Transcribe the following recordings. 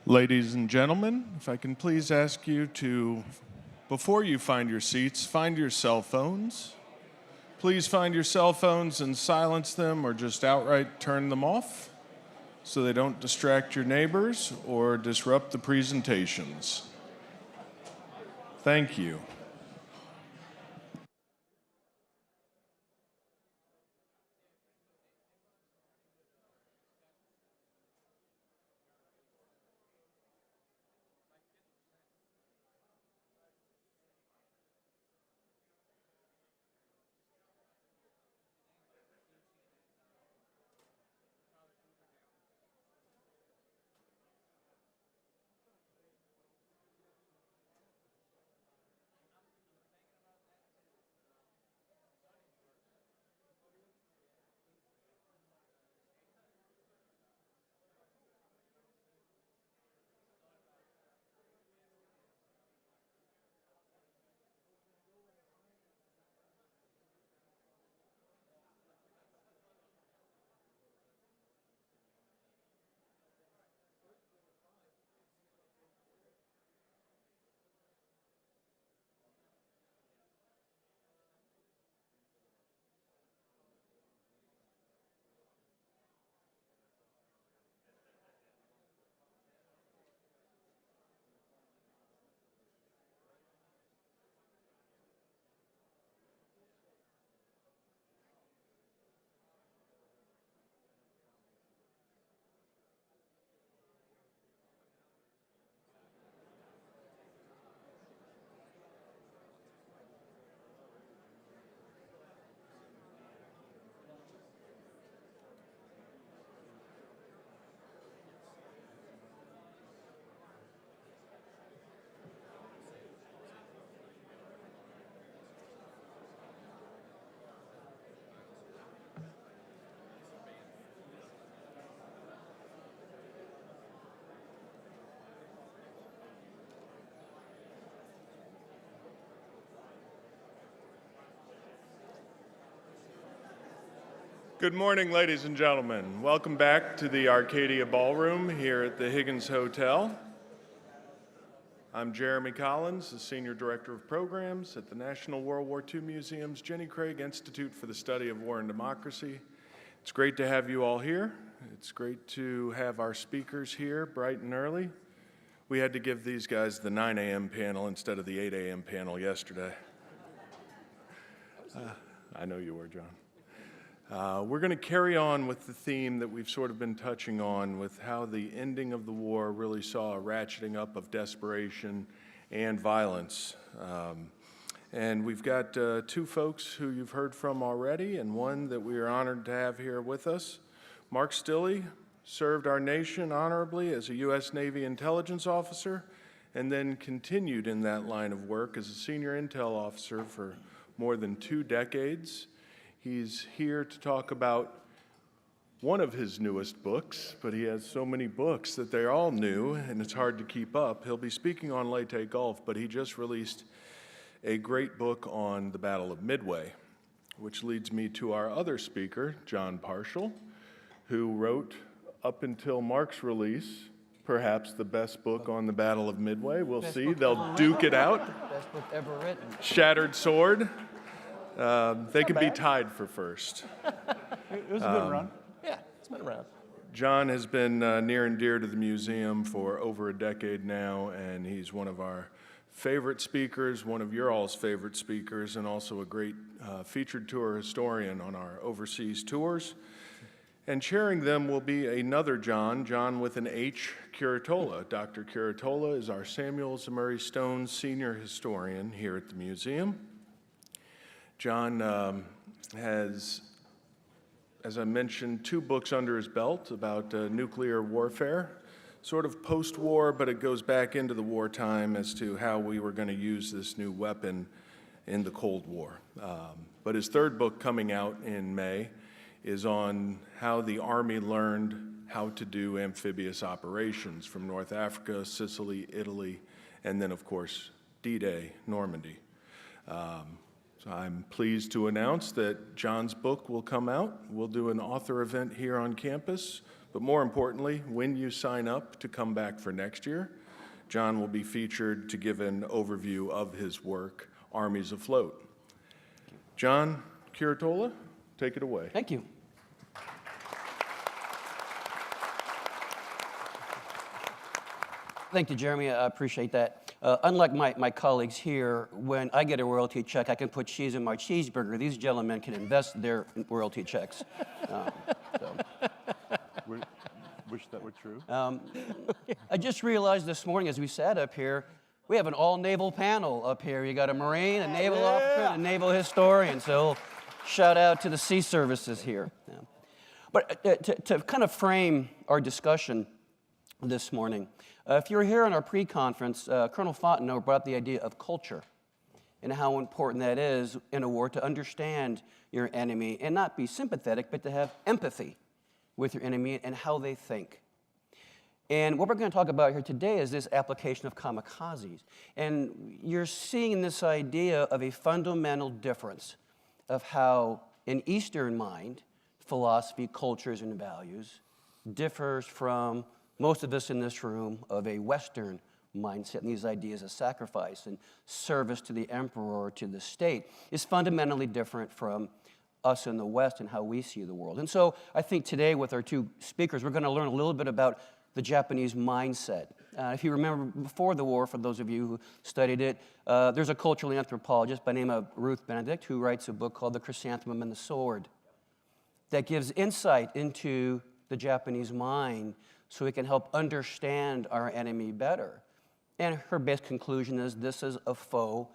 Ladies and gentlemen, if I can please ask you to, before you find your seats, find your cell phones. Please find your cell phones and silence them or just outright turn them off so they don't distract your neighbors or disrupt the presentations. Thank you. Good morning, ladies and gentlemen. Welcome back to the Arcadia Ballroom here at the Higgins Hotel. I'm Jeremy Collins, the Senior Director of Programs at the National World War II Museum's Jenny Craig Institute for the Study of War and Democracy. It's great to have you all here. It's great to have our speakers here bright and early. We had to give these guys the 9 a.m. panel instead of the 8 a.m. panel yesterday. I know you were, John. We're going to carry on with the theme that we've sort of been touching on with how the ending of the war really saw a ratcheting up of desperation and violence. And we've got two folks who you've heard from already and one that we are honored to have here with us. Mark Stilley served our nation honorably as a U.S. Navy intelligence officer and then continued in that line of work as a senior intel officer for more than 2 decades. He's here to talk about one of his newest books, but he has so many books that they're all new and it's hard to keep up. He'll be speaking on Leyte Gulf, but he just released a great book on the Battle of Midway, which leads me to our other speaker, John Parshall, who wrote, up until Mark's release, perhaps the best book on the Battle of Midway. We'll see. They'll duke it out. Best book ever written. Shattered Sword. They could be tied for first. It was a good run. Yeah, it's been around. John has been near and dear to the museum for over a decade now, and he's one of our favorite speakers, one of your all's favorite speakers, and also a great featured tour historian on our overseas tours. And chairing them will be another John with an H, Curatola. Dr. Curatola is our Samuel Zemurray Stone Senior Historian here at the museum. John has, as I mentioned, 2 books under his belt about nuclear warfare, sort of post-war, but it goes back into the wartime as to how we were going to use this new weapon in the Cold War. But his 3rd book coming out in May is on how the Army learned how to do amphibious operations from North Africa, Sicily, Italy, and then, of course, D-Day, Normandy. So I'm pleased to announce that John's book will come out. We'll do an author event here on campus But more importantly, when you sign up to come back for next year, John will be featured to give an overview of his work, Armies Afloat. John Curatola, take it away. Thank you. Thank you, Jeremy. I appreciate that. Unlike my colleagues here, when I get a royalty check, I can put cheese in my cheeseburger. These gentlemen can invest their royalty checks. Wish that were true. I just realized this morning as we sat up here, we have an all-naval panel up here. You got a Marine, a naval officer, and a naval historian. So shout out to the sea services here. Yeah. But to kind of frame our discussion this morning, if you were here in our pre-conference, Colonel Fontenot brought up the idea of culture and how important that is in a war to understand your enemy and not be sympathetic, but to have empathy with your enemy and how they think. And what we're going to talk about here today is this application of kamikazes. And you're seeing this idea of a fundamental difference of how an Eastern mind, philosophy, cultures, and values differs from most of us in this room of a Western mindset. And these ideas of sacrifice and service to the emperor or to the state is fundamentally different from us in the West and how we see the world. And so I think today with our two speakers, we're going to learn a little bit about the Japanese mindset. If you remember before the war, for those of you who studied it, there's a cultural anthropologist by the name of Ruth Benedict who writes a book called The Chrysanthemum and the Sword that gives insight into the Japanese mind so we can help understand our enemy better. And her best conclusion is this is a foe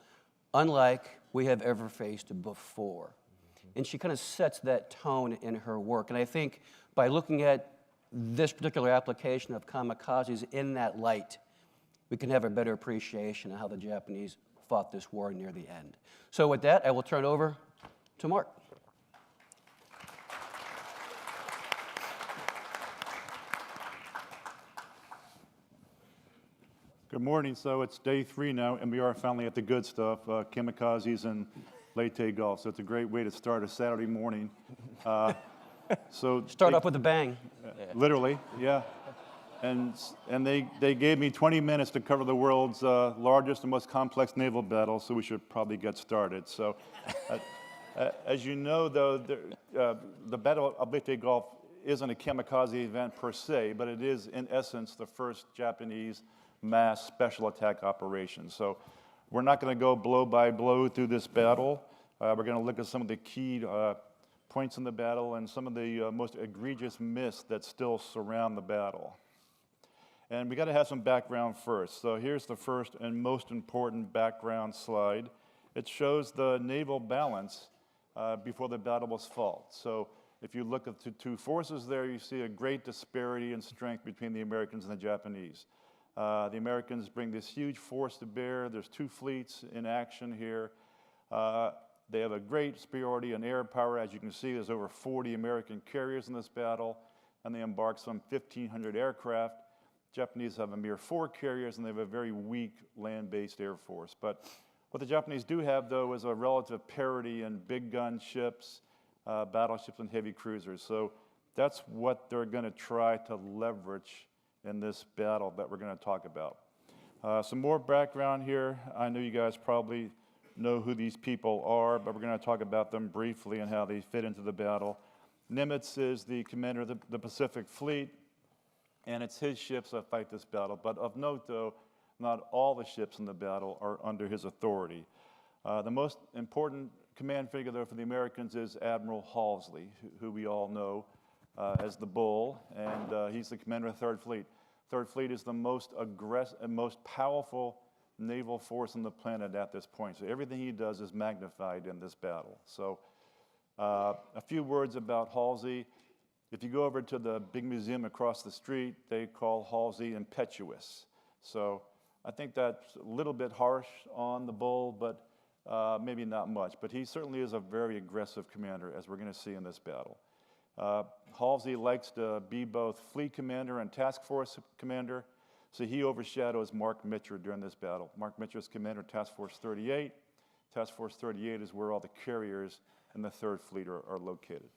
unlike we have ever faced before. And she kind of sets that tone in her work. And I think by looking at this particular application of kamikazes in that light, we can have a better appreciation of how the Japanese fought this war near the end. So with that, I will turn it over to Mark. Good morning. So it's day 3 now, and we are finally at the good stuff, Kamikazes and Leyte golf. So it's a great way to start a Saturday morning. Start off with a bang. Literally, yeah. And they gave me 20 minutes to cover the world's largest and most complex naval battle, so we should probably get started. So as you know, though, the Battle of Leyte Gulf isn't a kamikaze event per se, but it is, in essence, the first Japanese mass special attack operation. So we're not going to go blow by blow through this battle. We're going to look at some of the key points in the battle and some of the most egregious myths that still surround the battle. And we got to have some background first. So here's the first and most important background slide. It shows the naval balance before the battle was fought. So if you look at the two forces there, you see a great disparity in strength between the Americans and the Japanese. The Americans bring this huge force to bear. There's 2 fleets in action here. They have a great superiority in air power. As you can see, there's over 40 American carriers in this battle, and they embark some 1,500 aircraft. Japanese have a mere 4 carriers, and they have a very weak land-based air force. But what the Japanese do have, though, is a relative parity in big gun ships, battleships, and heavy cruisers. So that's what they're going to try to leverage in this battle that we're going to talk about. Some more background here. I know you guys probably know who these people are, but we're going to talk about them briefly and how they fit into the battle. Nimitz is the commander of the Pacific Fleet, and it's his ships that fight this battle. But of note, though, not all the ships in the battle are under his authority. The most important command figure, though, for the Americans is Admiral Halsey, who we all know as the Bull, and he's the commander of the Third Fleet. Third Fleet is the most aggressive and most powerful naval force on the planet at this point. So everything he does is magnified in this battle. So a few words about Halsey. If you go over to the big museum across the street, they call Halsey impetuous. So I think that's a little bit harsh on the Bull, but maybe not much. But he certainly is a very aggressive commander, as we're going to see in this battle. Halsey likes to be both fleet commander and task force commander, so he overshadows Mark Mitcher during this battle. Mark Mitcher is commander of Task Force 38. Task Force 38 is where all the carriers in the Third Fleet are located.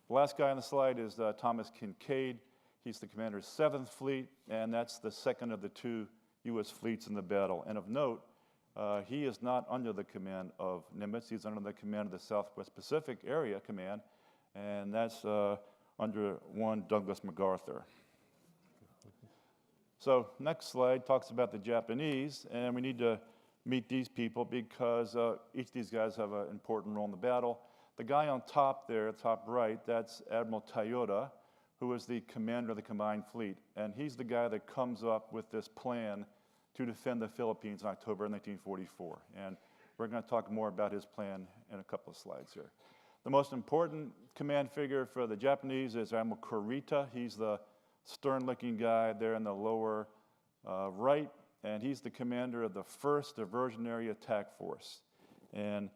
The last guy on the slide is Thomas Kincaid. He's the commander of 7th Fleet, and that's the second of the 2 U.S. fleets in the battle. And of note, he is not under the command of Nimitz. He's under the command of the Southwest Pacific Area Command, and that's under one Douglas MacArthur. So next slide talks about the Japanese, and we need to meet these people because each of these guys have an important role in the battle. The guy on top there, top right, that's Admiral Toyota, who is the commander of the combined fleet. And he's the guy that comes up with this plan to defend the Philippines in October 1944. And we're going to talk more about his plan in a couple of slides here. The most important command figure for the Japanese is Admiral Kurita. He's the stern-looking guy there in the lower right, and he's the commander of the 1st Diversionary Attack Force. And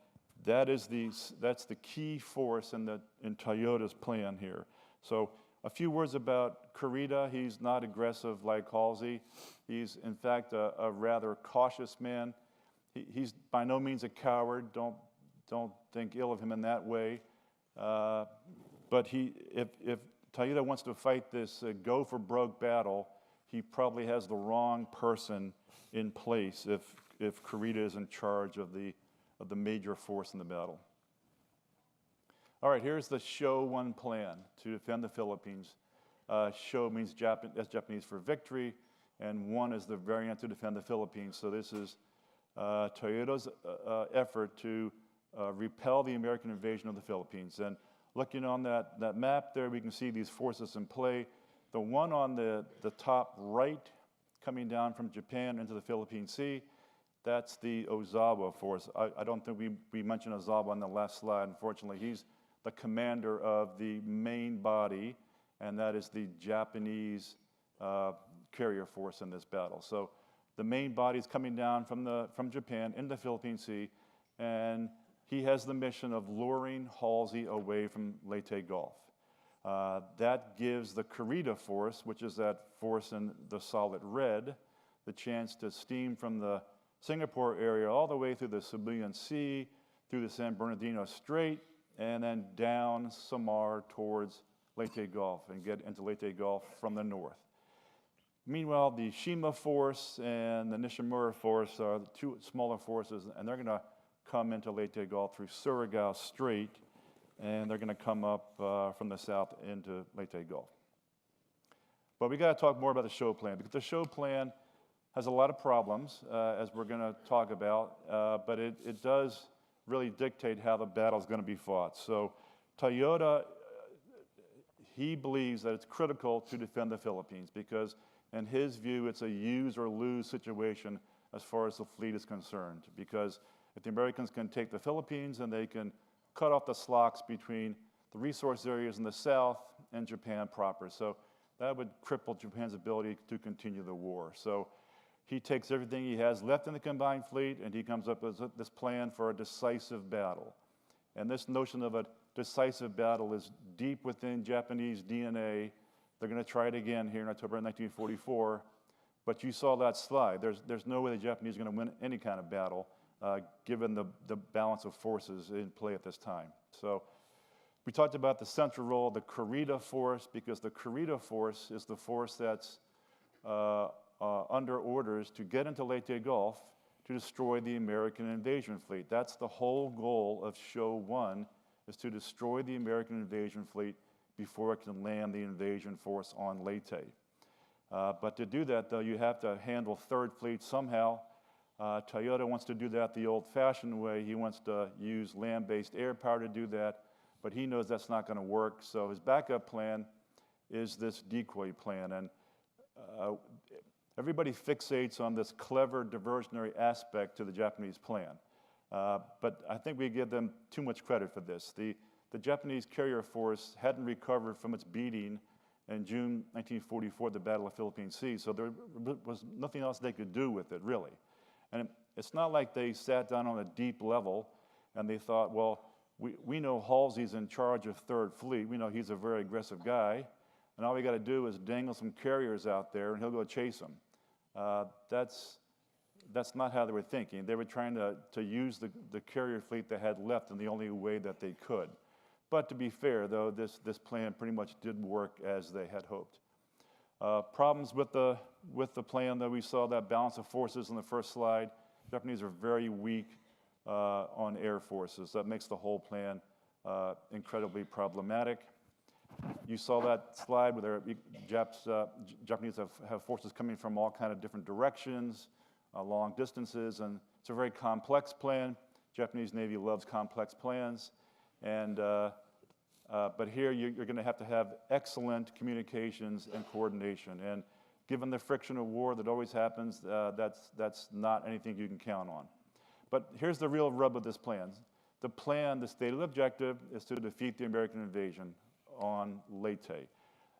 that's the key force in Toyota's plan here. So a few words about Kurita. He's not aggressive like Halsey. He's, in fact, a rather cautious man. He's by no means a coward. Don't think ill of him in that way. But if Toyota wants to fight this go-for-broke battle, he probably has the wrong person in place if Kurita is in charge of the major force in the battle. All right, here's the Show 1 plan to defend the Philippines. Show means that's Japanese for victory, and 1 is the variant to defend the Philippines. So this is Toyota's effort to repel the American invasion of the Philippines. And looking on that map there, we can see these forces in play. The one on the top right, coming down from Japan into the Philippine Sea, that's the Ozawa force. I don't think we mentioned Ozawa on the last slide. Unfortunately, he's the commander of the main body, and that is the Japanese carrier force in this battle. So the main body is coming down from Japan into the Philippine Sea, and he has the mission of luring Halsey away from Leyte Gulf. That gives the Kurita force, which is that force in the solid red, the chance to steam from the Singapore area all the way through the Sibuyan Sea, through the San Bernardino Strait, and then down Samar towards Leyte Gulf and get into Leyte Gulf from the north. Meanwhile, the Shima force and the Nishimura force are the 2 smaller forces, and they're going to come into Leyte Gulf through Surigao Strait, and they're going to come up from the south into Leyte Gulf. But we got to talk more about the Show plan, because the Show plan has a lot of problems, as we're going to talk about, but it does really dictate how the battle is going to be fought. So Toyota, he believes that it's critical to defend the Philippines because, in his view, it's a use or lose situation as far as the fleet is concerned. Because if the Americans can take the Philippines, then they can cut off the slocks between the resource areas in the south and Japan proper. So that would cripple Japan's ability to continue the war. So he takes everything he has left in the combined fleet, and he comes up with this plan for a decisive battle. And this notion of a decisive battle is deep within Japanese DNA. They're going to try it again here in October 1944. But you saw that slide. There's no way the Japanese are going to win any kind of battle, given the balance of forces in play at this time. So we talked about the central role of the Kurita force, because the Kurita force is the force that's under orders to get into Leyte Gulf to destroy the American invasion fleet. That's the whole goal of Show 1, is to destroy the American invasion fleet before it can land the invasion force on Leyte. But to do that, though, you have to handle 3rd Fleet somehow. Toyota wants to do that the old-fashioned way. He wants to use land-based air power to do that, but he knows that's not going to work. So his backup plan is this decoy plan. And everybody fixates on this clever diversionary aspect to the Japanese plan. But I think we give them too much credit for this. The Japanese carrier force hadn't recovered from its beating in June 1944, the Battle of Philippine Sea, so there was nothing else they could do with it, really. And it's not like they sat down on a deep level and they thought, well, we know Halsey's in charge of 3rd Fleet. We know he's a very aggressive guy, and all we got to do is dangle some carriers out there and he'll go chase them. That's not how they were thinking. They were trying to use the carrier fleet they had left in the only way that they could. But to be fair, though, this plan pretty much did work as they had hoped. Problems with the plan that we saw, that balance of forces on the first slide. Japanese are very weak on air forces. That makes the whole plan incredibly problematic. You saw that slide where Japanese have forces coming from all kind of different directions, long distances, and it's a very complex plan. Japanese Navy loves complex plans, and but here you're going to have excellent communications and coordination. And given the friction of war that always happens, that's not anything you can count on. But here's the real rub of this plan. The stated objective is to defeat the American invasion on Leyte.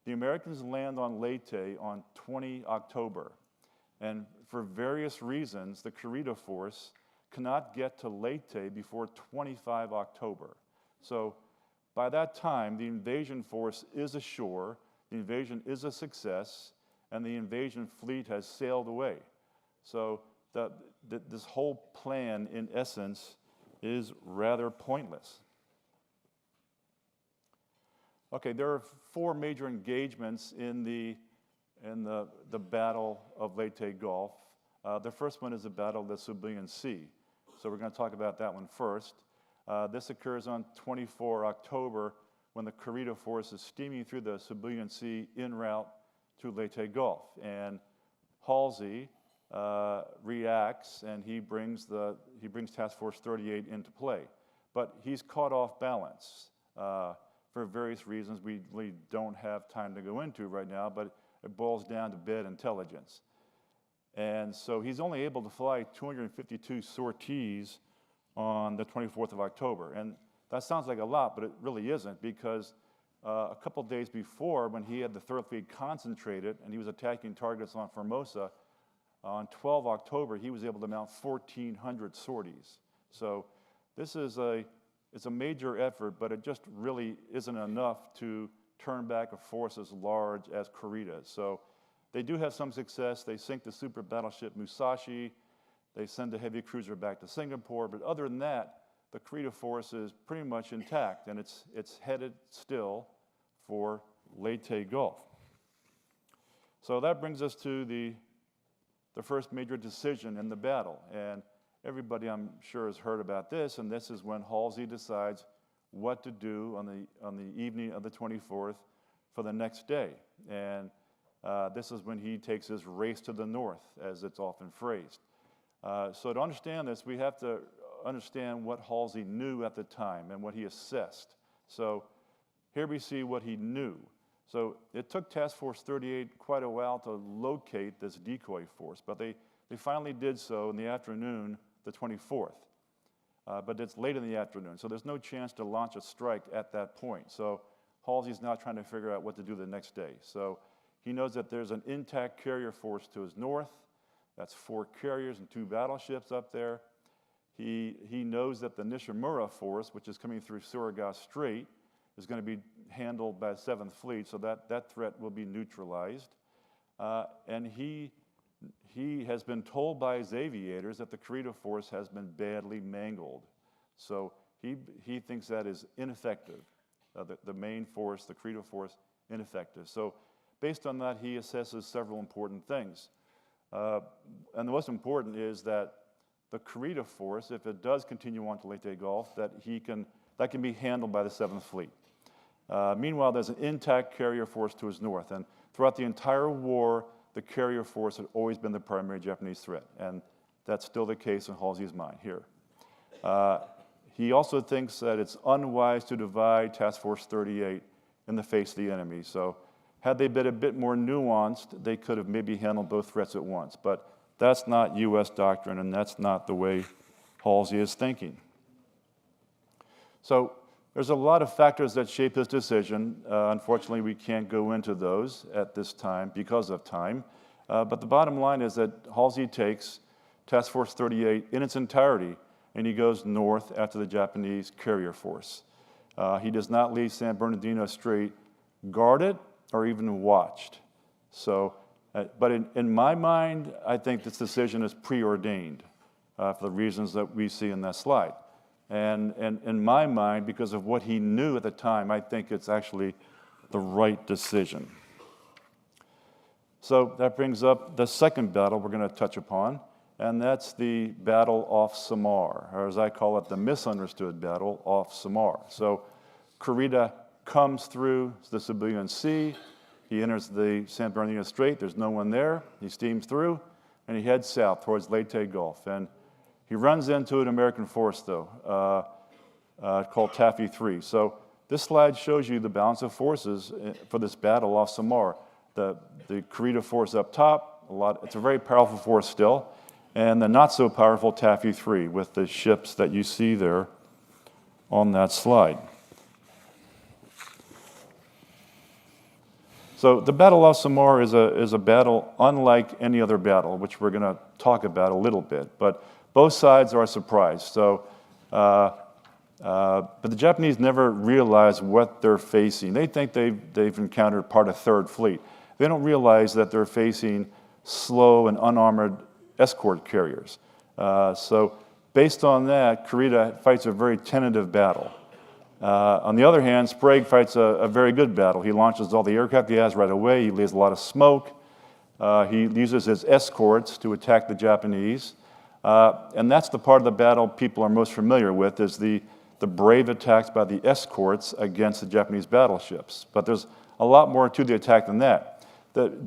The Americans land on Leyte on 20 October. And for various reasons, the Guerrilla force cannot get to Leyte before 25 October. So by that time, the invasion force is ashore, the invasion is a success, and the invasion fleet has sailed away. So this whole plan, in essence, is rather pointless. Okay, there are 4 major engagements in the Battle of Leyte Gulf. The first one is the Battle of the Civilian Sea. So we're going to talk about that one first. This occurs on 24 October when the Guerrilla force is steaming through the Civilian Sea en route to Leyte Gulf. And Halsey reacts, and he brings Task Force 38 into play. But he's caught off balance for various reasons we really don't have time to go into right now, but it boils down to bad intelligence. And so he's only able to fly 252 sorties on the 24th of October. And that sounds like a lot, but it really isn't, because a couple days before, when he had the 3rd Fleet concentrated and he was attacking targets on Formosa, on 12 October, he was able to mount 1,400 sorties. So this is it's a major effort, but it just really isn't enough to turn back a force as large as Korea's. So they do have some success. They sink the super battleship Musashi. They send a heavy cruiser back to Singapore. But other than that, the Korea force is pretty much intact, and it's headed still for Leyte Gulf. So that brings us to the first major decision in the battle. And everybody, I'm sure, has heard about this, and this is when Halsey decides what to do on the evening of the 24th for the next day. And this is when he takes his race to the north, as it's often phrased. So to understand this, we have to understand what Halsey knew at the time and what he assessed. So here we see what he knew. So it took Task Force 38 quite a while to locate this decoy force, but they finally did so in the afternoon, the 24th. But it's late in the afternoon, so there's no chance to launch a strike at that point. So Halsey's now trying to figure out what to do the next day. So he knows that there's an intact carrier force to his north. That's 4 carriers and 2 battleships up there. He knows that the Nishimura force, which is coming through Surigao Strait, is going to be handled by the 7th Fleet, so that threat will be neutralized. And he has been told by his aviators that the Korea force has been badly mangled. So he thinks that is ineffective. The main force, the Korea force, ineffective. So based on that, he assesses several important things. And the most important is that the Korea force, if it does continue on to Leyte Gulf, that can be handled by the 7th Fleet. Meanwhile, there's an intact carrier force to his north, and throughout the entire war, the carrier force had always been the primary Japanese threat, and that's still the case in Halsey's mind here. He also thinks that it's unwise to divide Task Force 38 in the face of the enemy. So had they been a bit more nuanced, they could have maybe handled both threats at once, but that's not U.S. doctrine, and that's not the way Halsey is thinking. So there's a lot of factors that shape his decision. Unfortunately, we can't go into those at this time because of time. But the bottom line is that Halsey takes Task Force 38 in its entirety, and he goes north after the Japanese carrier force. He does not leave San Bernardino Strait guarded or even watched. So, but in my mind, I think this decision is preordained for the reasons that we see in that slide. And in my mind, because of what he knew at the time, I think it's actually the right decision. So that brings up the second battle we're going to touch upon, and that's the Battle off Samar, or as I call it, the misunderstood battle off Samar. So Kurita comes through the Sibuyan Sea. He enters the San Bernardino Strait. There's no one there. He steams through, and he heads south towards Leyte Gulf. And he runs into an American force, though, called Taffy 3. So this slide shows you the balance of forces for this battle off Samar. The Kurita force up top, it's a very powerful force still, and the not-so-powerful Taffy 3 with the ships that you see there on that slide. So the Battle off Samar is a battle unlike any other battle, which we're going to talk about a little bit. But both sides are surprised. So, but the Japanese never realize what they're facing. They think they've encountered part of Third Fleet. They don't realize that they're facing slow and unarmored escort carriers. So based on that, Kurita fights a very tentative battle. On the other hand, Sprague fights a very good battle. He launches all the aircraft he has right away. He leaves a lot of smoke. He uses his escorts to attack the Japanese. And that's the part of the battle people are most familiar with, is the brave attacks by the escorts against the Japanese battleships. But there's a lot more to the attack than that.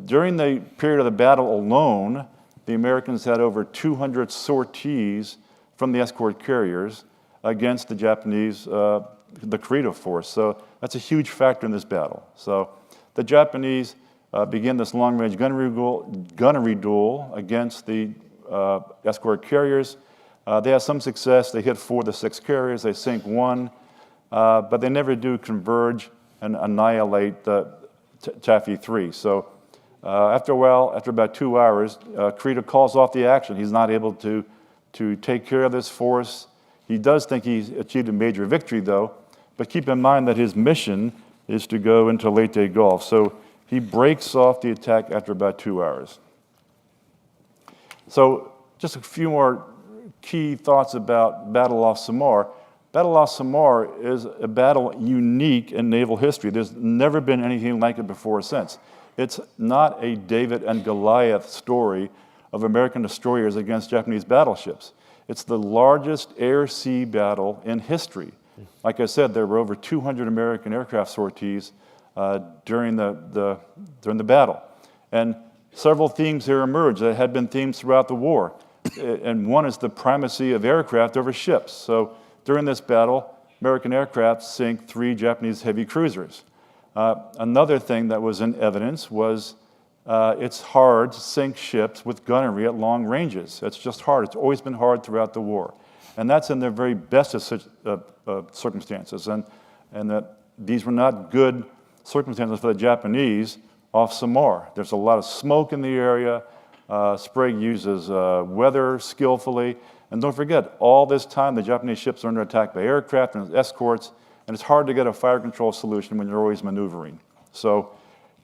During the period of the battle alone, the Americans had over 200 sorties from the escort carriers against the Japanese, the Kurita force. So that's a huge factor in this battle. So the Japanese begin this long-range gunnery duel against the escort carriers. They have some success. They hit 4 of the 6 carriers. They sink 1, but they never do converge and annihilate the Taffy 3. So after a while, after about 2 hours, Kurita calls off the action. He's not able to take care of this force. He does think he's achieved a major victory, though, but keep in mind that his mission is to go into Leyte Gulf. So he breaks off the attack after about 2 hours. So just a few more key thoughts about Battle off Samar. Battle off Samar is a battle unique in naval history. There's never been anything like it before or since. It's not a David and Goliath story of American destroyers against Japanese battleships. It's the largest air-sea battle in history. Like I said, there were over 200 American aircraft sorties during the battle. And several themes here emerge that had been themes throughout the war. And one is the primacy of aircraft over ships. So during this battle, American aircraft sink 3 Japanese heavy cruisers. Another thing that was in evidence was it's hard to sink ships with gunnery at long ranges. It's just hard. It's always been hard throughout the war. And that's in their very best of circumstances. And that these were not good circumstances for the Japanese off Samar. There's a lot of smoke in the area. Sprague uses weather skillfully. And don't forget, all this time the Japanese ships are under attack by aircraft and escorts, and it's hard to get a fire control solution when you're always maneuvering. So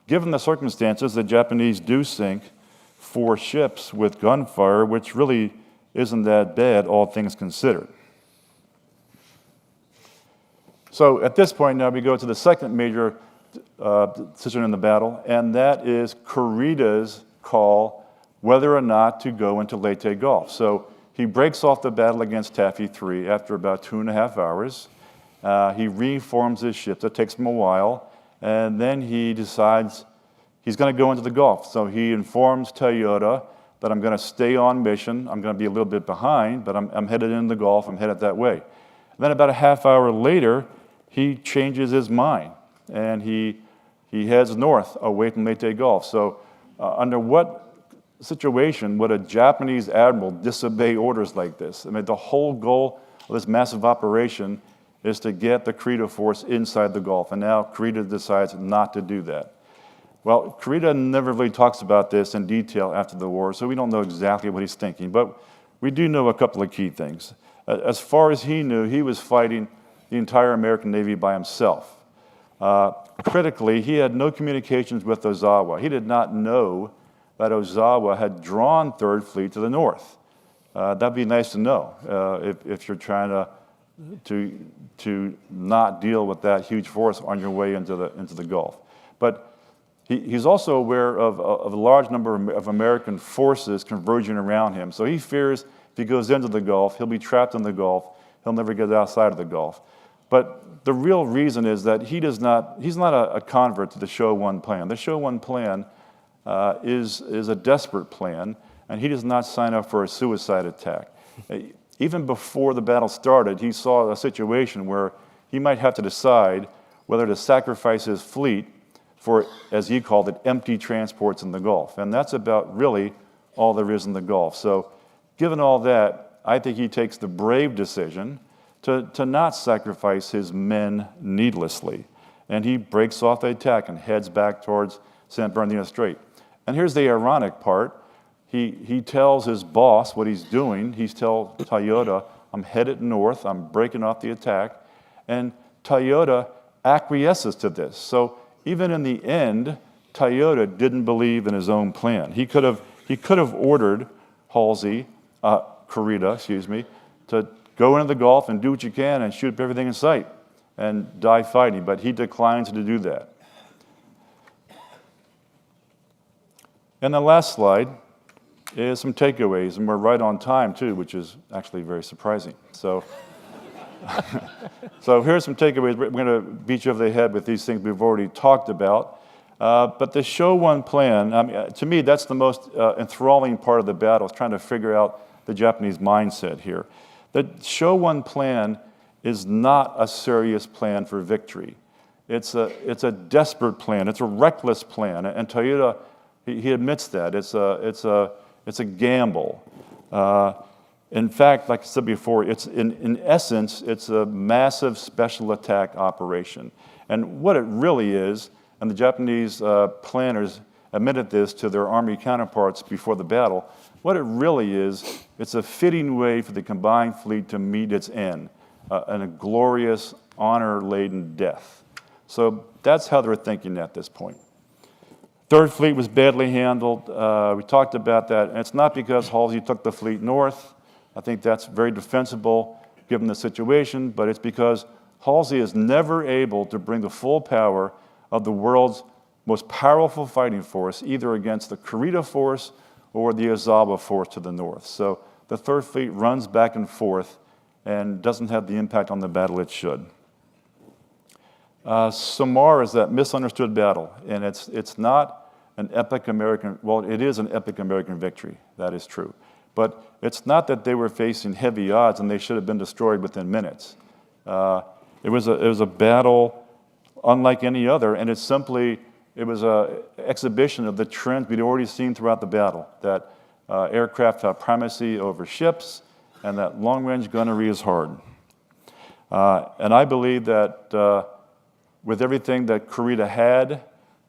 given the circumstances, the Japanese do sink 4 ships with gunfire, which really isn't that bad, all things considered. So at this point now we go to the second major decision in the battle, and that is Kurita's call whether or not to go into Leyte Gulf. So he breaks off the battle against Taffy 3 after about 2.5 hours. He reforms his ships. It takes him a while, and then he decides he's going to go into the Gulf. So he informs Toyota that I'm going to stay on mission. I'm going to be a little bit behind, but I'm headed into the Gulf. I'm headed that way. And then about a half hour later, he changes his mind, and he heads north away from Leyte Gulf. So under what situation would a Japanese admiral disobey orders like this? I mean, the whole goal of this massive operation is to get the Kurita force inside the Gulf, and now Kurita decides not to do that. Well, Kurita never really talks about this in detail after the war, so we don't know exactly what he's thinking, but we do know a couple of key things. As far as he knew, he was fighting the entire American Navy by himself. Critically, he had no communications with Ozawa. He did not know that Ozawa had drawn Third Fleet to the north. That'd be nice to know if you're trying to not deal with that huge force on your way into the Gulf. But He's also aware of a large number of American forces converging around him. So he fears if he goes into the Gulf, he'll be trapped in the Gulf. He'll never get outside of the Gulf. But the real reason is that he's not a convert to the Show One plan. The Show One plan is a desperate plan, and he does not sign up for a suicide attack. Even before the battle started, he saw a situation where he might have to decide whether to sacrifice his fleet for, as he called it, empty transports in the Gulf. And that's about really all there is in the Gulf. So given all that, I think he takes the brave decision to not sacrifice his men needlessly. And he breaks off the attack and heads back towards San Bernardino Strait. And here's the ironic part. He tells his boss what he's doing. He tells Toyota, I'm headed north, I'm breaking off the attack. And Toyota acquiesces to this. So even in the end, Toyota didn't believe in his own plan. He could have ordered Kurita, to go into the Gulf and do what you can and shoot up everything in sight and die fighting, but he declines to do that. And the last slide is some takeaways, and we're right on time too, which is actually very surprising. So, so here's some takeaways. We're going to beat you over the head with these things we've already talked about. But the Show One plan, I mean, to me, that's the most enthralling part of the battle, is trying to figure out the Japanese mindset here. The Show One plan is not a serious plan for victory. It's a desperate plan. It's a reckless plan, and Toyota, he admits that. It's a gamble. In fact, like I said before, it's in essence, it's a massive special attack operation. And what it really is, and the Japanese planners admitted this to their army counterparts before the battle, what it really is, it's a fitting way for the combined fleet to meet its end, and a glorious, honor-laden death. So that's how they're thinking at this point. Third Fleet was badly handled. We talked about that. And it's not because Halsey took the fleet north. I think that's very defensible given the situation, but it's because Halsey is never able to bring the full power of the world's most powerful fighting force, either against the Kurita force or the Ozawa force to the north. So the Third Fleet runs back and forth and doesn't have the impact on the battle it should. Samar is that misunderstood battle, and it's not an epic American, well, it is an epic American victory, that is true. But it's not that they were facing heavy odds and they should have been destroyed within minutes. It was a battle unlike any other, and it was an exhibition of the trends we'd already seen throughout the battle, that aircraft have primacy over ships, and that long-range gunnery is hard. And I believe that with everything that Kurita had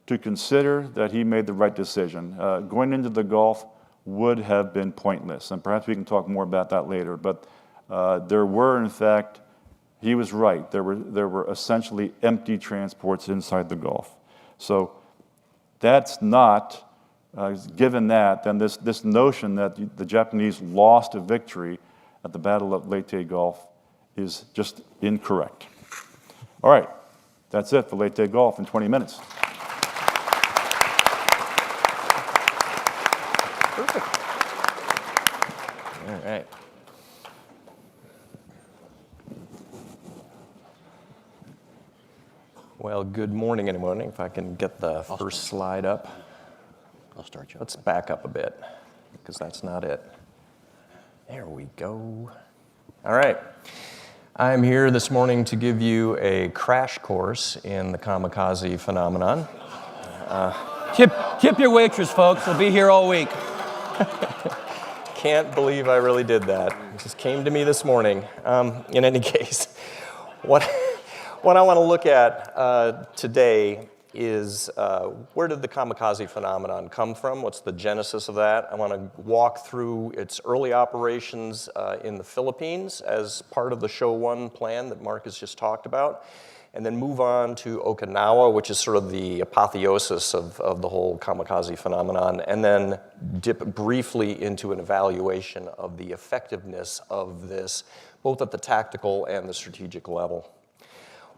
to consider, that he made the right decision. Going into the Gulf would have been pointless, and perhaps we can talk more about that later, but there were, in fact, he was right. There were essentially empty transports inside the Gulf. So that's not, given that, then this notion that the Japanese lost a victory at the Battle of Leyte Gulf is just incorrect. All right, that's it for Leyte Gulf in 20 minutes. Perfect. All right. Well, good morning, everyone. If I can get the first slide up. I'll start you. Let's back up a bit, because that's not it. There we go. All right. I'm here this morning to give you a crash course in the Kamikaze phenomenon. Tip your waitress, folks. They'll be here all week. Can't believe I really did that. It just came to me this morning. In any case, what I want to look at today is where did the Kamikaze phenomenon come from? What's the genesis of that? I want to walk through its early operations in the Philippines as part of the Show One plan that Mark has just talked about, and then move on to Okinawa, which is sort of the apotheosis of the whole Kamikaze phenomenon, and then dip briefly into an evaluation of the effectiveness of this, both at the tactical and the strategic level.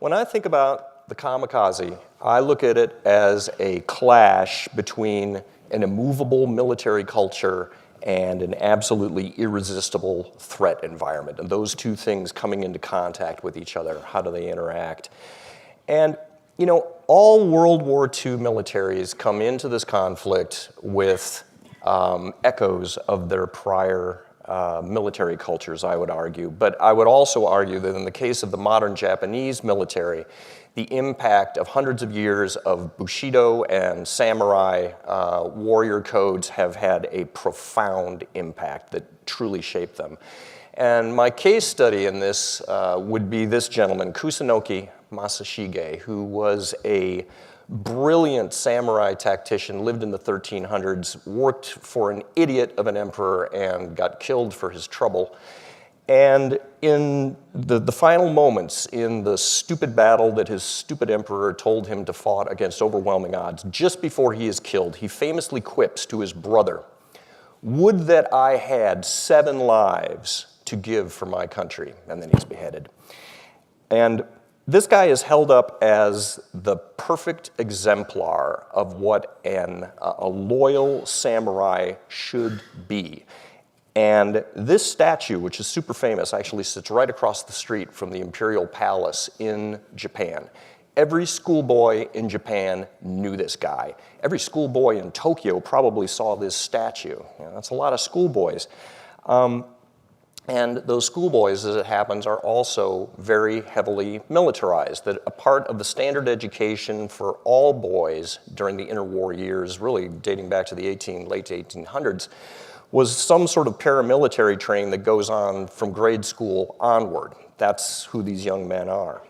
When I think about the Kamikaze, I look at it as a clash between an immovable military culture and an absolutely irresistible threat environment. And those two things coming into contact with each other, how do they interact? And, you know, all World War II militaries come into this conflict with echoes of their prior military cultures, I would argue. But I would also argue that in the case of the modern Japanese military, the impact of hundreds of years of Bushido and samurai warrior codes have had a profound impact that truly shaped them. And my case study in this would be this gentleman, Kusunoki Masashige, who was a brilliant samurai tactician, lived in the 1300s, worked for an idiot of an emperor and got killed for his trouble. And in the final moments in the stupid battle that his stupid emperor told him to fight against overwhelming odds, just before he is killed, he famously quips to his brother, "Would that I had 7 lives to give for my country," and then he's beheaded. And this guy is held up as the perfect exemplar of what a loyal samurai should be. And this statue, which is super famous, actually sits right across the street from the Imperial Palace in Japan. Every schoolboy in Japan knew this guy. Every schoolboy in Tokyo probably saw this statue. You know, that's a lot of schoolboys. And those schoolboys, as it happens, are also very heavily militarized. That a part of the standard education for all boys during the interwar years, really dating back to the late 1800s, was some sort of paramilitary training that goes on from grade school onward. That's who these young men are.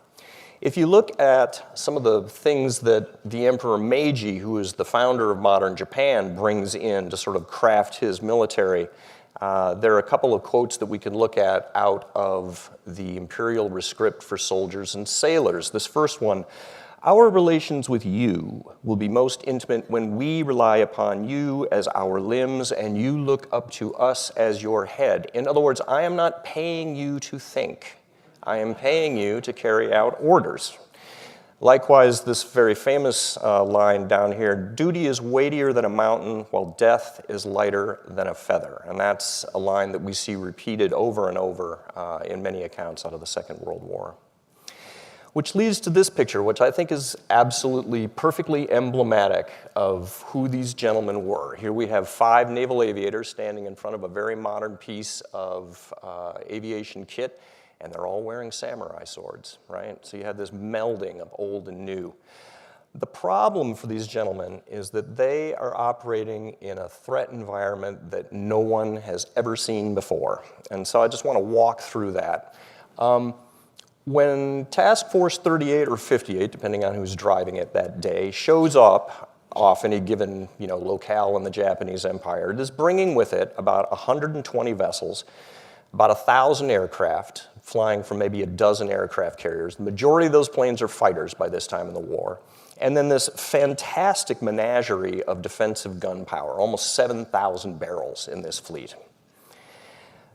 If you look at some of the things that the Emperor Meiji, who is the founder of modern Japan, brings in to sort of craft his military, there are a couple of quotes that we can look at out of the Imperial Rescript for Soldiers and Sailors. This first one, "Our relations with you will be most intimate when we rely upon you as our limbs and you look up to us as your head." In other words, I am not paying you to think. I am paying you to carry out orders. Likewise, this very famous line down here, "Duty is weightier than a mountain, while death is lighter than a feather." And that's a line that we see repeated over and over in many accounts out of the Second World War. Which leads to this picture, which I think is absolutely perfectly emblematic of who these gentlemen were. Here we have 5 naval aviators standing in front of a very modern piece of aviation kit, and they're all wearing samurai swords, right? So you have this melding of old and new. The problem for these gentlemen is that they are operating in a threat environment that no one has ever seen before. And so I just want to walk through that. When Task Force 38 or 58, depending on who's driving it that day, shows up off any given locale in the Japanese Empire, it is bringing with it about 120 vessels, about 1,000 aircraft, flying from maybe a dozen aircraft carriers. The majority of those planes are fighters by this time in the war. And then this fantastic menagerie of defensive gun power, almost 7,000 barrels in this fleet.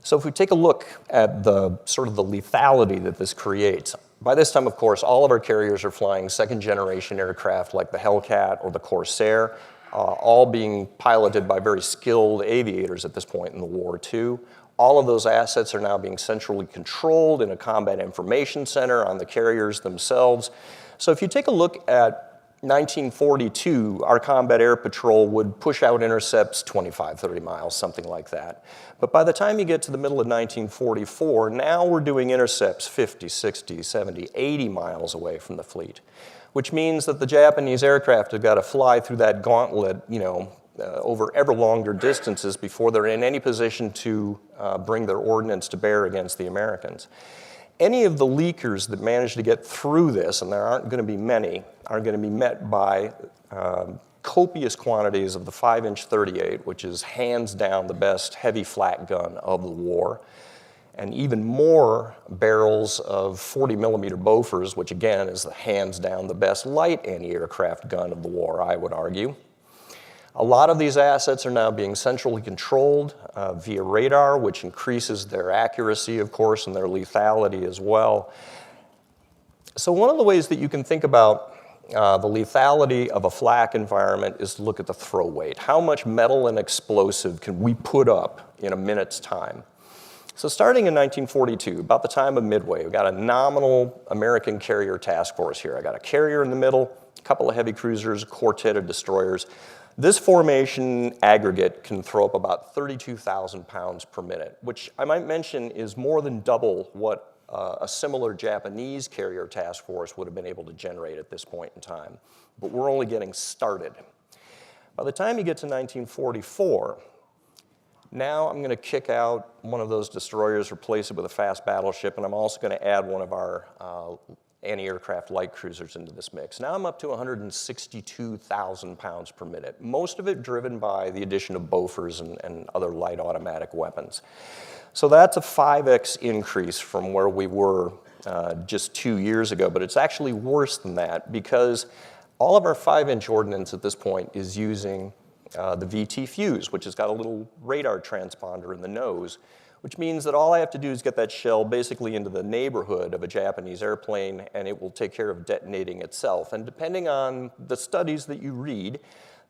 So if we take a look at the sort of the lethality that this creates, by this time, of course, all of our carriers are flying second-generation aircraft like the Hellcat or the Corsair, all being piloted by very skilled aviators at this point in the war, too. All of those assets are now being centrally controlled in a combat information center on the carriers themselves. So if you take a look at 1942, our combat air patrol would push out intercepts 25, 30 miles, something like that. But by the time you get to the middle of 1944, now we're doing intercepts 50, 60, 70, 80 miles away from the fleet, which means that the Japanese aircraft have got to fly through that gauntlet, over ever longer distances before they're in any position to bring their ordnance to bear against the Americans. Any of the leakers that manage to get through this, and there aren't going to be many, are going to be met by copious quantities of the 5-inch 38, which is hands down the best heavy flat gun of the war, and even more barrels of 40-millimeter Bofors, which again is hands down the best light anti-aircraft gun of the war, I would argue. A lot of these assets are now being centrally controlled via radar, which increases their accuracy, of course, and their lethality as well. So one of the ways that you can think about the lethality of a flak environment is to look at the throw weight. How much metal and explosive can we put up in a minute's time? So starting in 1942, about the time of Midway, we got a nominal American carrier task force here. I got a carrier in the middle, a couple of heavy cruisers, a quartet of destroyers. This formation aggregate can throw up about 32,000 pounds per minute, which I might mention is more than double what a similar Japanese carrier task force would have been able to generate at this point in time. But we're only getting started. By the time you get to 1944, now I'm going to kick out one of those destroyers, replace it with a fast battleship, and I'm also going to add one of our anti-aircraft light cruisers into this mix. Now I'm up to 162,000 pounds per minute, most of it driven by the addition of Bofors and other light automatic weapons. So that's a 5x increase from where we were just 2 years ago, but it's actually worse than that because all of our 5-inch ordnance at this point is using the VT fuse, which has got a little radar transponder in the nose, which means that all I have to do is get that shell basically into the neighborhood of a Japanese airplane, and it will take care of detonating itself. And depending on the studies that you read,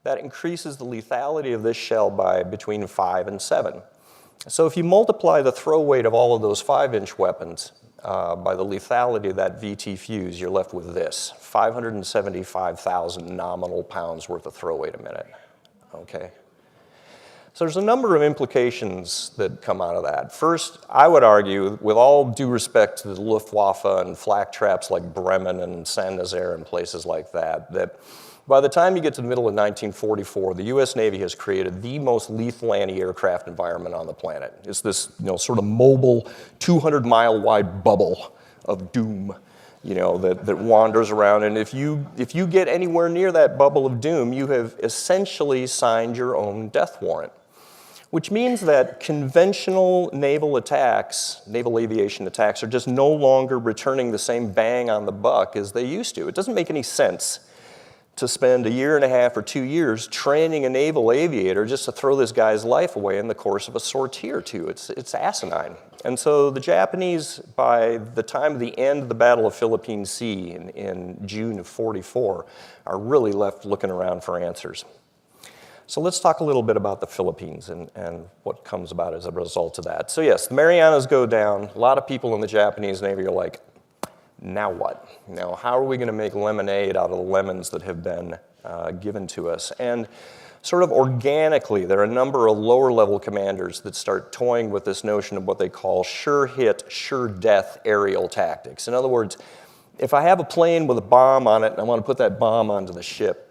that increases the lethality of this shell by between 5 and 7. So if you multiply the throw weight of all of those 5-inch weapons by the lethality of that VT fuse, you're left with this, 575,000 nominal pounds worth of throw weight a minute. Okay. So there's a number of implications that come out of that. First, I would argue, with all due respect to the Luftwaffe and flak traps like Bremen and Saint-Nazaire and places like that, that by the time you get to the middle of 1944, the U.S. Navy has created the most lethal anti-aircraft environment on the planet. It's this, sort of mobile, 200-mile wide bubble of doom, that wanders around. And if you get anywhere near that bubble of doom, you have essentially signed your own death warrant, which means that conventional naval attacks, naval aviation attacks, are just no longer returning the same bang on the buck as they used to. It doesn't make any sense to spend 1.5 years or 2 years training a naval aviator just to throw this guy's life away in the course of a sortie or two. It's asinine. And so the Japanese, by the time of the end of the Battle of Philippine Sea in June of '44, are really left looking around for answers. So let's talk a little bit about the Philippines and what comes about as a result of that. So yes, the Marianas go down. A lot of people in the Japanese Navy are like, now what? How are we going to make lemonade out of the lemons that have been given to us? And sort of organically, there are a number of lower-level commanders that start toying with this notion of what they call sure hit, sure death aerial tactics. In other words, if I have a plane with a bomb on it and I want to put that bomb onto the ship,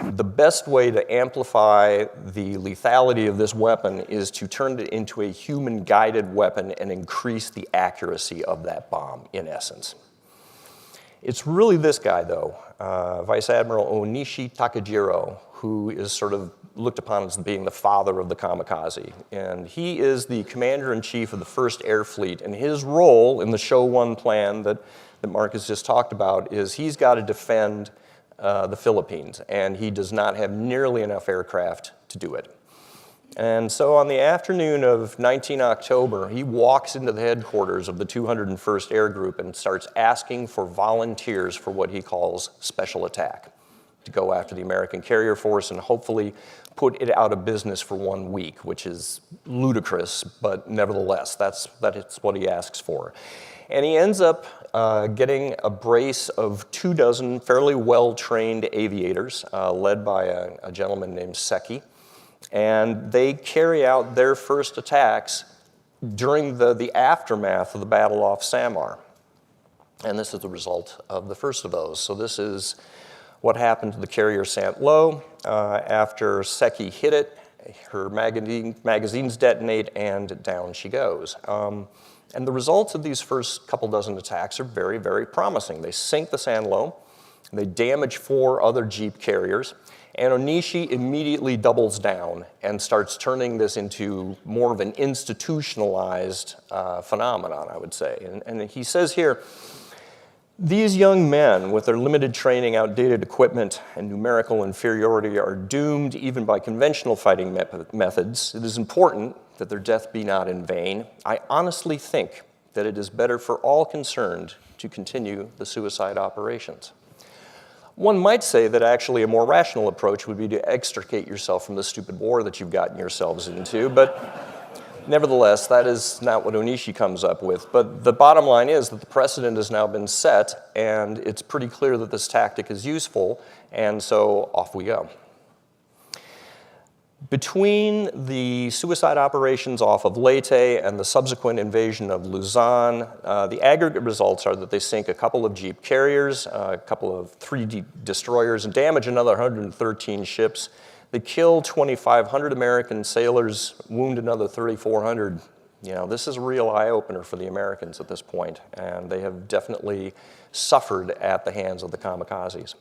the best way to amplify the lethality of this weapon is to turn it into a human-guided weapon and increase the accuracy of that bomb, in essence. It's really this guy, though, Vice Admiral Onishi Takejiro, who is sort of looked upon as being the father of the Kamikaze. And he is the commander-in-chief of the 1st Air Fleet, and his role in the Show 1 plan that Mark has just talked about is he's got to defend the Philippines, and he does not have nearly enough aircraft to do it. And so on the afternoon of 19 October, he walks into the headquarters of the 201st Air Group and starts asking for volunteers for what he calls special attack, to go after the American carrier force and hopefully put it out of business for 1 week, which is ludicrous, but nevertheless, that's what he asks for. And he ends up getting a brace of 24 fairly well-trained aviators, led by a gentleman named Seki. And they carry out their first attacks during the aftermath of the battle off Samar. And this is the result of the first of those. So this is what happened to the carrier St. Lo after Seki hit it. Her magazines detonate, and down she goes. And the results of these first couple dozen attacks are very, very promising. They sink the St. Lo, they damage 4 other Jeep carriers, and Onishi immediately doubles down and starts turning this into more of an institutionalized phenomenon, I would say. And he says here, these young men, with their limited training, outdated equipment, and numerical inferiority, are doomed even by conventional fighting methods. It is important that their death be not in vain. I honestly think that it is better for all concerned to to continue the suicide operations. One might say that actually a more rational approach would be to extricate yourself from the stupid war that you've gotten yourselves into, but nevertheless, that is not what Onishi comes up with. But the bottom line is that the precedent has now been set, and it's pretty clear that this tactic is useful, and so off we go. Between the suicide operations off of Leyte and the subsequent invasion of Luzon, the aggregate results are that they sink a couple of Jeep carriers, a couple of 3 destroyers, and damage another 113 ships. They kill 2,500 American sailors, wound another 3,400. You know, this is a real eye-opener for the Americans at this point, and they have definitely suffered at the hands of the kamikazes.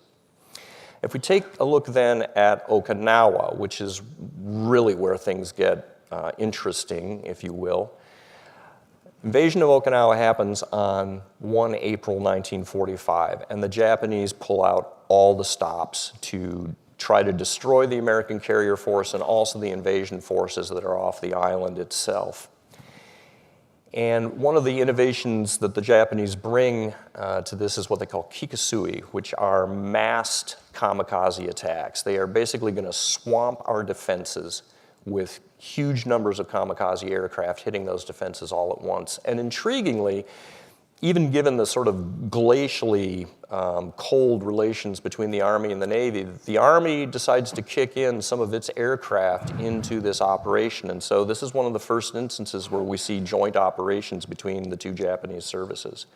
If we take a look then at Okinawa, which is really where things get interesting, if you will. Invasion of Okinawa happens on 1 April 1945, and the Japanese pull out all the stops to try to destroy the American carrier force and also the invasion forces that are off the island itself. And one of the innovations that the Japanese bring to this is what they call kikasui, which are massed kamikaze attacks. They are basically going to swamp our defenses with huge numbers of kamikaze aircraft hitting those defenses all at once. And intriguingly, even given the sort of glacially cold relations between the Army and the Navy, the Army decides to kick in some of its aircraft into this operation. And so this is one of the first instances where we see joint operations between the 2 Japanese services.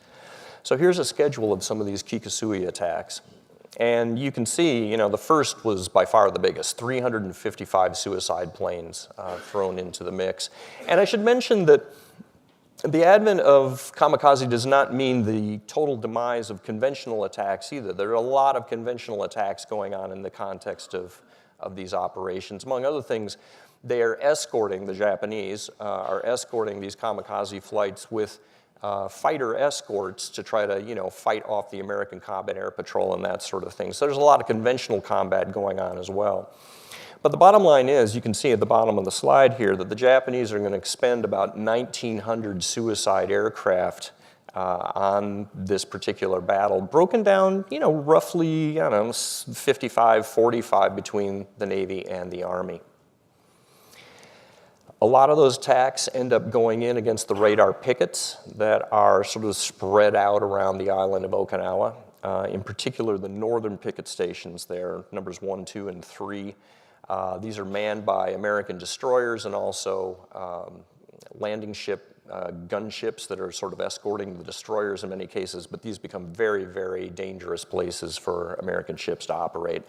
So here's a schedule of some of these kikasui attacks. And you can see, you know, the first was by far the biggest, 355 suicide planes thrown into the mix. And I should mention that the advent of kamikaze does not mean the total demise of conventional attacks either. There are a lot of conventional attacks going on in the context of these operations. Among other things, they are escorting, the Japanese are escorting these kamikaze flights with fighter escorts to try to, you know, fight off the American combat air patrol and that sort of thing. So there's a lot of conventional combat going on as well. But the bottom line is, you can see at the bottom of the slide here that the Japanese are going to expend about 1,900 suicide aircraft on this particular battle, broken down, you know, roughly, I don't know, 55-45 between the Navy and the Army. A lot of those attacks end up going in against the radar pickets that are sort of spread out around the island of Okinawa. In particular, the northern picket stations there, numbers 1, 2, and 3. These are manned by American destroyers and also landing ship gunships that are sort of escorting the destroyers in many cases, but these become very, very dangerous places for American ships to operate.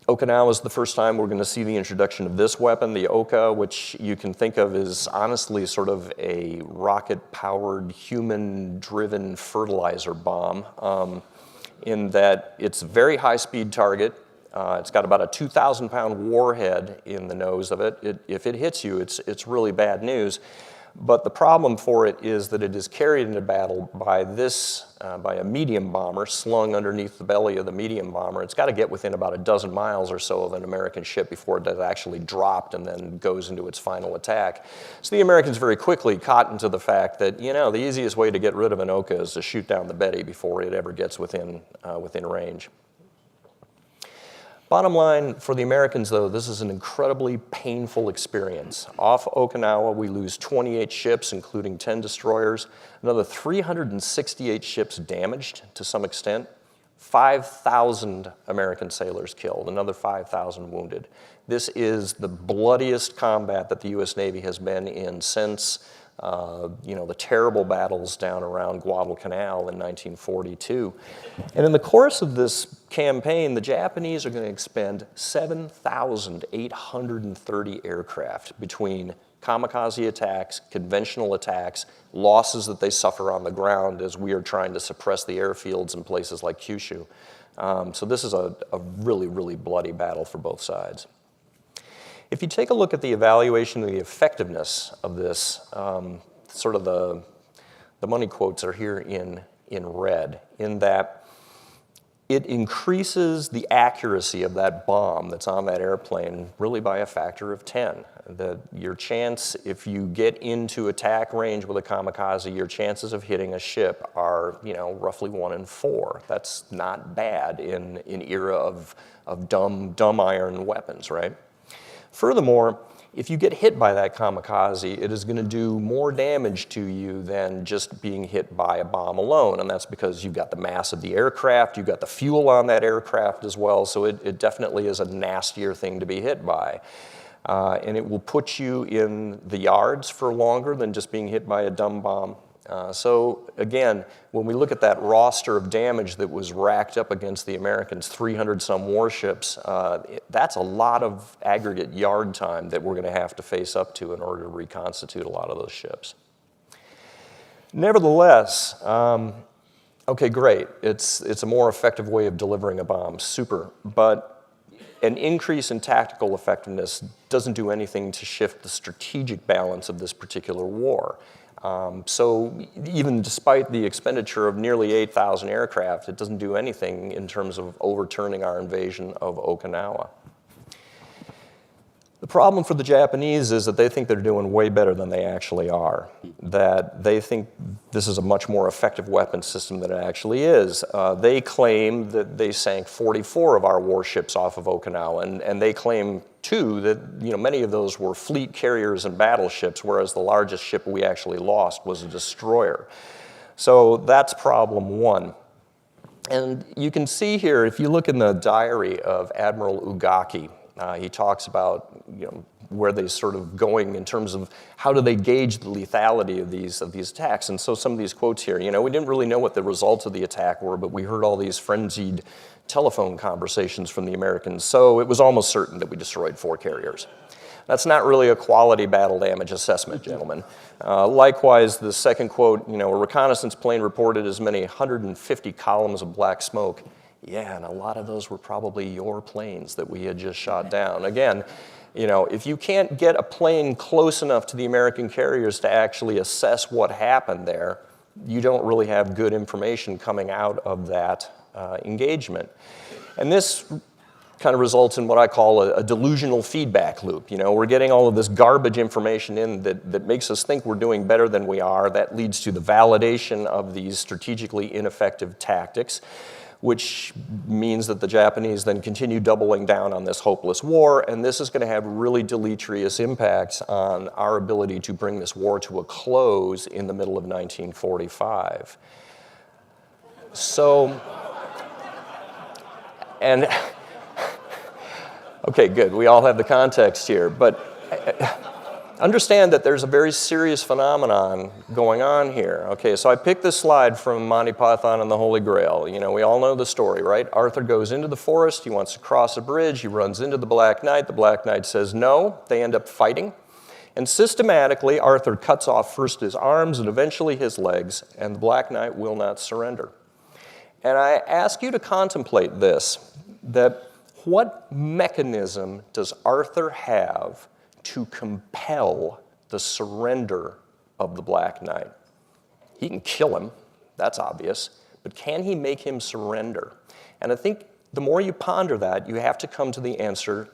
Okinawa is the first time we're going to see the introduction of this weapon, the Oka, which you can think of as honestly sort of a rocket-powered, human-driven fertilizer bomb, in that it's a very high-speed target. It's got about a 2,000-pound warhead in the nose of it. If it hits you, it's really bad news. But the problem for it is that it is carried into battle by by a medium bomber slung underneath the belly of the medium bomber. It's got to get within about a dozen miles or so of an American ship before it is actually dropped and then goes into its final attack. So the Americans very quickly cotton to the fact that, you know, the easiest way to get rid of an Oka is to shoot down the Betty before it ever gets within range. Bottom line, for the Americans, though, this is an incredibly painful experience. Off Okinawa, we lose 28 ships, including 10 destroyers, another 368 ships damaged to some extent, 5,000 American sailors killed, another 5,000 wounded. This is the bloodiest combat that the U.S. Navy has been in since the terrible battles down around Guadalcanal in 1942. And in the course of this campaign, the Japanese are going to expend 7,830 aircraft between kamikaze attacks, conventional attacks, losses that they suffer on the ground as we are trying to suppress the airfields in places like Kyushu. So this is a really, really bloody battle for both sides. If you take a look at the evaluation of the effectiveness of this, sort of the money quotes are here in red, in that it increases the accuracy of that bomb that's on that airplane really by a factor of 10. Your chance, if you get into attack range with a kamikaze, your chances of hitting a ship are, roughly 1 in 4. That's not bad in an era of dumb iron weapons, right? Furthermore, if you get hit by that kamikaze, it is going to do more damage to you than just being hit by a bomb alone. And that's because you've got the mass of the aircraft, you've got the fuel on that aircraft as well, so it definitely is a nastier thing to be hit by. And it will put you in the yards for longer than just being hit by a dumb bomb. So again, when we look at that roster of damage that was racked up against the Americans, 300-some warships, that's a lot of aggregate yard time that we're going to have to face up to in order to reconstitute a lot of those ships. Nevertheless, okay, great. It's a more effective way of delivering a bomb, super. But an increase in tactical effectiveness doesn't do anything to shift the strategic balance of this particular war. So even despite the expenditure of nearly 8,000 aircraft, it doesn't do anything in terms of overturning our invasion of Okinawa. The problem for the Japanese is that they think they're doing way better than they actually are, that they think this is a much more effective weapon system than it actually is. They claim that they sank 44 of our warships off of Okinawa, and they claim, too, that many of those were fleet carriers and battleships, whereas the largest ship we actually lost was a destroyer. So that's problem one. And you can see here, if you look in the diary of Admiral Ugaki, he talks about where they're sort of going in terms of how do they gauge the lethality of these attacks. And so some of these quotes here, we didn't really know what the results of the attack were, but we heard all these frenzied telephone conversations from the Americans, so it was almost certain that we destroyed 4 carriers. That's not really a quality battle damage assessment, gentlemen. Likewise, the second quote, a reconnaissance plane reported as many 150 columns of black smoke. Yeah, and a lot of those were probably your planes that we had just shot down. Again, if you can't get a plane close enough to the American carriers to actually assess what happened there, you don't really have good information coming out of that engagement. And this kind of results in what I call a delusional feedback loop. We're getting all of this garbage information in that makes us think we're doing better than we are. That leads to the validation of these strategically ineffective tactics, which means that the Japanese then continue doubling down on this hopeless war, and this is going to have really deleterious impacts on our ability to bring this war to a close in the middle of 1945. So, and, okay, good, we all have the context here, but understand that there's a very serious phenomenon going on here. Okay, so I picked this slide from Monty Python and the Holy Grail. We all know the story, right? Arthur goes into the forest, he wants to cross a bridge, he runs into the Black Knight says no, they end up fighting. And systematically, Arthur cuts off first his arms and eventually his legs, and the Black Knight will not surrender. And I ask you to contemplate this, that what mechanism does Arthur have to compel the surrender of the Black Knight? He can kill him, that's obvious, but can he make him surrender? And I think the more you ponder that, you have to come to the answer,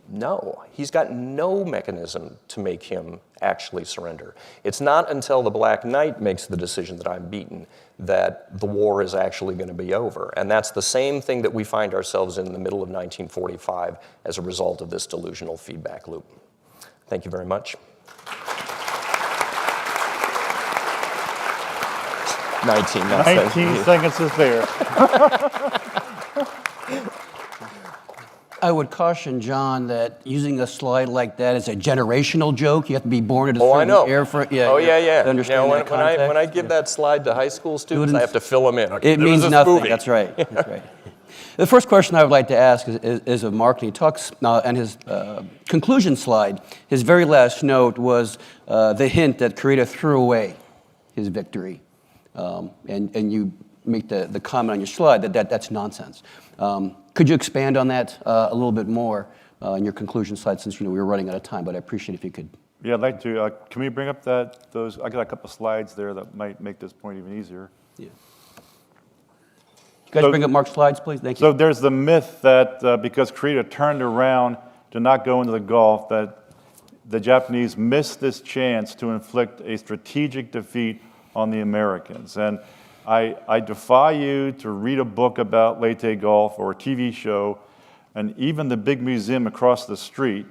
no. He's got no mechanism to make him actually surrender. It's not until the Black Knight makes the decision that I'm beaten that the war is actually going to be over. And that's the same thing that we find ourselves in the middle of 1945 as a result of this delusional feedback loop. Thank you very much. 19 seconds is there. I would caution John that using a slide like that is a generational joke. You have to be born at a certain era for it. Yeah. Understand that context. When I give that slide to high school students, I have to fill them in. Okay, it means nothing. That's right. That's right. The first question I would like to ask is of Mark. He talks, and his conclusion slide, his very last note was the hint that Kurita threw away his victory. And you make the comment on your slide that's nonsense. Could you expand on that a little bit more in your conclusion slide, since we were running out of time, but I appreciate if you could. Yeah, I'd like to. Can we bring up those? I got a couple slides there that might make this point even easier. Yeah. guys bring up Mark's slides, please? Thank you. So there's the myth that because Korea turned around to not go into the Gulf, that the Japanese missed this chance to inflict a strategic defeat on the Americans. And I defy you to read a book about Leyte Gulf or a TV show, and even the big museum across the street,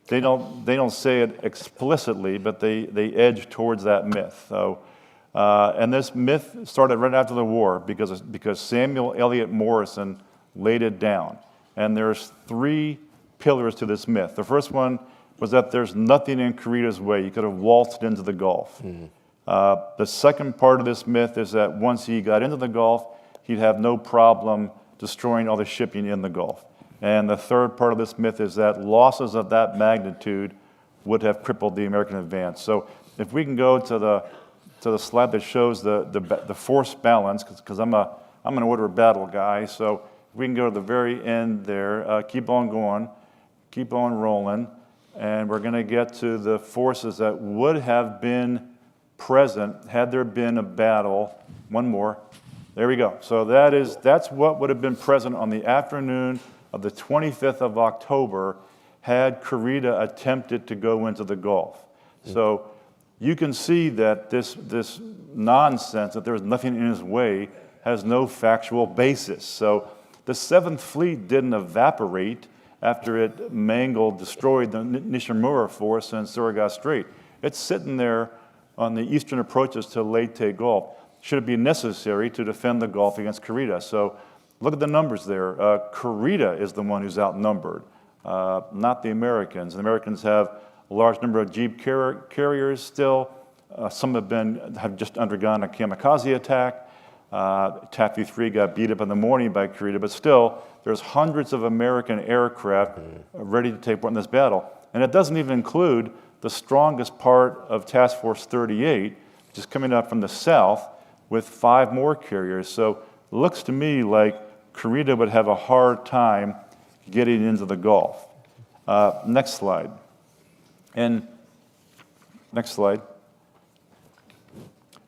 they don't say it explicitly, but they edge towards that myth. So, and this myth started right after the war because Samuel Eliot Morison laid it down. And there's 3 pillars to this myth. The first one was that there's nothing in Korea's way. You could have waltzed into the Gulf. The second part of this myth is that once he got into the Gulf, he'd have no problem destroying all the shipping in the Gulf. And the third part of this myth is that losses of that magnitude would have crippled the American advance. So if we can go to the slide that shows the force balance, because I'm an order of battle guy, so if we can go to the very end there, keep on going, keep on rolling, and we're going to get to the forces that would have been present had there been a battle. One more. There we go. So that's what would have been present on the afternoon of the 25th of October had Korea attempted to go into the Gulf. So you can see that this nonsense, that there's nothing in his way, has no factual basis. So the 7th Fleet didn't evaporate after it destroyed the Nishimura force in Surigao Strait. It's sitting there on the eastern approaches to Leyte Gulf. Should it be necessary to defend the Gulf against Korea? So look at the numbers there. Korea is the one who's outnumbered, not the Americans. The Americans have a large number of Jeep carriers still. Some have just undergone a kamikaze attack. Taffy 3 got beat up in the morning by Korea, but still, there's hundreds of American aircraft ready to take part in this battle. And it doesn't even include the strongest part of Task Force 38, which is coming up from the south with 5 more carriers. So it looks to me like Korea would have a hard time getting into the Gulf. Next slide. And next slide.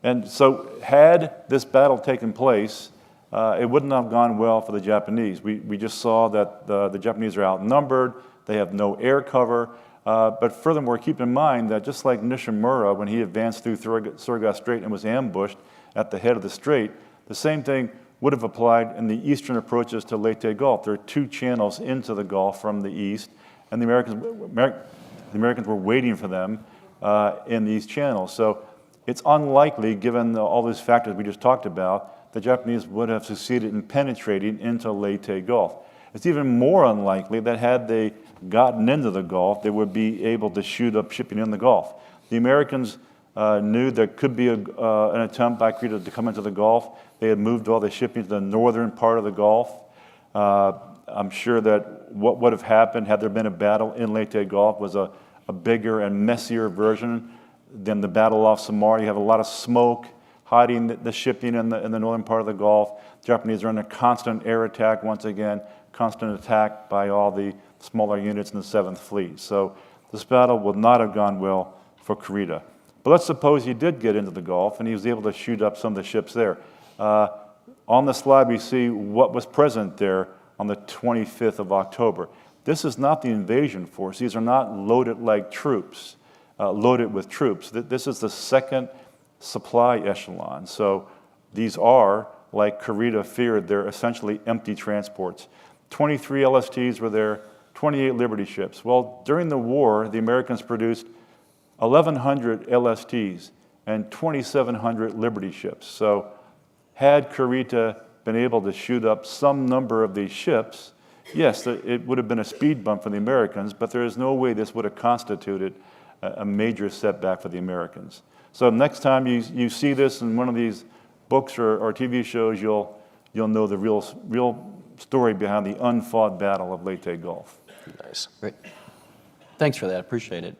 And so had this battle taken place, it wouldn't have gone well for the Japanese. We just saw that the Japanese are outnumbered. They have no air cover. But furthermore, keep in mind that just like Nishimura, when he advanced through Surigao Strait and was ambushed at the head of the strait, the same thing would have applied in the eastern approaches to Leyte Gulf. There are 2 channels into the Gulf from the east, and the Americans were waiting for them in these channels. So it's unlikely, given all these factors we just talked about, the Japanese would have succeeded in penetrating into Leyte Gulf. It's even more unlikely that had they gotten into the Gulf, they would be able to shoot up shipping in the Gulf. The Americans knew there could be an attempt by Korea to come into the Gulf. They had moved all the shipping to the northern part of the Gulf. I'm sure that what would have happened had there been a battle in Leyte Gulf was a bigger and messier version than the battle off Samar. You have a lot of smoke hiding the shipping in the northern part of the Gulf. The Japanese are under constant air attack once again, constant attack by all the smaller units in the 7th Fleet. So this battle would not have gone well for Korea. But let's suppose he did get into the Gulf and he was able to shoot up some of the ships there. On the slide, we see what was present there on the 25th of October. This is not the invasion force. These are not loaded like troops, loaded with troops. This is the second supply echelon. So these are, like Korea feared, they're essentially empty transports. 23 LSTs were there, 28 Liberty ships. Well, during the war, the Americans produced 1,100 LSTs and 2,700 Liberty ships. So had Korea been able to shoot up some number of these ships, yes, it would have been a speed bump for the Americans, but there is no way this would have constituted a major setback for the Americans. So next time you see this in one of these books or TV shows, you'll know the real story behind the unfought battle of Leyte Gulf. Nice. Great. Thanks for that. Appreciate it.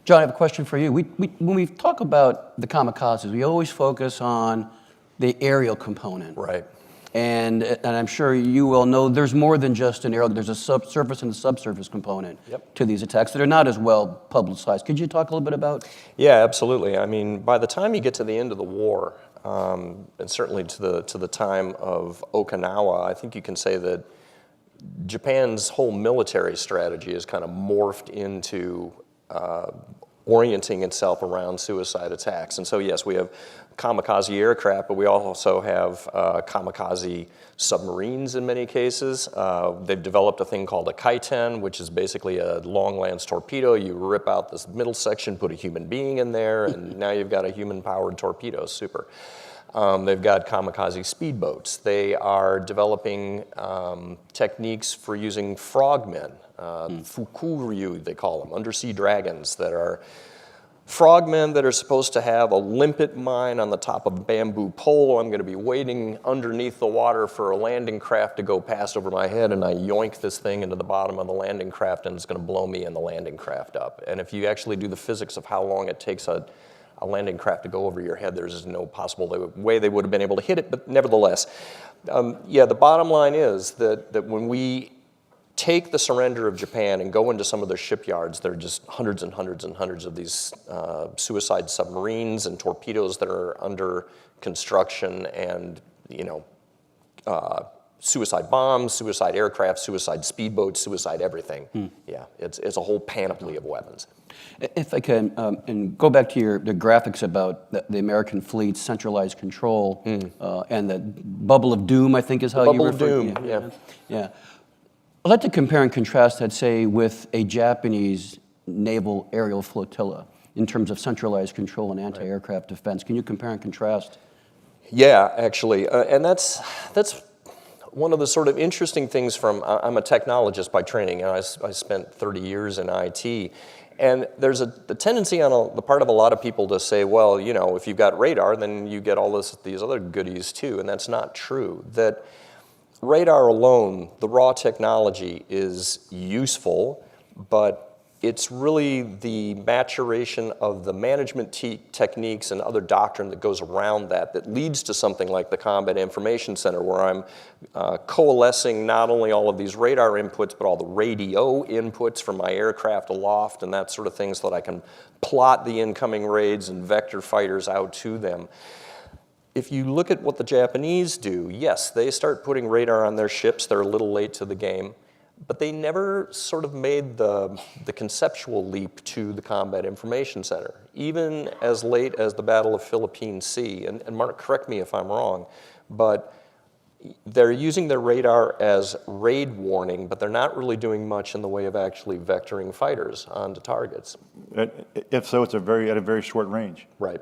John, I have a question for you. When we talk about the kamikazes, we always focus on the aerial component. Right. And I'm sure you will know there's more than just an aerial. There's a subsurface and a subsurface component to these attacks that are not as well publicized. Could you talk a little bit about? Yeah, absolutely. I mean, by the time you get to the end of the war, and certainly to the time of Okinawa, I think you can say that Japan's whole military strategy has kind of morphed into orienting itself around suicide attacks. And so yes, we have kamikaze aircraft, but we also have kamikaze submarines in many cases. They've developed a thing called a kaiten, which is basically a long lance torpedo. You rip out this middle section, put a human being in there, and now you've got a human-powered torpedo. Super. They've got kamikaze speedboats. They are developing techniques for using frogmen, fukuryu they call them, undersea dragons that are frogmen that are supposed to have a limpet mine on the top of a bamboo pole. I'm going to be waiting underneath the water for a landing craft to go past over my head, and I yoink this thing into the bottom of the landing craft, and it's going to blow me and the landing craft up. And if you actually do the physics of how long it takes a landing craft to go over your head, there's no possible way they would have been able to hit it, but nevertheless. Yeah, the bottom line is that when we take the surrender of Japan and go into some of their shipyards, there are just hundreds and hundreds and hundreds of these suicide submarines and torpedoes that are under construction, and suicide bombs, suicide aircraft, suicide speedboats, suicide everything. Yeah, it's a whole panoply of weapons. If I can, and go back to the graphics about the American fleet's centralized control and the bubble of doom, I think is how you refer to it. Bubble of doom, Yeah. I'd like to compare and contrast that, say, with a Japanese naval aerial flotilla in terms of centralized control and anti-aircraft defense. Can you compare and contrast? Yeah, actually, and that's one of the sort of interesting things I'm a technologist by training, and I spent 30 years in IT, and there's a tendency on the part of a lot of people to say, well, if you've got radar, then you get all these other goodies too, and that's not true. That radar alone, the raw technology, is useful, but it's really the maturation of the management techniques and other doctrine that goes around that leads to something like the Combat Information Center, where I'm coalescing not only all of these radar inputs, but all the radio inputs from my aircraft aloft and that sort of thing, so that I can plot the incoming raids and vector fighters out to them. If you look at what the Japanese do, yes, they start putting radar on their ships. They're a little late to the game, but they never sort of made the conceptual leap to the Combat Information Center, even as late as the Battle of Philippine Sea. And Mark, correct me if I'm wrong, but they're using their radar as raid warning, but they're not really doing much in the way of actually vectoring fighters onto targets. If so, it's at a very short range. Right.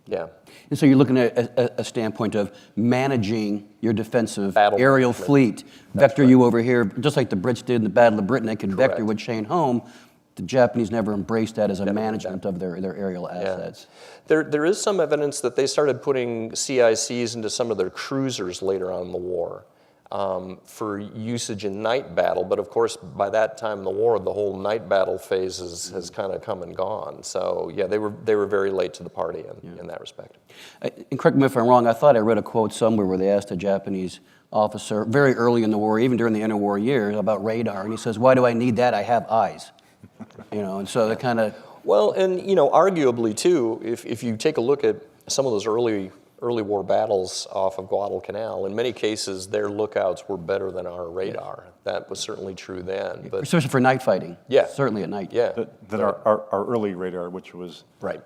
Yeah. And so you're looking at a standpoint of managing your defensive aerial fleet. Vector you over here, just like the Brits did in the Battle of Britain, they could vector with Shane home. The Japanese never embraced that as a management of their aerial assets. Yeah. There is some evidence that they started putting CICs into some of their cruisers later on in the war for usage in night battle, but of course by that time in the war, the whole night battle phase has kind of come and gone. So yeah, they were very late to the party in that respect. And correct me if I'm wrong, I thought I read a quote somewhere where they asked a Japanese officer very early in the war, even during the interwar years, about radar, and he says, "Why do I need that? I have eyes." And so they kind of... Well, and arguably too, if you take a look at some of those early war battles off of Guadalcanal, in many cases their lookouts were better than our radar. That was certainly true then. But especially for night fighting. Yeah. Certainly at night. Yeah. Than our early radar, which was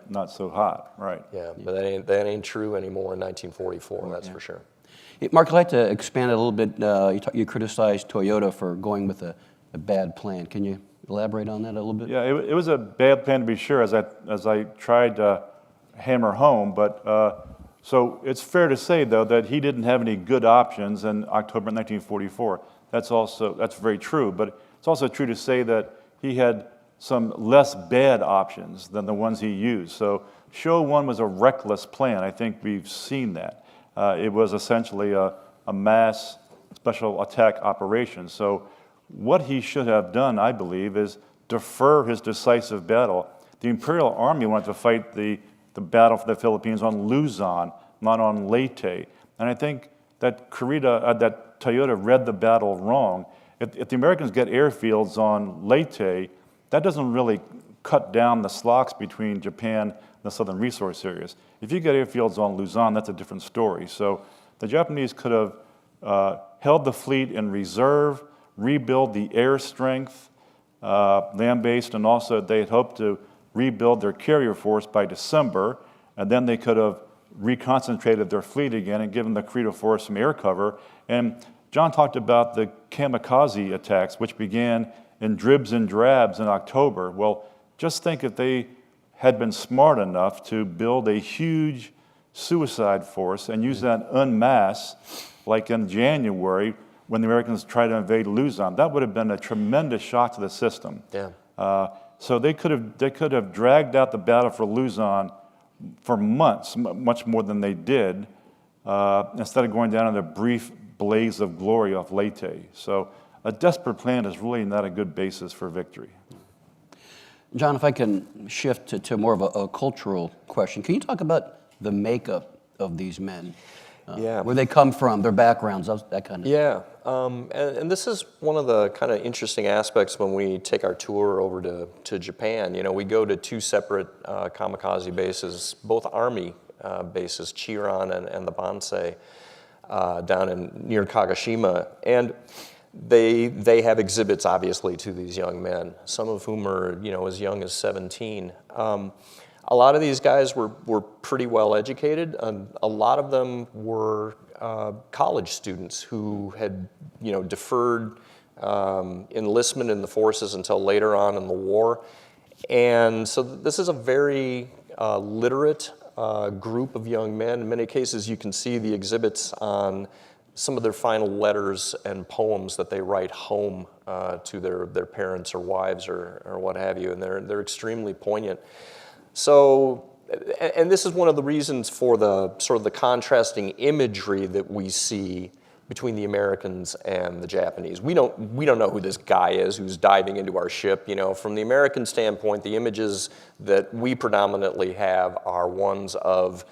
not so hot. Right. Yeah, but that ain't true anymore in 1944, that's for sure. Mark, I'd like to expand it a little bit. You criticized Toyota for going with a bad plan. Can you elaborate on that a little bit? Yeah, it was a bad plan to be sure, as I tried to hammer home, but so it's fair to say, though, that he didn't have any good options in October 1944. That's very true, but it's also true to say that he had some less bad options than the ones he used. So Show 1 was a reckless plan. I think we've seen that. It was essentially a mass special attack operation. So what he should have done, I believe, is defer his decisive battle. The Imperial Army wanted to fight the battle for the Philippines on Luzon, not on Leyte. And I think that Toyota read the battle wrong. If the Americans get airfields on Leyte, that doesn't really cut down the slocks between Japan and the southern resource areas. If you get airfields on Luzon, that's a different story. So the Japanese could have held the fleet in reserve, rebuild the air strength, land-based, and also they had hoped to rebuild their carrier force by December, and then they could have reconcentrated their fleet again and given the Credo Force some air cover. And John talked about the Kamikaze attacks, which began in dribs and drabs in October. Well, just think if they had been smart enough to build a huge suicide force and use that en masse, like in January when the Americans tried to invade Luzon, that would have been a tremendous shock to the system. Yeah. So they could have dragged out the battle for Luzon for months, much more than they did, instead of going down in a brief blaze of glory off Leyte. So a desperate plan is really not a good basis for victory. John, if I can shift to more of a cultural question, can you talk about the makeup of these men? Yeah. Where they come from, their backgrounds, that kind of thing. Yeah, and this is one of the kind of interesting aspects when we take our tour over to Japan. You know, we go to two separate kamikaze bases, both Army bases, Chiron and the Bansei, down near Kagoshima, and they have exhibits, obviously, to these young men, some of whom are, you know, as young as 17. A lot of these guys were pretty well educated. A lot of them were college students who had, you know, deferred enlistment in the forces until later on in the war. And so this is a very literate group of young men. In many cases, you can see the exhibits on some of their final letters and poems that they write home to their parents or wives or what have you, and they're extremely poignant. So, and this is one of the reasons for the sort of the contrasting imagery that we see between the Americans and the Japanese. We don't know who this guy is who's diving into our ship. You know, from the American standpoint, the images that we predominantly have are ones of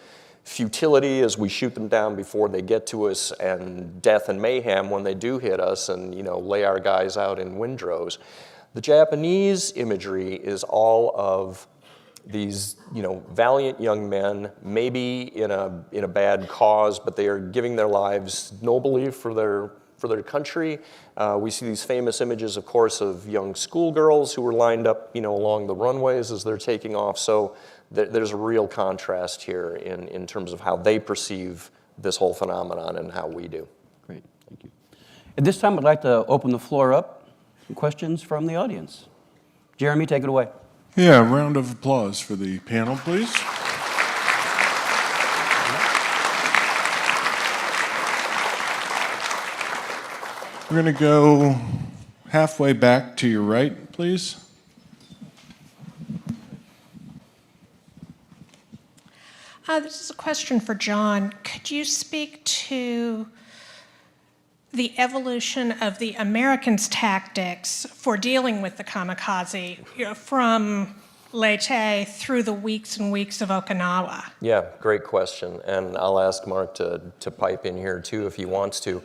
futility as we shoot them down before they get to us, and death and mayhem when they do hit us, and, you know, lay our guys out in windrows. The Japanese imagery is all of these, you know, valiant young men, maybe in a bad cause, but they are giving their lives nobly for their country. We see these famous images, of course, of young schoolgirls who were lined up, you know, along the runways as they're taking off. So there's a real contrast here in terms of how they perceive this whole phenomenon and how we do. Great, thank you. At this time, I'd like to open the floor up. Some questions from the audience. Jeremy, take it away. Yeah, a round of applause for the panel, please. We're going to go halfway back to your right, please. This is a question for John. Could you speak to the evolution of the Americans' tactics for dealing with the kamikaze, you know, from Leyte through the weeks and weeks of Okinawa? Yeah, great question, and I'll ask Mark to pipe in here too if he wants to.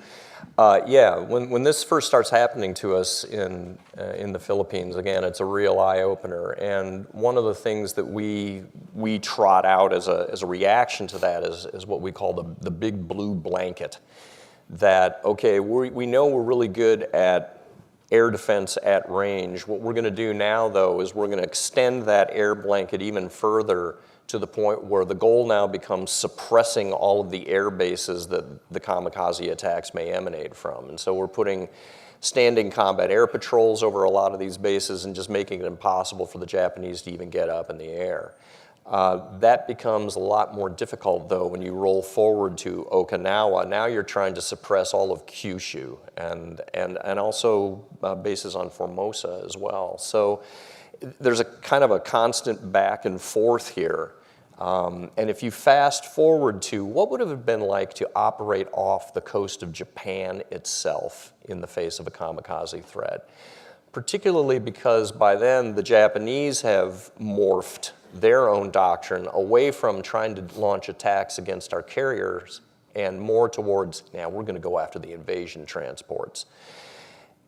Yeah, when this first starts happening to us in the Philippines, again, it's a real eye-opener, and one of the things that we trot out as a reaction to that is what we call the big blue blanket. That, okay, we know we're really good at air defense at range. What we're going to do now, though, is we're going to extend that air blanket even further to the point where the goal now becomes suppressing all of the air bases that the kamikaze attacks may emanate from. And so we're putting standing combat air patrols over a lot of these bases and just making it impossible for the Japanese to even get up in the air. That becomes a lot more difficult, though, when you roll forward to Okinawa. Now you're trying to suppress all of Kyushu and also bases on Formosa as well. So there's a kind of a constant back and forth here. And if you fast forward to what would it have been like to operate off the coast of Japan itself in the face of a kamikaze threat, particularly because by then the Japanese have morphed their own doctrine away from trying to launch attacks against our carriers and more towards, now we're going to go after the invasion transports.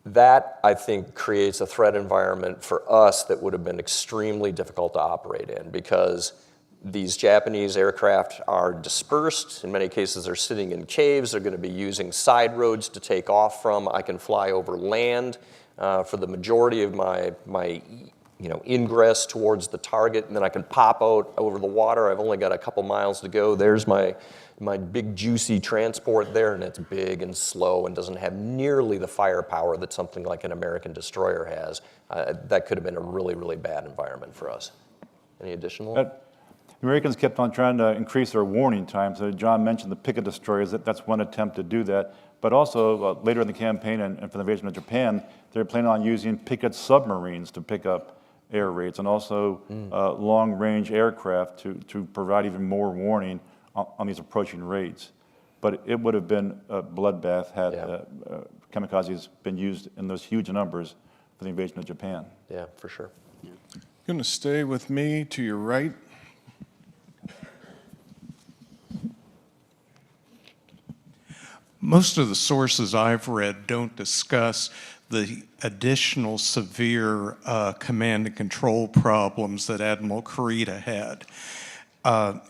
That, I think, creates a threat environment for us that would have been extremely difficult to operate in, because these Japanese aircraft are dispersed. In many cases, they're sitting in caves. They're going to be using side roads to take off from. I can fly over land for the majority of my ingress towards the target, and then I can pop out over the water. I've only got a couple miles to go. There's my big juicy transport there, and it's big and slow and doesn't have nearly the firepower that something like an American destroyer has. That could have been a really, really bad environment for us. Any additional? The Americans kept on trying to increase their warning time. So John mentioned the picket destroyers. That's one attempt to do that. But also, later in the campaign and for the invasion of Japan, they were planning on using picket submarines to pick up air raids, and also long-range aircraft to provide even more warning on these approaching raids. But it would have been a bloodbath had kamikazes been used in those huge numbers for the invasion of Japan. Yeah, for sure. Going to stay with me to your right. Most of the sources I've read don't discuss the additional severe command and control problems that Admiral Kurita had.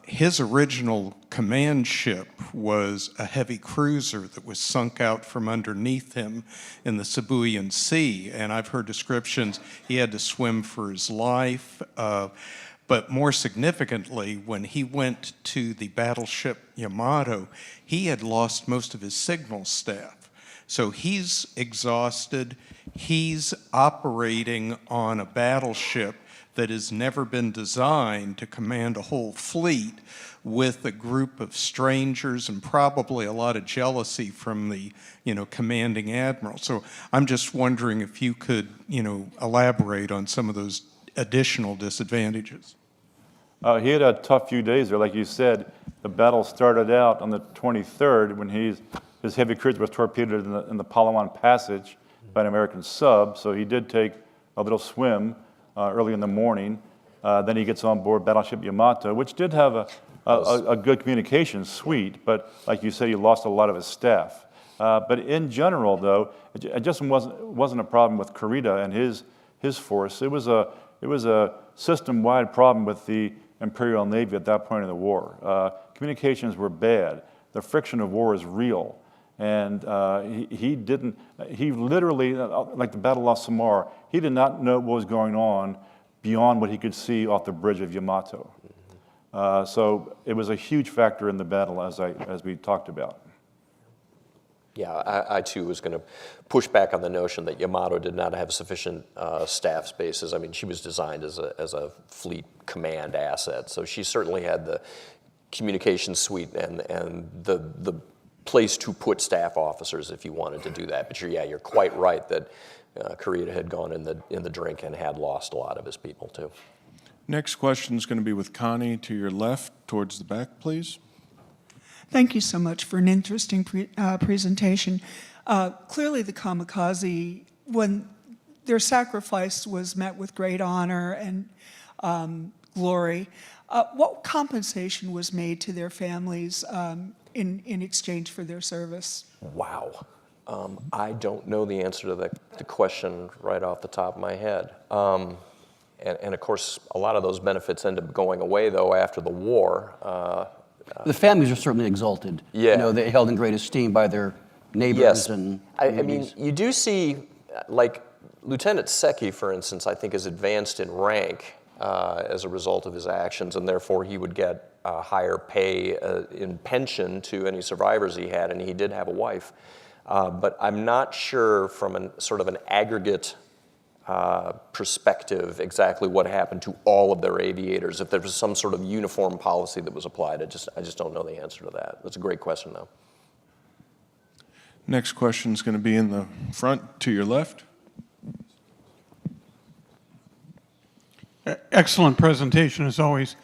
His original command ship was a heavy cruiser that was sunk out from underneath him in the Sibuyan Sea, and I've heard descriptions he had to swim for his life. But more significantly, when he went to the battleship Yamato, he had lost most of his signal staff. So he's exhausted. He's operating on a battleship that has never been designed to command a whole fleet with a group of strangers and probably a lot of jealousy from the, commanding admiral. So I'm just wondering if you could, elaborate on some of those additional disadvantages. He had a tough few days there. Like you said, the battle started out on the 23rd when his heavy cruiser was torpedoed in the Palawan Passage by an American sub, so he did take a little swim early in the morning. Then he gets on board battleship Yamato, which did have a good communications suite, but like you said, he lost a lot of his staff. But in general, though, it just wasn't a problem with Kurita and his force. It was a system-wide problem with the Imperial Navy at that point in the war. Communications were bad. The friction of war is real. And he literally, like the Battle of Samar, he did not know what was going on beyond what he could see off the bridge of Yamato. So it was a huge factor in the battle, as we talked about. Yeah, I too was going to push back on the notion that Yamato did not have sufficient staff spaces. I mean, she was designed as a fleet command asset, so she certainly had the communication suite and the place to put staff officers if you wanted to do that. But you're quite right that Kurita had gone in the drink and had lost a lot of his people too. Next question is going to be with Connie to your left, towards the back, please. Thank you so much for an interesting presentation. Clearly the Kamikaze, when their sacrifice was met with great honor and glory, what compensation was made to their families in exchange for their service? Wow. I don't know the answer to the question right off the top of my head. And of course, a lot of those benefits end up going away, though, after the war. The families are certainly exalted. Yeah. They're held in great esteem by their neighbors Yes. and I mean, you do see, like, Lieutenant Secchi, for instance, I think is advanced in rank as a result of his actions, and therefore he would get higher pay in pension to any survivors he had, and he did have a wife. But I'm not sure from an aggregate perspective exactly what happened to all of their aviators, if there was some sort of uniform policy that was applied. I just don't know the answer to that. That's a great question, though. Next question is going to be in the front to your left. Excellent presentation, as always.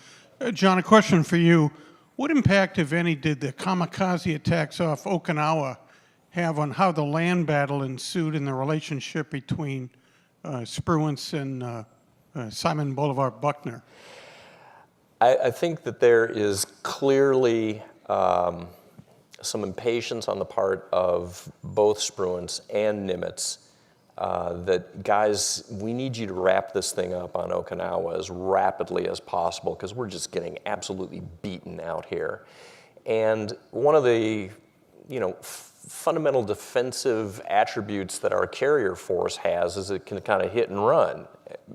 John, a question for you. What impact, if any, did the kamikaze attacks off Okinawa have on how the land battle ensued in the relationship between Spruance and Simon Bolivar Buckner? I think that there is clearly some impatience on the part of both Spruance and Nimitz that, guys, we need you to wrap this thing up on Okinawa as rapidly as possible because we're just getting absolutely beaten out here. And one of the, fundamental defensive attributes that our carrier force has is it can kind of hit and run.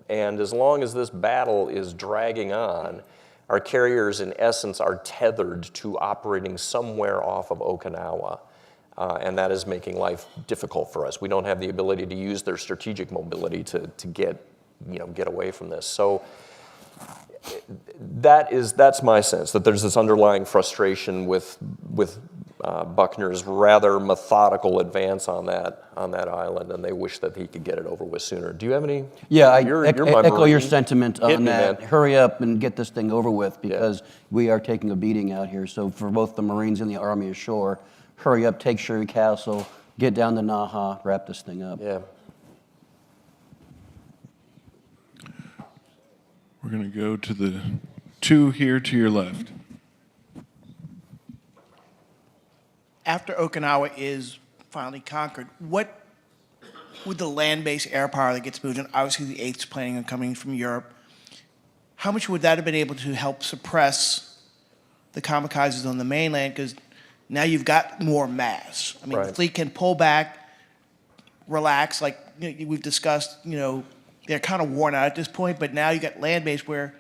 And as long as this battle is dragging on, our carriers, in essence, are tethered to operating somewhere off of Okinawa. And that is making life difficult for us. We don't have the ability to use their strategic mobility to get away from this. So that's my sense, that there's this underlying frustration with Buckner's rather methodical advance on that island, and they wish that he could get it over with sooner. Do you have any? Yeah, I you're my echo your Marine. sentiment Hit on me, that. man. Hurry up and get this thing over with because we are taking a beating out here. So for both the Marines and the Army ashore, hurry up, take Sherry Castle, get down to Naha, wrap this thing up. Yeah. We're going to go to the two here to your left. After Okinawa is finally conquered, what with the land-based air power that gets moved, and obviously the 8th's planning on coming from Europe, how much would that have been able to help suppress the kamikazes on the mainland? Because now you've got more mass. I mean, the Right. fleet can pull back, relax, like we've discussed, they're kind of worn out at this point, but now you got land-based where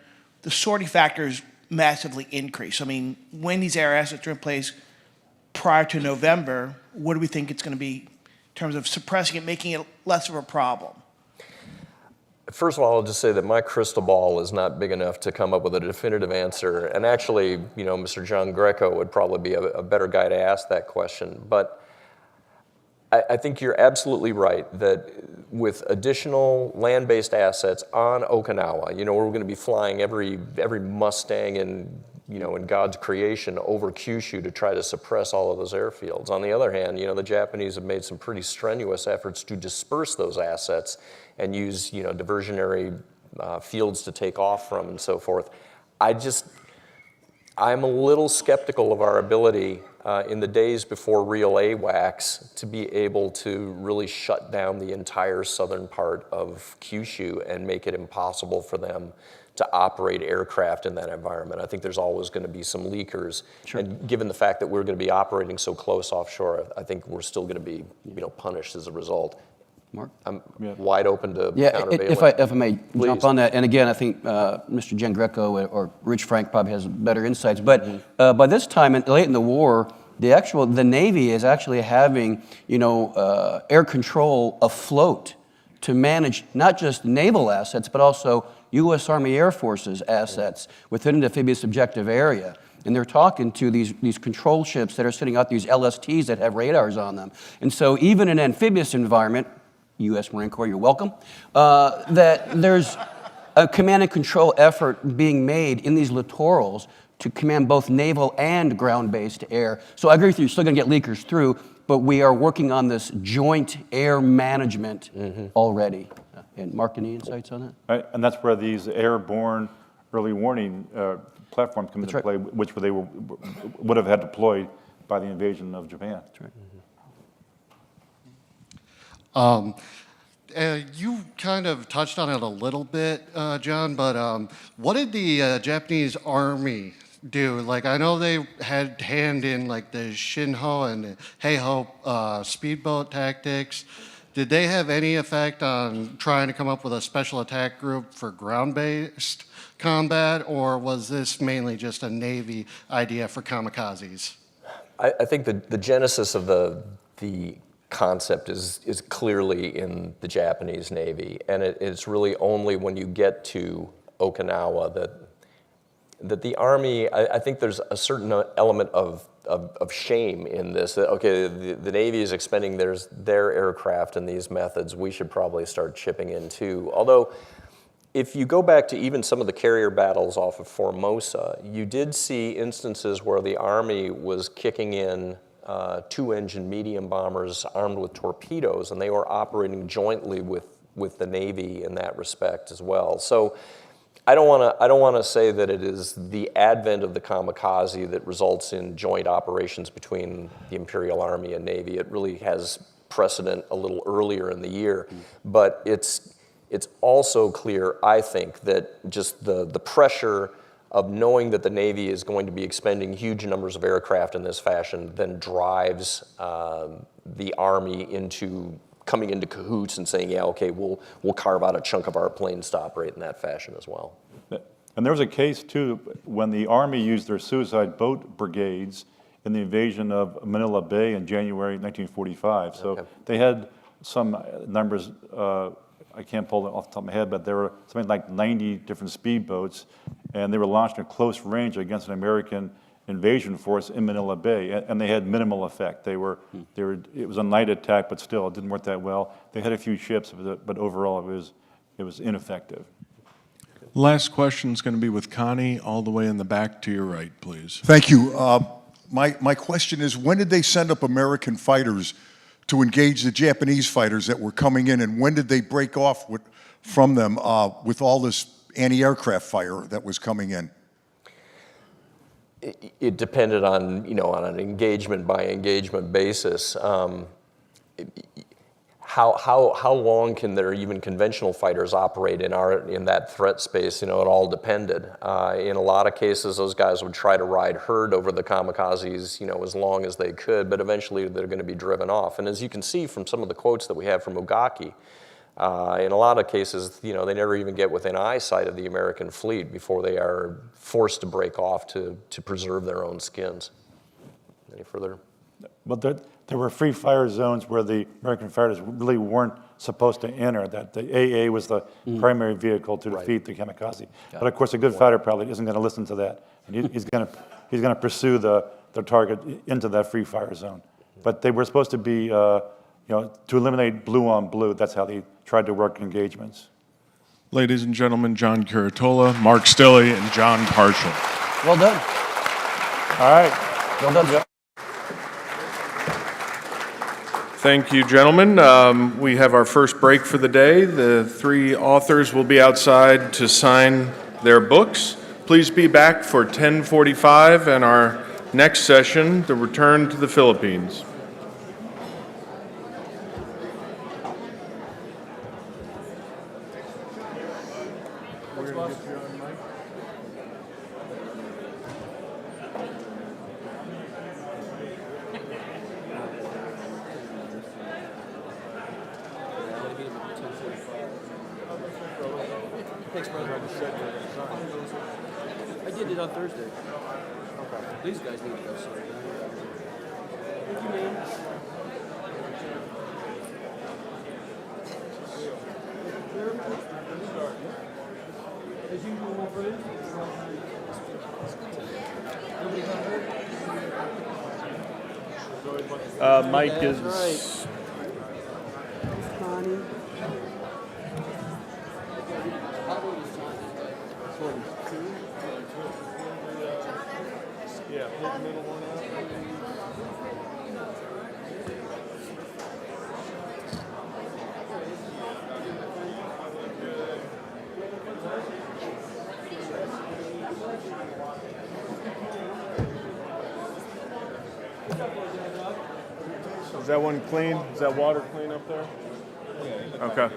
the sorting factors massively increase. I mean, when these air assets are in place prior to November, what do we think it's going to be in terms of suppressing it, making it less of a problem? First of all, I'll just say that my crystal ball is not big enough to come up with a definitive answer. And actually, Mr. John Greco would probably be a better guy to ask that question. But I think you're absolutely right that with additional land-based assets on Okinawa, we're going to be flying every Mustang in God's creation over Kyushu to try to suppress all of those airfields. On the other hand, the Japanese have made some pretty strenuous efforts to disperse those assets and use, diversionary fields to take off from and so forth. I'm a little skeptical of our ability in the days before real AWACS to be able to really shut down the entire southern part of Kyushu and make it impossible for them to operate aircraft in that environment. I think there's always going to be some leakers. Sure. And given the fact that we're going to be operating so close offshore, I think we're still going to be punished as a result. Mark? I'm wide open to countervailing. If I may Please. jump on that, and again, I think Mr. Jen Greco or Rich Frank probably has better insights, but by this time, late in the war, the Navy is actually having, air control afloat to manage not just naval assets, but also U.S. Army Air Force's assets within an amphibious objective area. And they're talking to these control ships that are sitting out, these LSTs that have radars on them. And so even in an amphibious environment, U.S. Marine Corps, you're welcome, that there's a command and control effort being made in these littorals to command both naval and ground-based air. So I agree with you, you're still going to get leakers through, but we are working on this joint air management already. And Mark, any insights on that? Right, and that's where these airborne early warning platforms come into play, which they would have had deployed by the invasion of Japan. That's right. You kind of touched on it a little bit, John, but what did the Japanese Army do? Like, I know they had hand in like the Shinho and the Heiho speedboat tactics. Did they have any effect on trying to come up with a special attack group for ground-based combat, or was this mainly just a Navy idea for kamikazes? I think the genesis of the concept is clearly in the Japanese Navy, and it's really only when you get to Okinawa that the Army, I think there's a certain element of shame in this, that, okay, the Navy is expending their aircraft in these methods, we should probably start chipping in too. Although, if you go back to even some of the carrier battles off of Formosa, you did see instances where the Army was kicking in two-engine medium bombers armed with torpedoes, and they were operating jointly with the Navy in that respect as well. So I don't want to say that it is the advent of the kamikaze that results in joint operations between the Imperial Army and Navy. It really has precedent a little earlier in the year. But it's also clear, I think, that just the pressure of knowing that the Navy is going to be expending huge numbers of aircraft in this fashion then drives the Army into coming into cahoots and saying, yeah, okay, we'll carve out a chunk of our planes to operate in that fashion as well. And there was a case, too, when the Army used their suicide boat brigades in the invasion of Manila Bay in January 1945. So Okay. they had some numbers, I can't pull it off the top of my head, but there were something like 90 different speedboats, and they were launched at close range against an American invasion force in Manila Bay, and they had minimal effect. It was a night attack, but still, it didn't work that well. They had a few ships, but overall, it was ineffective. Last question is going to be with Connie, all the way in the back to your right, please. Thank you. My question is, when did they send up American fighters to engage the Japanese fighters that were coming in, and when did they break off from them with all this anti-aircraft fire that was coming in? It depended on, on an engagement by engagement basis. How long can there even conventional fighters operate in that threat space? It all depended. In a lot of cases, those guys would try to ride herd over the kamikazes, as long as they could, but eventually they're going to be driven off. And as you can see from some of the quotes that we have from Ugaki, in a lot of cases, they never even get within eyesight of the American fleet before they are forced to break off to preserve their own skins. Any further? But there were free fire zones where the American fighters really weren't supposed to enter, that the AA was the primary vehicle to defeat the kamikaze. But of course, a good fighter pilot isn't going to listen to that, and he's going to pursue the target into that free fire zone. But they were supposed to be, to eliminate blue on blue. That's how they tried to work engagements. Ladies and gentlemen, John Curatola, Mark Stilley, and John Parshall. Well done. All right. Well done. Thank you, gentlemen. We have our first break for the day. The three authors will be outside to sign their books. Please be back for 10:45 and our next session, the return to the Philippines. Thanks, brother. I did it on Thursday. Okay. These guys need to go, sorry. Thank you, man. As usual, my friend. Mike is... That's right. Connie. Yeah, pull the middle one out. Is that one clean? Is that water clean up there? Okay.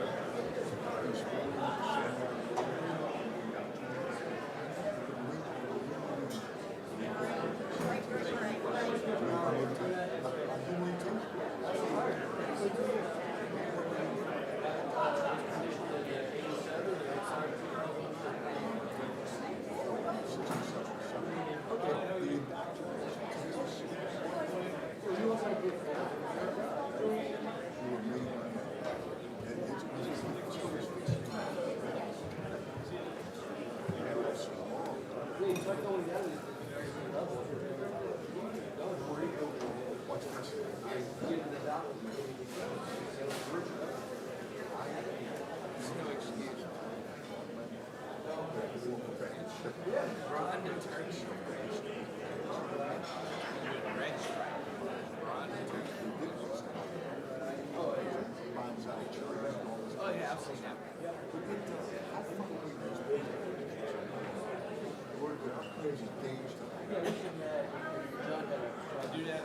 Do that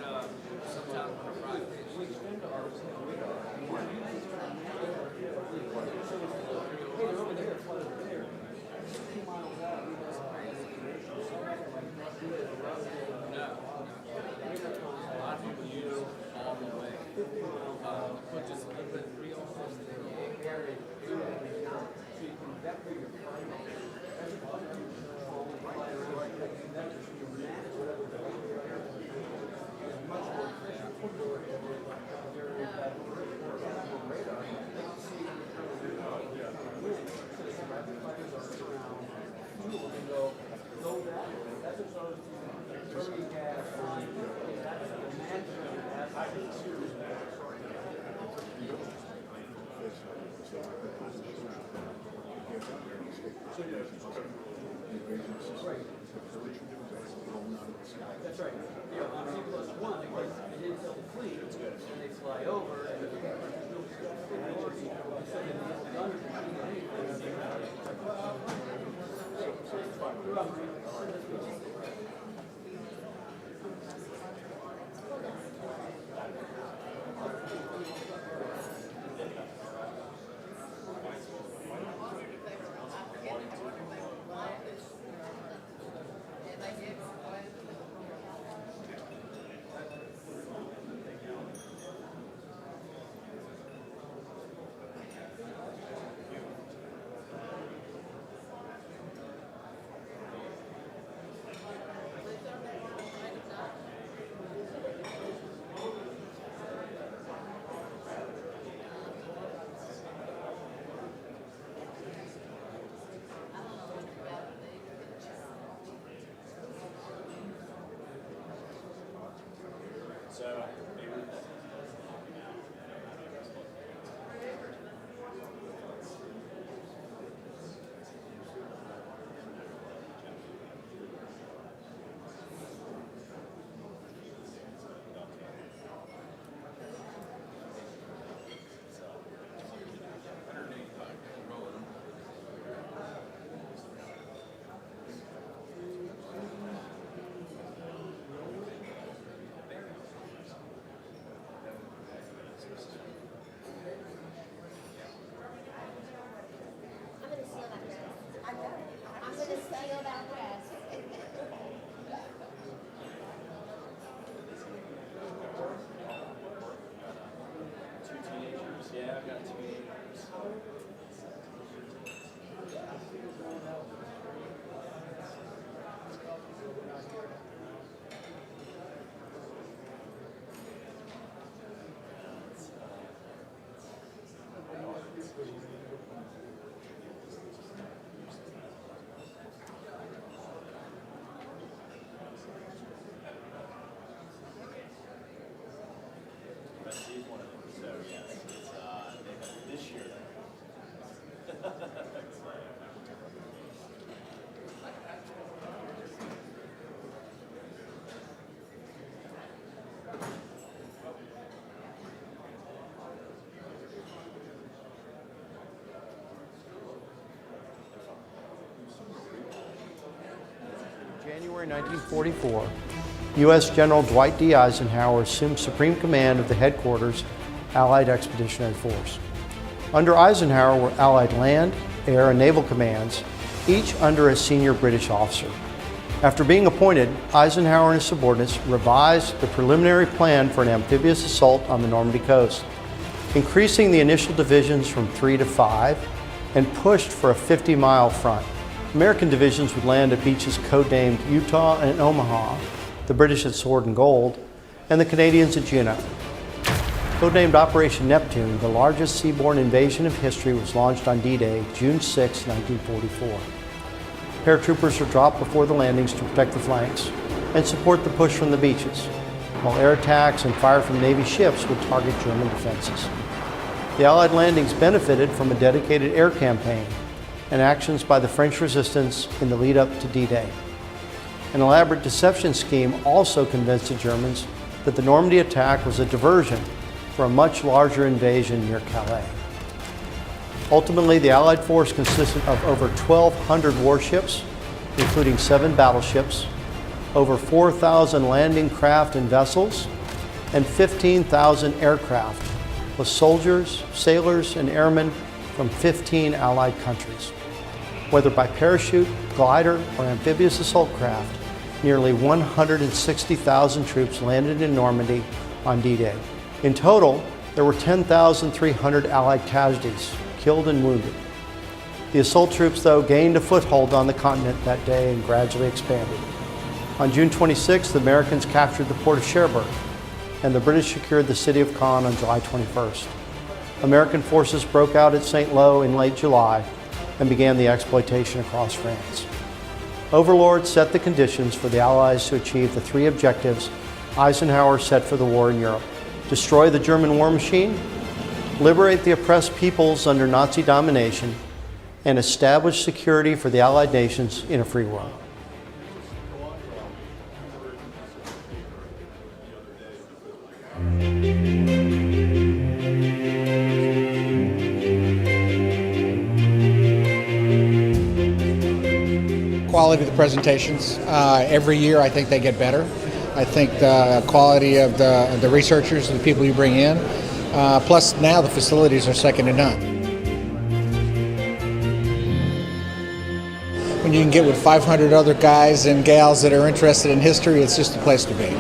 sometime on a Friday. January 1944, U.S. General Dwight D. Eisenhower assumed supreme command of the headquarters Allied Expeditionary Force. Under Eisenhower were Allied land, air, and naval commands, each under a senior British officer. After being appointed, Eisenhower and his subordinates revised the preliminary plan for an amphibious assault on the Normandy coast, increasing the initial divisions from 3 to 5, and pushed for a 50-mile front. American divisions would land at beaches codenamed Utah and Omaha, the British at Sword and Gold, and the Canadians at Juneau. Codenamed Operation Neptune, the largest seaborne invasion of history was launched on D-Day, June 6, 1944. Paratroopers were dropped before the landings to protect the flanks and support the push from the beaches, while air attacks and fire from Navy ships would target German defenses. The Allied landings benefited from a dedicated air campaign and actions by the French resistance in the lead up to D-Day. An elaborate deception scheme also convinced the Germans that the Normandy attack was a diversion for a much larger invasion near Calais. Ultimately, the Allied force consisted of over 1,200 warships, including 7 battleships, over 4,000 landing craft and vessels, and 15,000 aircraft, with soldiers, sailors, and airmen from 15 Allied countries. Whether by parachute, glider, or amphibious assault craft, nearly 160,000 troops landed in Normandy on D-Day. In total, there were 10,300 Allied casualties, killed and wounded. The assault troops, though, gained a foothold on the continent that day and gradually expanded. On June 26th, the Americans captured the port of Cherbourg, and the British secured the city of Caen on July 21st. American forces broke out at St. Lo in late July and began the exploitation across France. Overlord set the conditions for the Allies to achieve the three objectives Eisenhower set for the war in Europe: destroy the German war machine, liberate the oppressed peoples under Nazi domination, and establish security for the Allied nations in a free world. Quality of the presentations. Every year I think they get better. I think the quality of the researchers and the people you bring in, plus now the facilities are second to none. When you can get with 500 other guys and gals that are interested in history, it's just a place to be.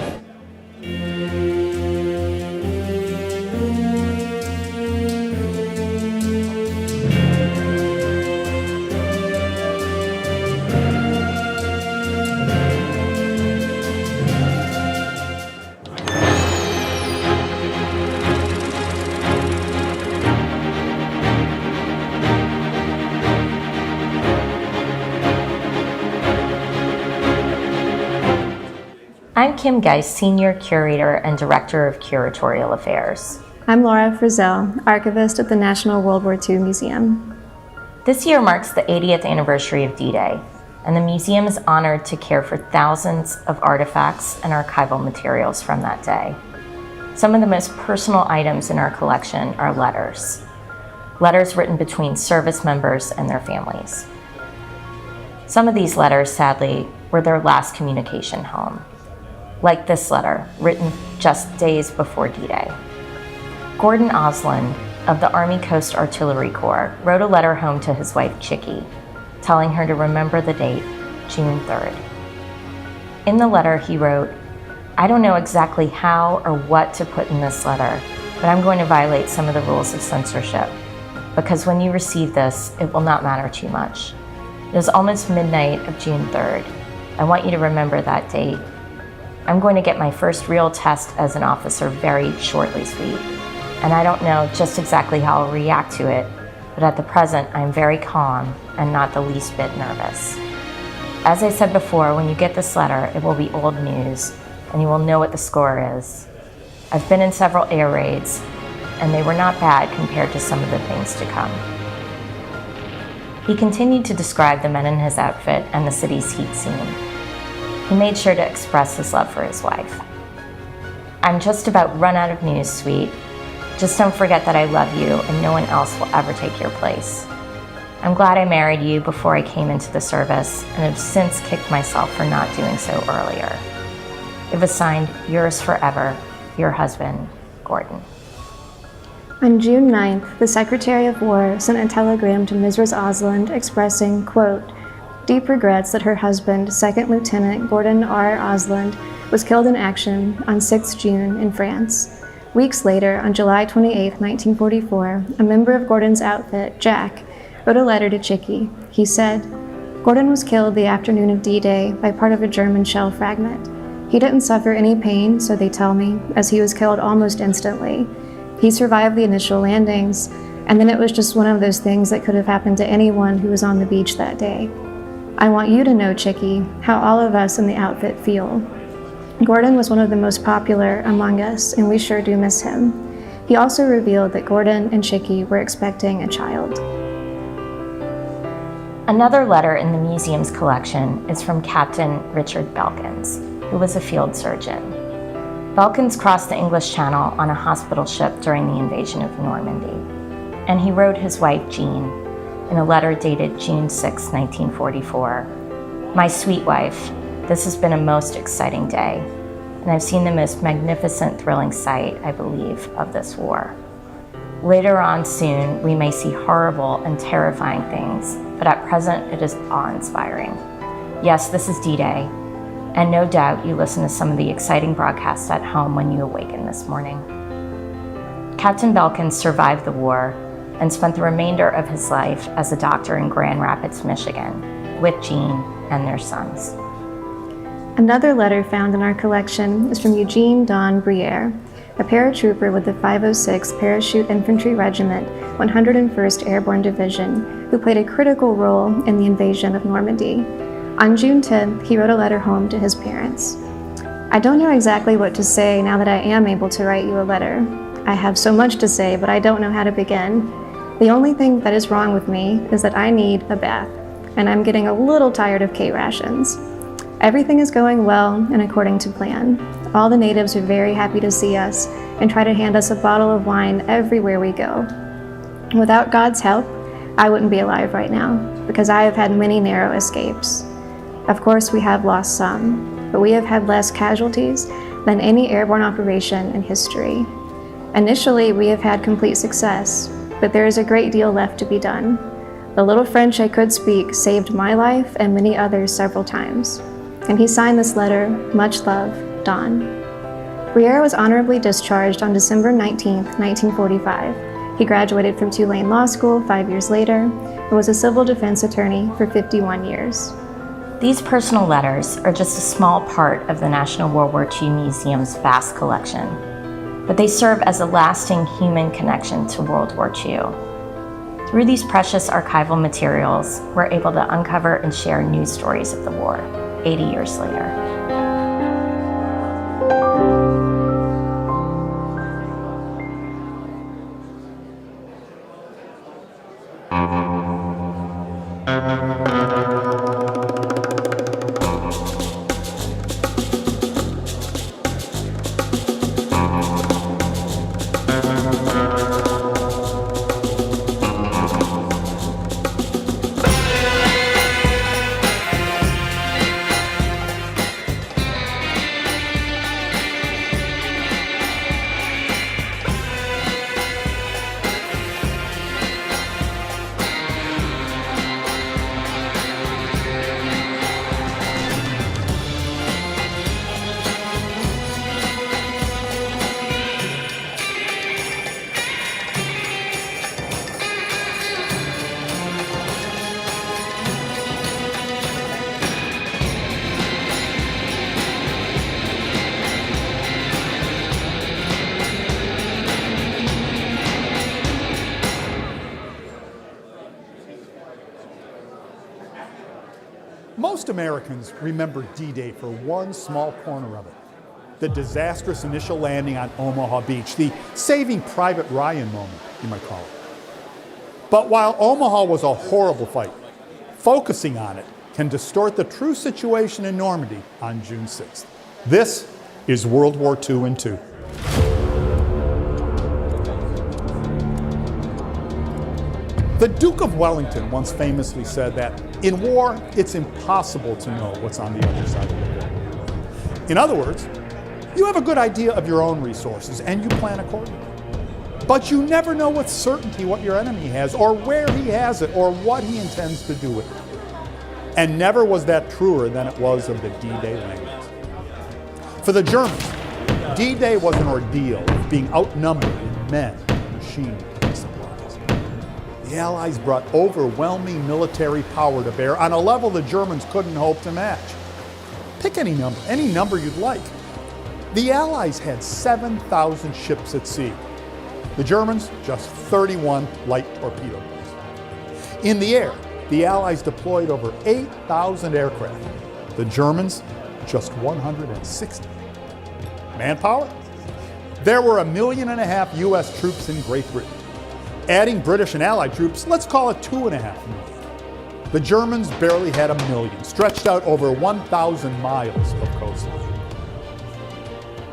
I'm Kim Geis, Senior Curator and Director of Curatorial Affairs. I'm Laura Frizzell, Archivist at the National World War II Museum. This year marks the 80th anniversary of D-Day, and the museum is honored to care for thousands of artifacts and archival materials from that day. Some of the most personal items in our collection are letters. Letters written between service members and their families. Some of these letters, sadly, were their last communication home. Like this letter, written just days before D-Day. Gordon Osland of the Army Coast Artillery Corps wrote a letter home to his wife Chickie, telling her to remember the date, June 3rd. In the letter he wrote, "I don't know exactly how or what to put in this letter, but I'm going to violate some of the rules of censorship, because when you receive this, it will not matter too much. It is almost midnight of June 3rd. I want you to remember that date. I'm going to get my first real test as an officer very shortly, sweet. And I don't know just exactly how I'll react to it, but at the present, I'm very calm and not the least bit nervous. As I said before, when you get this letter, it will be old news, and you will know what the score is. I've been in several air raids, and they were not bad compared to some of the things to come." He continued to describe the men in his outfit and the cities he'd seen. He made sure to express his love for his wife. "I'm just about run out of news, sweet. Just don't forget that I love you and no one else will ever take your place. I'm glad I married you before I came into the service and have since kicked myself for not doing so earlier. It was signed, yours forever, your husband, Gordon." On June 9th, the Secretary of War sent a telegram to Mrs. Osland expressing, quote, "deep regrets that her husband, Second Lieutenant Gordon R. Osland, was killed in action on 6 June in France." Weeks later, on July 28, 1944, a member of Gordon's outfit, Jack, wrote a letter to Chickie. He said, "Gordon was killed the afternoon of D-Day by part of a German shell fragment. He didn't suffer any pain, so they tell me, as he was killed almost instantly. He survived the initial landings, and then it was just one of those things that could have happened to anyone who was on the beach that day. I want you to know, Chickie, how all of us in the outfit feel. Gordon was one of the most popular among us, and we sure do miss him." He also revealed that Gordon and Chickie were expecting a child. Another letter in the museum's collection is from Captain Richard Belkins, who was a field surgeon. Belkins crossed the English Channel on a hospital ship during the invasion of Normandy, and he wrote his wife Jean in a letter dated June 6, 1944, "My sweet wife, this has been a most exciting day, and I've seen the most magnificent, thrilling sight, I believe, of this war. Later on soon, we may see horrible and terrifying things, but at present it is awe-inspiring. Yes, this is D-Day, and no doubt you listen to some of the exciting broadcasts at home when you awaken this morning. Captain Belkin survived the war and spent the remainder of his life as a doctor in Grand Rapids, Michigan, with Jean and their sons. Another letter found in our collection is from Eugene Don Briere, a paratrooper with the 506 Parachute Infantry Regiment, 101st Airborne Division, who played a critical role in the invasion of Normandy. On June 10th, he wrote a letter home to his parents. I don't know exactly what to say now that I am able to write you a letter. I have so much to say, but I don't know how to begin. The only thing that is wrong with me is that I need a bath, and I'm getting a little tired of K rations. Everything is going well and according to plan. All the natives are very happy to see us and try to hand us a bottle of wine everywhere we go. Without God's help, I wouldn't be alive right now, because I have had many narrow escapes. Of course, we have lost some, but we have had less casualties than any airborne operation in history. Initially, we have had complete success, but there is a great deal left to be done. The little French I could speak saved my life and many others several times. And he signed this letter, much love, Don. Briere was honorably discharged on December 19, 1945. He graduated from Tulane Law School 5 years later and was a civil defense attorney for 51 years. These personal letters are just a small part of the National World War II Museum's vast collection, but they serve as a lasting human connection to World War II. Through these precious archival materials, we're able to uncover and share news stories of the war 80 years later. Most Americans remember D-Day for one small corner of it. The disastrous initial landing on Omaha Beach, the Saving Private Ryan moment, you might call it. But while Omaha was a horrible fight, focusing on it can distort the true situation in Normandy on June 6th. This is World War II in 2. The Duke of Wellington once famously said that in war, it's impossible to know what's on the other side of the war. In other words, you have a good idea of your own resources and you plan accordingly. But you never know with certainty what your enemy has, or where he has it, or what he intends to do with it. And never was that truer than it was of the D-Day landings. For the Germans, D-Day was an ordeal of being outnumbered in men, machinery, and supplies. The Allies brought overwhelming military power to bear on a level the Germans couldn't hope to match. Pick any number you'd like. The Allies had 7,000 ships at sea. The Germans, just 31 light torpedo boats. In the air, the Allies deployed over 8,000 aircraft. The Germans, just 160. Manpower? There were 1.5 million U.S. troops in Great Britain. Adding British and Allied troops, let's call it 2.5 million. The Germans barely had 1 million, stretched out over 1,000 miles of coastline.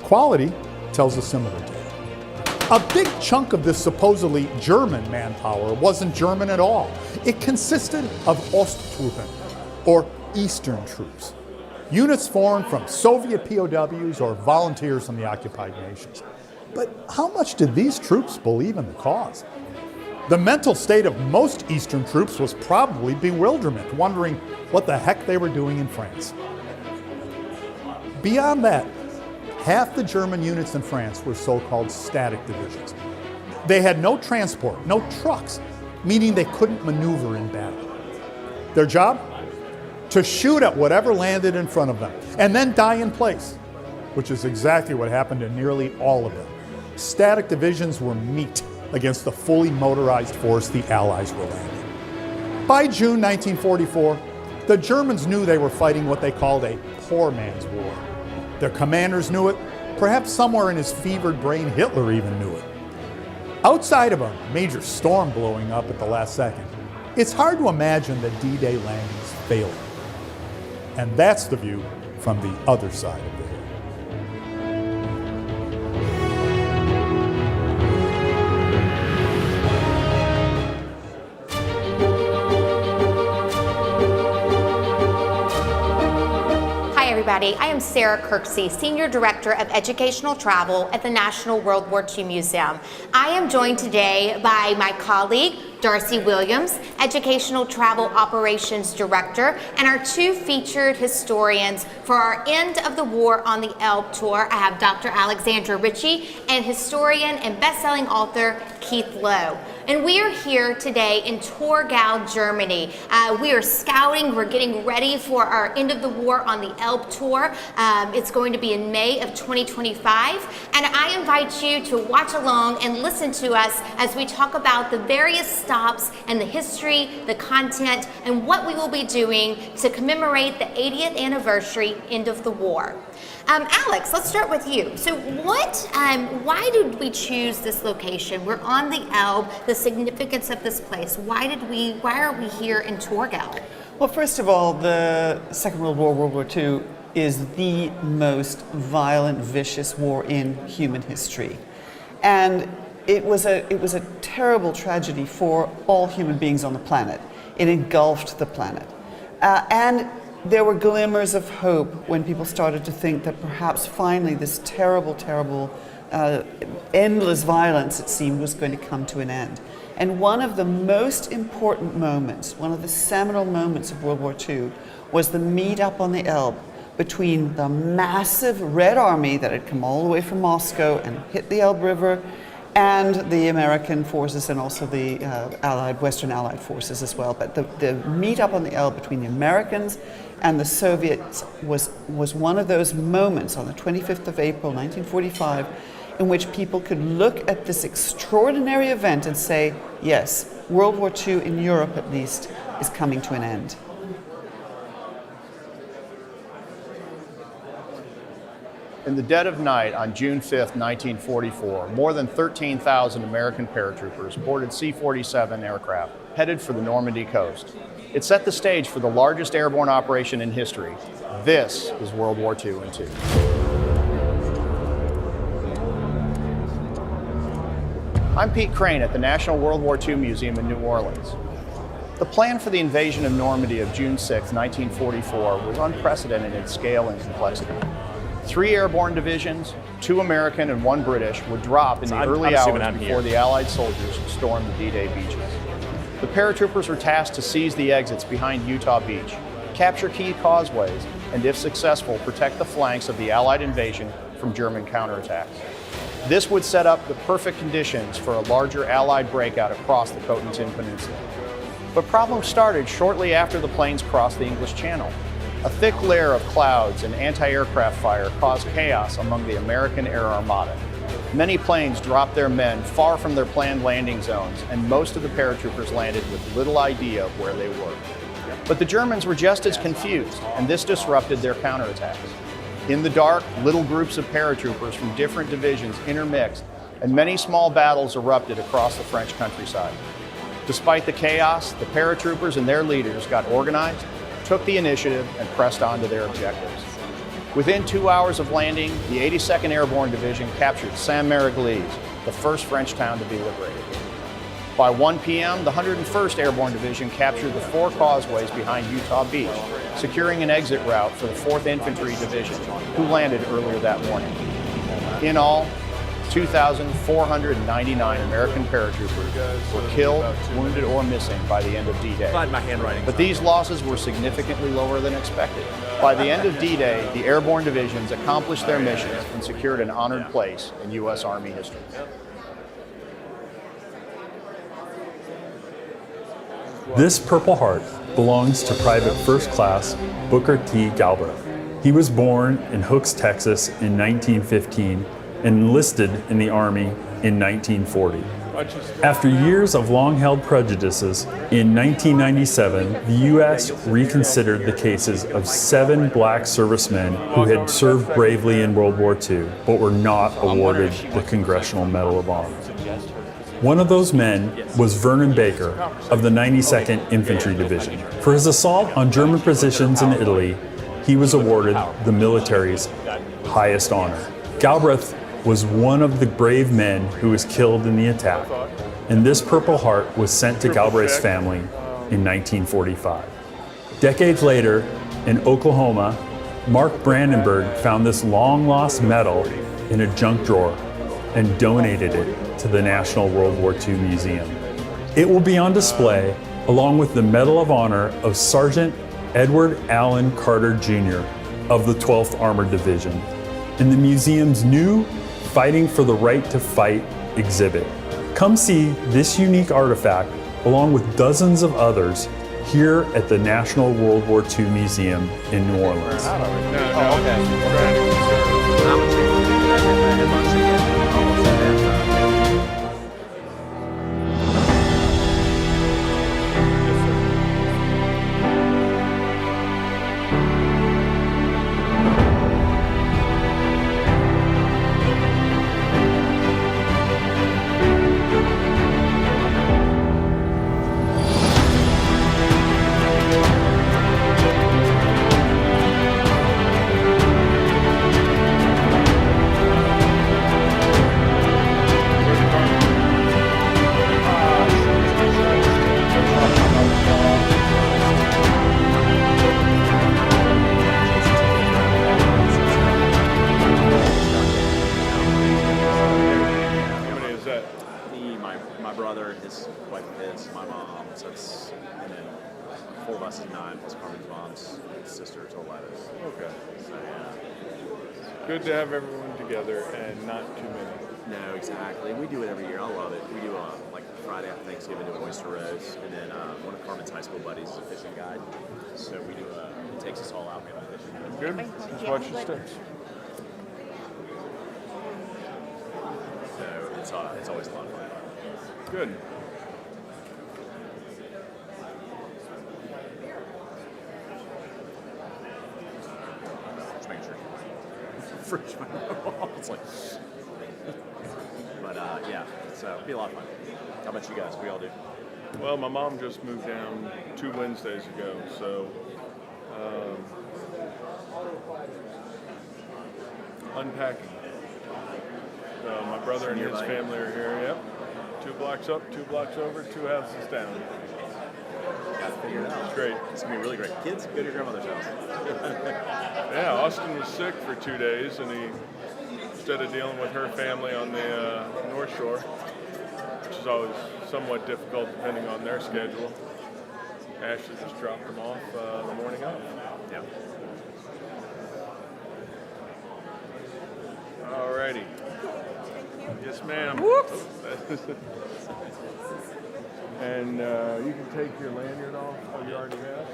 Quality tells a similar tale. A big chunk of this supposedly German manpower wasn't German at all. It consisted of Osttruppen, or Eastern troops, units formed from Soviet POWs or volunteers from the occupied nations. But how much did these troops believe in the cause? The mental state of most Eastern troops was probably bewilderment, wondering what the heck they were doing in France. Beyond that, half the German units in France were so-called static divisions. They had no transport, no trucks, meaning they couldn't maneuver in battle. Their job? To shoot at whatever landed in front of them, and then die in place, which is exactly what happened to nearly all of them. Static divisions were meat against the fully motorized force the Allies were landing. By June 1944, the Germans knew they were fighting what they called a poor man's war. Their commanders knew it. Perhaps somewhere in his fevered brain, Hitler even knew it. Outside of a major storm blowing up at the last second, it's hard to imagine the D-Day landings failing. And that's the view from the other side of the hill. Everybody. I am Sarah Kirksey, Senior Director of Educational Travel at the National World War II Museum. I am joined today by my colleague, Darcy Williams, Educational Travel Operations Director, and our two featured historians for our End of the War on the Elbe tour. I have Dr. Alexandra Ritchie and historian and best-selling author Keith Lowe. And we are here today in Torgau, Germany. We are scouting, we're getting ready for our End of the War on the Elbe tour. It's going to be in May of 2025. And I invite you to watch along and listen to us as we talk about the various stops and the history, the content, and what we will be doing to commemorate the 80th anniversary End of the War. Alex, let's start with you. So why did we choose this location? We're on the Elbe, the significance of this place. Why are we here in Torgau? Well, first of all, the Second World War, World War II, is the most violent, vicious war in human history. And it was a terrible tragedy for all human beings on the planet. It engulfed the planet. And there were glimmers of hope when people started to think that perhaps finally this terrible, terrible, endless violence, it seemed, was going to come to an end. And one of the most important moments, one of the seminal moments of World War II, was the meet-up on the Elbe between the massive Red Army that had come all the way from Moscow and hit the Elbe River, and the American forces, and also the Western Allied forces as well. But the meet-up on the Elbe between the Americans and the Soviets was one of those moments on the 25th of April, 1945, in which people could look at this extraordinary event and say, yes, World War II, in Europe at least, is coming to an end. In the dead of night on June 5th, 1944, more than 13,000 American paratroopers boarded C-47 aircraft headed for the Normandy coast. It set the stage for the largest airborne operation in history. This is World War II in two. I'm Pete Crane at the National World War II Museum in New Orleans. The plan for the invasion of Normandy of June 6, 1944 was unprecedented in scale and complexity. 3 airborne divisions, 2 American and 1 British, would drop in the early hours before the Allied soldiers stormed the D-Day beaches. The paratroopers were tasked to seize the exits behind Utah Beach, capture key causeways, and if successful, protect the flanks of the Allied invasion from German counterattacks. This would set up the perfect conditions for a larger Allied breakout across the Cotentin Peninsula. But problems started shortly after the planes crossed the English Channel. A thick layer of clouds and anti-aircraft fire caused chaos among the American Air Armada. Many planes dropped their men far from their planned landing zones, and most of the paratroopers landed with little idea of where they were. But the Germans were just as confused, and this disrupted their counterattacks. In the dark, little groups of paratroopers from different divisions intermixed, and many small battles erupted across the French countryside. Despite the chaos, the paratroopers and their leaders got organized, took the initiative, and pressed on to their objectives. Within 2 hours of landing, the 82nd Airborne Division captured Saint-Mary-Église, the first French town to be liberated. By 1 p.m., the 101st Airborne Division captured the 4 causeways behind Utah Beach, securing an exit route for the 4th Infantry Division, who landed earlier that morning. In all, 2,499 American paratroopers were killed, wounded, or missing by the end of D-Day. But these losses were significantly lower than expected. By the end of D-Day, the airborne divisions accomplished their missions and secured an honored place in U.S. Army history. This Purple Heart belongs to Private First Class Booker T. Galbraith. He was born in Hooks, Texas in 1915 and enlisted in the Army in 1940. After years of long-held prejudices, in 1997, the U.S. reconsidered the cases of 7 black servicemen who had served bravely in World War II, but were not awarded the Congressional Medal of Honor. One of those men was Vernon Baker of the 92nd Infantry Division. For his assault on German positions in Italy, he was awarded the military's highest honor. Galbraith was one of the brave men who was killed in the attack, and this Purple Heart was sent to Galbraith's family in 1945. Decades later, in Oklahoma, Mark Brandenburg found this long-lost medal in a junk drawer and donated it to the National World War II Museum. It will be on display along with the Medal of Honor of Sergeant Edward Allen Carter Jr. of the 12th Armored Division in the museum's new Fighting for the Right to Fight exhibit. Come see this unique artifact along with dozens of others here at the National World War II Museum in New Orleans. Good to have everyone together and not too many. No, exactly. We do it every year. I love it. We do like Friday after Thanksgiving, do an oyster roast, and then one of Carmen's high school buddies is a fishing guide, so we do. It takes us all out. We have a fishing. Good. Just watch your steps. So it's always a lot of fun. Good. Just making sure. Freshman. It's like, but yeah, so it'll be a lot of fun. How about you guys? What do y'all do? Well, my mom just moved down 2 Wednesdays ago, so unpacking. So my brother and his family are here. Yep, 2 blocks up, 2 blocks over, 2 houses down. Got to figure it out. It's great. It's gonna be really great. Kids, go to your grandmother's house. Yeah, Austin was sick for 2 days, and he, instead of dealing with her family on the North Shore, which is always somewhat difficult depending on their schedule, Ashley just dropped him off the morning of. Yeah. Alrighty. Yes, ma'am. And you can take your lanyard off. Oh, you already have?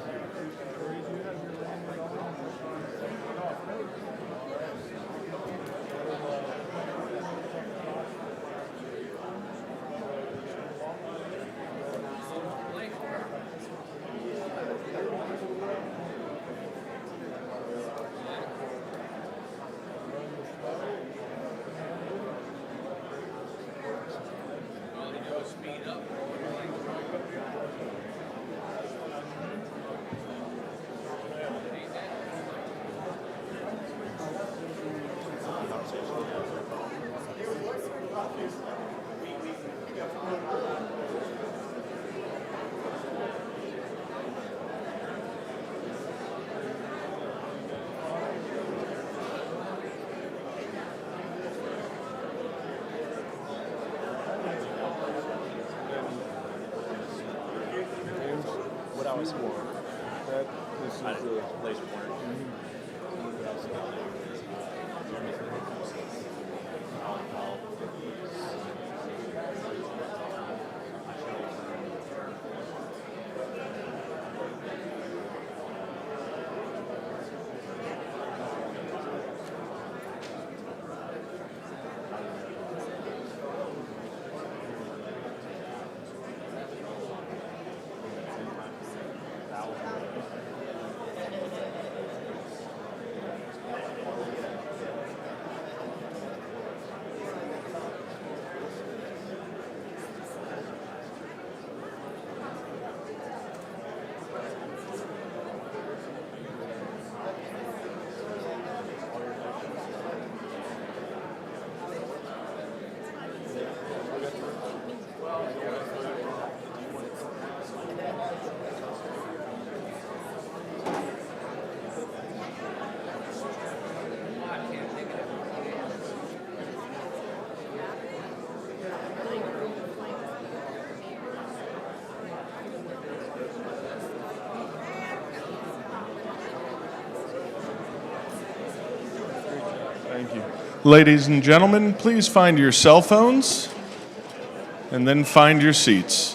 how it's worn. This is the laser pointer. Thank you. Ladies and gentlemen, please find your cell phones and then find your seats.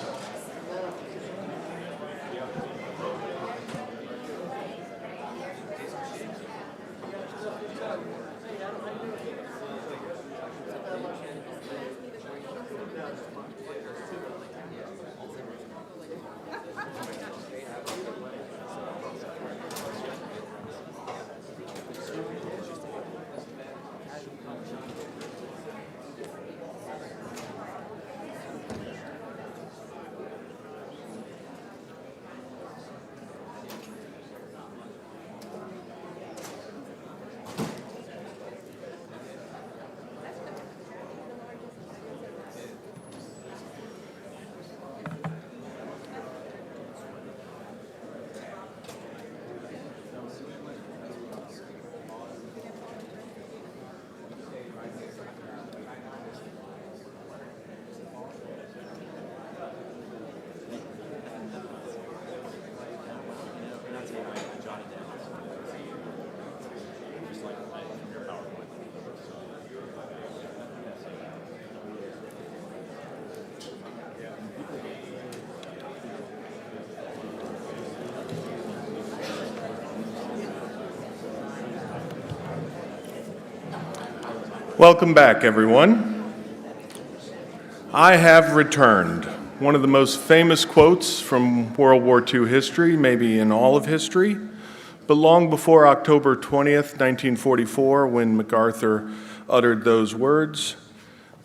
Welcome back, everyone. I have returned. One of the most famous quotes from World War II history, maybe in all of history, but long before October 20th, 1944, when MacArthur uttered those words,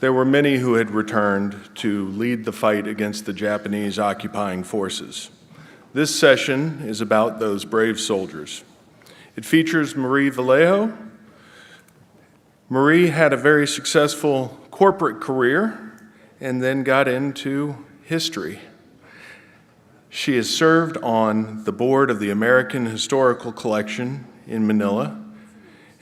there were many who had returned to lead the fight against the Japanese occupying forces. This session is about those brave soldiers. It features Marie Vallejo. Marie had a very successful corporate career and then got into history. She has served on the board of the American Historical Collection in Manila,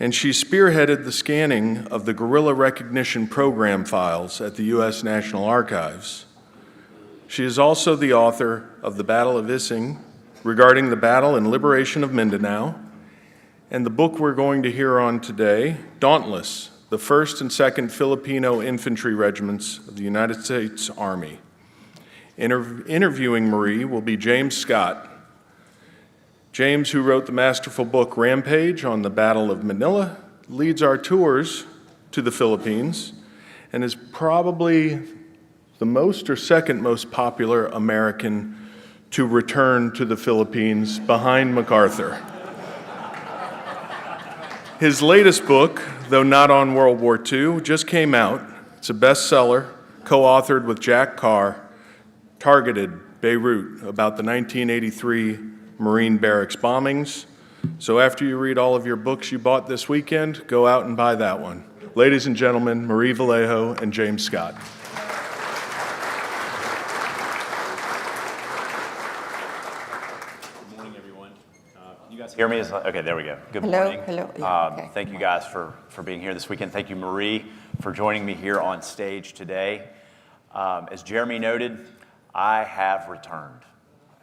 and she spearheaded the scanning of the Guerrilla recognition program files at the U.S. National Archives. She is also the author of The Battle of Ising, regarding the battle and liberation of Mindanao, and the book we're going to hear on today, Dauntless, the 1st and 2nd Filipino Infantry Regiments of the United States Army. Interviewing Marie will be James Scott. James, who wrote the masterful book Rampage on the Battle of Manila, leads our tours to the Philippines and is probably the most or second most popular American to return to the Philippines behind MacArthur. His latest book, though not on World War II, just came out. It's a bestseller, co-authored with Jack Carr, Targeted Beirut, about the 1983 Marine barracks bombings. So after you read all of your books you bought this weekend, go out and buy that one. Ladies and gentlemen, Marie Vallejo and James Scott. Hear me? Okay, there we go. Good morning. Hello. Yeah, okay. Thank you guys for being here this weekend. Thank you, Marie, for joining me here on stage today. As Jeremy noted, I have returned.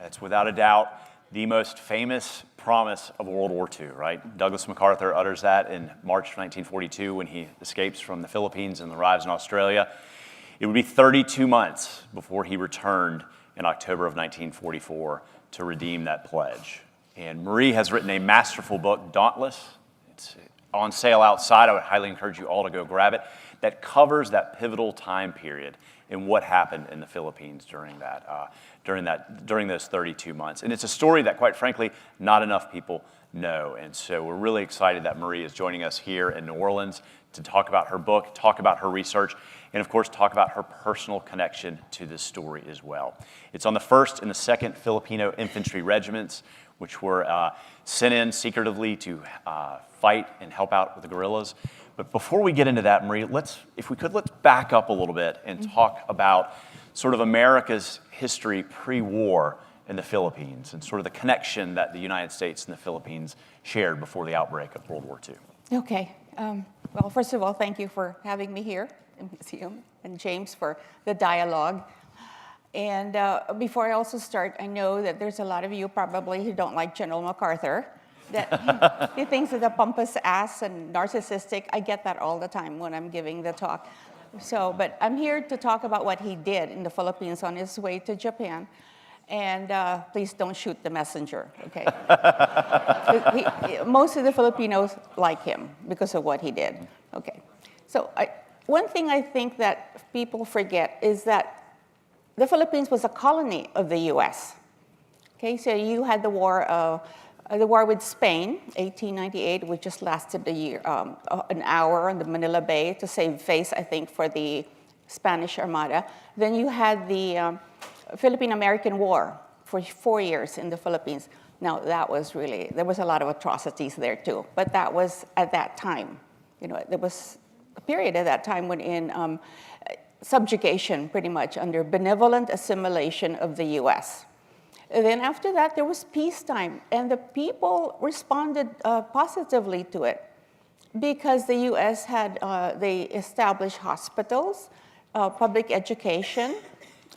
It's without a doubt the most famous promise of World War II, right? Douglas MacArthur utters that in March of 1942 when he escapes from the Philippines and arrives in Australia. It would be 32 months before he returned in October of 1944 to redeem that pledge. And Marie has written a masterful book, Dauntless. It's on sale outside. I would highly encourage you all to go grab it. That covers that pivotal time period and what happened in the Philippines during those 32 months. And it's a story that, quite frankly, not enough people know. And so we're really excited that Marie is joining us here in New Orleans to talk about her book, talk about her research, and of course, talk about her personal connection to this story as well. It's on the 1st and the 2nd Filipino Infantry Regiments, which were sent in secretively to fight and help out with the guerrillas. But before we get into that, Marie, let's back up a little bit and talk about sort of America's history pre-war in the Philippines and sort of the connection that the United States and the Philippines shared before the outbreak of World War II. Okay. Well, first of all, thank you for having me here in the museum, and James for the dialogue. And before I also start, I know that there's a lot of you probably who don't like General MacArthur, that he thinks he's a pompous ass and narcissistic. I get that all the time when I'm giving the talk. So, but I'm here to talk about what he did in the Philippines on his way to Japan. And please don't shoot the messenger, okay? Most of the Filipinos like him because of what he did, okay? So one thing I think that people forget is that the Philippines was a colony of the U.S., okay? So you had the war with Spain, 1898, which just lasted a year, an hour on the Manila Bay to save face, I think, for the Spanish Armada. Then you had the Philippine-American War for 4 years in the Philippines. Now, that was really, there was a lot of atrocities there too, but that was at that time. You know, there was a period at that time when in subjugation, pretty much, under benevolent assimilation of the U.S. And then after that, there was peacetime, and the people responded positively to it because the U.S. had, they established hospitals, public education,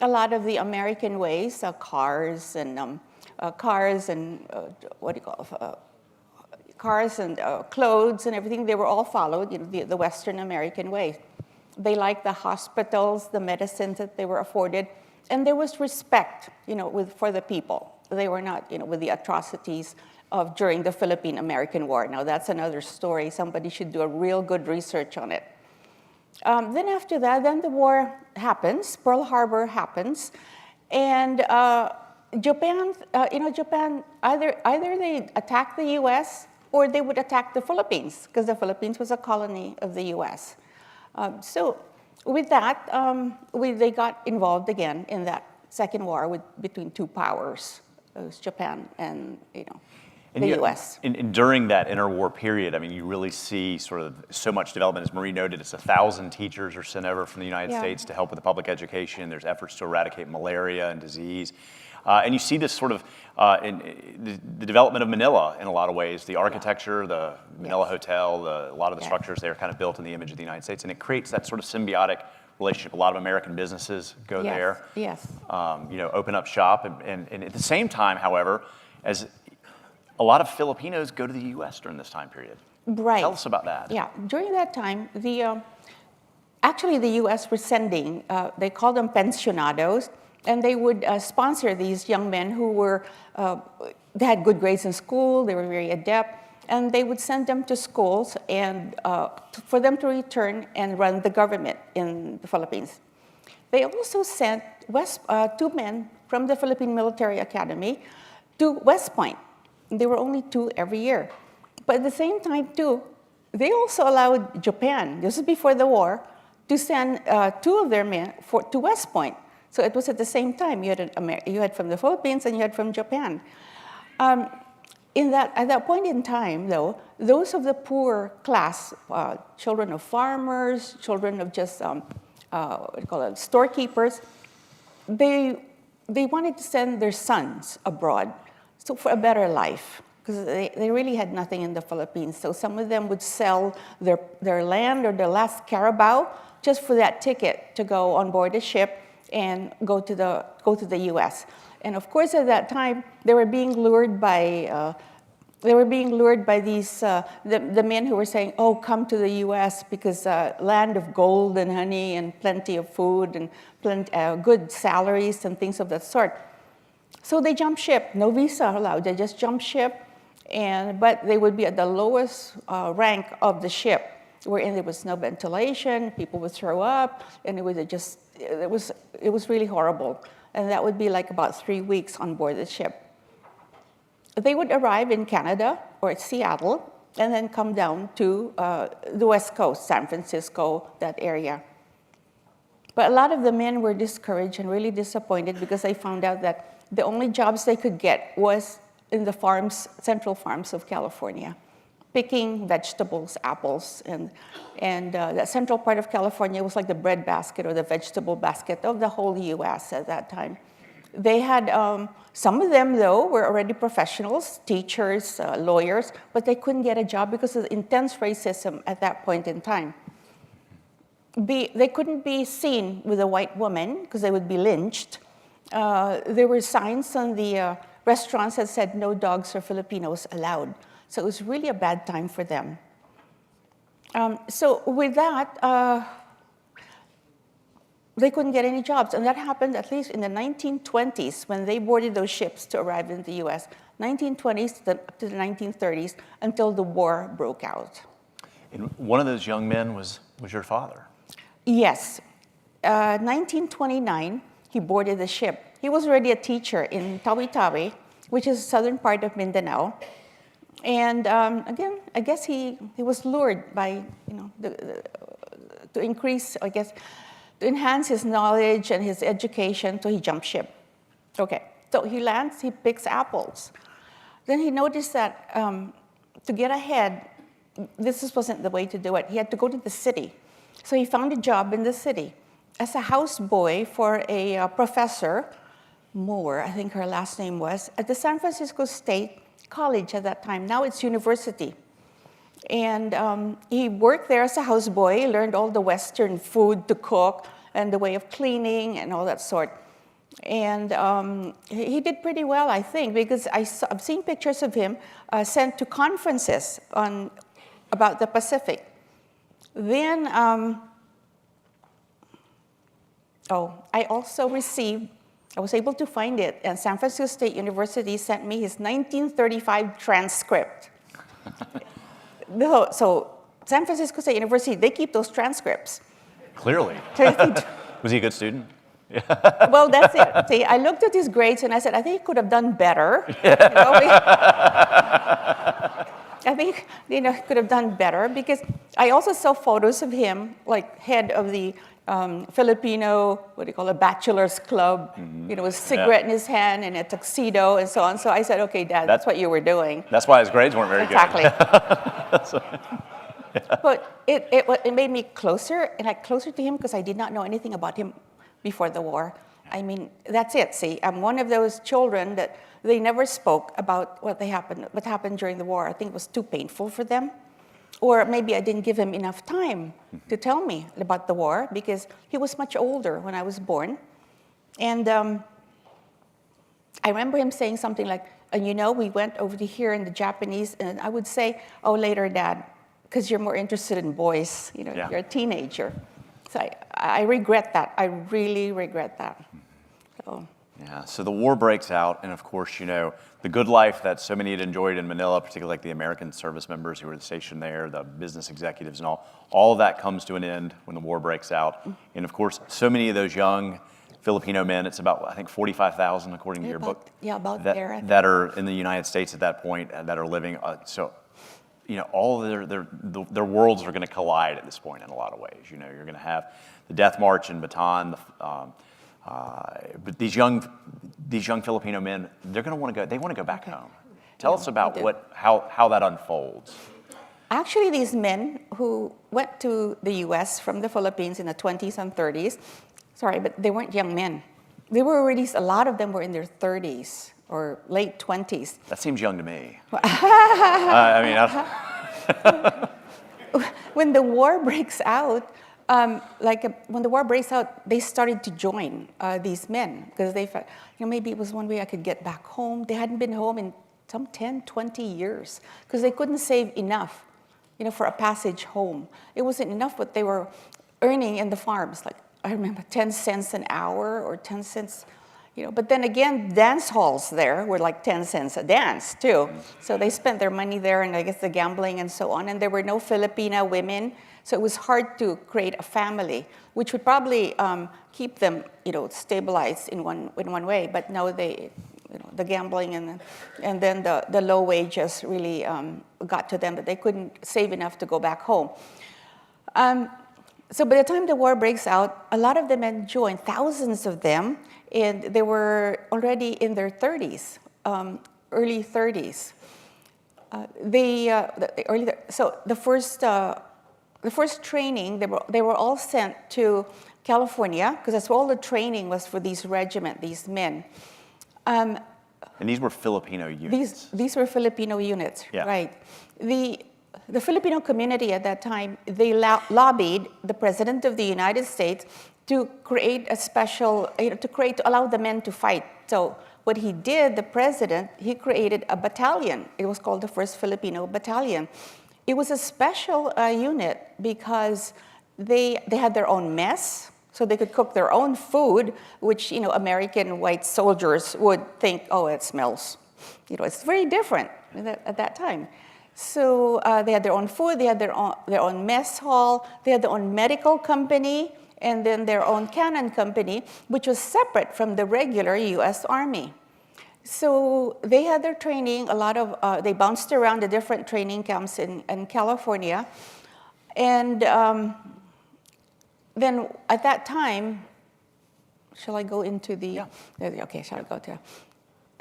a lot of the American ways, cars and cars and clothes and everything, they were all followed, you know, the Western American way. They liked the hospitals, the medicines that they were afforded, and there was respect, you know, for the people. They were not, you know, with the atrocities of during the Philippine-American War. Now that's another story. Somebody should do a real good research on it. Then after that, then the war happens, Pearl Harbor happens, and Japan, Japan, either they attacked the U.S. or they would attack the Philippines, because the Philippines was a colony of the U.S. So with that, they got involved again in that second war between two powers. It was Japan and, the U.S. And during that interwar period, I mean, you really see sort of so much development. As Marie noted, it's 1,000 teachers are sent over from the United States to help with the public education. There's efforts to eradicate malaria and disease. And you see this sort of in the development of Manila in a lot of ways. The architecture, the Manila Hotel, a lot of the structures there are kind of built in the image of the United States. And it creates that sort of symbiotic relationship. A lot of American businesses go there, open up shop. And at the same time, however, as a lot of Filipinos go to the U.S. during this time period. Right. Tell us about that. Yeah, during that time, actually the U.S. was sending, they called them pensionados, and they would sponsor these young men who were, they had good grades in school, they were very adept, and they would send them to schools and for them to return and run the government in the Philippines. They also sent two men from the Philippine Military Academy to West Point. There were only 2 every year. But at the same time, too, they also allowed Japan, this is before the war, to send 2 of their men to West Point. So it was at the same time. You had from the Philippines and you had from Japan. At that point in time, though, those of the poor class, children of farmers, children of just storekeepers, they wanted to send their sons abroad. So for a better life, because they really had nothing in the Philippines. So some of them would sell their land or their last carabao just for that ticket to go on board a ship and go to the U.S. And of course, at that time, they were being lured by these the men who were saying, "Oh, come to the U.S. because land of gold and honey and plenty of food and good salaries and things of that sort." So they jumped ship. No visa allowed. They just jumped ship, but they would be at the lowest rank of the ship, wherein there was no ventilation. People would throw up, and it was really horrible. And that would be like about 3 weeks on board the ship. They would arrive in Canada or at Seattle and then come down to the West Coast, San Francisco, that area. But a lot of the men were discouraged and really disappointed because they found out that the only jobs they could get was in the farms, central farms of California, picking vegetables, apples, and that central part of California was like the bread basket or the vegetable basket of the whole U.S. at that time. They had, some of them, though, were already professionals, teachers, lawyers, but they couldn't get a job because of the intense racism at that point in time. They couldn't be seen with a white woman because they would be lynched. There were signs on the restaurants that said, "No dogs or Filipinos allowed." So it was really a bad time for them. So with that, they couldn't get any jobs. And that happened at least in the 1920s when they boarded those ships to arrive in the U.S., 1920s to the 1930s, until the war broke out. And one of those young men was your father. Yes. 1929, he boarded the ship. He was already a teacher in Tawi-Tawi, which is the southern part of Mindanao. And again, I guess he was lured by, to increase, I guess, to enhance his knowledge and his education, so he jumped ship. Okay, so he lands, he picks apples. Then he noticed that to get ahead, this wasn't the way to do it. He had to go to the city. So he found a job in the city as a houseboy for a professor, Moore, I think her last name was, at the San Francisco State College at that time. Now it's university. And he worked there as a houseboy, learned all the Western food to cook and the way of cleaning and all that sort. And he did pretty well, I think, because I've seen pictures of him sent to conferences about the Pacific. Then, I also received, I was able to find it, and San Francisco State University sent me his 1935 transcript. So San Francisco State University, they keep those transcripts. Clearly. Was he a good student? Well, that's it. See, I looked at his grades and I said, I think he could have done better. I think he could have done better because I also saw photos of him, like head of the Filipino, a bachelor's club, with a cigarette in his hand and a tuxedo and so on. So I said, okay, Dad, that's what you were doing. That's why his grades weren't very exactly. good. But it made me closer to him because I did not know anything about him before the war. I mean, that's it. See, I'm one of those children that they never spoke about what happened during the war. I think it was too painful for them. Or maybe I didn't give him enough time to tell me about the war because he was much older when I was born. And I remember him saying something like, we went over to here in the Japanese, and I would say, oh, later, Dad, because you're more interested in boys. You're a teenager. So I regret that. I really regret that. So. Yeah, so the war breaks out, and of course, the good life that so many had enjoyed in Manila, particularly like the American service members who were stationed there, the business executives and all of that comes to an end when the war breaks out. And of course, so many of those young Filipino men, it's about, I think, 45,000 according to your book. Yeah, about there. That are in the United States at that point that are living, all of their worlds are going to collide at this point in a lot of ways. You're going to have the Death March in Bataan, but these young Filipino men, they're going to want to go. They want to go back home. Tell us about how that unfolds. Actually, these men who went to the U.S. from the Philippines in the 20s and 30s, but they weren't young men. They were already. A lot of them were in their 30s or late 20s. That seems young to me. When the war breaks out, When the war breaks out, they started to join these men because they felt, maybe it was one way I could get back home. They hadn't been home in some 10, 20 years because they couldn't save enough, for a passage home. It wasn't enough what they were earning in the farms. Like, I remember 10 cents an hour or 10 cents, But then again, dance halls there were like 10 cents a dance too. So they spent their money there, and I guess the gambling and so on. And there were no Filipina women, so it was hard to create a family, which would probably keep them, stabilized in one way. But no, the gambling and then the low wages really got to them that they couldn't save enough to go back home. So by the time the war breaks out, a lot of the men joined, thousands of them, and they were already in their 30s, early 30s. So the first training, they were all sent to California because that's where all the training was for these regiment, these men. And these were Filipino units. These were Filipino units, yeah. Right. The Filipino community at that time, they lobbied the President of the United States to create a special, to allow the men to fight. So what he did, the President, he created a battalion. It was called the 1st Filipino Battalion. It was a special unit because they had their own mess, so they could cook their own food, which, American white soldiers would think, oh, it smells. It's very different at that time. So they had their own food, they had their own mess hall, they had their own medical company, and then their own cannon company, which was separate from the regular U.S. Army. So they had their training, they bounced around the different training camps in California. And then at that time, shall I go into the, yeah. Okay, shall I go to,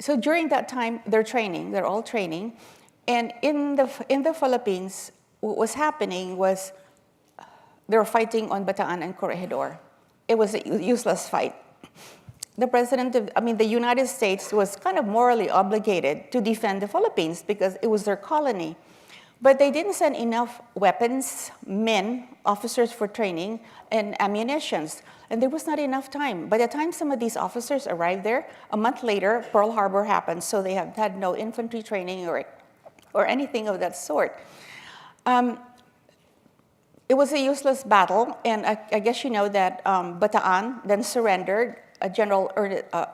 so during that time, they're all training. And in the Philippines, what was happening was they were fighting on Bataan and Corregidor. It was a useless fight. The United States was kind of morally obligated to defend the Philippines because it was their colony. But they didn't send enough weapons, men, officers for training, and ammunitions. And there was not enough time. By the time some of these officers arrived there, a month later, Pearl Harbor happened, so they had no infantry training or anything of that sort. It was a useless battle, and I guess you know that Bataan then surrendered. General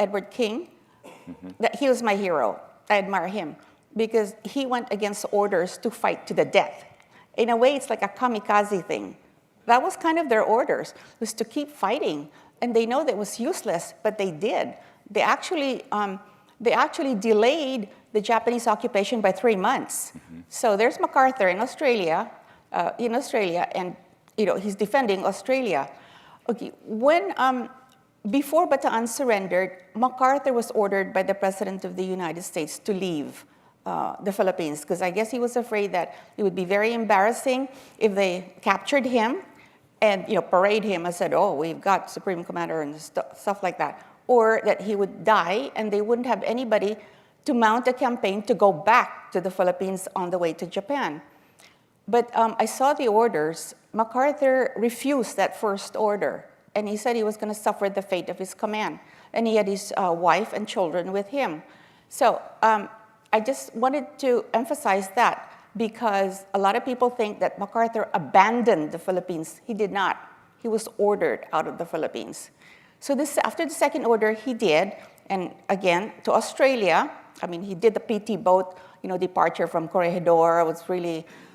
Edward King, that he was my hero. I admire him because he went against orders to fight to the death. In a way, it's like a kamikaze thing. That was kind of their orders, was to keep fighting, and they know that it was useless, but they did. They actually delayed the Japanese occupation by 3 months. So there's MacArthur in Australia, and he's defending Australia. Okay, before Bataan surrendered, MacArthur was ordered by the President of the United States to leave the Philippines because I guess he was afraid that it would be very embarrassing if they captured him and parade him and said, oh, we've got Supreme Commander and stuff like that, or that he would die and they wouldn't have anybody to mount a campaign to go back to the Philippines on the way to Japan. But I saw the orders. MacArthur refused that first order. And he said he was going to suffer the fate of his command. And he had his wife and children with him. So I just wanted to emphasize that because a lot of people think that MacArthur abandoned the Philippines. He did not. He was ordered out of the Philippines. So after the second order, he did. And again, to Australia. He did the PT boat, departure from Corregidor.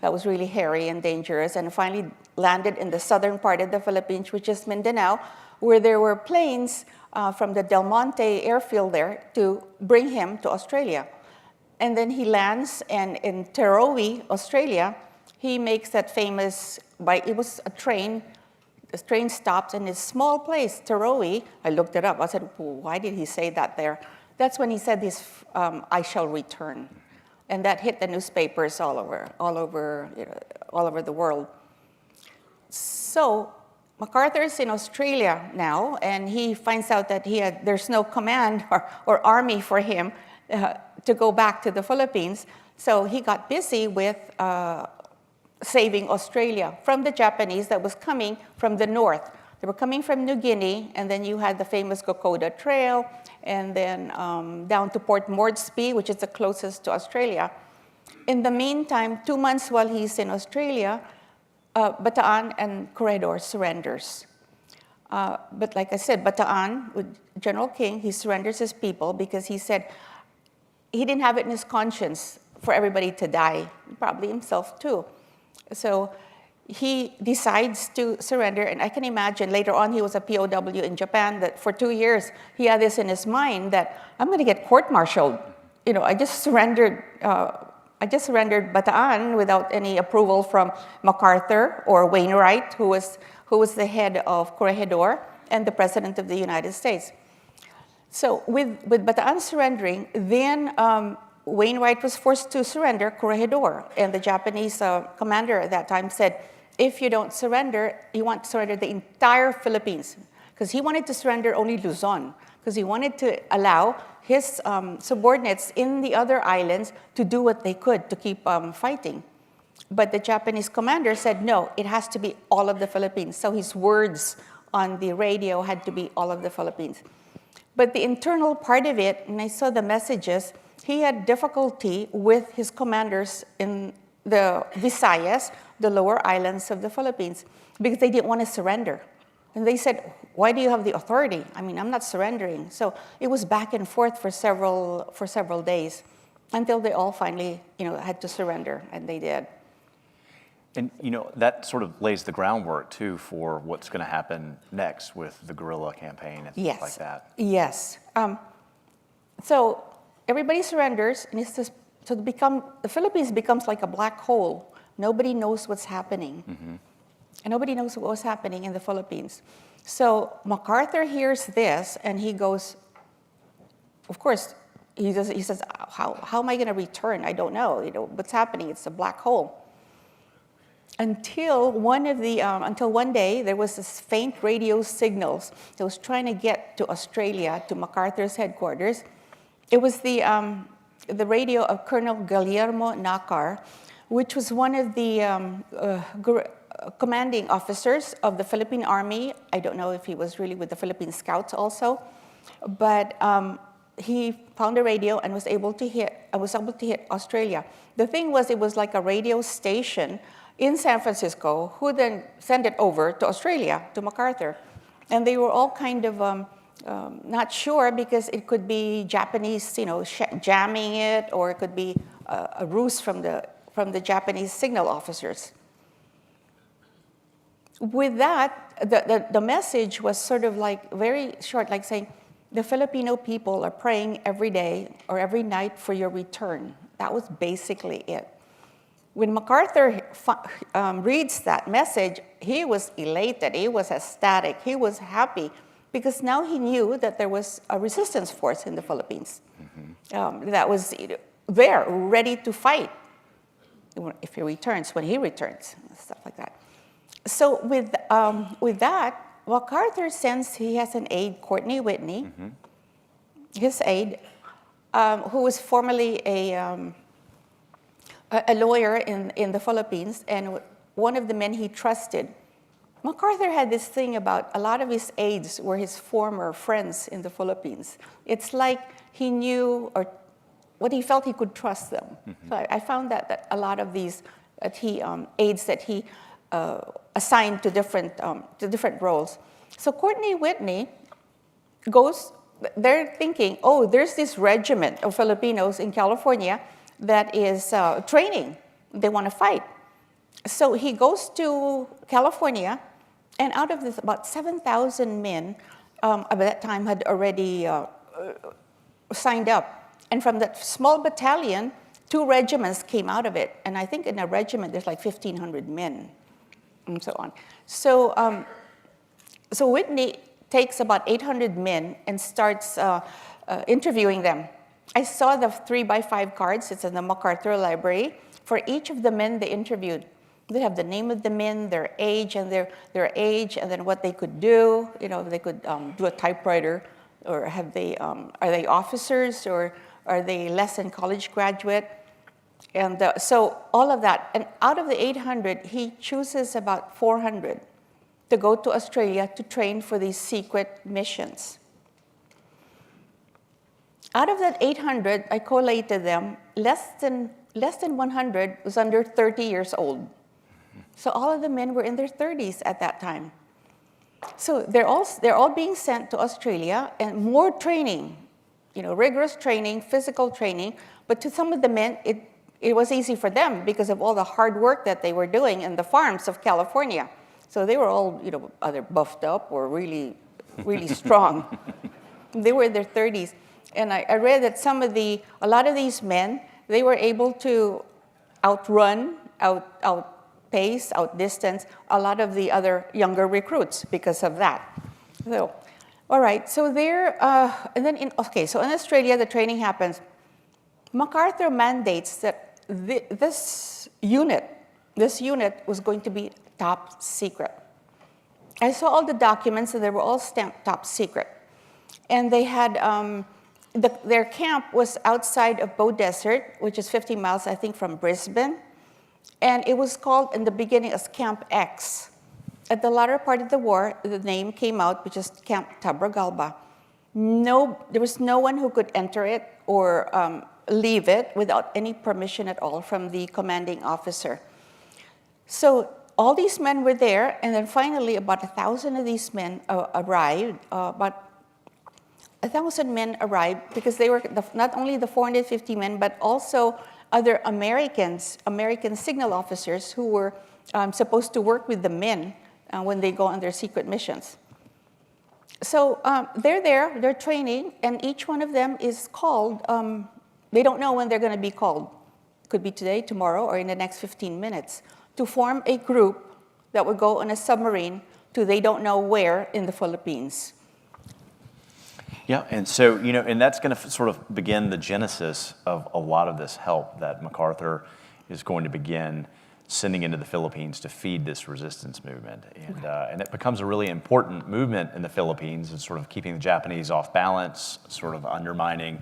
That was really hairy and dangerous. And finally landed in the southern part of the Philippines, which is Mindanao, where there were planes from the Del Monte airfield there to bring him to Australia. And then he lands, and in Terowie, Australia, he makes that famous, it was a train. The train stops in this small place, Terowie. I looked it up. I said, why did he say that there? That's when he said this, I shall return. And that hit the newspapers all over the world. So MacArthur is in Australia now, and he finds out that there's no command or army for him to go back to the Philippines. So he got busy with saving Australia from the Japanese that was coming from the north. They were coming from New Guinea, and then you had the famous Kokoda Trail, and then down to Port Moresby, which is the closest to Australia. In the meantime, 2 months while he's in Australia, Bataan and Corregidor surrenders. But like I said, Bataan, with General King, he surrenders his people because he said he didn't have it in his conscience for everybody to die, probably himself too. So he decides to surrender, and I can imagine later on he was a POW in Japan that for 2 years he had this in his mind that I'm going to get court-martialed. You know, I just surrendered Bataan without any approval from MacArthur or Wainwright, who was the head of Corregidor and the President of the United States. So with Bataan surrendering, then Wainwright was forced to surrender Corregidor, and the Japanese commander at that time said, if you don't surrender, you want to surrender the entire Philippines, because he wanted to surrender only Luzon, because he wanted to allow his subordinates in the other islands to do what they could to keep fighting. But the Japanese commander said, no, it has to be all of the Philippines. So his words on the radio had to be all of the Philippines. But the internal part of it, and I saw the messages, he had difficulty with his commanders in the Visayas, the lower islands of the Philippines, because they didn't want to surrender. And they said, why do you have the authority? I mean, I'm not surrendering. So it was back and forth for several days until they all finally, had to surrender, and they did. And, that sort of lays the groundwork, too, for what's going to happen next with the guerrilla campaign and things like that. Yes. So everybody surrenders, and it's just, the Philippines becomes like a black hole. Nobody knows what's happening. Mm-hmm. And nobody knows what was happening in the Philippines. So MacArthur hears this, and he goes, of course, he says, how am I going to return? I don't know. What's happening? It's a black hole. Until one day, there was this faint radio signals that was trying to get to Australia, to MacArthur's headquarters. It was the radio of Colonel Guillermo Nakar, which was one of the commanding officers of the Philippine Army. I don't know if he was really with the Philippine Scouts also, but he found a radio and was able to hit Australia. The thing was, it was like a radio station in San Francisco, who then sent it over to Australia, to MacArthur. And they were all kind of not sure, because it could be Japanese, jamming it, or it could be a ruse from the Japanese signal officers. With that, the message was sort of like very short, like saying, the Filipino people are praying every day or every night for your return. That was basically it. When MacArthur reads that message, he was elated, he was ecstatic, he was happy, because now he knew that there was a resistance force in the Philippines that was there, ready to fight if he returns, when he returns, stuff like that. So with that, MacArthur sends, he has an aide, Courtney Whitney, his aide, who was formerly a lawyer in the Philippines, and one of the men he trusted. MacArthur had this thing about a lot of his aides were his former friends in the Philippines. It's like he knew, or what he felt he could trust them. So I found that a lot of these aides that he assigned to different roles. So Courtney Whitney goes, they're thinking, oh, there's this regiment of Filipinos in California that is training. They want to fight. So he goes to California, and out of this, about 7,000 men at that time had already signed up. And from that small battalion, 2 regiments came out of it. And I think in a regiment, there's like 1,500 men, and so on. So, so Whitney takes about 800 men and starts interviewing them. I saw the 3x5 cards. It's in the MacArthur library. For each of the men they interviewed, they have the name of the men, their age, and their age, and then what they could do. They could do a typewriter, or are they officers, or are they less than college graduate? And so all of that. And out of the 800, he chooses about 400 to go to Australia to train for these secret missions. Out of that 800, I collated them, less than 100 was under 30 years old. So all of the men were in their 30s at that time. So they're all being sent to Australia, and more training, rigorous training, physical training. But to some of the men, it was easy for them because of all the hard work that they were doing in the farms of California. So they were all, either buffed up or really, really strong. They were in their 30s. And I read that a lot of these men, they were able to outrun, outpace, outdistance a lot of the other younger recruits because of that. So, all right, so and then so in Australia, the training happens. MacArthur mandates that this unit was going to be top secret. I saw all the documents, and they were all stamped top secret. And they had, their camp was outside of Bow Desert, which is 50 miles, I think, from Brisbane. And it was called in the beginning as Camp X. At the latter part of the war, the name came out, which is Camp Tabragalba. There was no one who could enter it or leave it without any permission at all from the commanding officer. So all these men were there, and then finally about 1,000 of these men arrived. About 1,000 men arrived because they were not only the 450 men, but also other American signal officers who were supposed to work with the men when they go on their secret missions. So they're there, they're training, and each one of them is called. They don't know when they're going to be called. Could be today, tomorrow, or in the next 15 minutes, to form a group that would go on a submarine to they don't know where in the Philippines. Yeah, and so, and that's going to sort of begin the genesis of a lot of this help that MacArthur is going to begin sending into the Philippines to feed this resistance movement. And it becomes a really important movement in the Philippines and sort of keeping the Japanese off balance, sort of undermining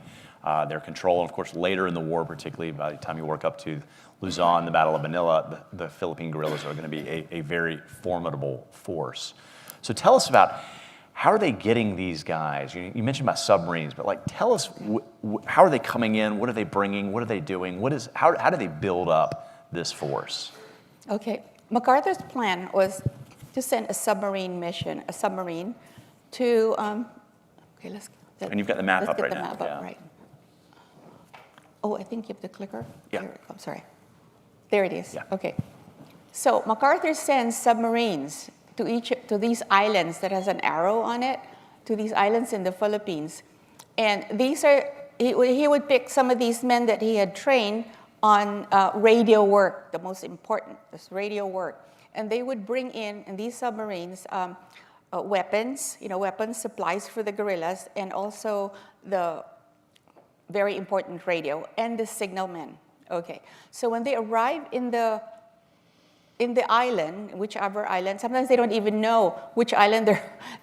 their control. And of course, later in the war, particularly by the time you work up to Luzon, the Battle of Manila, the Philippine guerrillas are going to be a very formidable force. So tell us about how are they getting these guys? You mentioned about submarines, but tell us how are they coming in? What are they bringing? What are they doing? How do they build up this force? Okay, MacArthur's plan was to send a submarine to. And you've got the map up right now. Let's get the map up, right. Oh, I think you have the clicker. Yeah. Here, I'm sorry. There it is. Yeah. Okay. So MacArthur sends submarines to these islands that has an arrow on it, to these islands in the Philippines. And he would pick some of these men that he had trained on radio work, the most important, this radio work. And they would bring in these submarines, weapons, weapons, supplies for the guerrillas, and also the very important radio and the signalmen. Okay, so when they arrive in the island, whichever island, sometimes they don't even know which island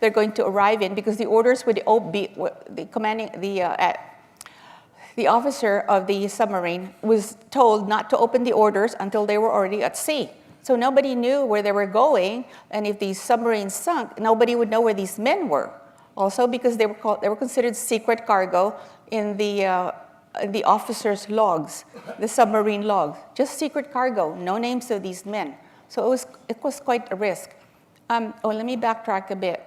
they're going to arrive in because the orders would be the officer of the submarine was told not to open the orders until they were already at sea. So nobody knew where they were going, and if these submarines sunk, nobody would know where these men were. Also because they were considered secret cargo in the officers' logs, the submarine logs, just secret cargo, no names of these men. So it was quite a risk. Let me backtrack a bit.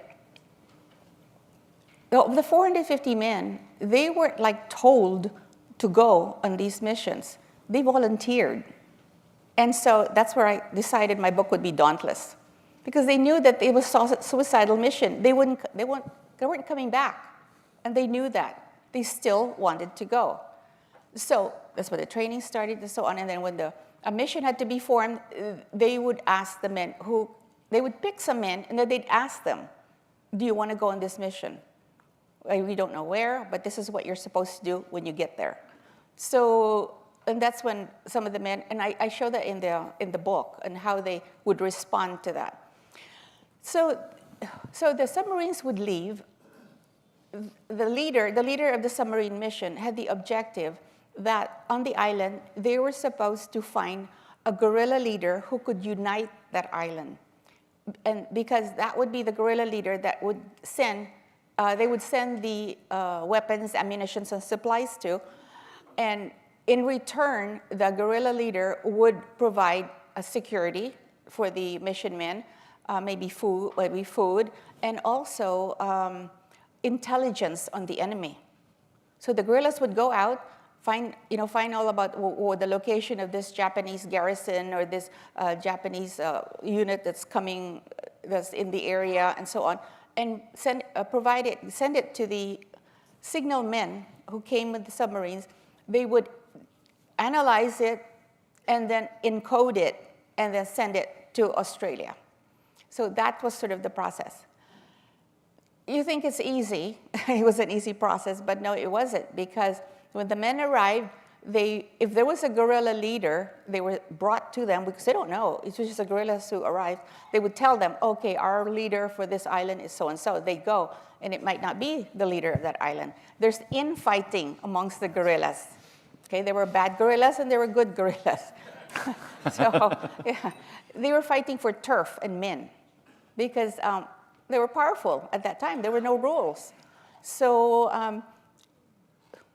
The 450 men, they weren't told to go on these missions. They volunteered. And so that's where I decided my book would be dauntless, because they knew that it was a suicidal mission. They weren't coming back, and they knew that. They still wanted to go. So that's when the training started and so on. And then when a mission had to be formed, they would ask the men they would pick some men, and then they'd ask them, do you want to go on this mission? We don't know where, but this is what you're supposed to do when you get there. So, and that's when some of the men, and I show that in the book, and how they would respond to that. So the submarines would leave. The leader of the submarine mission had the objective that on the island, they were supposed to find a guerrilla leader who could unite that island. And because that would be the guerrilla leader that would send, they would send the weapons, ammunition, and supplies to. And in return, the guerrilla leader would provide a security for the mission men, maybe food, and also intelligence on the enemy. So the guerrillas would go out, find all about the location of this Japanese garrison or this Japanese unit that's in the area and so on, and send it to the signal men who came with the submarines. They would analyze it and then encode it and then send it to Australia. So that was sort of the process. You think it's easy. It was an easy process, but no, it wasn't, because when the men arrived, if there was a guerrilla leader, they were brought to them because they don't know. It was just the guerrillas who arrived. They would tell them, okay, our leader for this island is so-and-so. They go, and it might not be the leader of that island. There's infighting amongst the guerrillas. Okay, there were bad guerrillas and there were good guerrillas. So yeah, they were fighting for turf and men because they were powerful at that time. There were no rules. So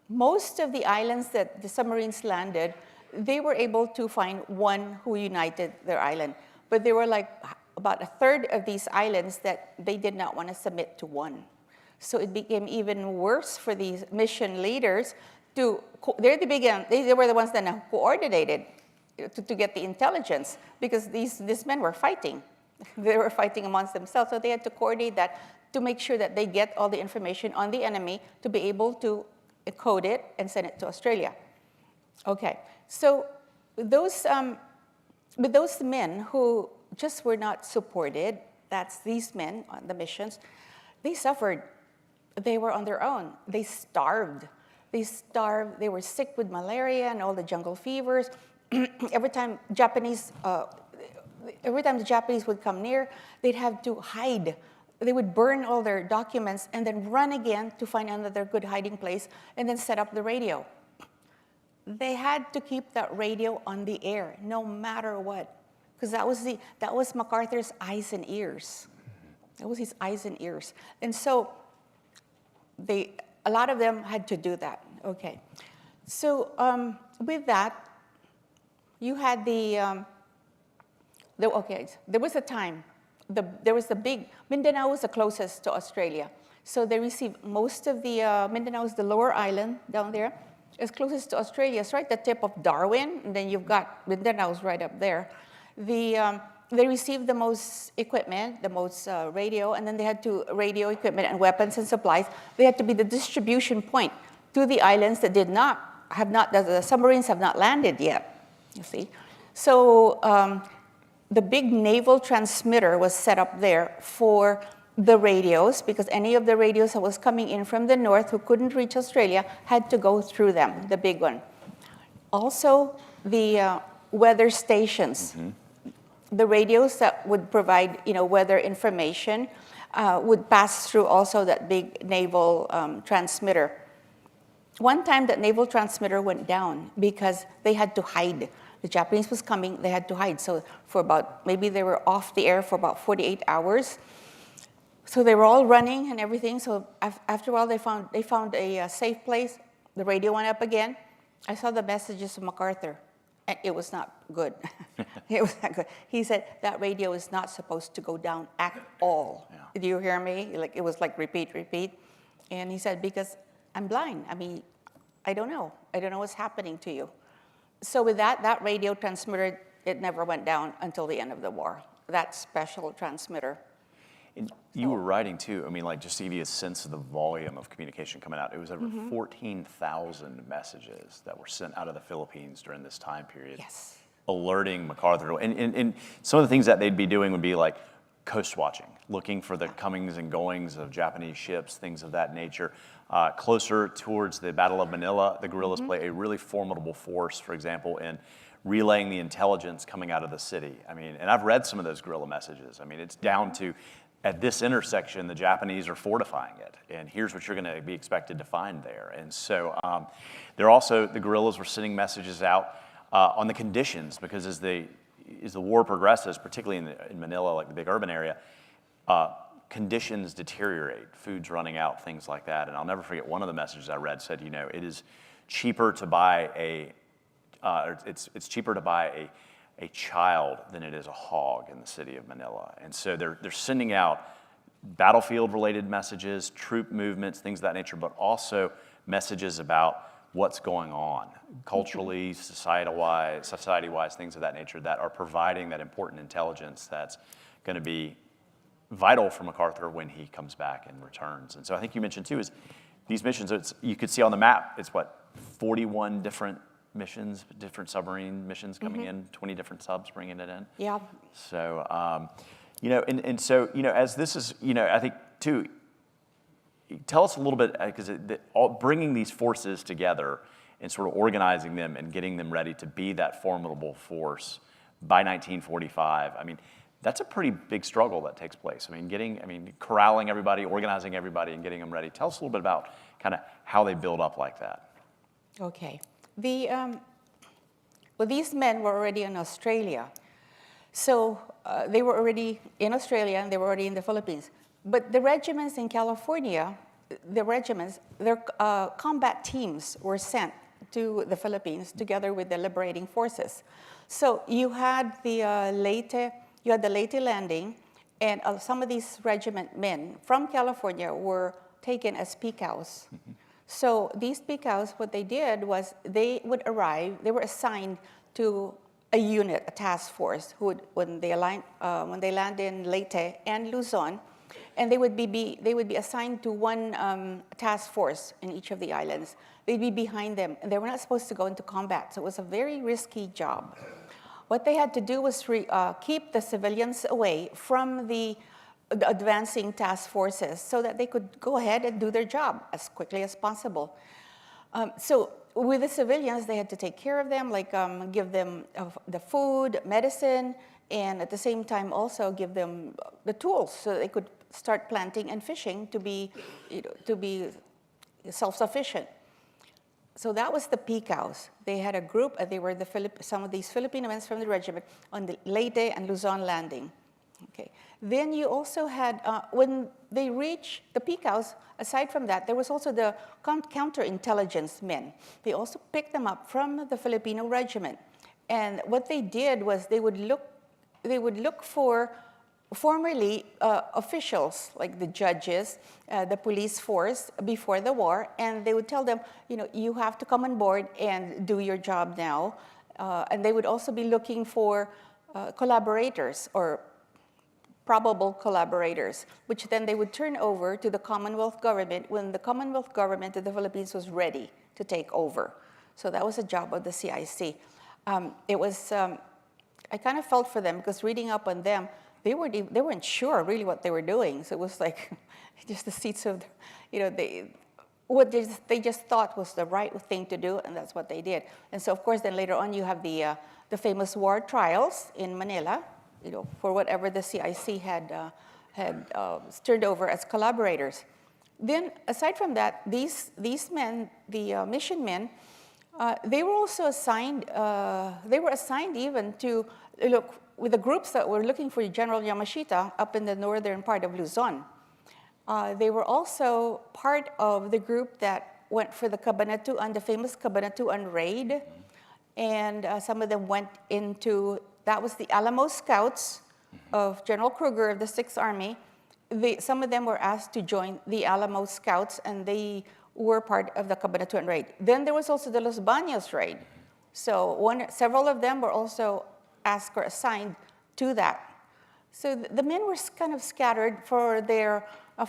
most of the islands that the submarines landed, they were able to find one who united their island. But there were like about a third of these islands that they did not want to submit to one. So it became even worse for these mission leaders they were the ones that coordinated to get the intelligence, because these men were fighting. They were fighting amongst themselves, so they had to coordinate that to make sure that they get all the information on the enemy to be able to code it and send it to Australia. Okay, so with those men who just were not supported, that's these men on the missions, they suffered. They were on their own. They starved. They were sick with malaria and all the jungle fevers. Every time the Japanese would come near, they'd have to hide. They would burn all their documents and then run again to find another good hiding place and then set up the radio. They had to keep that radio on the air no matter what, because that was MacArthur's eyes and ears. That was his eyes and ears. And so a lot of them had to do that. Okay. So with that, you had there was a time, there was the big, Mindanao was the closest to Australia. So they received most of the, Mindanao is the lower island down there. It's closest to Australia. It's right at the tip of Darwin, and then you've got Mindanao's right up there. They received the most equipment, the most radio, and then they had to radio equipment and weapons and supplies. They had to be the distribution point to the islands that the submarines have not landed yet, you see. So the big naval transmitter was set up there for the radios, because any of the radios that was coming in from the north who couldn't reach Australia had to go through them, the big one. Also, the weather stations. Mm-hmm. The radios that would provide, weather information would pass through also that big naval transmitter. One time that naval transmitter went down because they had to hide. The Japanese was coming, they had to hide. So maybe they were off the air for about 48 hours. So they were all running and everything. So after a while, they found a safe place. The radio went up again. I saw the messages of MacArthur. And it was not good. It was not good. He said that radio is not supposed to go down at all. Yeah. Do you hear me? It was like repeat. And he said, because I'm blind. I mean, I don't know. I don't know what's happening to you. So with that radio transmitter, it never went down until the end of the war. That special transmitter. And you were writing too, just to give you a sense of the volume of communication coming out, it was over 14,000 messages that were sent out of the Philippines during this time period. Yes. Alerting MacArthur. And some of the things that they'd be doing would be like coast watching, looking for the comings and goings of Japanese ships, things of that nature. Closer towards the Battle of Manila, the guerrillas play a really formidable force, for example, in relaying the intelligence coming out of the city. And I've read some of those guerrilla messages. It's down to at this intersection, the Japanese are fortifying it, and here's what you're going to be expected to find there. And so the guerrillas were sending messages out on the conditions, because as the war progresses, particularly in Manila, like the big urban area, conditions deteriorate, food's running out, things like that. And I'll never forget, one of the messages I read said, it is cheaper to buy it's cheaper to buy a child than it is a hog in the city of Manila. And so they're sending out battlefield-related messages, troop movements, things of that nature, but also messages about what's going on culturally, society-wise, things of that nature that are providing that important intelligence that's going to be vital for MacArthur when he comes back and returns. And so I think you mentioned too is these missions, you could see on the map, it's 41 different missions, different submarine missions coming in, 20 different subs bringing it in. Yeah. So, so, as this is, I think too, tell us a little bit, because bringing these forces together and sort of organizing them and getting them ready to be that formidable force by 1945, I mean, that's a pretty big struggle that takes place. I mean, corralling everybody, organizing everybody, and getting them ready. Tell us a little bit about kind of how they build up like that. Okay. Well, these men were already in Australia. So they were already in Australia and they were already in the Philippines. But the regiments in California, their combat teams were sent to the Philippines together with the liberating forces. So you had the Leyte landing, and some of these regiment men from California were taken as PCOWs. So these PCOWs, what they did was they would arrive, they were assigned to a unit, a task force, who would, when they land in Leyte and Luzon, and they would be assigned to one task force in each of the islands. They'd be behind them, and they were not supposed to go into combat, so it was a very risky job. What they had to do was keep the civilians away from the advancing task forces so that they could go ahead and do their job as quickly as possible. So with the civilians, they had to take care of them, like give them the food, medicine, and at the same time also give them the tools so that they could start planting and fishing to be self-sufficient. So that was the PCOWs. They had a group, they were some of these Filipino men from the regiment on the Leyte and Luzon landing. Okay. Then you also had, when they reached the PCOWs, aside from that, there was also the counterintelligence men. They also picked them up from the Filipino regiment. And what they did was they would look for formerly officials, like the judges, the police force before the war, and they would tell them, you have to come on board and do your job now. And they would also be looking for collaborators or probable collaborators, which then they would turn over to the Commonwealth government when the Commonwealth government of the Philippines was ready to take over. So that was a job of the CIC. It was, I kind of felt for them because reading up on them, they weren't sure really what they were doing. So it was like just the seats of, what they just thought was the right thing to do, and that's what they did. And so of course then later on you have the famous war trials in Manila, for whatever the CIC had turned over as collaborators. Then, aside from that, these men, the mission men, they were also assigned. They were assigned even to look with the groups that were looking for General Yamashita up in the northern part of Luzon. They were also part of the group that went for the Cabanatuan, the famous Cabanatuan raid, and some of them went into. That was the Alamo Scouts of General Kruger of the 6th Army. Some of them were asked to join the Alamo Scouts, and they were part of the Cabanatuan raid. Then there was also the Los Baños raid. So several of them were also asked or assigned to that. So the men were kind of scattered for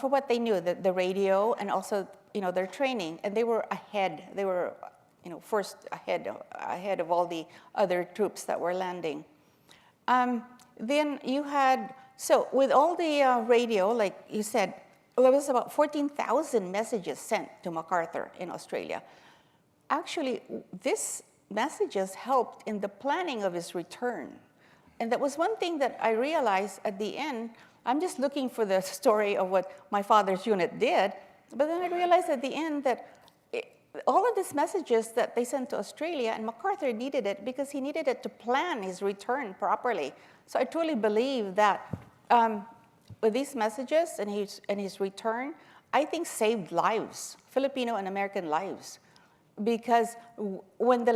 what they knew, the radio and also their training, and they were ahead. They were first ahead of all the other troops that were landing. Then you had, so with all the radio, like you said, there was about 14,000 messages sent to MacArthur in Australia. Actually, these messages helped in the planning of his return. And that was one thing that I realized at the end, I'm just looking for the story of what my father's unit did. But then I realized at the end that all of these messages that they sent to Australia, and MacArthur needed it because he needed it to plan his return properly. So I truly believe that with these messages and his return, I think saved lives, Filipino and American lives. Because when the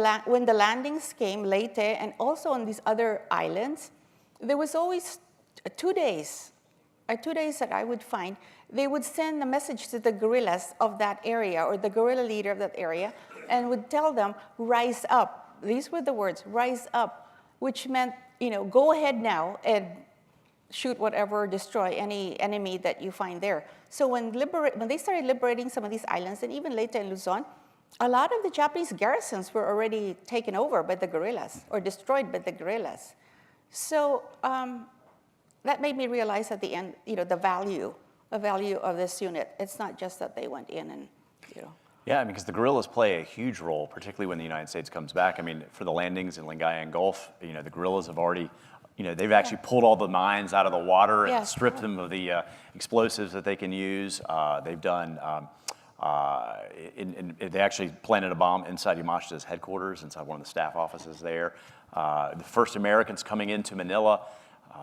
landings came, Leyte, and also on these other islands, there was always 2 days, 2 days that I would find, they would send a message to the guerrillas of that area or the guerrilla leader of that area and would tell them, rise up. These were the words, rise up, which meant, go ahead now and shoot whatever, destroy any enemy that you find there. So when they started liberating some of these islands, and even Leyte and Luzon, a lot of the Japanese garrisons were already taken over by the guerrillas or destroyed by the guerrillas. So that made me realize at the end, the value of this unit. It's not just that they went in and, Yeah, because the guerrillas play a huge role, particularly when the United States comes back. I mean, for the landings in Lingayen Gulf, the guerrillas have already, they've actually pulled all the mines out of the water and stripped them of the explosives that they can use. They've done, they actually planted a bomb inside Yamashita's headquarters, inside one of the staff offices there. The first Americans coming into Manila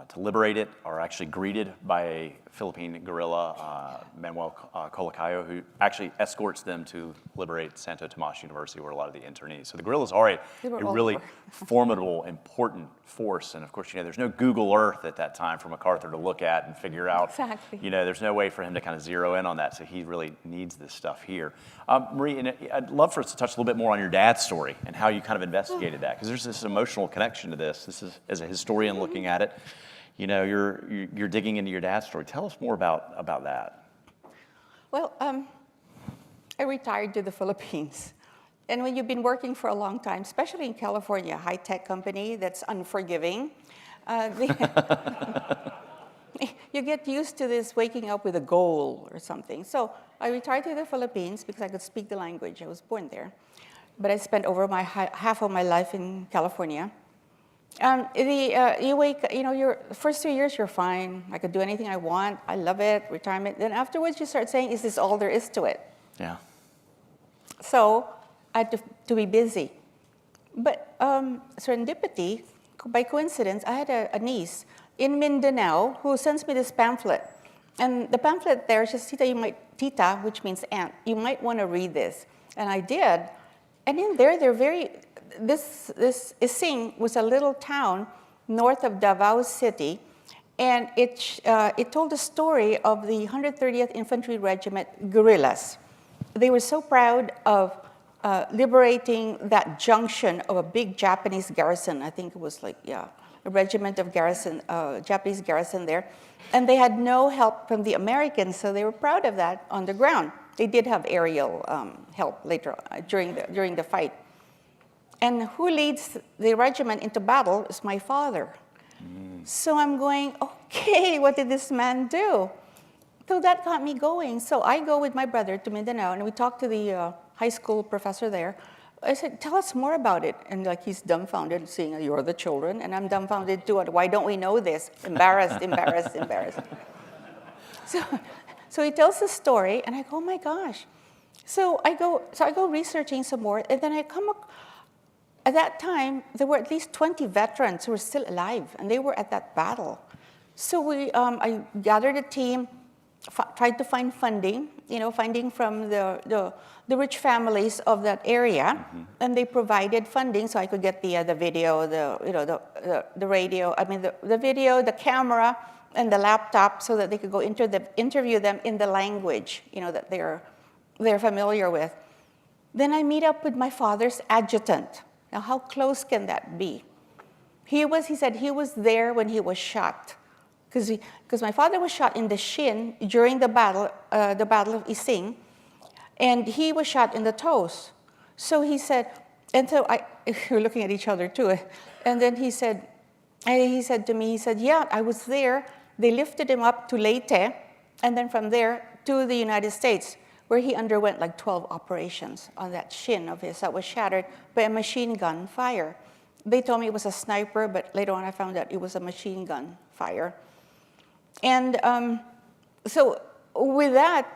to liberate it are actually greeted by a Philippine guerrilla, Manuel Colacayo, who actually escorts them to liberate Santo Tomas University, where a lot of the internees. So the guerrillas are a really formidable, important force. And of course, there's no Google Earth at that time for MacArthur to look at and figure out. Exactly. There's no way for him to kind of zero in on that. So he really needs this stuff here. Marie, and I'd love for us to touch a little bit more on your dad's story and how you kind of investigated that, because there's this emotional connection to this. This is, as a historian looking at it, you're digging into your dad's story. Tell us more about that. Well, I retired to the Philippines. And when you've been working for a long time, especially in California, a high-tech company that's unforgiving, you get used to this waking up with a goal or something. So I retired to the Philippines because I could speak the language. I was born there. But I spent over half of my life in California. You wake, your first 3 years, you're fine. I could do anything I want. I love it, retirement. Then afterwards, you start saying, is this all there is to it? Yeah. So I had to be busy. But serendipity, by coincidence, I had a niece in Mindanao who sends me this pamphlet. And the pamphlet there says, Tita, which means aunt, you might want to read this. And I did. And in there, this Ising was a little town north of Davao City, and it told the story of the 130th Infantry Regiment guerrillas. They were so proud of liberating that junction of a big Japanese garrison. I think it was a regiment of Japanese garrison there. And they had no help from the Americans, so they were proud of that on the ground. They did have aerial help later during the fight. And who leads the regiment into battle is my father. So I'm going, okay, what did this man do? So that got me going. So I go with my brother to Mindanao, and we talk to the high school professor there. I said, tell us more about it. And he's dumbfounded, seeing you're the children, and I'm dumbfounded too. Why don't we know this? Embarrassed. So he tells the story, and I go, oh my gosh. So I go researching some more, and then I come up. At that time, there were at least 20 veterans who were still alive, and they were at that battle. So I gathered a team, tried to find funding, funding from the rich families of that area, and they provided funding so I could get the video, the radio, the video, the camera, and the laptop, so that they could go interview them in the language, that they're familiar with. Then I meet up with my father's adjutant. Now, how close can that be? He said he was there when he was shot, because my father was shot in the shin during the Battle of Ising, and he was shot in the toes. So he said, and so we're looking at each other too, and then he said to me, yeah, I was there. They lifted him up to Leyte, and then from there to the United States, where he underwent like 12 operations on that shin of his that was shattered by a machine gun fire. They told me it was a sniper, but later on I found out it was a machine gun fire. And so with that,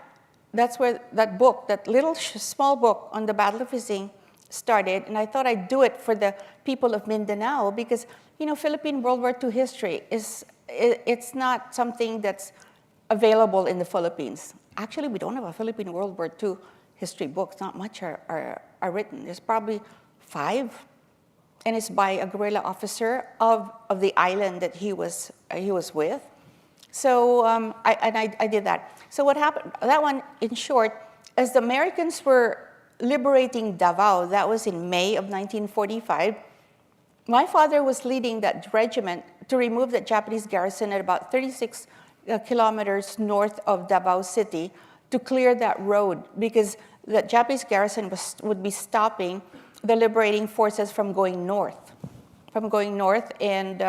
that's where that book, that little small book on the Battle of Ising started. And I thought I'd do it for the people of Mindanao because, Philippine World War II history it's not something that's available in the Philippines. Actually, we don't have a Philippine World War II history books. Not much are written. There's probably 5, and it's by a guerrilla officer of the island that he was with. So I did that. So what happened? That one, in short, as the Americans were liberating Davao, that was in May of 1945. My father was leading that regiment to remove the Japanese garrison at about 36 kilometers north of Davao City to clear that road because the Japanese garrison would be stopping the liberating forces from going north. And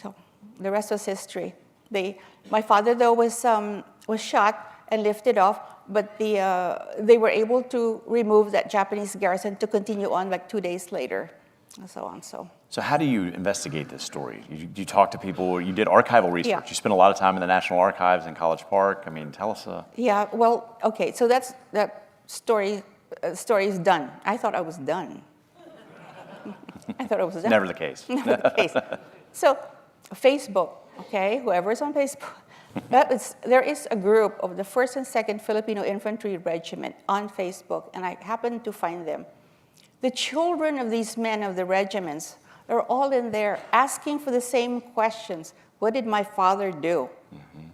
so the rest was history. My father, though, was shot and lifted off, but they were able to remove that Japanese garrison to continue on like 2 days later, and so on. So how do you investigate this story? You talk to people, you did archival research. Yeah. You spent a lot of time in the National Archives in College Park. I mean, tell us. Yeah, well, okay, so that story is done. I thought I was done. I thought it was done. Never the case. Never the case. So Facebook, okay, whoever's on Facebook, there is a group of the 1st and 2nd Filipino Infantry Regiment on Facebook, and I happened to find them. The children of these men of the regiments are all in there asking for the same questions. What did my father do?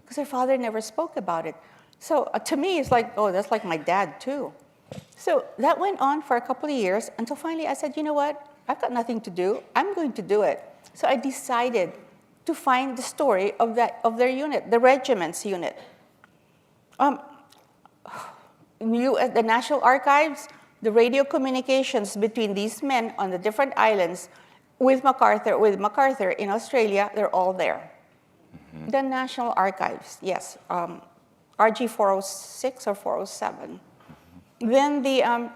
Because their father never spoke about it. So to me, it's like, oh, that's like my dad too. So that went on for a couple of years until finally I said, you know what? I've got nothing to do. I'm going to do it. So I decided to find the story of their unit, the regiment's unit. The National Archives, the radio communications between these men on the different islands with MacArthur in Australia, they're all there. The National Archives, yes, RG 406 or 407. Then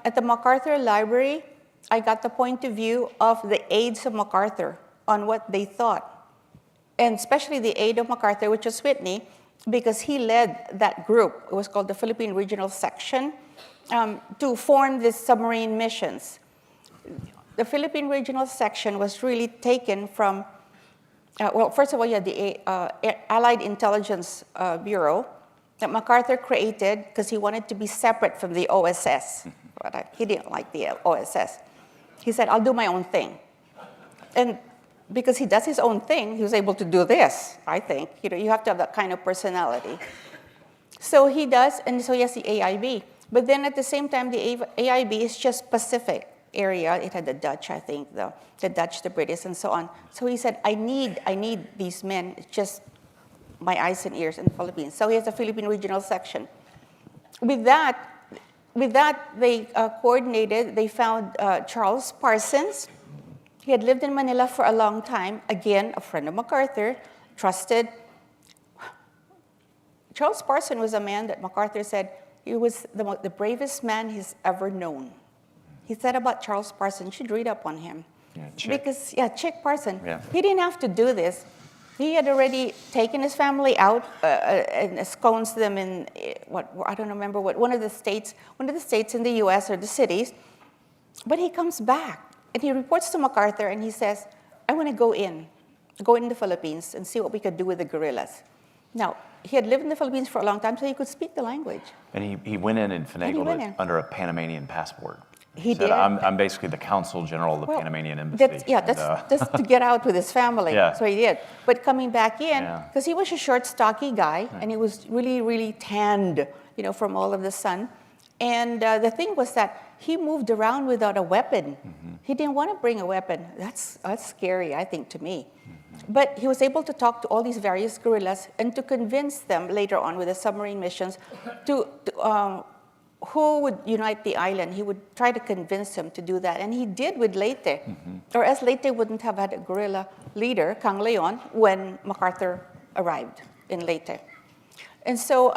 at the MacArthur Library, I got the point of view of the aides of MacArthur on what they thought. And especially the aide of MacArthur, which was Whitney, because he led that group. It was called the Philippine Regional Section, to form these submarine missions. The Philippine Regional Section was really taken from, well, first of all, you had the Allied Intelligence Bureau that MacArthur created because he wanted to be separate from the OSS. But he didn't like the OSS. He said, I'll do my own thing. And because he does his own thing, he was able to do this, I think. You have to have that kind of personality. So he does, and so he has the AIB. But then at the same time, the AIB is just Pacific area. It had the Dutch, I think, the Dutch, the British, and so on. So he said, I need these men. It's just my eyes and ears in the Philippines. So he has a Philippine Regional Section. With that, they coordinated. They found Charles Parsons. He had lived in Manila for a long time. Again, a friend of MacArthur, trusted. Charles Parsons was a man that MacArthur said he was the bravest man he's ever known. He said about Charles Parsons, you should read up on him. Chick Parsons. Yeah. He didn't have to do this. He had already taken his family out and ensconced them in I don't remember one of the states in the U.S. or the cities. But he comes back and he reports to MacArthur and he says, I want to go in the Philippines and see what we could do with the guerrillas. Now, he had lived in the Philippines for a long time, so he could speak the language. And he went in and finagled it under a Panamanian passport. He said, did. I'm basically the consul general of the Panamanian embassy. That's to get out with his family. Yeah. So he did. But coming back in, because he was a short, stocky guy, and he was really, really tanned, from all of the sun. And the thing was that he moved around without a weapon. He didn't want to bring a weapon. That's scary, I think, to me. But he was able to talk to all these various guerrillas and to convince them later on with the submarine missions who would unite the island. He would try to convince them to do that. And he did with Leyte. Or else Leyte wouldn't have had a guerrilla leader, Kang Leon, when MacArthur arrived in Leyte. And so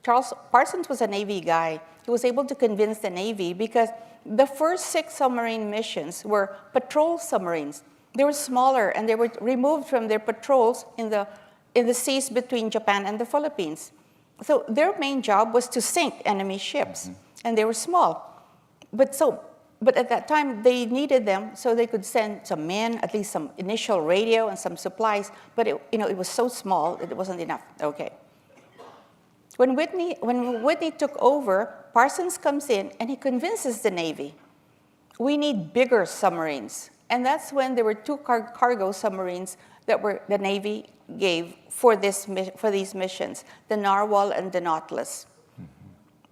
Charles Parsons was a Navy guy. He was able to convince the Navy because the first 6 submarine missions were patrol submarines. They were smaller and they were removed from their patrols in the in the seas between Japan and the Philippines. So their main job was to sink enemy ships, and they were small. But at that time, they needed them so they could send some men, at least some initial radio and some supplies. But it was so small that it wasn't enough. Okay. When Whitney took over, Parsons comes in and he convinces the Navy, we need bigger submarines. And that's when there were two cargo submarines that the Navy gave for these missions, the Narwhal and the Nautilus.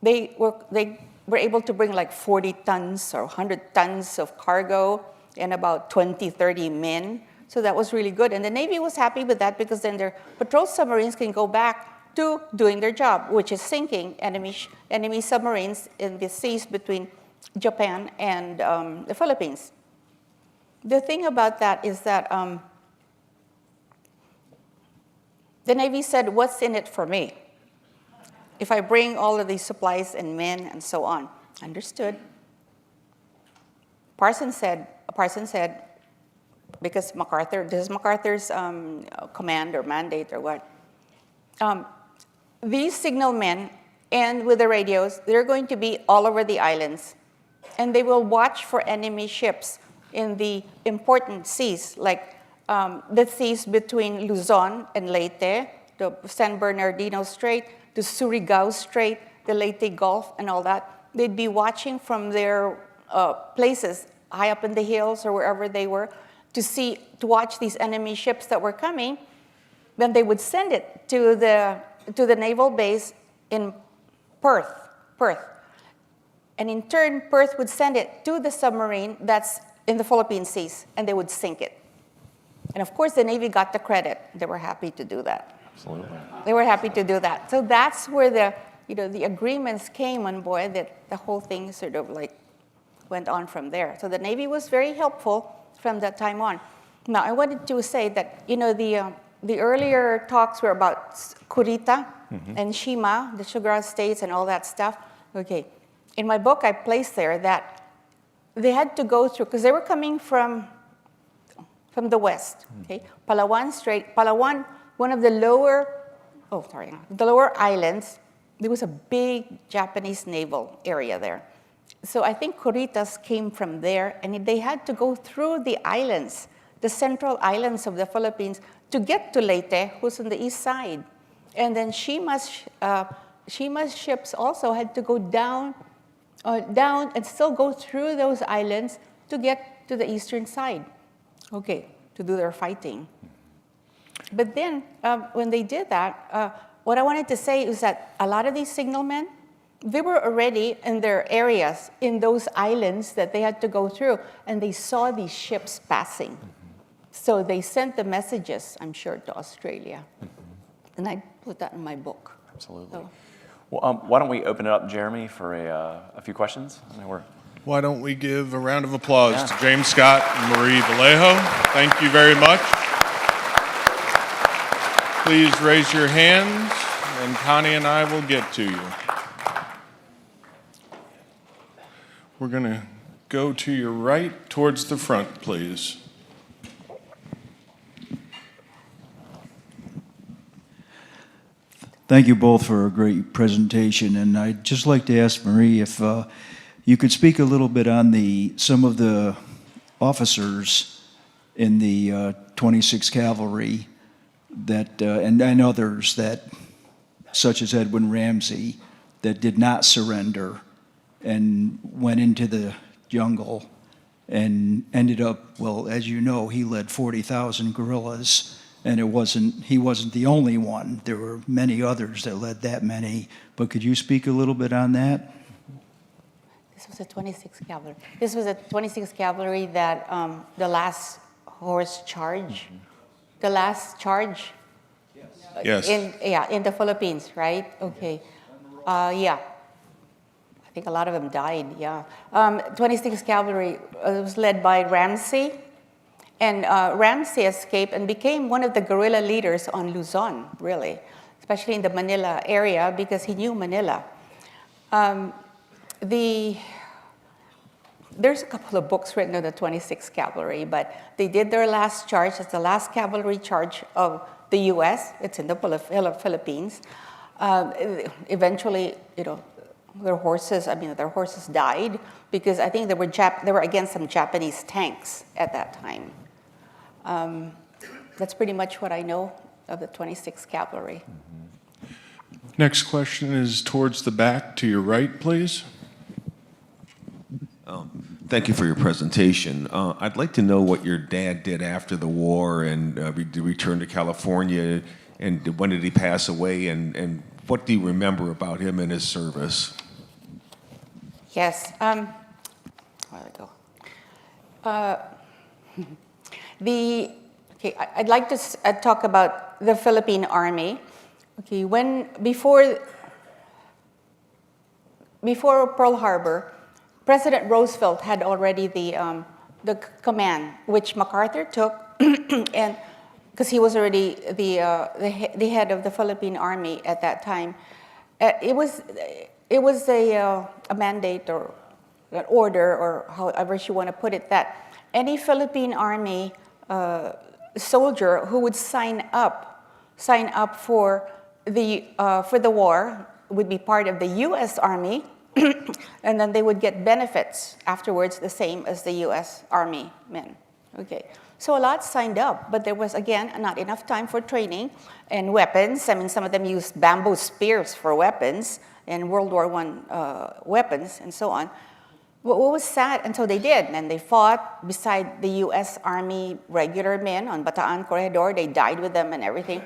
They were able to bring like 40 tons or 100 tons of cargo and about 20, 30 men. So that was really good. And the Navy was happy with that because then their patrol submarines can go back to doing their job, which is sinking enemy submarines in the seas between Japan and the Philippines. The thing about that is that the Navy said, what's in it for me? If I bring all of these supplies and men and so on. Understood. Parsons said, because MacArthur, this is MacArthur's command or mandate or what, these signal men and with the radios, they're going to be all over the islands. And they will watch for enemy ships in the important seas, like the seas between Luzon and Leyte, the San Bernardino Strait, the Surigao Strait, the Leyte Gulf, and all that. They'd be watching from their places high up in the hills or wherever they were to watch these enemy ships that were coming. Then they would send it to the naval base in Perth. And in turn, Perth would send it to the submarine that's in the Philippine seas, and they would sink it. And of course, the Navy got the credit. They were happy to do that. Absolutely. They were happy to do that. So that's where the agreements came on board, that the whole thing sort of like went on from there. So the Navy was very helpful from that time on. Now, I wanted to say that, the earlier talks were about Kurita and Shima, the Sugar States and all that stuff. Okay. In my book, I placed there that they had to go through, because they were coming from the west, okay? Palawan Strait, one of the lower islands, there was a big Japanese naval area there. So I think Kuritas came from there, and they had to go through the islands, the central islands of the Philippines, to get to Leyte, who's on the east side. And then Shima's ships also had to go down and still go through those islands to get to the eastern side, okay, to do their fighting. But then when they did that, what I wanted to say is that a lot of these signalmen, they were already in their areas, in those islands that they had to go through, and they saw these ships passing. So they sent the messages, I'm sure, to Australia. And I put that in my book. Absolutely. So. Well, why don't we open it up, Jeremy, for a few questions? Why don't we give a round of applause to James Scott and Marie Vallejo. Thank you very much. Please raise your hands, and Connie and I will get to you. We're going to go to your right towards the front, please. Thank you both for a great presentation, and I'd just like to ask Marie if you could speak a little bit on some of the officers in the 26th Cavalry that, and others that, such as Edwin Ramsey, that did not surrender and went into the jungle and ended up, well, as you know, he led 40,000 guerrillas. And he wasn't the only one. There were many others that led that many. But could you speak a little bit on that? This was the 26th Cavalry. This was the 26th Cavalry that the last horse charge, the last charge. Yes. In the Philippines, right? Okay. Yeah. I think a lot of them died. Yeah. 26th Cavalry was led by Ramsey. And Ramsey escaped and became one of the guerrilla leaders on Luzon, really, especially in the Manila area, because he knew Manila. There's a couple of books written on the 26th Cavalry, but they did their last charge. It's the last cavalry charge of the U.S. It's in the Philippines. Eventually, their horses died because I think they were against some Japanese tanks at that time. That's pretty much what I know of the 26th Cavalry. Next question is towards the back to your right, please. Thank you for your presentation. I'd like to know what your dad did after the war and returned to California, and when did he pass away, and what do you remember about him and his service? Yes. Where do I go? I'd like to talk about the Philippine Army. Okay, before Pearl Harbor, President Roosevelt had already the command, which MacArthur took, and because he was already the head of the Philippine Army at that time. It was a mandate or an order, or however you want to put it, that any Philippine Army soldier who would sign up for the war would be part of the U.S. Army, and then they would get benefits afterwards, the same as the U.S. Army men. Okay, so a lot signed up, but there was, again, not enough time for training and weapons. I mean, some of them used bamboo spears for weapons and World War I weapons and so on. What was sad until they did, and they fought beside the U.S. Army regular men on Bataan Corridor. They died with them and everything.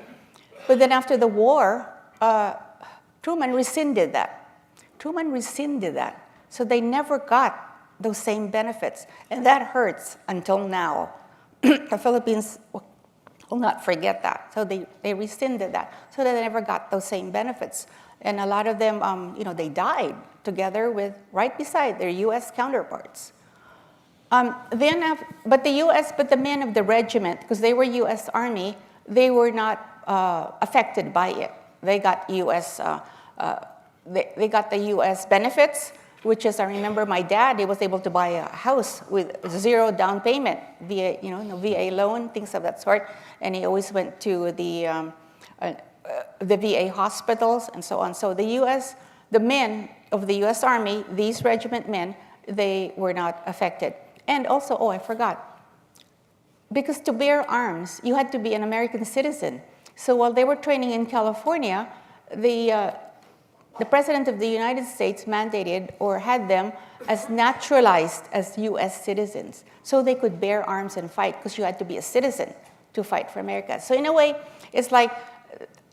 But then after the war, Truman rescinded that. So they never got those same benefits. And that hurts until now. The Philippines will not forget that. So they rescinded that. So they never got those same benefits. And a lot of them, they died together right beside their U.S. counterparts. But the men of the regiment, because they were U.S. Army, they were not affected by it. They got U.S. They got the U.S. benefits, which is, I remember my dad, he was able to buy a house with 0 down payment, VA loan, things of that sort. And he always went to the VA hospitals and so on. So the men of the U.S. Army, these regiment men, they were not affected. And also, I forgot, because to bear arms, you had to be an American citizen. So while they were training in California, the President of the United States mandated or had them as naturalized as U.S. citizens. So they could bear arms and fight, because you had to be a citizen to fight for America. So in a way, it's like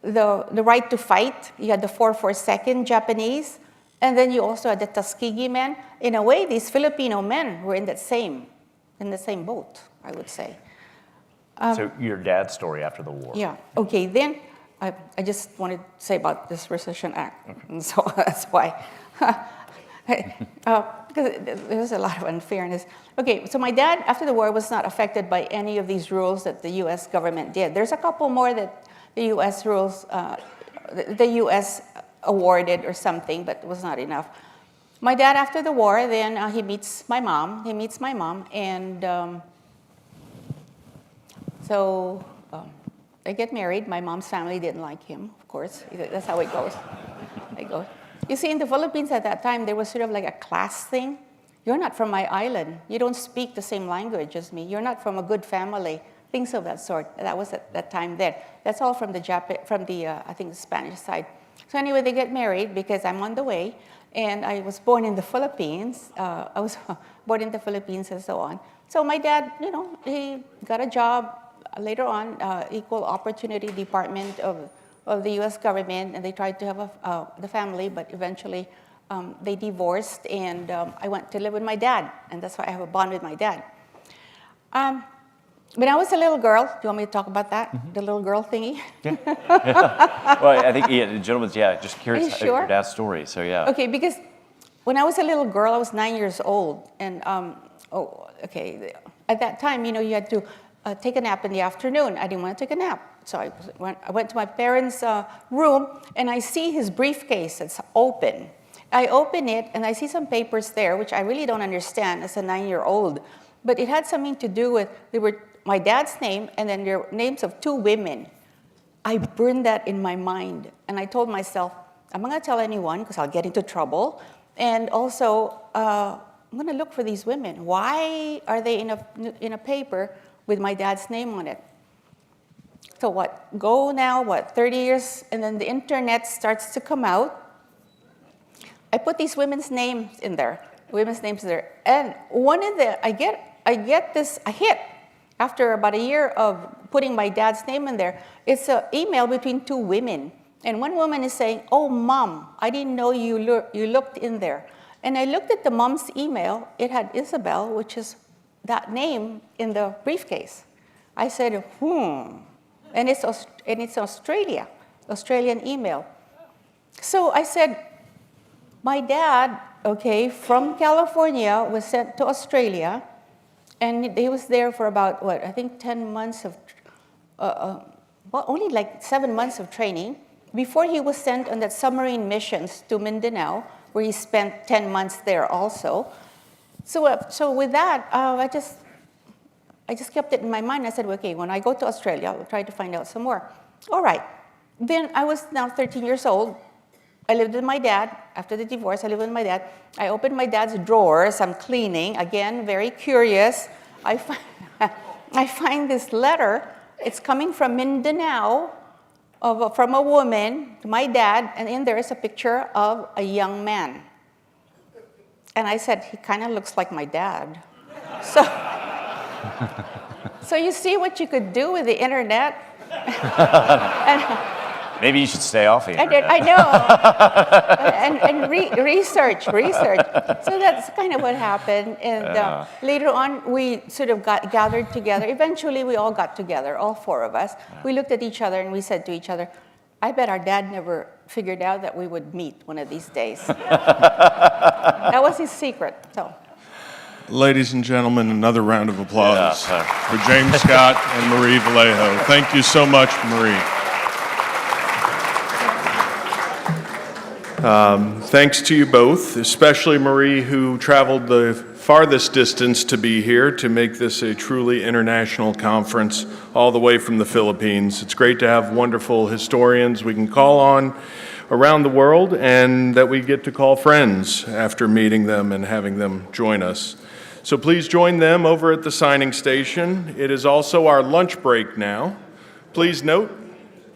the right to fight. You had the 442nd Japanese, and then you also had the Tuskegee men. In a way, these Filipino men were in the same boat, I would say. So your dad's story after the war. Yeah. Okay. Then I just wanted to say about this Rescission Act, okay. And so that's why, because there's a lot of unfairness. Okay. So my dad, after the war, was not affected by any of these rules that the U.S. government did. There's a couple more that the U.S. rules, the U.S. awarded or something, but it was not enough. My dad, after the war, then he meets my mom. And so they get married. My mom's family didn't like him, of course. That's how it goes. You see, in the Philippines at that time, there was sort of like a class thing. You're not from my island. You don't speak the same language as me. You're not from a good family. Things of that sort. That was at that time there. That's all from the I think the Spanish side. So anyway, they get married because I'm on the way, and I was born in the Philippines. I was born in the Philippines and so on. So my dad, he got a job later on, Equal Opportunity Department of the U.S. government, and they tried to have the family, but eventually they divorced, and I went to live with my dad, and that's why I have a bond with my dad. When I was a little girl, do you want me to talk about that? Mm-hmm. The little girl thingy? Yeah. Well, I think the gentleman's, just curious about your dad's story, so yeah. Okay, because when I was a little girl, I was 9 years old, and at that time, you had to take a nap in the afternoon. I didn't want to take a nap, so I went to my parents' room, and I see his briefcase. It's open. I open it, and I see some papers there, which I really don't understand as a 9-year-old, but it had something to do with, they were my dad's name, and then the names of 2 women. I burned that in my mind. And I told myself, I'm not going to tell anyone because I'll get into trouble. And also, I'm going to look for these women. Why are they in a paper with my dad's name on it? So what, go now, 30 years, and then the internet starts to come out. I put these women's names in there, and one of the, I get this, a hit after about a year of putting my dad's name in there. It's an email between two women, and one woman is saying, "Oh, Mom, I didn't know you looked in there." And I looked at the mom's email. It had Isabel, which is that name, in the briefcase. I said, and it's Australia, Australian email. So I said, my dad, okay, from California was sent to Australia, and he was there for about, I think 10 months of, only like 7 months of training, before he was sent on that submarine missions to Mindanao, where he spent 10 months there also. So with that, I just kept it in my mind. I said, okay, when I go to Australia, I'll try to find out some more. All right. Then I was now 13 years old. I lived with my dad. After the divorce, I lived with my dad. I opened my dad's drawers. I'm cleaning. Again, very curious. I find this letter. It's coming from Mindanao, from a woman to my dad, and in there is a picture of a young man. And I said, he kind of looks like my dad. So you see what you could do with the internet? Maybe you should stay off here. I know. and research. So that's kind of what happened. And later on, we sort of got gathered together. Eventually, we all got together, all four of us. We looked at each other and we said to each other, I bet our dad never figured out that we would meet one of these days. That was his secret. So. Ladies and gentlemen, another round of applause for James Scott and Marie Vallejo. Thank you so much, Marie. Thanks to you both, especially Marie, who traveled the farthest distance to be here to make this a truly international conference all the way from the Philippines. It's great to have wonderful historians we can call on around the world and that we get to call friends after meeting them and having them join us. So please join them over at the signing station. It is also our lunch break now. Please note,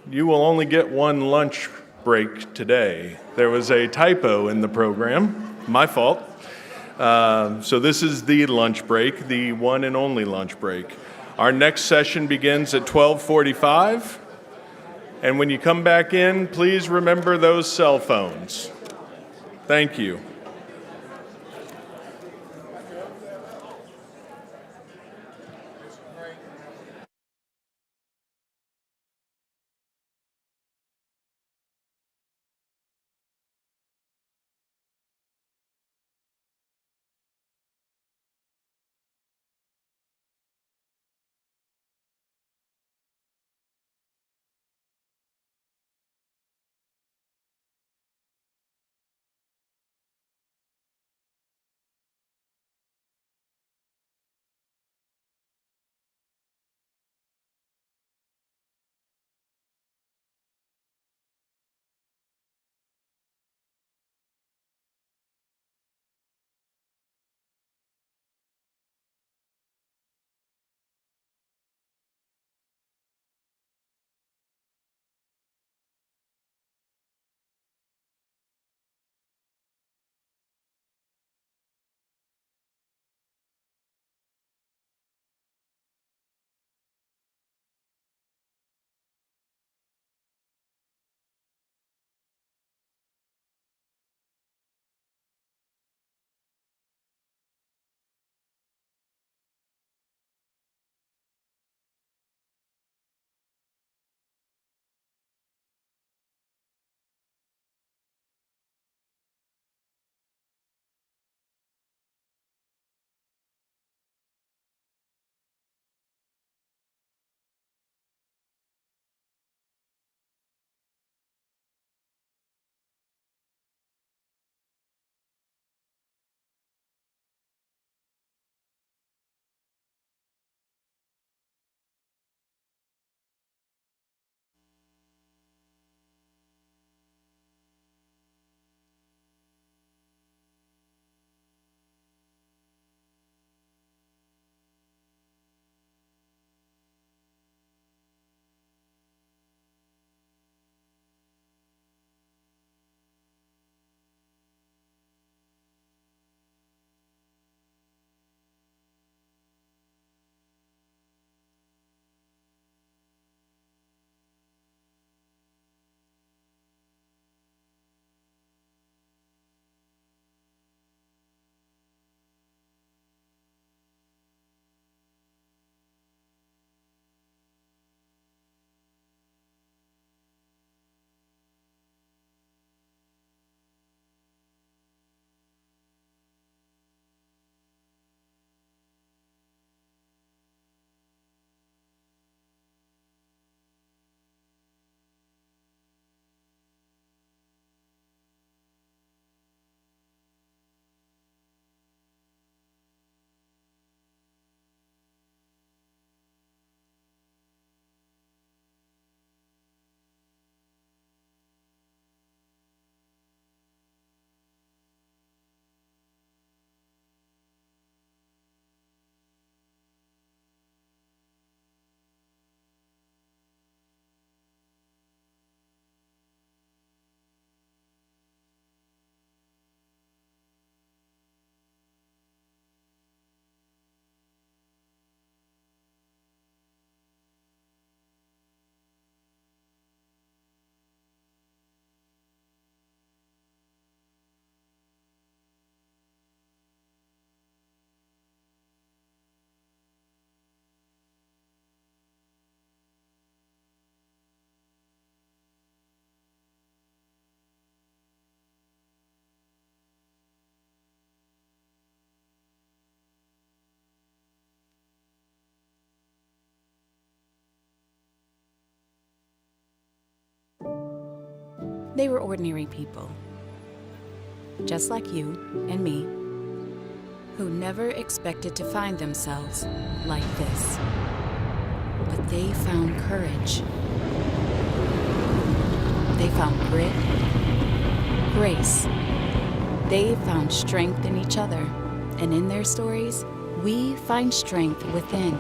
you will only get one lunch break today. There was a typo in the program, my fault. So this is the lunch break, the one and only lunch break. Our next session begins at 12:45. And when you come back in, please remember those cell phones. Thank you. They were ordinary people, just like you and me, who never expected to find themselves like this. But they found courage. They found grit, grace. They found strength in each other. And in their stories, we find strength within.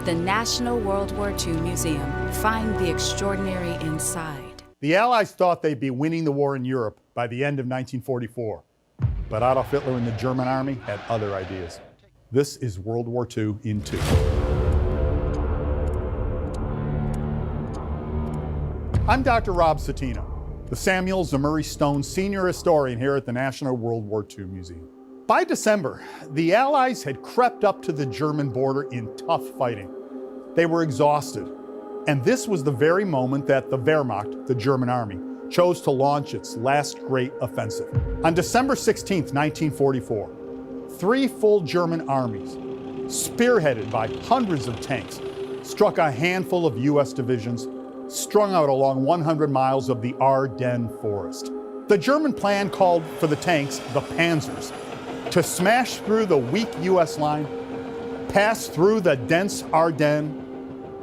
The National World War II Museum. Find the extraordinary inside. The Allies thought they'd be winning the war in Europe by the end of 1944. But Adolf Hitler and the German army had other ideas. This is World War II in 2. I'm Dr. Rob Cetino, the Samuel Zemurray Stone Senior Historian here at the National World War II Museum. By December, the Allies had crept up to the German border in tough fighting. They were exhausted, and this was the very moment that the Wehrmacht, the German army, chose to launch its last great offensive. On December 16, 1944, 3 full German armies, spearheaded by hundreds of tanks, struck a handful of U.S. divisions strung out along 100 miles of the Ardennes forest. The German plan called for the tanks, the Panzers, to smash through the weak U.S. line, pass through the dense Ardennes,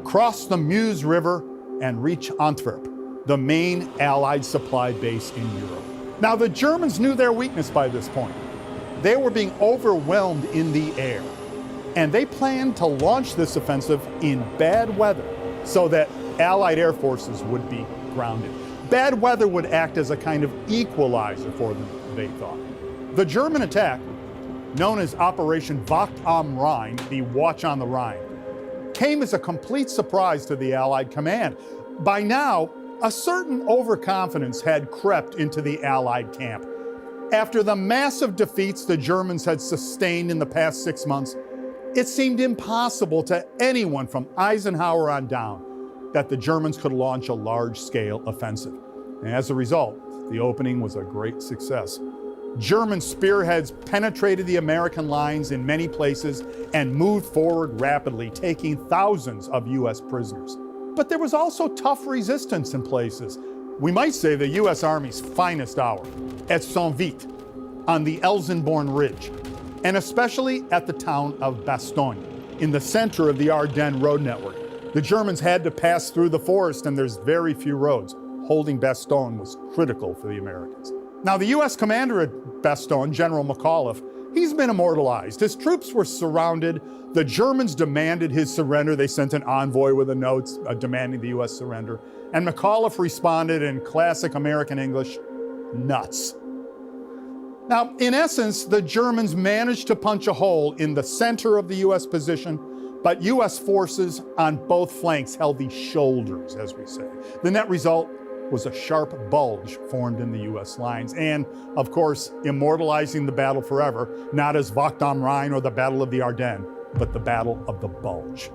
cross the Meuse River, and reach Antwerp, the main Allied supply base in Europe. Now, the Germans knew their weakness by this point. They were being overwhelmed in the air, and they planned to launch this offensive in bad weather so that Allied air forces would be grounded. Bad weather would act as a kind of equalizer for them, they thought. The German attack, known as Operation Wacht am Rhein, the Watch on the Rhine, came as a complete surprise to the Allied command. By now, a certain overconfidence had crept into the Allied camp. After the massive defeats the Germans had sustained in the past 6 months, it seemed impossible to anyone from Eisenhower on down that the Germans could launch a large-scale offensive. And as a result, the opening was a great success. German spearheads penetrated the American lines in many places and moved forward rapidly, taking thousands of U.S. prisoners. But there was also tough resistance in places. We might say the U.S. Army's finest hour at Saint-Vite on the Elsenborn Ridge, and especially at the town of Bastogne, in the center of the Ardennes road network. The Germans had to pass through the forest, and there's very few roads. Holding Bastogne was critical for the Americans. Now, the U.S. commander at Bastogne, General McAuliffe, he's been immortalized. His troops were surrounded. The Germans demanded his surrender. They sent an envoy with a note demanding the U.S. surrender. And McAuliffe responded in classic American English, nuts. Now, in essence, the Germans managed to punch a hole in the center of the U.S. position, but U.S. forces on both flanks held the shoulders, as we say. The net result was a sharp bulge formed in the U.S. lines, and, of course, immortalizing the battle forever, not as Wacht am Rhein or the Battle of the Ardennes, but the Battle of the Bulge.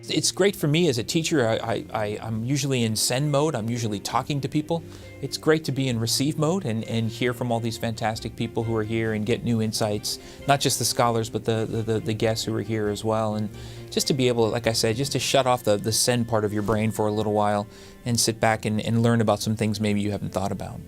It's great for me as a teacher. I'm usually in send mode. I'm usually talking to people. It's great to be in receive mode and hear from all these fantastic people who are here and get new insights, not just the scholars, but the guests who are here as well. And just to be able, like I said, just to shut off the send part of your brain for a little while and sit back and learn about some things maybe you haven't thought about.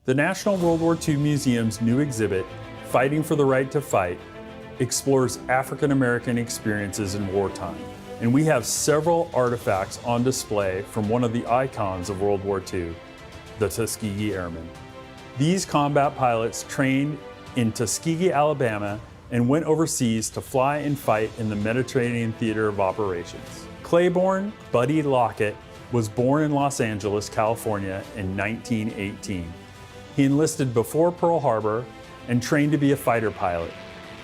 The National World War II Museum's new exhibit, Fighting for the Right to Fight, explores African American experiences in wartime. And we have several artifacts on display from one of the icons of World War II, the Tuskegee Airmen. These combat pilots trained in Tuskegee, Alabama, and went overseas to fly and fight in the Mediterranean Theater of Operations. Claiborne Buddy Lockett was born in Los Angeles, California in 1918. He enlisted before Pearl Harbor and trained to be a fighter pilot,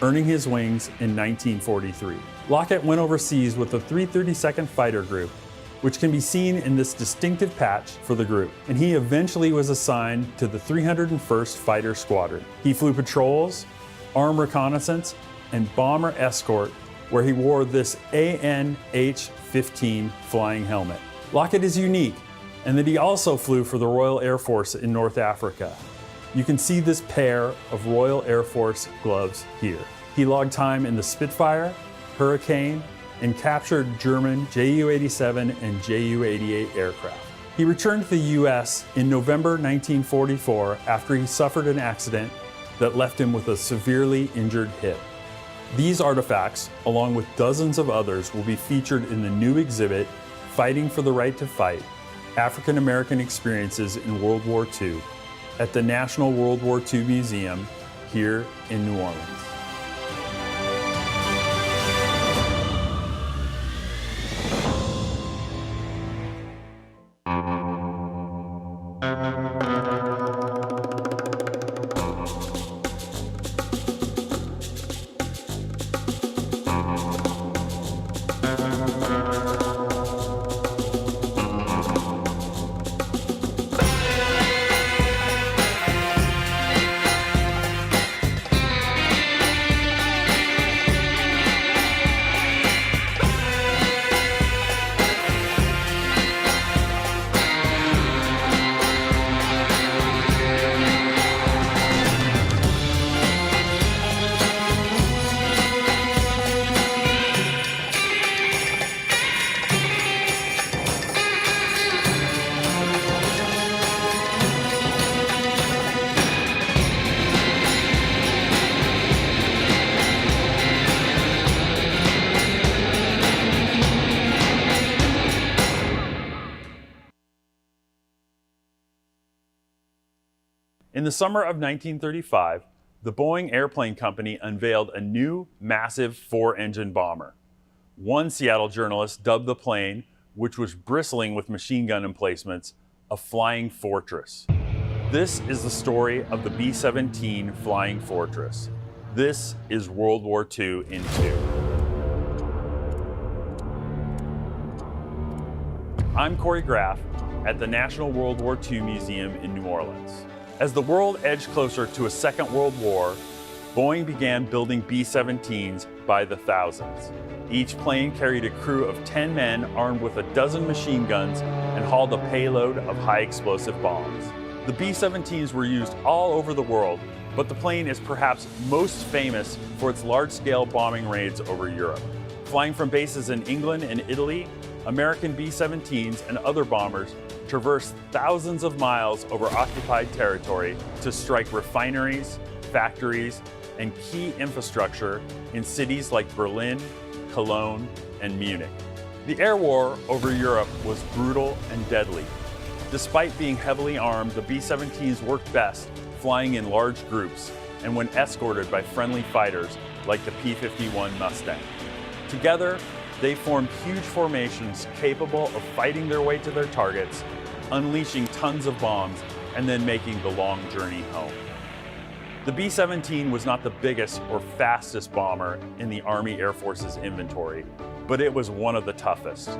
earning his wings in 1943. Lockett went overseas with the 332nd Fighter Group, which can be seen in this distinctive patch for the group, and he eventually was assigned to the 301st Fighter Squadron. He flew patrols armed reconnaissance, and bomber escort, where he wore this AN-H-15 flying helmet. Lockett is unique in that he also flew for the Royal Air Force in North Africa. You can see this pair of Royal Air Force gloves here. He logged time in the Spitfire, Hurricane, and captured German Ju-87 and Ju-88 aircraft. He returned to the US in November 1944 after he suffered an accident that left him with a severely injured hip. These artifacts, along with dozens of others, will be featured in the new exhibit, Fighting for the Right to Fight, African American Experiences in World War II, at the National World War II Museum here in New Orleans. In the summer of 1935, the Boeing Airplane Company unveiled a new, massive four-engine bomber. One Seattle journalist dubbed the plane, which was bristling with machine gun emplacements, a flying fortress. This is the story of the B-17 Flying Fortress. This is World War II in two. I'm Corey Graff at the National World War II Museum in New Orleans. As the world edged closer to a Second World War, Boeing began building B-17s by the thousands. Each plane carried a crew of 10 men armed with a dozen machine guns and hauled a payload of high explosive bombs. The B-17s were used all over the world, but the plane is perhaps most famous for its large-scale bombing raids over Europe. Flying from bases in England and Italy, American B-17s and other bombers traversed thousands of miles over occupied territory to strike refineries, factories, and key infrastructure in cities like Berlin, Cologne, and Munich. The air war over Europe was brutal and deadly. Despite being heavily armed, the B-17s worked best flying in large groups and when escorted by friendly fighters like the P-51 Mustang. Together, they formed huge formations capable of fighting their way to their targets, unleashing tons of bombs, and then making the long journey home. The B-17 was not the biggest or fastest bomber in the Army Air Force's inventory, but it was one of the toughest.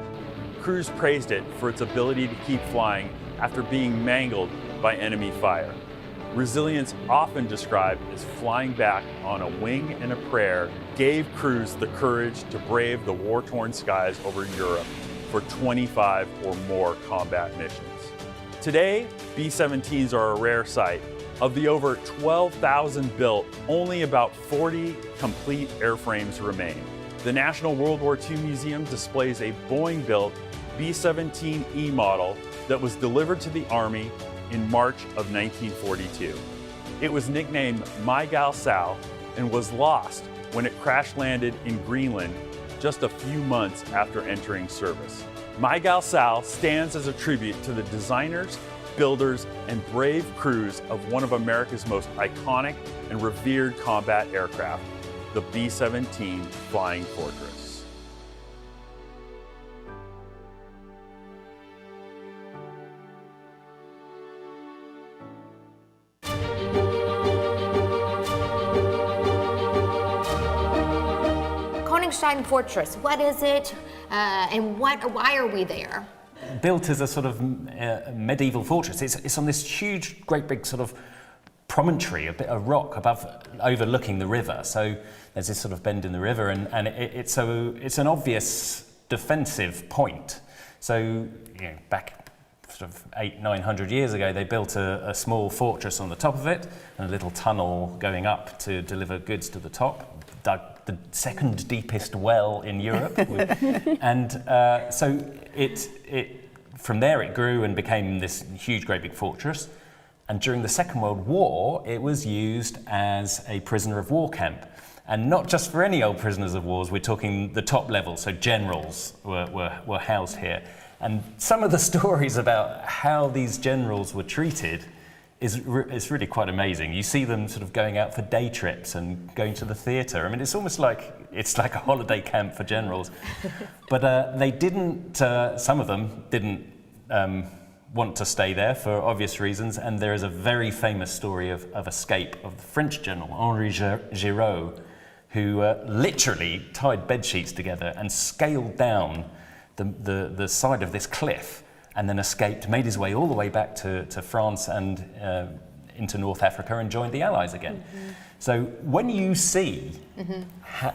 Crews praised it for its ability to keep flying after being mangled by enemy fire. Resilience, often described as flying back on a wing and a prayer, gave crews the courage to brave the war-torn skies over Europe for 25 or more combat missions. Today, B-17s are a rare sight. Of the over 12,000 built, only about 40 complete airframes remain. The National World War II Museum displays a Boeing-built B-17E model that was delivered to the Army in March of 1942. It was nicknamed My Gal Sal and was lost when it crash-landed in Greenland just a few months after entering service. My Gal Sal stands as a tribute to the designers, builders, and brave crews of one of America's most iconic and revered combat aircraft, the B-17 Flying Fortress. Fortress. What is it, and why are we there? Built as a sort of medieval fortress. It's on this huge, great big sort of promontory, a rock overlooking the river. So there's this sort of bend in the river, and it's an obvious defensive point. So back sort of 800-900 years ago, they built a small fortress on the top of it, and a little tunnel going up to deliver goods to the top. Dug the second deepest well in Europe, and so from there it grew and became this huge, great big fortress. And during the Second World War, it was used as a prisoner of war camp. And not just for any old prisoners of war, we're talking the top level, so generals were housed here. And some of the stories about how these generals were treated is really quite amazing. You see them sort of going out for day trips and going to the theatre. I mean, it's almost like a holiday camp for generals. But they didn't, some of them didn't want to stay there for obvious reasons, and there is a very famous story of escape of the French general, Henri Giraud, who literally tied bed sheets together and scaled down the side of this cliff and then escaped, made his way all the way back to France and into North Africa and joined the Allies again. Mm-hmm. So when you see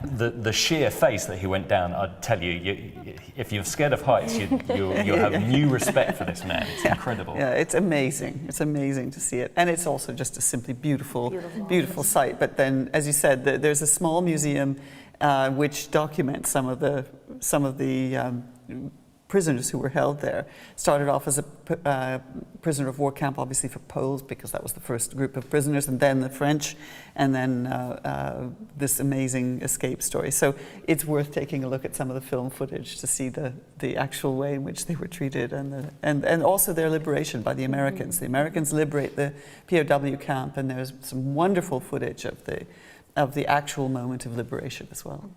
the sheer face that he went down, I'd tell you, if you're scared of heights, you'll have new respect for this man. It's incredible. Yeah, it's amazing. It's amazing to see it. And it's also just a simply beautiful sight. But then, as you said, there's a small museum which documents some of the prisoners who were held there. Started off as a prisoner of war camp, obviously for Poles, because that was the first group of prisoners, and then the French, and then this amazing escape story. So it's worth taking a look at some of the film footage to see the actual way in which they were treated, and also their liberation by the Americans. The Americans liberate the POW camp, and there's some wonderful footage of the actual moment of liberation as well.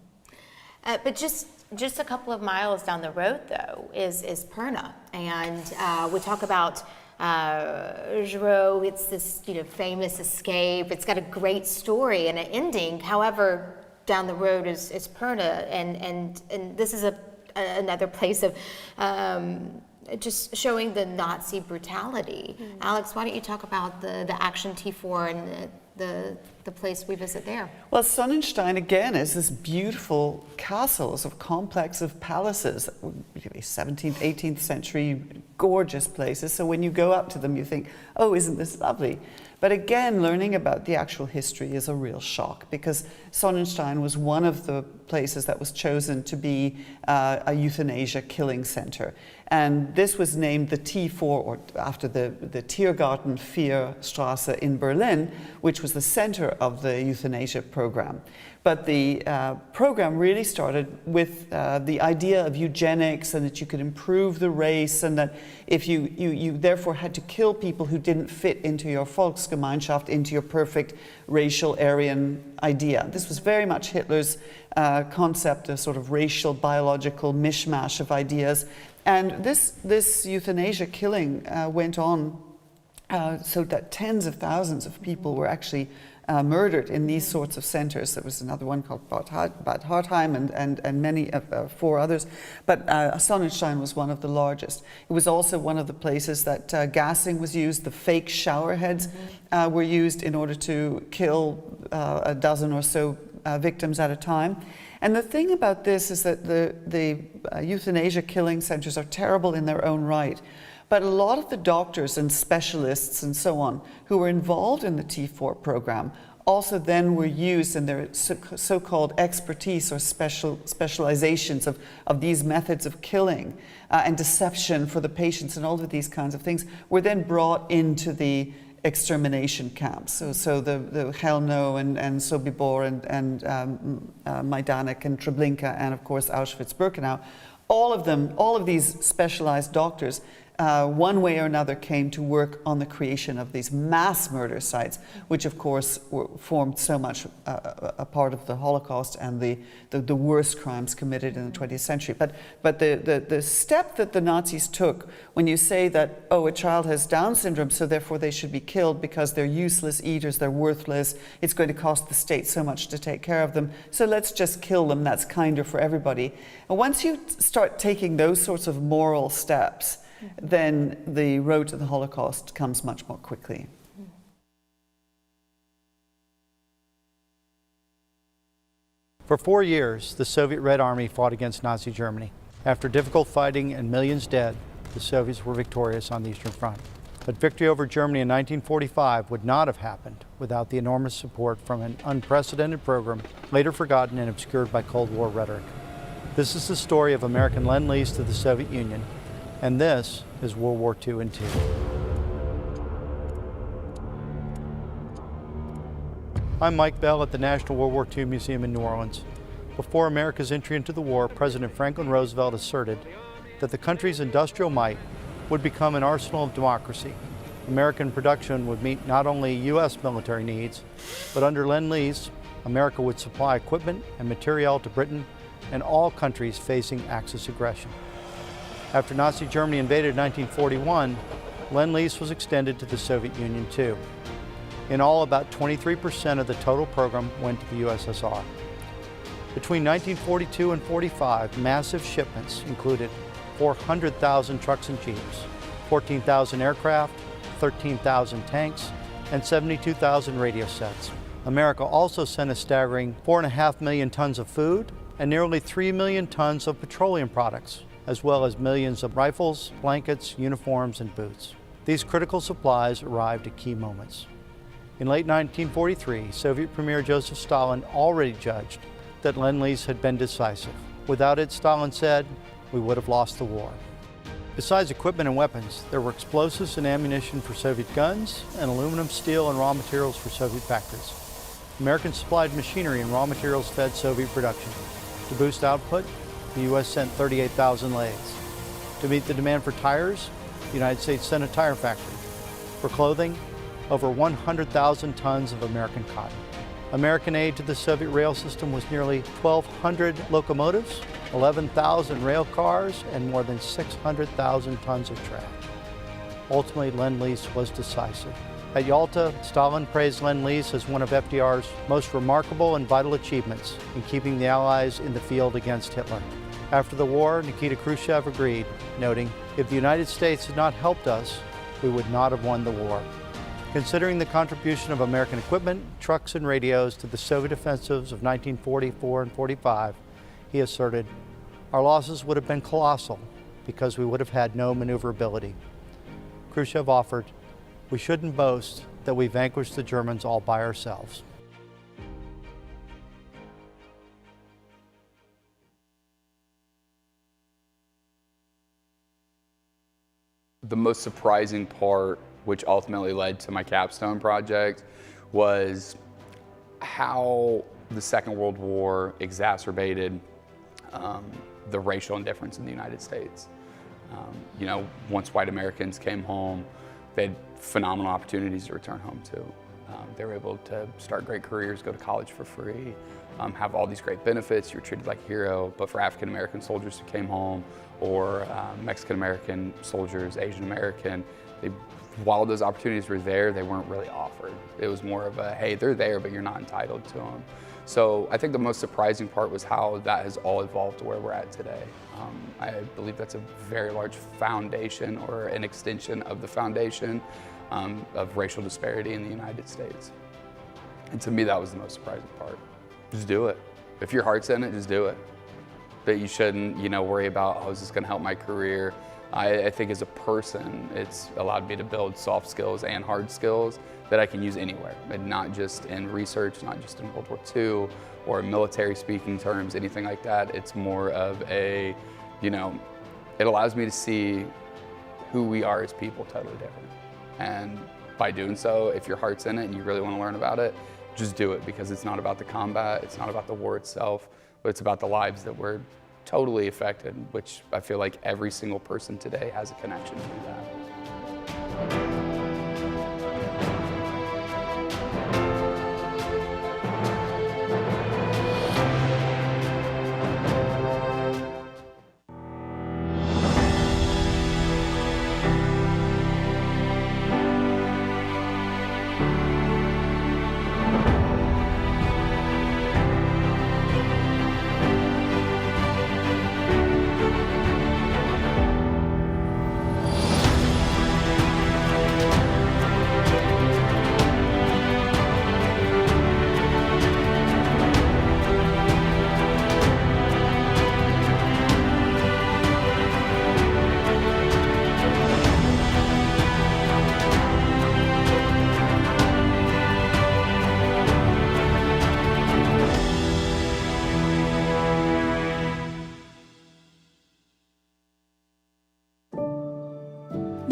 But just a couple of miles down the road, though, is Perna, and we talk about Giraud. It's this famous escape. It's got a great story and an ending. However, down the road is Perna, and this is another place of just showing the Nazi brutality. Mm-hmm. Alex, why don't you talk about the Action T4 and the place we visit there? Well, Sonnenstein, again, is this beautiful castle, sort of complex of palaces, 17th, 18th century, gorgeous places. So when you go up to them, you think, oh, isn't this lovely? But again, learning about the actual history is a real shock, because Sonnenstein was one of the places that was chosen to be a euthanasia killing center. And this was named the T4, or after the Tiergarten 4 Strasse in Berlin, which was the center of the euthanasia program. But the program really started with the idea of eugenics, and that you could improve the race, and that if you therefore had to kill people who didn't fit into your Volksgemeinschaft, into your perfect racial Aryan idea. This was very much Hitler's concept, a sort of racial, biological mishmash of ideas. And this euthanasia killing went on so that tens of thousands of people were actually murdered in these sorts of centers. There was another one called Bad Hartheim and many, 4 others. But Sonnenstein was one of the largest. It was also one of the places that gassing was used. The fake shower heads were used in order to kill a dozen or so victims at a time. And the thing about this is that the euthanasia killing centers are terrible in their own right. But a lot of the doctors and specialists and so on who were involved in the T4 program also then were used in their so-called expertise or specializations of these methods of killing and deception for the patients, and all of these kinds of things were then brought into the extermination camps. So the Chelmno and Sobibor and Majdanek and Treblinka, and of course Auschwitz-Birkenau, all of these specialized doctors, one way or another, came to work on the creation of these mass murder sites, which of course formed so much a part of the Holocaust and the worst crimes committed in the 20th century. But the step that the Nazis took, when you say that, oh, a child has Down syndrome, so therefore they should be killed because they're useless eaters, they're worthless, it's going to cost the state so much to take care of them, so let's just kill them, that's kinder for everybody. And once you start taking those sorts of moral steps, then the road to the Holocaust comes much more quickly. For 4 years, the Soviet Red Army fought against Nazi Germany. After difficult fighting and millions dead, the Soviets were victorious on the Eastern Front. But victory over Germany in 1945 would not have happened without the enormous support from an unprecedented program, later forgotten and obscured by Cold War rhetoric. This is the story of American Lend-Lease to the Soviet Union, and this is World War II in 2. I'm Mike Bell at the National World War II Museum in New Orleans. Before America's entry into the war, President Franklin Roosevelt asserted that the country's industrial might would become an arsenal of democracy. American production would meet not only U.S. military needs, but under Lend-Lease, America would supply equipment and materiel to Britain and all countries facing Axis aggression. After Nazi Germany invaded in 1941, Lend-Lease was extended to the Soviet Union too. In all, about 23% of the total program went to the USSR. Between 1942 and 45, massive shipments included 400,000 trucks and jeeps, 14,000 aircraft, 13,000 tanks, and 72,000 radio sets. America also sent a staggering 4.5 million tons of food and nearly 3 million tons of petroleum products, as well as millions of rifles, blankets, uniforms, and boots. These critical supplies arrived at key moments. In late 1943, Soviet Premier Joseph Stalin already judged that Lend-Lease had been decisive. Without it, Stalin said, we would have lost the war. Besides equipment and weapons, there were explosives and ammunition for Soviet guns and aluminum, steel, and raw materials for Soviet factories. American supplied machinery and raw materials fed Soviet production. To boost output, the U.S. sent 38,000 lathes. To meet the demand for tires, the United States sent a tire factory. For clothing, over 100,000 tons of American cotton. American aid to the Soviet rail system was nearly 1,200 locomotives, 11,000 rail cars, and more than 600,000 tons of trash. Ultimately, Lend-Lease was decisive. At Yalta, Stalin praised Lend-Lease as one of FDR's most remarkable and vital achievements in keeping the Allies in the field against Hitler. After the war, Nikita Khrushchev agreed, noting, if the United States had not helped us, we would not have won the war. Considering the contribution of American equipment, trucks, and radios to the Soviet offensives of 1944 and 45, he asserted, our losses would have been colossal because we would have had no maneuverability. Khrushchev offered, we shouldn't boast that we vanquished the Germans all by ourselves. The most surprising part, which ultimately led to my capstone project, was how the Second World War exacerbated the racial indifference in the United States. You know, once white Americans came home, they had phenomenal opportunities to return home to. They were able to start great careers, go to college for free, have all these great benefits. You were treated like a hero. But for African American soldiers who came home, or Mexican American soldiers, Asian American, while those opportunities were there, they weren't really offered. It was more of a, hey, they're there, but you're not entitled to them. So I think the most surprising part was how that has all evolved to where we're at today. I believe that's a very large foundation, or an extension of the foundation of racial disparity in the United States. And to me, that was the most surprising part. Just do it. If your heart's in it, just do it. But you shouldn't, worry about, oh, is this gonna help my career? I think as a person, it's allowed me to build soft skills and hard skills that I can use anywhere, and not just in research, not just in World War II or military speaking terms, anything like that. It's more of a, it allows me to see who we are as people totally different. And by doing so, if your heart's in it and you really want to learn about it, just do it, because it's not about the combat, it's not about the war itself, but it's about the lives that were totally affected, which I feel like every single person today has a connection to that.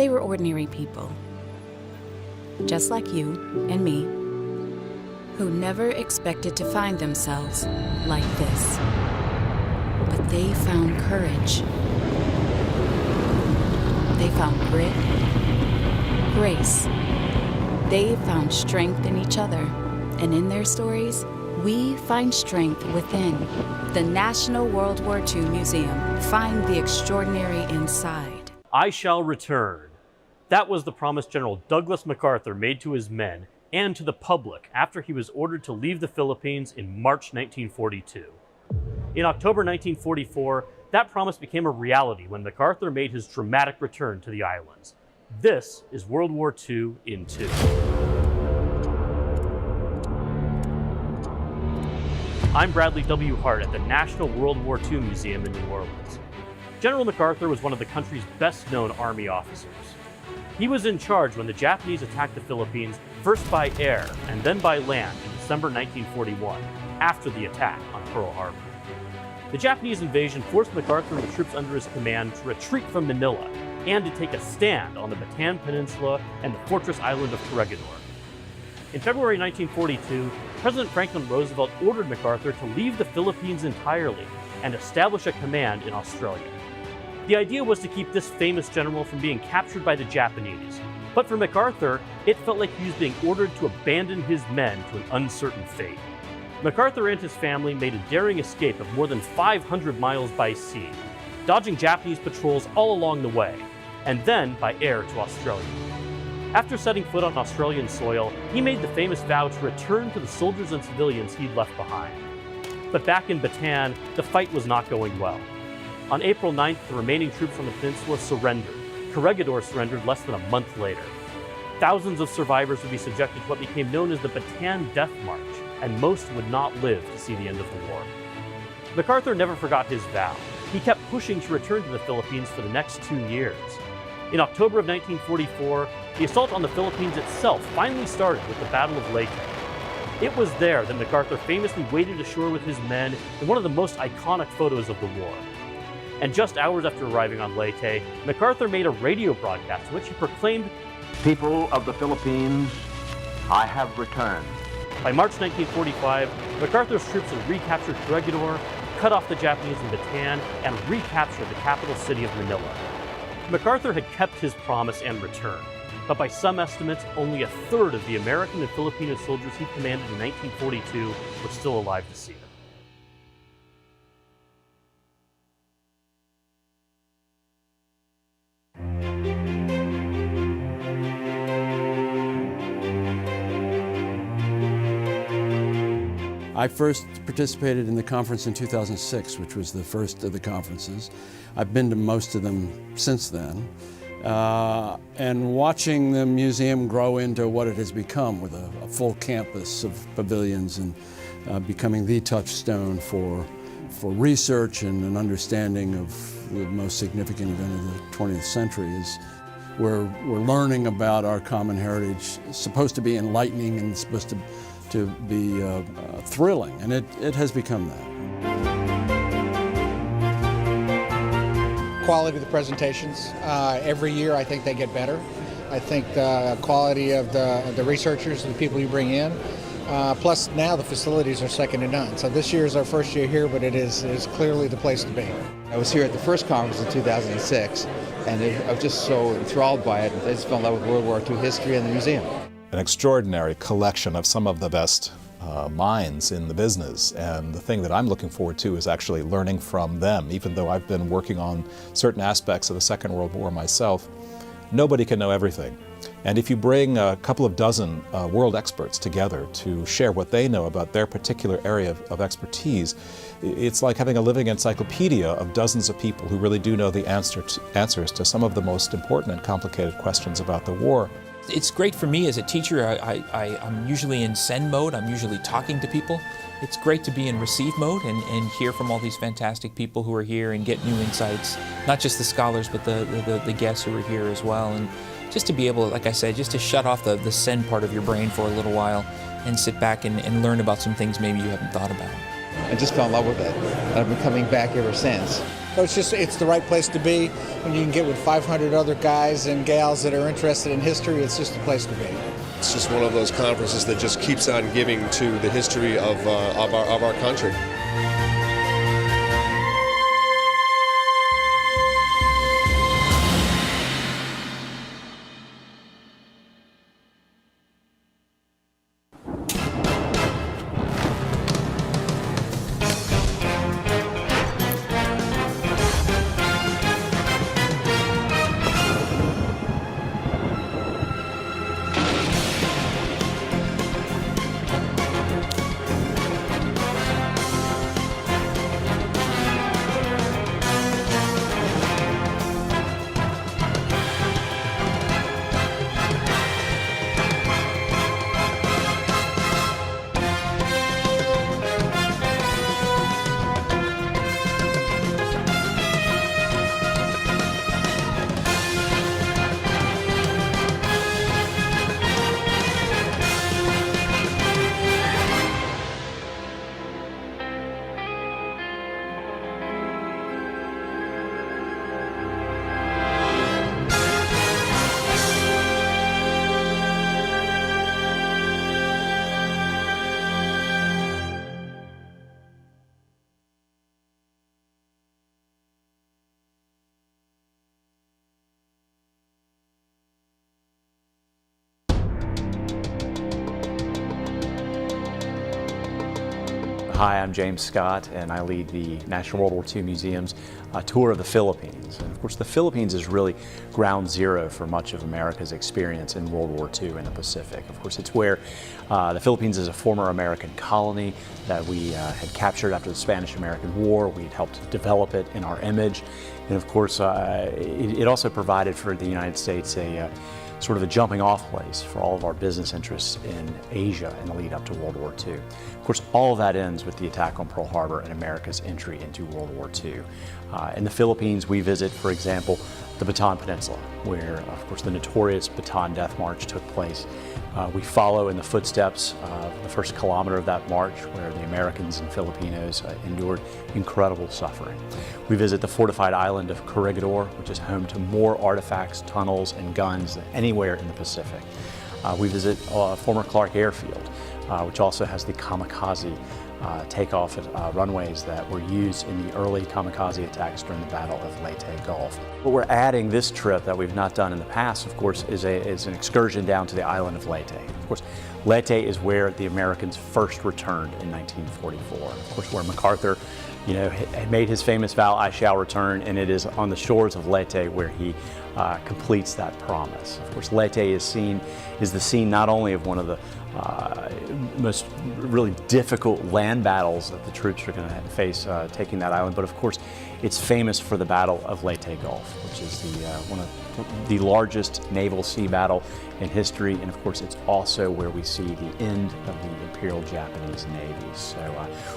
They were ordinary people, just like you and me, who never expected to find themselves like this. But they found courage. They found grit, grace. They found strength in each other. And in their stories, we find strength within. The National World War II Museum. Find the extraordinary inside. I shall return. That was the promise General Douglas MacArthur made to his men and to the public after he was ordered to leave the Philippines in March 1942. In October 1944, that promise became a reality when MacArthur made his dramatic return to the islands. This is World War II in 2. I'm Bradley W. Hart at the National World War II Museum in New Orleans. General MacArthur was one of the country's best-known Army officers. He was in charge when the Japanese attacked the Philippines, first by air and then by land in December 1941, after the attack on Pearl Harbor. The Japanese invasion forced MacArthur and the troops under his command to retreat from Manila and to take a stand on the Bataan Peninsula and the fortress island of Corregidor. In February 1942, President Franklin Roosevelt ordered MacArthur to leave the Philippines entirely and establish a command in Australia. The idea was to keep this famous general from being captured by the Japanese, but for MacArthur, it felt like he was being ordered to abandon his men to an uncertain fate. MacArthur and his family made a daring escape of more than 500 miles by sea, dodging Japanese patrols all along the way, and then by air to Australia. After setting foot on Australian soil, he made the famous vow to return to the soldiers and civilians he'd left behind. But back in Bataan, the fight was not going well. On April 9th, the remaining troops on the peninsula surrendered. Corregidor surrendered less than a month later. Thousands of survivors would be subjected to what became known as the Bataan Death March, and most would not live to see the end of the war. MacArthur never forgot his vow. He kept pushing to return to the Philippines for the next 2 years. In October of 1944, the assault on the Philippines itself finally started with the Battle of Leyte. It was there that MacArthur famously waded ashore with his men in one of the most iconic photos of the war. And just hours after arriving on Leyte, MacArthur made a radio broadcast in which he proclaimed, "People of the Philippines, I have returned." By March 1945, MacArthur's troops had recaptured Corregidor, cut off the Japanese in Bataan, and recaptured the capital city of Manila. MacArthur had kept his promise and returned, but by some estimates, only a third of the American and Filipino soldiers he commanded in 1942 were still alive to see it. I first participated in the conference in 2006, which was the first of the conferences. I've been to most of them since then. And watching the museum grow into what it has become with a full campus of pavilions and becoming the touchstone for research and an understanding of the most significant event of the 20th century is we're learning about our common heritage. It's supposed to be enlightening and it's supposed to be thrilling, and it has become that. Quality of the presentations. Every year I think they get better. I think the quality of the researchers and the people you bring in, plus now the facilities are second to none. So this year is our first year here, but it is clearly the place to be. I was here at the first conference in 2006, and I was just so enthralled by it. I just fell in love with World War II history and the museum. An extraordinary collection of some of the best minds in the business, and the thing that I'm looking forward to is actually learning from them. Even though I've been working on certain aspects of the Second World War myself, nobody can know everything. And if you bring a couple of dozen world experts together to share what they know about their particular area of expertise, it's like having a living encyclopedia of dozens of people who really do know the answers to some of the most important and complicated questions about the war. It's great for me as a teacher. I'm usually in send mode. I'm usually talking to people. It's great to be in receive mode and hear from all these fantastic people who are here and get new insights, not just the scholars, but the guests who are here as well. And just to be able, like I said, just to shut off the send part of your brain for a little while and sit back and learn about some things maybe you haven't thought about. I just fell in love with it. I've been coming back ever since. But it's the right place to be. When you can get with 500 other guys and gals that are interested in history, it's just the place to be. It's just one of those conferences that just keeps on giving to the history of our country. Hi, I'm James Scott, and I lead the National World War II Museum's tour of the Philippines. And of course, the Philippines is really ground zero for much of America's experience in World War II in the Pacific. Of course, it's where the Philippines is a former American colony that we had captured after the Spanish-American War. We had helped develop it in our image. And of course, it also provided for the United States a sort of a jumping off place for all of our business interests in Asia in the lead up to World War II. Of course, all of that ends with the attack on Pearl Harbor and America's entry into World War II. In the Philippines, we visit, for example, the Bataan Peninsula, where, of course, the notorious Bataan Death March took place. We follow in the footsteps of the first kilometer of that march, where the Americans and Filipinos endured incredible suffering. We visit the fortified island of Corregidor, which is home to more artifacts, tunnels, and guns than anywhere in the Pacific. We visit former Clark Airfield, which also has the Kamikaze takeoff at runways that were used in the early Kamikaze attacks during the Battle of Leyte Gulf. What we're adding this trip that we've not done in the past, of course, is an excursion down to the island of Leyte. Of course, Leyte is where the Americans first returned in 1944. Of course, where MacArthur, had made his famous vow, "I shall return," and it is on the shores of Leyte where he completes that promise. Of course, Leyte is the scene not only of one of the most really difficult land battles that the troops are going to face taking that island, but of course it's famous for the Battle of Leyte Gulf, which is one of the largest naval sea battle in history, and of course it's also where we see the end of the Imperial Japanese Navy. So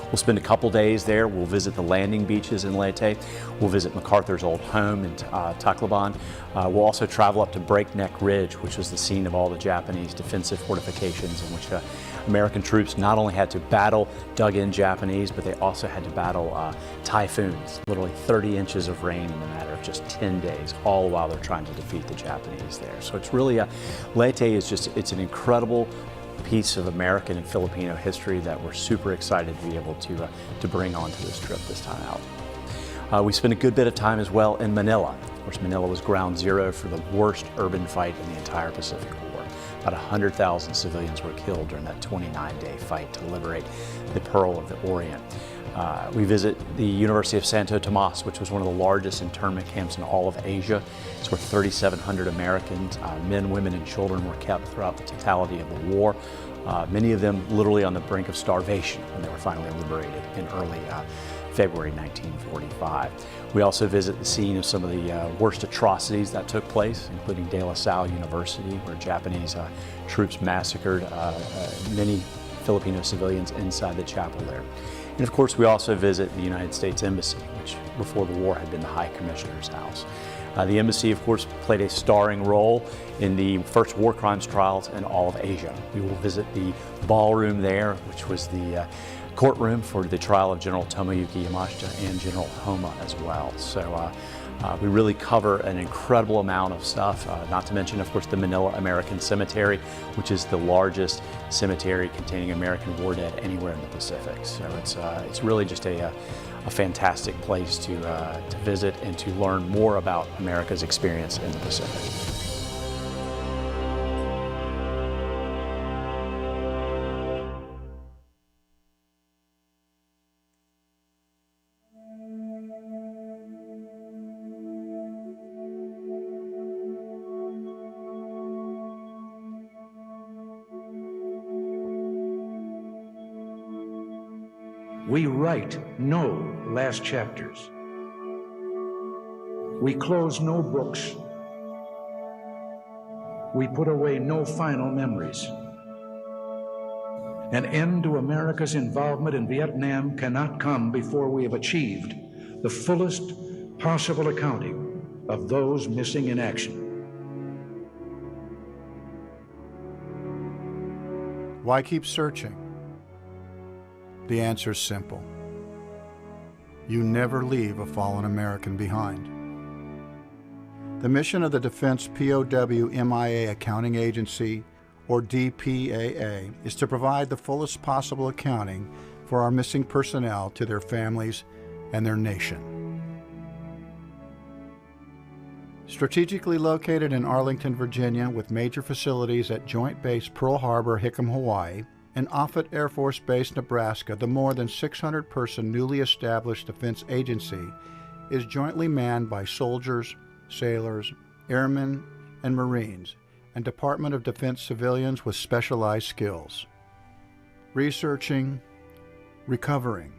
we'll spend a couple days there. We'll visit the landing beaches in Leyte. We'll visit MacArthur's old home in Tacloban. We'll also travel up to Breakneck Ridge, which was the scene of all the Japanese defensive fortifications in which American troops not only had to battle dug-in Japanese, but they also had to battle typhoons, literally 30 inches of rain in a matter of just 10 days, all while they're trying to defeat the Japanese there. So it's really, Leyte is it's an incredible piece of American and Filipino history that we're super excited to be able to bring onto this trip this time out. We spent a good bit of time as well in Manila. Of course, Manila was ground zero for the worst urban fight in the entire Pacific War. About 100,000 civilians were killed during that 29-day fight to liberate the Pearl of the Orient. We visit the University of Santo Tomas, which was one of the largest internment camps in all of Asia. It's where 3,700 Americans, men, women, and children were kept throughout the totality of the war. Many of them literally on the brink of starvation when they were finally liberated in early February 1945. We also visit the scene of some of the worst atrocities that took place, including De La Salle University, where Japanese troops massacred many Filipino civilians inside the chapel there. And of course, we also visit the United States Embassy, which before the war had been the High Commissioner's house. The embassy, of course, played a starring role in the first war crimes trials in all of Asia. We will visit the ballroom there, which was the courtroom for the trial of General Tomoyuki Yamashita and General Homa as well. So we really cover an incredible amount of stuff, not to mention, of course, the Manila American Cemetery, which is the largest cemetery containing American war dead anywhere in the Pacific. So it's really just a fantastic place to visit and to learn more about America's experience in the Pacific. We write no last chapters. We close no books. We put away no final memories. An end to America's involvement in Vietnam cannot come before we have achieved the fullest possible accounting of those missing in action. Why keep searching? The answer is simple. You never leave a fallen American behind. The mission of the Defense POW MIA Accounting Agency, or DPAA, is to provide the fullest possible accounting for our missing personnel to their families and their nation. Strategically located in Arlington, Virginia, with major facilities at Joint Base Pearl Harbor, Hickam, Hawaii, and Offutt Air Force Base, Nebraska, the more than 600-person newly established defense agency is jointly manned by soldiers, sailors, airmen, and Marines, and Department of Defense civilians with specialized skills. Researching, recovering,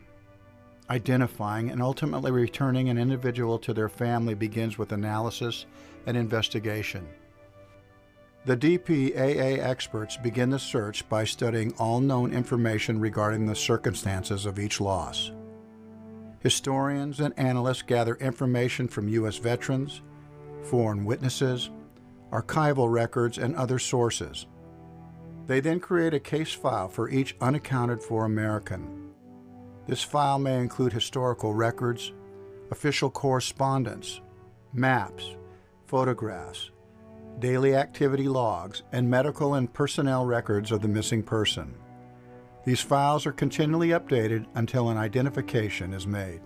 identifying, and ultimately returning an individual to their family begins with analysis and investigation. The DPAA experts begin the search by studying all known information regarding the circumstances of each loss. Historians and analysts gather information from U.S. veterans, foreign witnesses, archival records, and other sources. They then create a case file for each unaccounted for American. This file may include historical records, official correspondence, maps, photographs, daily activity logs, and medical and personnel records of the missing person. These files are continually updated until an identification is made.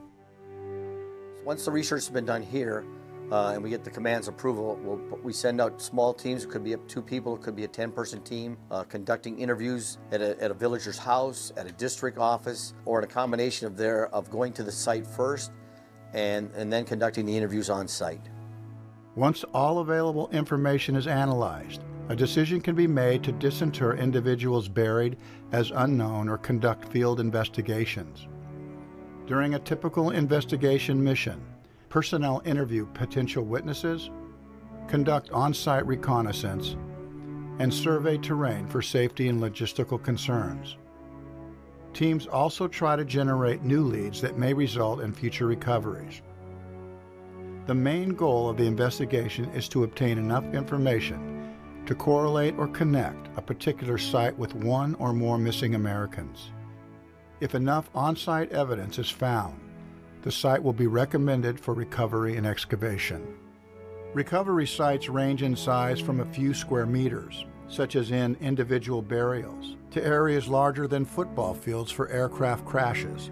Once the research has been done here, and we get the command's approval, we send out small teams. It could be up to 2 people, it could be a 10-person team, conducting interviews at a villager's house, at a district office, or in a combination of going to the site first and then conducting the interviews on site. Once all available information is analyzed, a decision can be made to disinter individuals buried as unknown or conduct field investigations. During a typical investigation mission, personnel interview potential witnesses, conduct on-site reconnaissance, and survey terrain for safety and logistical concerns. Teams also try to generate new leads that may result in future recoveries. The main goal of the investigation is to obtain enough information to correlate or connect a particular site with one or more missing Americans. If enough on-site evidence is found, the site will be recommended for recovery and excavation. Recovery sites range in size from a few square meters, such as in individual burials, to areas larger than football fields for aircraft crashes.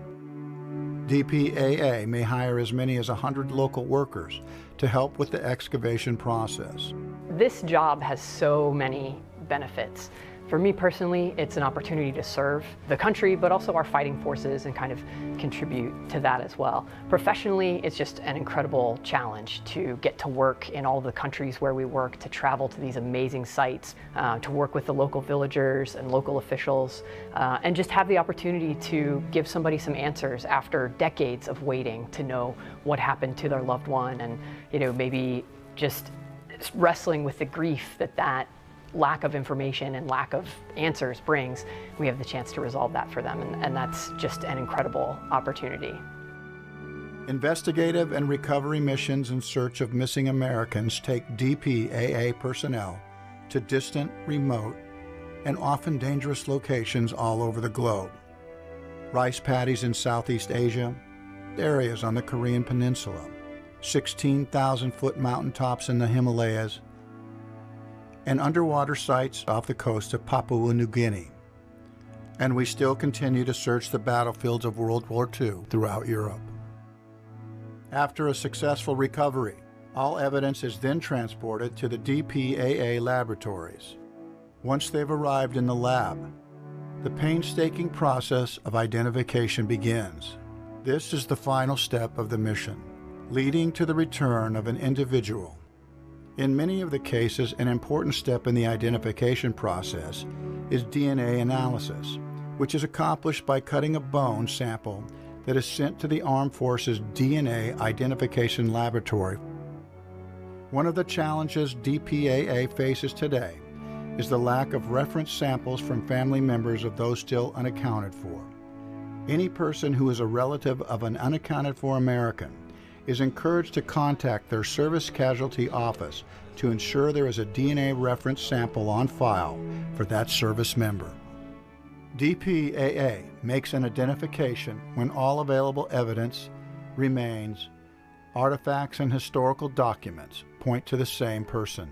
DPAA may hire as many as 100 local workers to help with the excavation process. This job has so many benefits. For me personally, it's an opportunity to serve the country, but also our fighting forces and kind of contribute to that as well. Professionally, it's just an incredible challenge to get to work in all the countries where we work, to travel to these amazing sites, to work with the local villagers and local officials, and just have the opportunity to give somebody some answers after decades of waiting to know what happened to their loved one, and maybe just wrestling with the grief that lack of information and lack of answers brings. We have the chance to resolve that for them, and that's just an incredible opportunity. Investigative and recovery missions in search of missing Americans take DPAA personnel to distant, remote, and often dangerous locations all over the globe. rice paddies in Southeast Asia, areas on the Korean Peninsula, 16,000-foot mountaintops in the Himalayas, and underwater sites off the coast of Papua New Guinea. And we still continue to search the battlefields of World War II throughout Europe. After a successful recovery, all evidence is then transported to the DPAA laboratories. Once they've arrived in the lab, the painstaking process of identification begins. This is the final step of the mission, leading to the return of an individual. In many of the cases, an important step in the identification process is DNA analysis, which is accomplished by cutting a bone sample that is sent to the Armed Forces DNA Identification Laboratory. One of the challenges DPAA faces today is the lack of reference samples from family members of those still unaccounted for. Any person who is a relative of an unaccounted for American is encouraged to contact their service casualty office to ensure there is a DNA reference sample on file for that service member. DPAA makes an identification when all available evidence remains. Artifacts and historical documents point to the same person.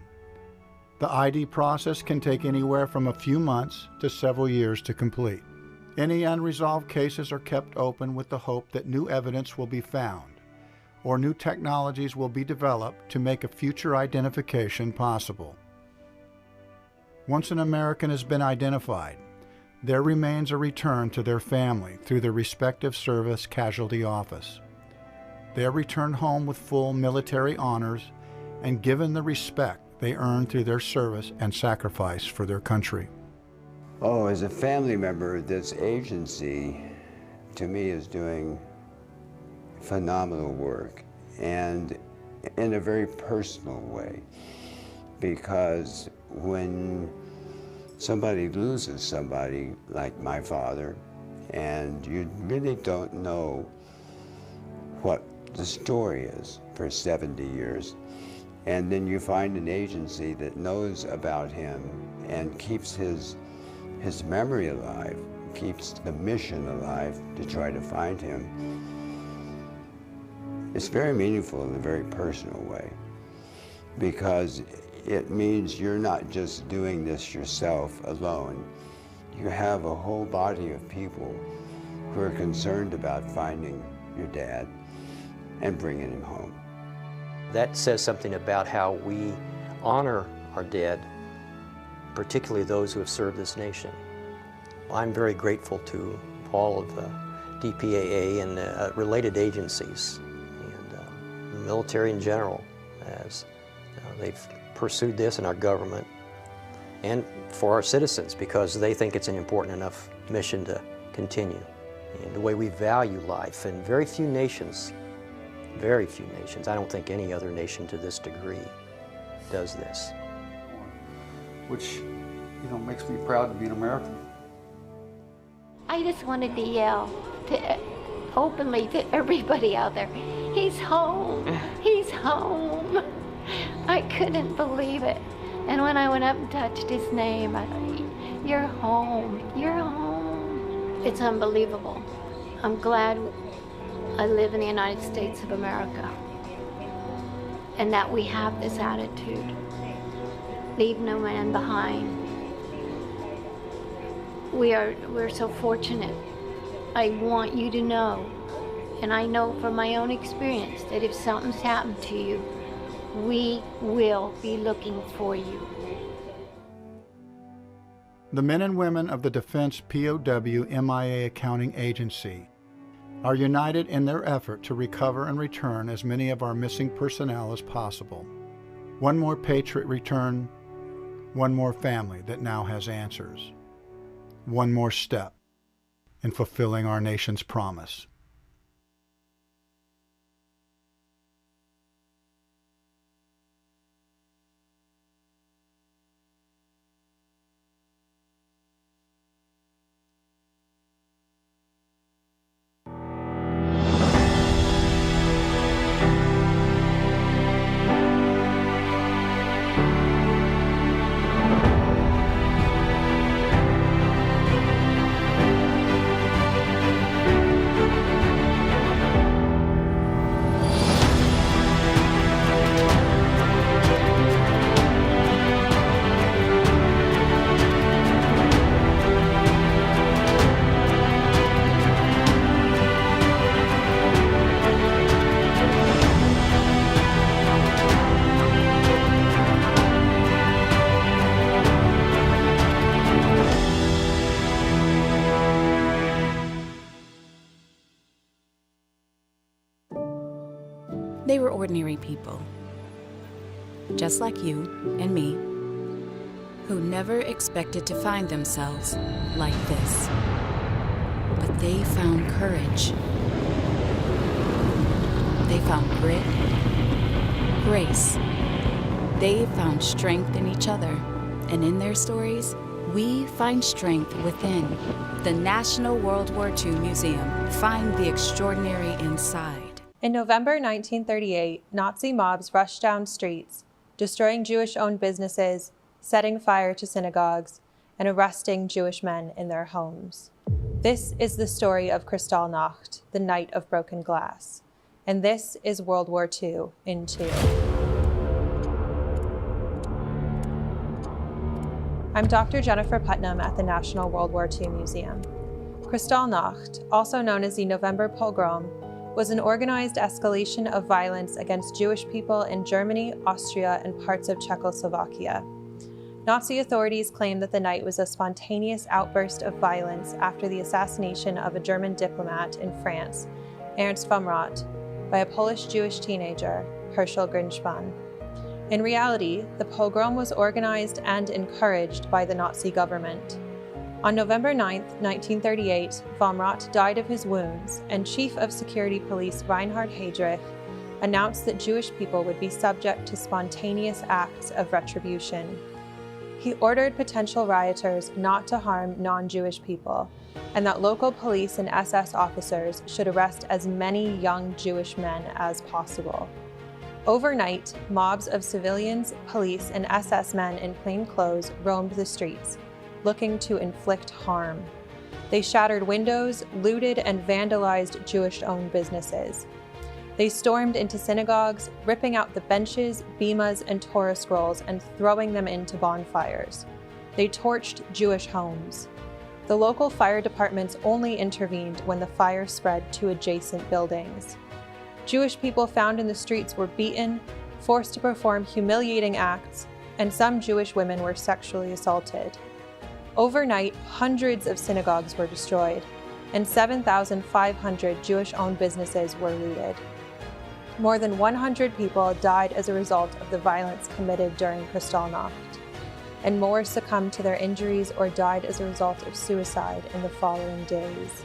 The ID process can take anywhere from a few months to several years to complete. Any unresolved cases are kept open with the hope that new evidence will be found or new technologies will be developed to make a future identification possible. Once an American has been identified, there remains a return to their family through their respective service casualty office. They are returned home with full military honors and given the respect they earned through their service and sacrifice for their country. Oh, as a family member, this agency, to me, is doing phenomenal work, and in a very personal way, because when somebody loses somebody like my father, and you really don't know what the story is for 70 years, and then you find an agency that knows about him and keeps his memory alive, keeps the mission alive to try to find him. It's very meaningful in a very personal way, because it means you're not just doing this yourself alone. You have a whole body of people who are concerned about finding your dad and bringing him home. That says something about how we honor our dead, particularly those who have served this nation. I'm very grateful to all of the DPAA and related agencies and the military in general, as they've pursued this in our government, and for our citizens, because they think it's an important enough mission to continue. And the way we value life, and very few nations, I don't think any other nation to this degree does this. Which, makes me proud to be an American. I just wanted to yell openly to everybody out there, he's home, he's home. I couldn't believe it. And when I went up and touched his name, I thought, you're home, you're home. It's unbelievable. I'm glad I live in the United States of America, and that we have this attitude. Leave no man behind. We're so fortunate. I want you to know, and I know from my own experience, that if something's happened to you, we will be looking for you. The men and women of the Defense POW MIA Accounting Agency are united in their effort to recover and return as many of our missing personnel as possible. One more patriot return, one more family that now has answers. One more step in fulfilling our nation's promise. They were ordinary people, just like you and me, who never expected to find themselves like this. But they found courage. They found grit, grace. They found strength in each other, and in their stories, we find strength within. The National World War II Museum. Find the extraordinary inside. In November 1938, Nazi mobs rushed down streets, destroying Jewish-owned businesses, setting fire to synagogues, and arresting Jewish men in their homes. This is the story of Kristallnacht, the Night of Broken Glass. And this is World War II in 2. I'm Dr. Jennifer Putnam at the National World War II Museum. Kristallnacht, also known as the November Pogrom, was an organized escalation of violence against Jewish people in Germany, Austria, and parts of Czechoslovakia. Nazi authorities claimed that the night was a spontaneous outburst of violence after the assassination of a German diplomat in France, Ernst von Rath, by a Polish Jewish teenager, Herschel Grinspan. In reality, the pogrom was organized and encouraged by the Nazi government. On November 9, 1938, von Rath died of his wounds, and Chief of Security Police Reinhard Heydrich announced that Jewish people would be subject to spontaneous acts of retribution. He ordered potential rioters not to harm non-Jewish people, and that local police and SS officers should arrest as many young Jewish men as possible. Overnight, mobs of civilians, police, and SS men in plain clothes roamed the streets, looking to inflict harm. They shattered windows, looted, and vandalized Jewish-owned businesses. They stormed into synagogues, ripping out the benches, bimas, and Torah scrolls and throwing them into bonfires. They torched Jewish homes. The local fire departments only intervened when the fire spread to adjacent buildings. Jewish people found in the streets were beaten, forced to perform humiliating acts, and some Jewish women were sexually assaulted. Overnight, hundreds of synagogues were destroyed, and 7,500 Jewish-owned businesses were looted. More than 100 people died as a result of the violence committed during Kristallnacht, and more succumbed to their injuries or died as a result of suicide in the following days.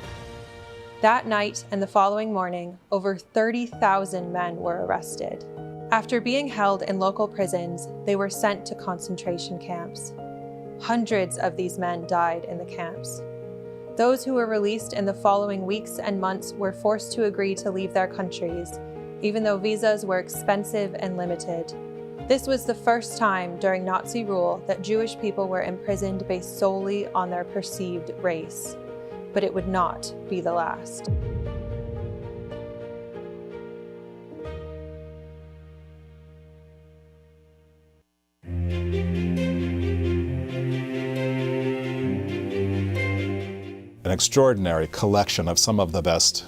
That night and the following morning, over 30,000 men were arrested. After being held in local prisons, they were sent to concentration camps. Hundreds of these men died in the camps. Those who were released in the following weeks and months were forced to agree to leave their countries, even though visas were expensive and limited. This was the first time during Nazi rule that Jewish people were imprisoned based solely on their perceived race. But it would not be the last. An extraordinary collection of some of the best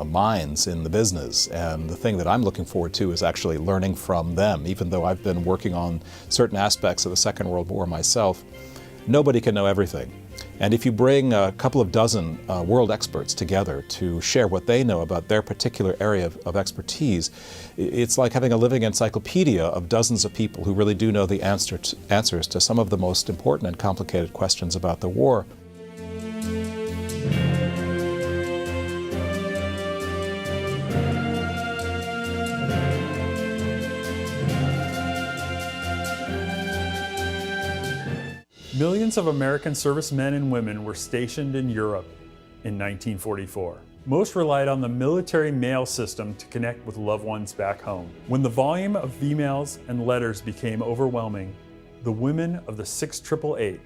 minds in the business, and the thing that I'm looking forward to is actually learning from them. Even though I've been working on certain aspects of the Second World War myself, nobody can know everything. And if you bring a couple of dozen world experts together to share what they know about their particular area of expertise, it's like having a living encyclopedia of dozens of people who really do know the answers to some of the most important and complicated questions about the war. Millions of American servicemen and women were stationed in Europe in 1944. Most relied on the military mail system to connect with loved ones back home. When the volume of emails and letters became overwhelming, the women of the 6888,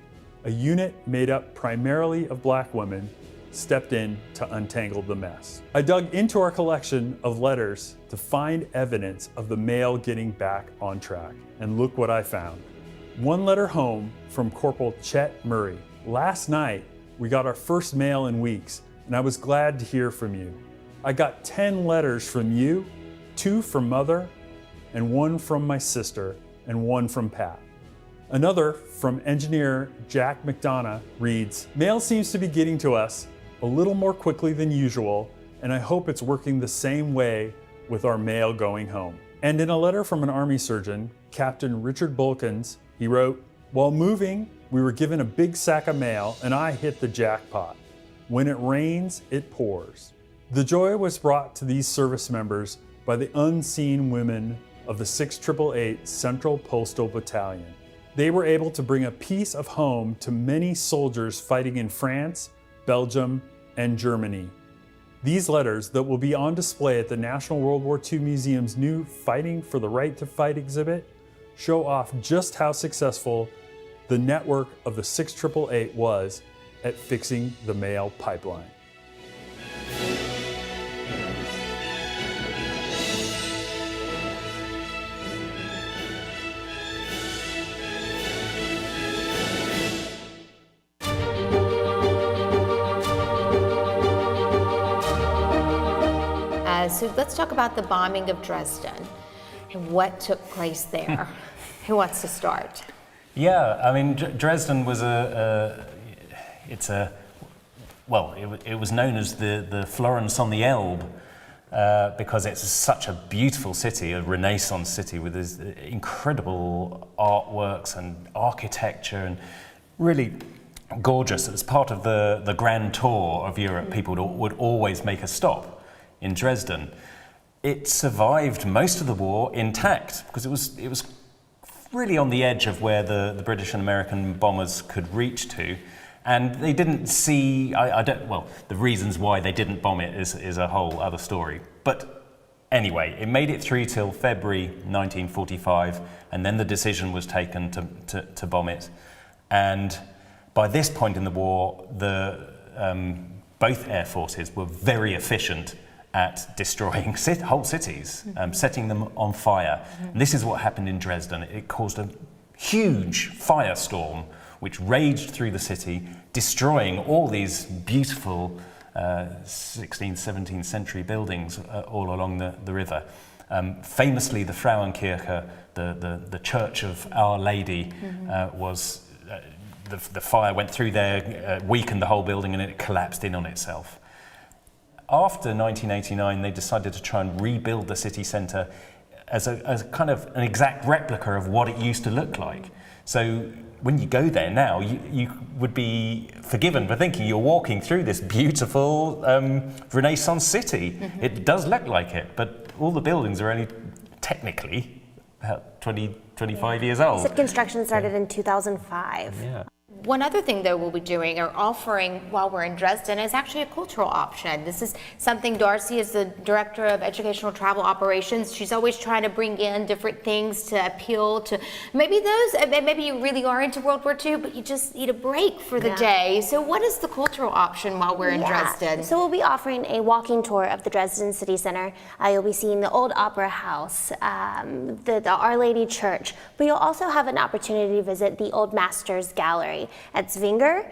a unit made up primarily of black women, stepped in to untangle the mess. I dug into our collection of letters to find evidence of the mail getting back on track, and look what I found. One letter home from Corporal Chet Murray. Last night, we got our first mail in weeks, and I was glad to hear from you. I got 10 letters from you, 2 from Mother, and 1 from my sister, and 1 from Pat. Another from engineer Jack McDonough reads, "Mail seems to be getting to us a little more quickly than usual, and I hope it's working the same way with our mail going home. And in a letter from an Army surgeon, Captain Richard Bulkins, he wrote, "While moving, we were given a big sack of mail and I hit the jackpot. When it rains, it pours." The joy was brought to these service members by the unseen women of the 6888 Central Postal Battalion. They were able to bring a piece of home to many soldiers fighting in France, Belgium, and Germany. These letters that will be on display at the National World War II Museum's new Fighting for the Right to Fight exhibit show off just how successful the network of the 6888 was at fixing the mail pipeline. So let's talk about the bombing of Dresden and what took place there. Who wants to start? Yeah, I mean, Dresden was it was known as the Florence on the Elbe because it's such a beautiful city, a Renaissance city with these incredible artworks and architecture and really gorgeous. It's part of the grand tour of Europe. People would always make a stop in Dresden. It survived most of the war intact because it was really on the edge of where the British and American bombers could reach to, and they didn't see. The reasons why they didn't bomb it is a whole other story. But anyway, it made it through till February 1945, and then the decision was taken to bomb it. And by this point in the war, both air forces were very efficient at destroying whole cities, setting them on fire. And this is what happened in Dresden. It caused a huge firestorm which raged through the city, destroying all these beautiful 16th, 17th century buildings all along the river. Famously, the Frauenkirche, the Church of Our Lady, was the fire went through there, weakened the whole building, and it collapsed in on itself. After 1989, they decided to try and rebuild the city centre as a kind of an exact replica of what it used to look like. So when you go there now, you would be forgiven for thinking you're walking through this beautiful Renaissance city. It does look like it, but all the buildings are only technically about 25 years old. Said construction started in 2005. Yeah. One other thing, though, we'll be doing or offering while we're in Dresden is actually a cultural option. This is something Darcy is the Director of Educational Travel Operations. She's always trying to bring in different things to appeal to maybe you really are into World War II, but you just need a break for the day. So what is the cultural option while we're in Dresden? So we'll be offering a walking tour of the Dresden City Center. You'll be seeing the old Opera House, the Our Lady Church, but you'll also have an opportunity to visit the Old Masters Gallery at Zwinger.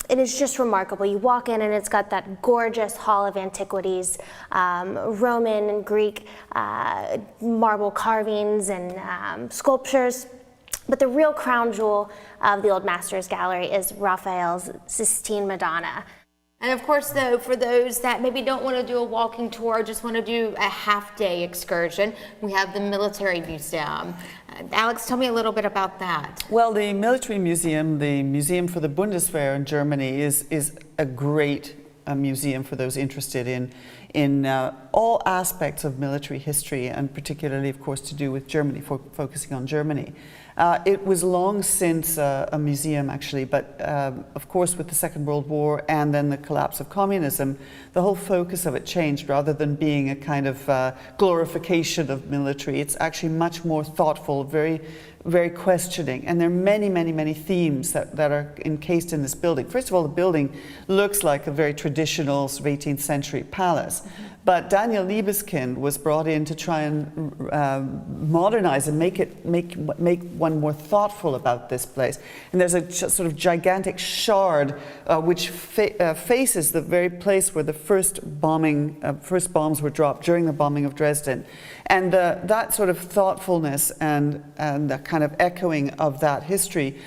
It is just remarkable. You walk in and it's got that gorgeous hall of antiquities, Roman and Greek marble carvings and sculptures. But the real crown jewel of the Old Masters Gallery is Raphael's Sistine Madonna. And of course, though, for those that maybe don't want to do a walking tour, just want to do a half-day excursion, we have the Military Museum. Alex, tell me a little bit about that. Well, the Military Museum, the Museum for the Bundeswehr in Germany, is a great museum for those interested in all aspects of military history, and particularly, of course, to do with Germany, focusing on Germany. It was long since a museum, actually, but of course with the Second World War and then the collapse of communism, the whole focus of it changed. Rather than being a kind of glorification of military, it's actually much more thoughtful, very, very questioning. And there are many, many, many themes that are encased in this building. First of all, the building looks like a very traditional 18th century palace. But Daniel Libeskind was brought in to try and modernize and make one more thoughtful about this place. And there's a sort of gigantic shard which faces the very place where the first bombs were dropped during the bombing of Dresden. And that sort of thoughtfulness and the kind of echoing of that history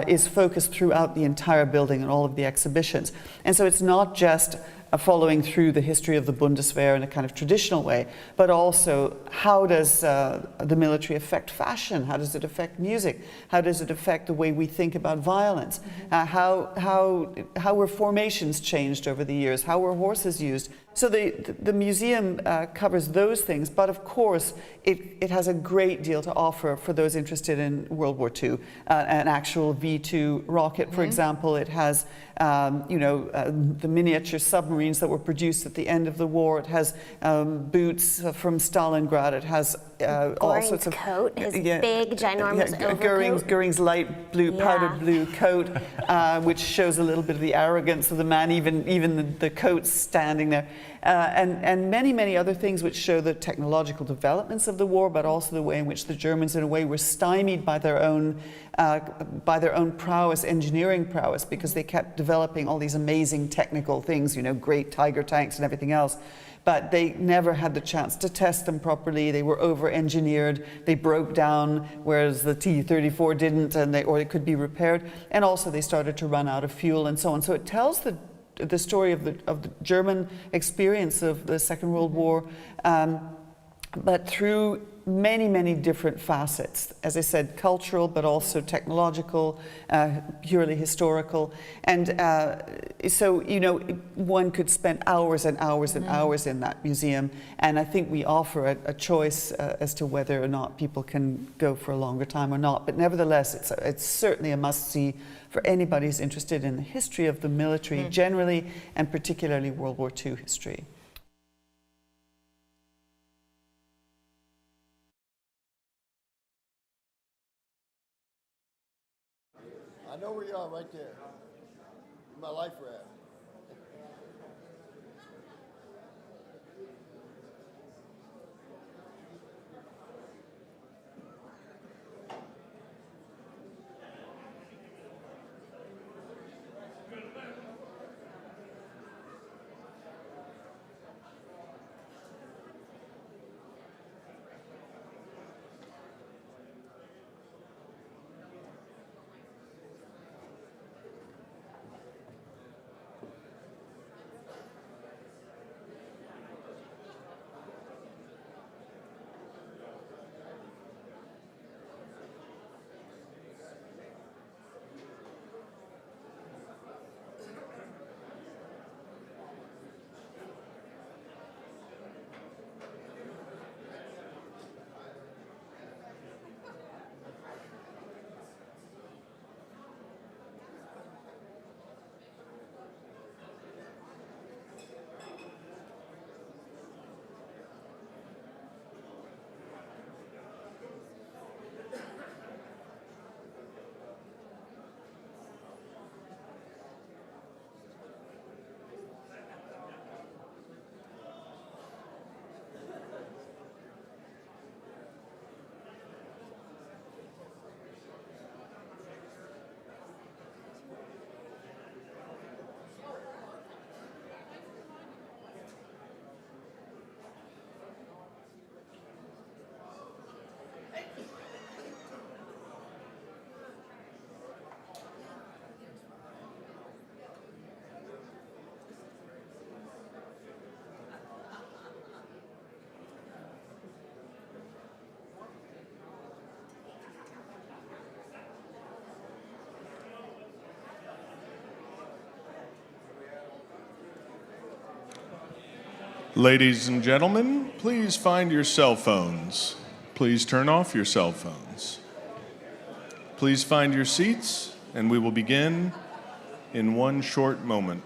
is focused throughout the entire building and all of the exhibitions. And so it's not just following through the history of the Bundeswehr in a kind of traditional way, but also how does the military affect fashion? How does it affect music? How does it affect the way we think about violence? How were formations changed over the years? How were horses used? So the museum covers those things, but of course it has a great deal to offer for those interested in World War II. An actual V2 rocket, for example. It has the miniature submarines that were produced at the end of the war. It has boots from Stalingrad. It has all sorts of coat, his big, ginormous overcoat. Goering's light blue, powdered blue coat, which shows a little bit of the arrogance of the man, even the coat standing there. And many, many other things which show the technological developments of the war, but also the way in which the Germans, in a way, were stymied by their own prowess, engineering prowess, because they kept developing all these amazing technical things, great Tiger tanks and everything else. But they never had the chance to test them properly. They were over-engineered. They broke down, whereas the T-34 didn't, or it could be repaired. And also they started to run out of fuel and so on. So it tells the story of the German experience of the Second World War, but through many, many different facets. As I said, cultural, but also technological, purely historical. And so, one could spend hours and hours and hours in that museum. And I think we offer a choice as to whether or not people can go for a longer time or not. But nevertheless, it's certainly a must-see for anybody who's interested in the history of the military generally, and particularly World War II history. I know where you are, right there. My life raft. Ladies and gentlemen, please find your cell phones. Please turn off your cell phones. Please find your seats, and we will begin in one short moment.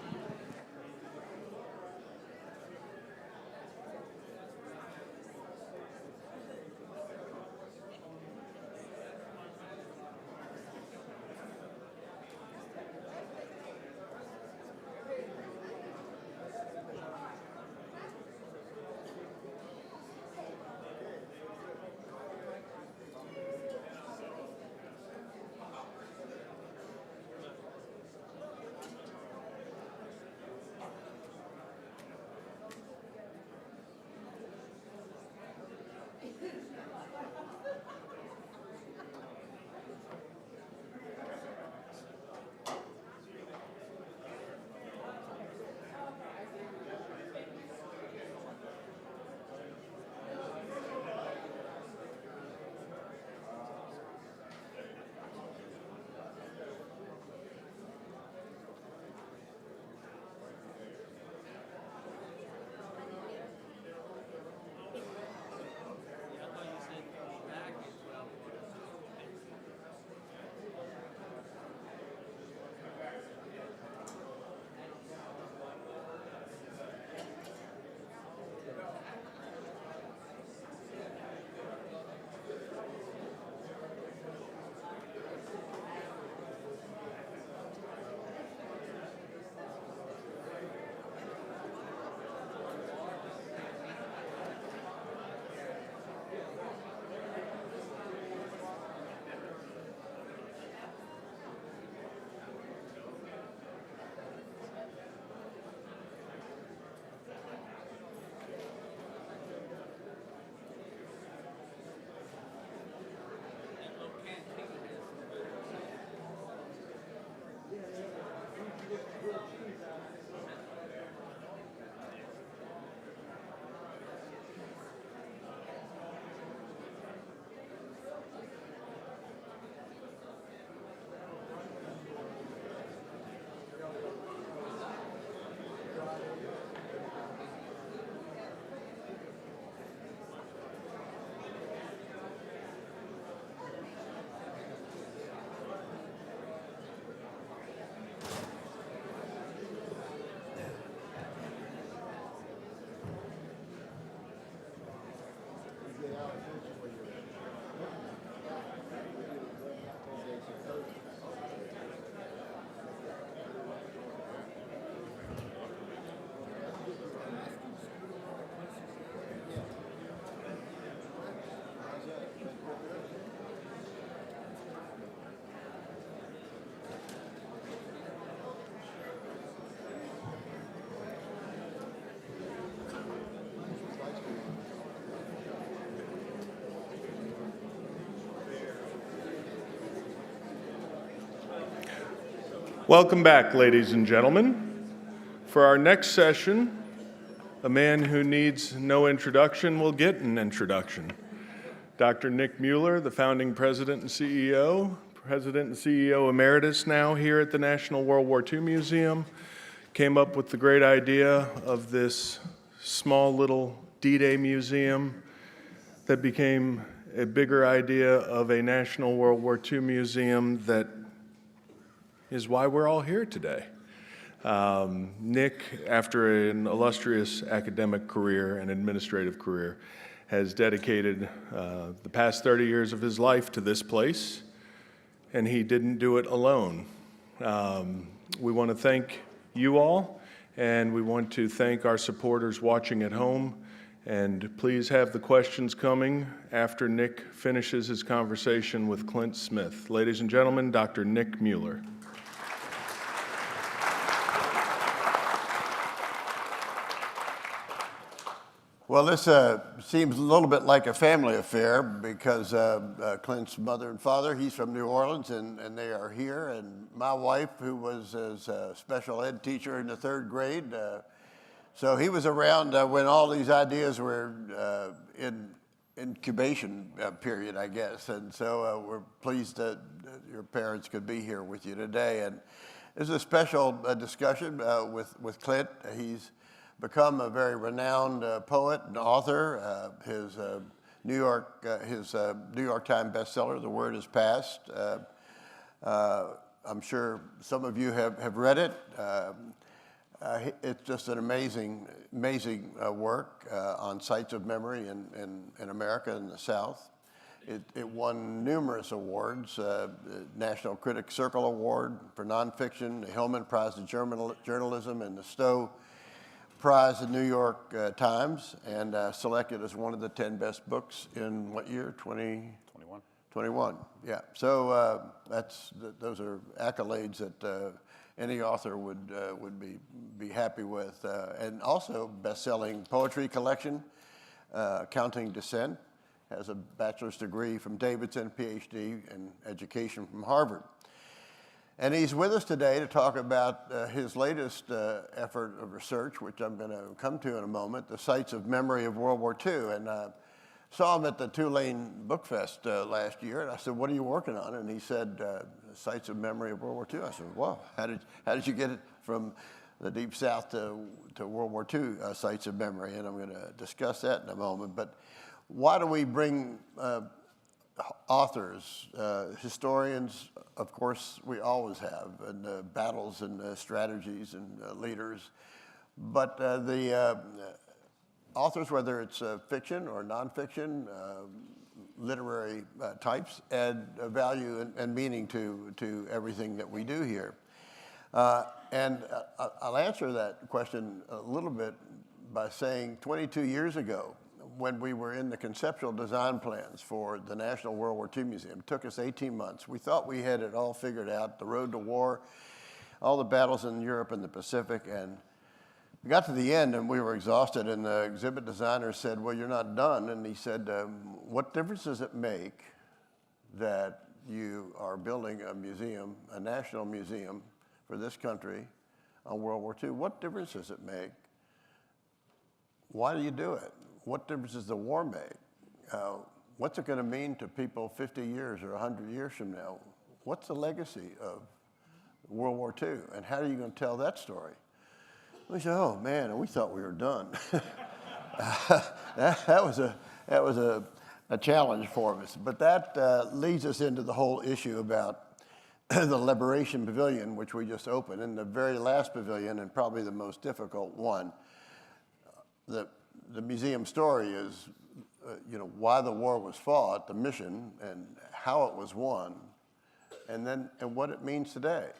Welcome back, ladies and gentlemen. For our next session, a man who needs no introduction will get an introduction. Dr. Nick Mueller, the founding president and CEO emeritus now here at the National World War II Museum, came up with the great idea of this small little D-Day museum that became a bigger idea of a National World War II museum that is why we're all here today. Nick, after an illustrious academic career and administrative career, has dedicated the past 30 years of his life to this place, and he didn't do it alone. We want to thank you all, and we want to thank our supporters watching at home, and please have the questions coming after Nick finishes his conversation with Clint Smith. Ladies and gentlemen, Dr. Nick Mueller. Well, this seems a little bit like a family affair because Clint's mother and father, he's from New Orleans, and they are here. And my wife, who was his special ed teacher in the 3rd grade, so he was around when all these ideas were in incubation period, I guess. And so we're pleased that your parents could be here with you today. And this is a special discussion with Clint. He's become a very renowned poet and author. His New York Times bestseller, The Word Has Passed. I'm sure some of you have read it. It's just an amazing work on sites of memory in America and the South. It won numerous awards, National Critics Circle Award for nonfiction, the Hillman Prize of Journalism, and the Stowe Prize in New York Times, and selected as one of the 10 best books in what year? 2021. Yeah. So those are accolades that any author would be happy with, and also best-selling poetry collection, Counting Descent, has a bachelor's degree from Davidson, PhD in education from Harvard. And he's with us today to talk about his latest effort of research, which I'm going to come to in a moment, the Sites of Memory of World War II. And saw him at the Tulane Book Fest last year, and I said, "What are you working on?" And he said, "Sites of Memory of World War II." I said, "Wow, how did you get it from the Deep South to World War II sites of memory?" And I'm going to discuss that in a moment. But why do we bring authors, historians? Of course, we always have, and battles and strategies and leaders. But the authors, whether it's fiction or nonfiction, literary types, add value and meaning to everything that we do here. And I'll answer that question a little bit by saying 22 years ago, when we were in the conceptual design plans for the National World War II Museum, it took us 18 months. We thought we had it all figured out, the road to war, all the battles in Europe and the Pacific, and we got to the end and we were exhausted, and the exhibit designer said, "Well, you're not done." And he said, "What difference does it make that you are building a museum, a national museum for this country on World War II? What difference does it make? Why do you do it? What difference does the war make? What's it going to mean to people 50 years or 100 years from now? What's the legacy of World War II, and how are you going to tell that story?" We said, "Oh man, we thought we were done." that was a challenge for us. But that leads us into the whole issue about the Liberation Pavilion, which we just opened, and the very last pavilion, and probably the most difficult one. The museum story is, why the war was fought, the mission, and how it was won, and what it means today.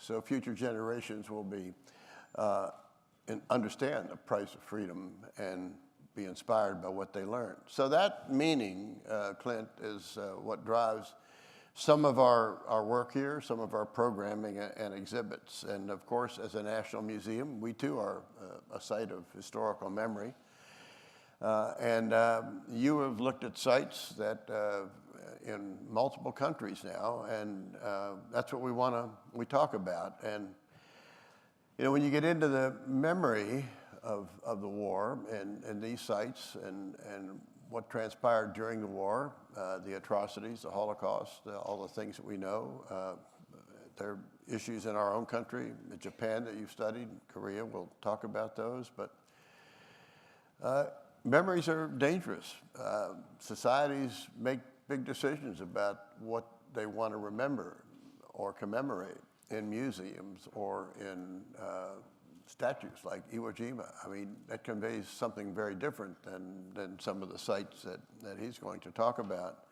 So future generations will be and understand the price of freedom and be inspired by what they learned. So that meaning, Clint, is what drives some of our work here, some of our programming and exhibits. And of course, as a national museum, we too are a site of historical memory. And you have looked at sites that in multiple countries now, and that's what we talk about. And you know, when you get into the memory of the war and these sites and what transpired during the war, the atrocities, the Holocaust, all the things that we know. There are issues in our own country, Japan that you've studied, Korea, we'll talk about those, but memories are dangerous. Societies make big decisions about what they want to remember or commemorate in museums or in statues like Iwo Jima. I mean, that conveys something very different than some of the sites that he's going to talk about.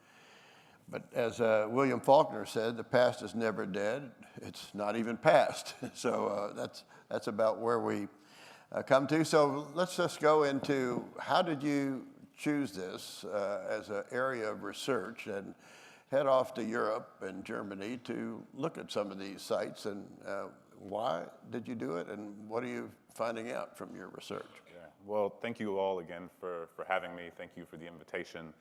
But as William Faulkner said, the past is never dead. It's not even past. So that's about where we come to. So let's just go into how did you choose this as an area of research and head off to Europe and Germany to look at some of these sites, and why did you do it, and what are you finding out from your research? Yeah. Well, thank you all again for having me. Thank you for the invitation.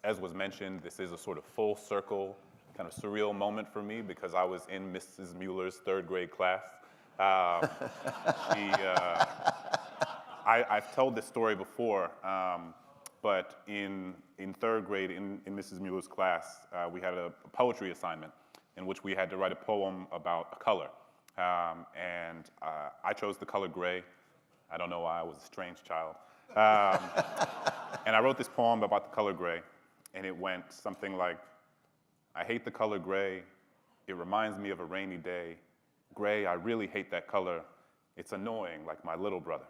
As was mentioned, this is a sort of full circle, kind of surreal moment for me because I was in Mrs. Mueller's third grade class. I've told this story before, but in third grade, in Mrs. Mueller's class, we had a poetry assignment in which we had to write a poem about a color. And I chose the color gray. I don't know why, I was a strange child. And I wrote this poem about the color gray, and it went something like, I hate the color gray. It reminds me of a rainy day. Gray, I really hate that color. It's annoying, like my little brother.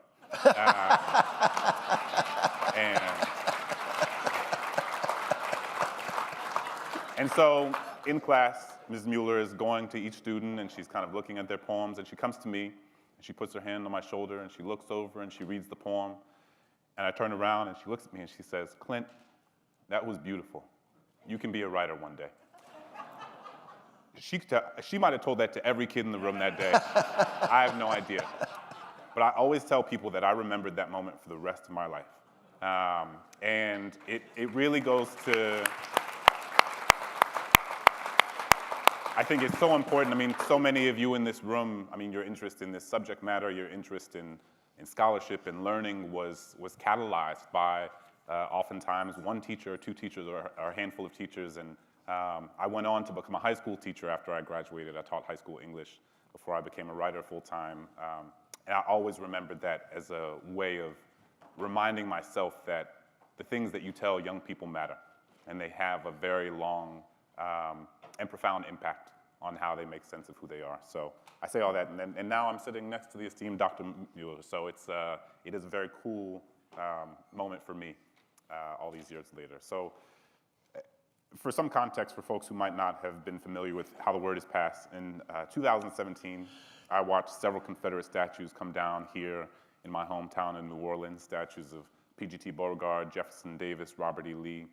And so in class, Ms. Mueller is going to each student, and she's kind of looking at their poems, and she comes to me, and she puts her hand on my shoulder, and she looks over, and she reads the poem. And I turn around, and she looks at me, and she says, Clint, that was beautiful. You can be a writer one day. She might have told that to every kid in the room that day. I have no idea. But I always tell people that I remembered that moment for the rest of my life. And it really goes to, I think it's so important. I mean, so many of you in this room, I mean, your interest in this subject matter, your interest in scholarship and learning was catalyzed by oftentimes one teacher or two teachers or a handful of teachers. And I went on to become a high school teacher after I graduated. I taught high school English before I became a writer full-time. And I always remembered that as a way of reminding myself that the things that you tell young people matter, and they have a very long and profound impact on how they make sense of who they are. So I say all that, and now I'm sitting next to the esteemed Dr. Mueller, so it is a very cool moment for me all these years later. So for some context for folks who might not have been familiar with how the word is passed, in 2017, I watched several Confederate statues come down here in my hometown in New Orleans, statues of P.G.T. Beauregard, Jefferson Davis, Robert E. Lee.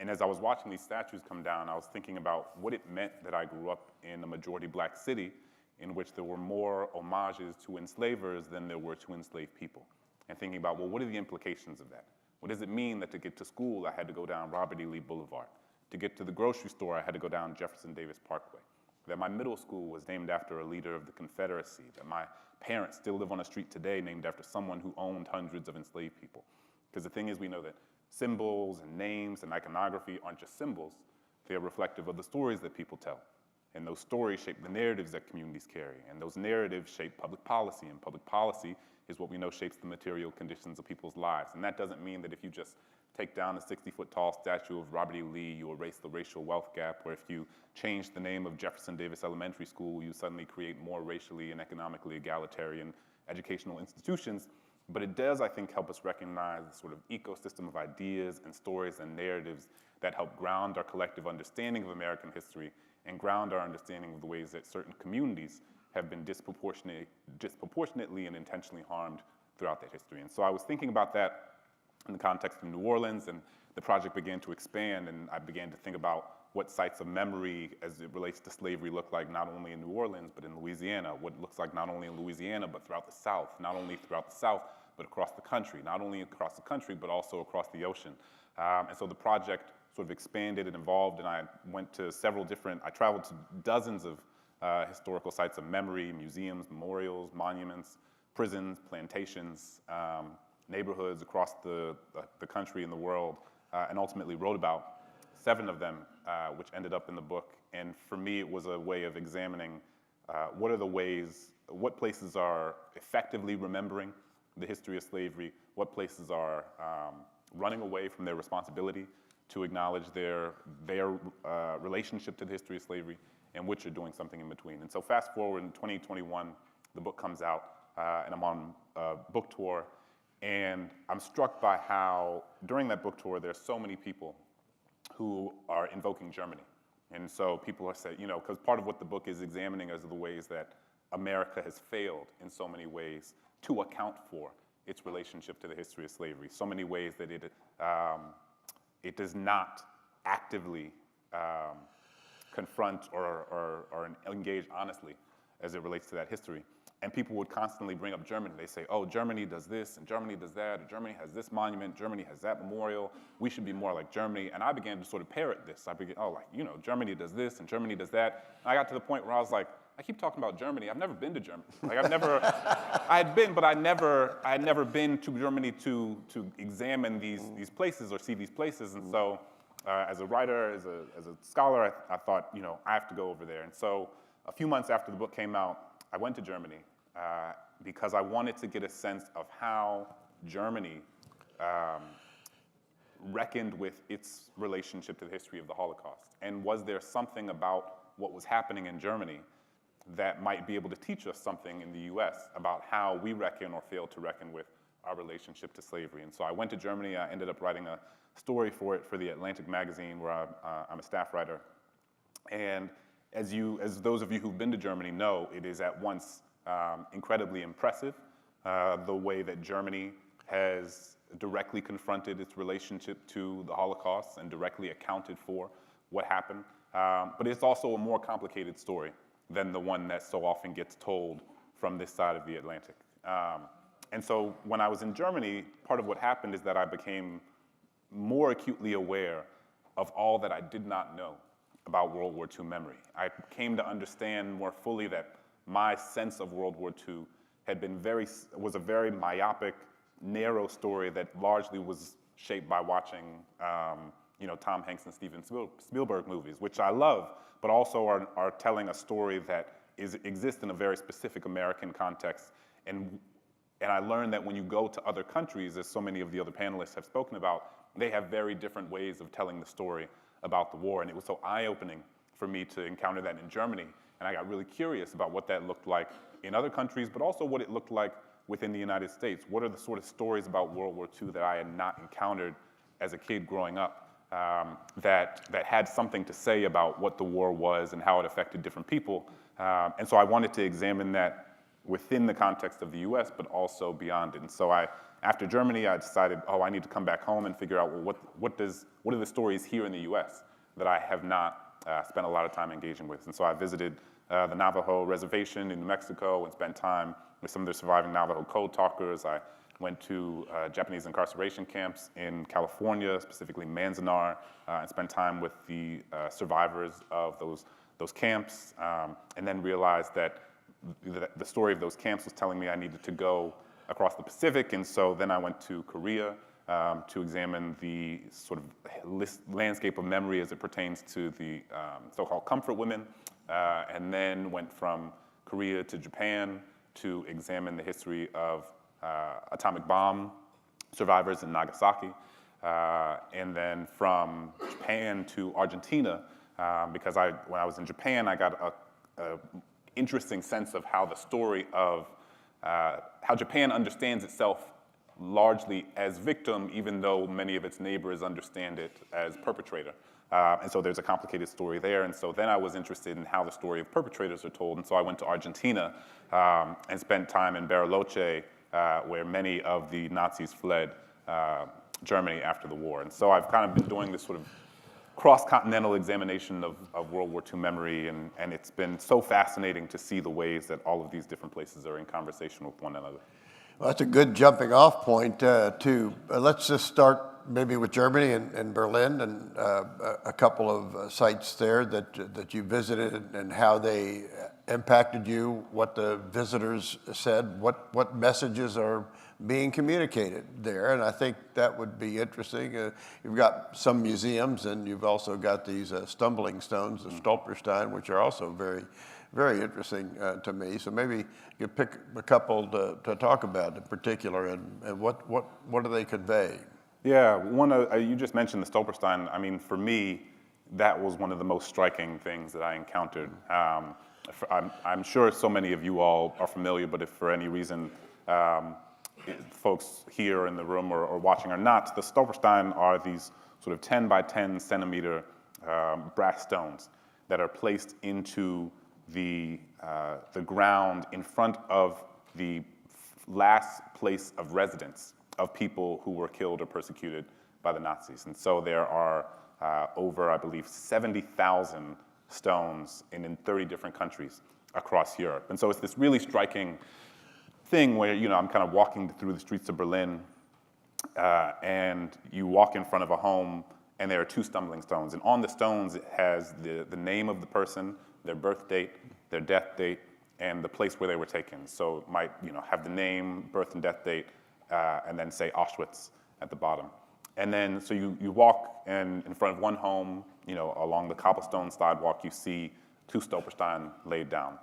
And as I was watching these statues come down, I was thinking about what it meant that I grew up in a majority black city in which there were more homages to enslavers than there were to enslaved people. And thinking about, well, what are the implications of that? What does it mean that to get to school, I had to go down Robert E. Lee Boulevard? To get to the grocery store, I had to go down Jefferson Davis Parkway. That my middle school was named after a leader of the Confederacy, that my parents still live on a street today named after someone who owned hundreds of enslaved people. Because the thing is, we know that symbols and names and iconography aren't just symbols, they are reflective of the stories that people tell. And those stories shape the narratives that communities carry, and those narratives shape public policy, and public policy is what we know shapes the material conditions of people's lives. And that doesn't mean that if you just take down a 60-foot tall statue of Robert E. Lee, you erase the racial wealth gap, or if you change the name of Jefferson Davis Elementary School, you suddenly create more racially and economically egalitarian educational institutions. But it does, I think, help us recognize the sort of ecosystem of ideas and stories and narratives that help ground our collective understanding of American history and ground our understanding of the ways that certain communities have been disproportionately and intentionally harmed throughout that history. And so I was thinking about that in the context of New Orleans, and the project began to expand, and I began to think about what sites of memory as it relates to slavery look like not only in New Orleans, but in Louisiana, what it looks like not only in Louisiana, but throughout the South, not only throughout the South, but across the country, not only across the country, but also across the ocean. And so the project sort of expanded and evolved, and I went to I traveled to dozens of historical sites of memory, museums, memorials, monuments, prisons, plantations, neighborhoods across the country and the world, and ultimately wrote about 7 of them, which ended up in the book. And for me, it was a way of examining what places are effectively remembering the history of slavery, what places are running away from their responsibility to acknowledge their relationship to the history of slavery, and which are doing something in between. And so fast forward in 2021, the book comes out, and I'm on a book tour, and I'm struck by how during that book tour, there's so many people who are invoking Germany. And so people are saying, because part of what the book is examining is the ways that America has failed in so many ways to account for its relationship to the history of slavery. So many ways that it does not actively confront or engage honestly as it relates to that history. And people would constantly bring up Germany. They say, oh, Germany does this, and Germany does that, or Germany has this monument, Germany has that memorial. We should be more like Germany. And I began to sort of parrot this. I began, Germany does this, and Germany does that. And I got to the point where I was like, I keep talking about Germany. I've never been to Germany. Like I had been, but I had never been to Germany to examine these places or see these places. And so, as a writer, as a scholar, I thought, I have to go over there. And so, a few months after the book came out, I went to Germany because I wanted to get a sense of how Germany reckoned with its relationship to the history of the Holocaust. And was there something about what was happening in Germany that might be able to teach us something in the US about how we reckon or fail to reckon with our relationship to slavery? And so I went to Germany. I ended up writing a story for it for the Atlantic magazine, where I'm a staff writer. And as those of you who've been to Germany know, it is at once incredibly impressive, the way that Germany has directly confronted its relationship to the Holocaust and directly accounted for what happened. But it's also a more complicated story than the one that so often gets told from this side of the Atlantic. And so when I was in Germany, part of what happened is that I became more acutely aware of all that I did not know about World War II memory. I came to understand more fully that my sense of World War II was a very myopic, narrow story that largely was shaped by watching Tom Hanks and Steven Spielberg movies, which I love, but also are telling a story that exists in a very specific American context. And I learned that when you go to other countries, as so many of the other panelists have spoken about, they have very different ways of telling the story about the war. And it was so eye-opening for me to encounter that in Germany. And I got really curious about what that looked like in other countries, but also what it looked like within the United States. What are the sort of stories about World War II that I had not encountered as a kid growing up that had something to say about what the war was and how it affected different people? And so I wanted to examine that within the context of the US, but also beyond it. And so after Germany, I decided, I need to come back home and figure out, well, what are the stories here in the US that I have not spent a lot of time engaging with? And so I visited the Navajo reservation in New Mexico and spent time with some of the surviving Navajo code talkers. I went to Japanese incarceration camps in California, specifically Manzanar, and spent time with the survivors of those camps, and then realized that the story of those camps was telling me I needed to go across the Pacific. And so then I went to Korea to examine the sort of landscape of memory as it pertains to the so-called comfort women, and then went from Korea to Japan to examine the history of atomic bomb survivors in Nagasaki, and then from Japan to Argentina, because when I was in Japan, I got a interesting sense of how the story of how Japan understands itself largely as victim, even though many of its neighbors understand it as perpetrator. And so there's a complicated story there. And so then I was interested in how the story of perpetrators are told. And so I went to Argentina and spent time in Bariloche, where many of the Nazis fled Germany after the war. And so I've kind of been doing this sort of cross-continental examination of World War II memory, and it's been so fascinating to see the ways that all of these different places are in conversation with one another. Well, that's a good jumping off point let's just start maybe with Germany and Berlin, and a couple of sites there that you visited, and how they impacted you, what the visitors said, what messages are being communicated there. And I think that would be interesting. You've got some museums, and you've also got these stumbling stones, the Stolperstein, which are also very, very interesting to me. So maybe you pick a couple to talk about in particular, and what do they convey? Yeah, you just mentioned the Stolperstein. I mean, for me, that was one of the most striking things that I encountered. I'm sure so many of you all are familiar, but if for any reason folks here in the room or watching are not, the Stolperstein are these sort of 10 by 10 centimeter brass stones that are placed into the ground in front of the last place of residence of people who were killed or persecuted by the Nazis. And so there are over, I believe, 70,000 stones in 30 different countries across Europe. And so it's this really striking thing where, I'm kind of walking through the streets of Berlin, and you walk in front of a home, and there are two stumbling stones. And on the stones, it has the name of the person, their birth date, their death date, and the place where they were taken. So it might, have the name, birth and death date, and then say Auschwitz at the bottom. And then, so you walk, and in front of one home, along the cobblestone sidewalk, you see two Stolperstein laid down.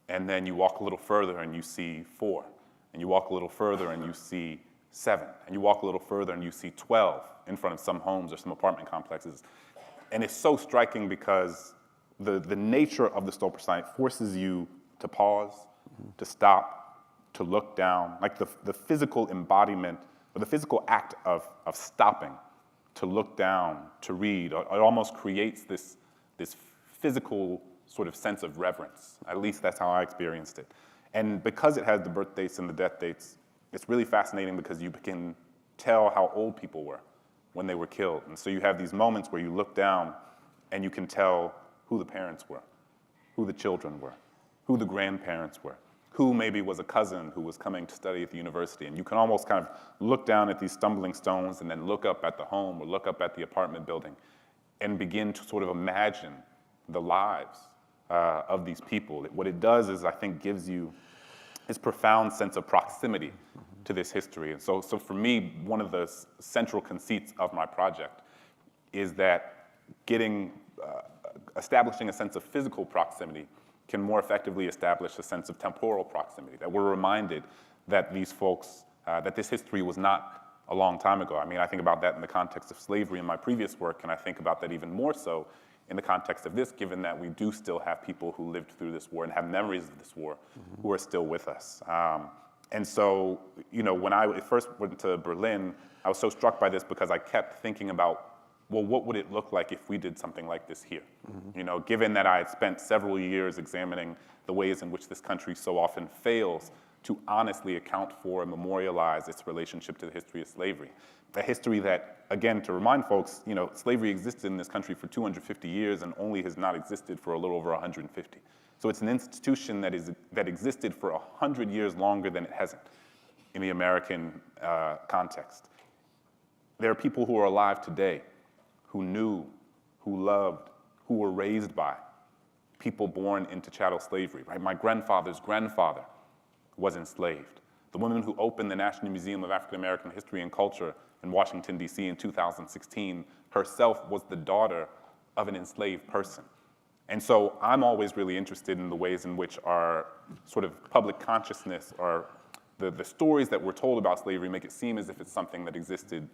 And then you walk a little further, and you see 4. And you walk a little further, and you see 7. And you walk a little further, and you see 12 in front of some homes or some apartment complexes. And it's so striking because the nature of the Stolperstein forces you to pause, to stop, to look down. Like the physical embodiment, or the physical act of stopping, to look down, to read, it almost creates this physical sort of sense of reverence. At least that's how I experienced it. And because it has the birth dates and the death dates, it's really fascinating because you can tell how old people were when they were killed. And so you have these moments where you look down and you can tell who the parents were, who the children were, who the grandparents were, who maybe was a cousin who was coming to study at the university. And you can almost kind of look down at these stumbling stones and then look up at the home or look up at the apartment building and begin to sort of imagine the lives of these people. What it does is, I think, gives you this profound sense of proximity to this history. And so for me, one of the central conceits of my project is that establishing a sense of physical proximity can more effectively establish a sense of temporal proximity, that we're reminded that these folks, that this history was not a long time ago. I mean, I think about that in the context of slavery in my previous work, and I think about that even more so in the context of this, given that we do still have people who lived through this war and have memories of this war who are still with us. And so, when I first went to Berlin, I was so struck by this because I kept thinking about, well, what would it look like if we did something like this here? Given that I had spent several years examining the ways in which this country so often fails to honestly account for and memorialize its relationship to the history of slavery. A history that, again, to remind folks, slavery existed in this country for 250 years and only has not existed for a little over 150. So it's an institution that existed for 100 years longer than it hasn't in the American context. There are people who are alive today who knew, who loved, who were raised by people born into chattel slavery, right? My grandfather's grandfather was enslaved. The woman who opened the National Museum of African American History and Culture in Washington, D.C. in 2016, herself was the daughter of an enslaved person. And so I'm always really interested in the ways in which our sort of public consciousness, or the stories that we're told about slavery, make it seem as if it's something that existed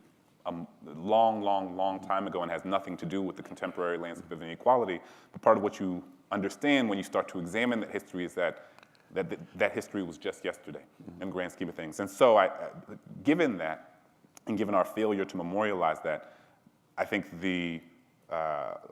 a long time ago and has nothing to do with the contemporary landscape of inequality. But part of what you understand when you start to examine that history is that history was just yesterday in the grand scheme of things. And so given that, and given our failure to memorialize that, I think the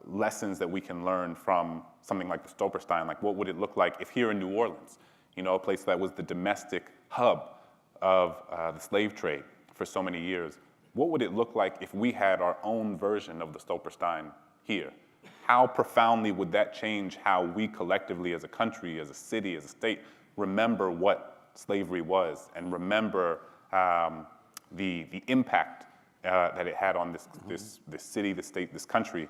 lessons that we can learn from something like the Stolperstein, like what would it look like if here in New Orleans, a place that was the domestic hub of the slave trade for so many years, what would it look like if we had our own version of the Stolperstein here? How profoundly would that change how we collectively as a country, as a city, as a state, remember what slavery was and remember the impact that it had on this city, this state, this country.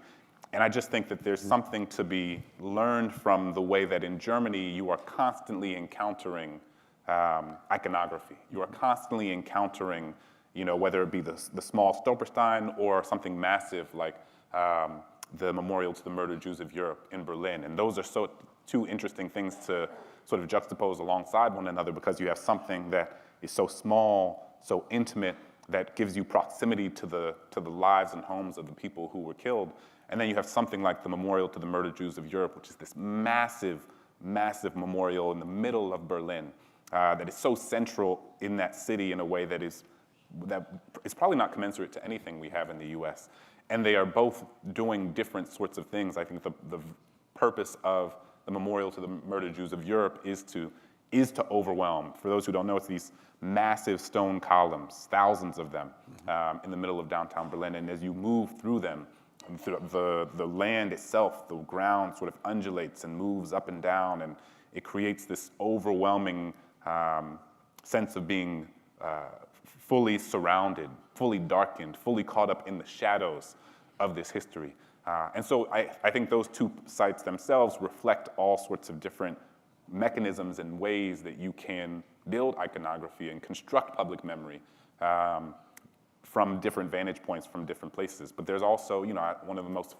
And I just think that there's something to be learned from the way that in Germany you are constantly encountering iconography. You are constantly encountering, whether it be the small Stolperstein or something massive like the Memorial to the Murdered Jews of Europe in Berlin. And those are two interesting things to sort of juxtapose alongside one another, because you have something that is so small, so intimate, that gives you proximity to the lives and homes of the people who were killed. And then you have something like the Memorial to the Murdered Jews of Europe, which is this massive, massive memorial in the middle of Berlin that is so central in that city in a way that is probably not commensurate to anything we have in the US. And they are both doing different sorts of things. I think the purpose of the Memorial to the Murdered Jews of Europe is to overwhelm. For those who don't know, it's these massive stone columns, thousands of them, in the middle of downtown Berlin. And as you move through them, the land itself, the ground sort of undulates and moves up and down, and it creates this overwhelming sense of being fully surrounded, fully darkened, fully caught up in the shadows of this history. And so I think those two sites themselves reflect all sorts of different mechanisms and ways that you can build iconography and construct public memory from different vantage points, from different places. But there's also, one of the most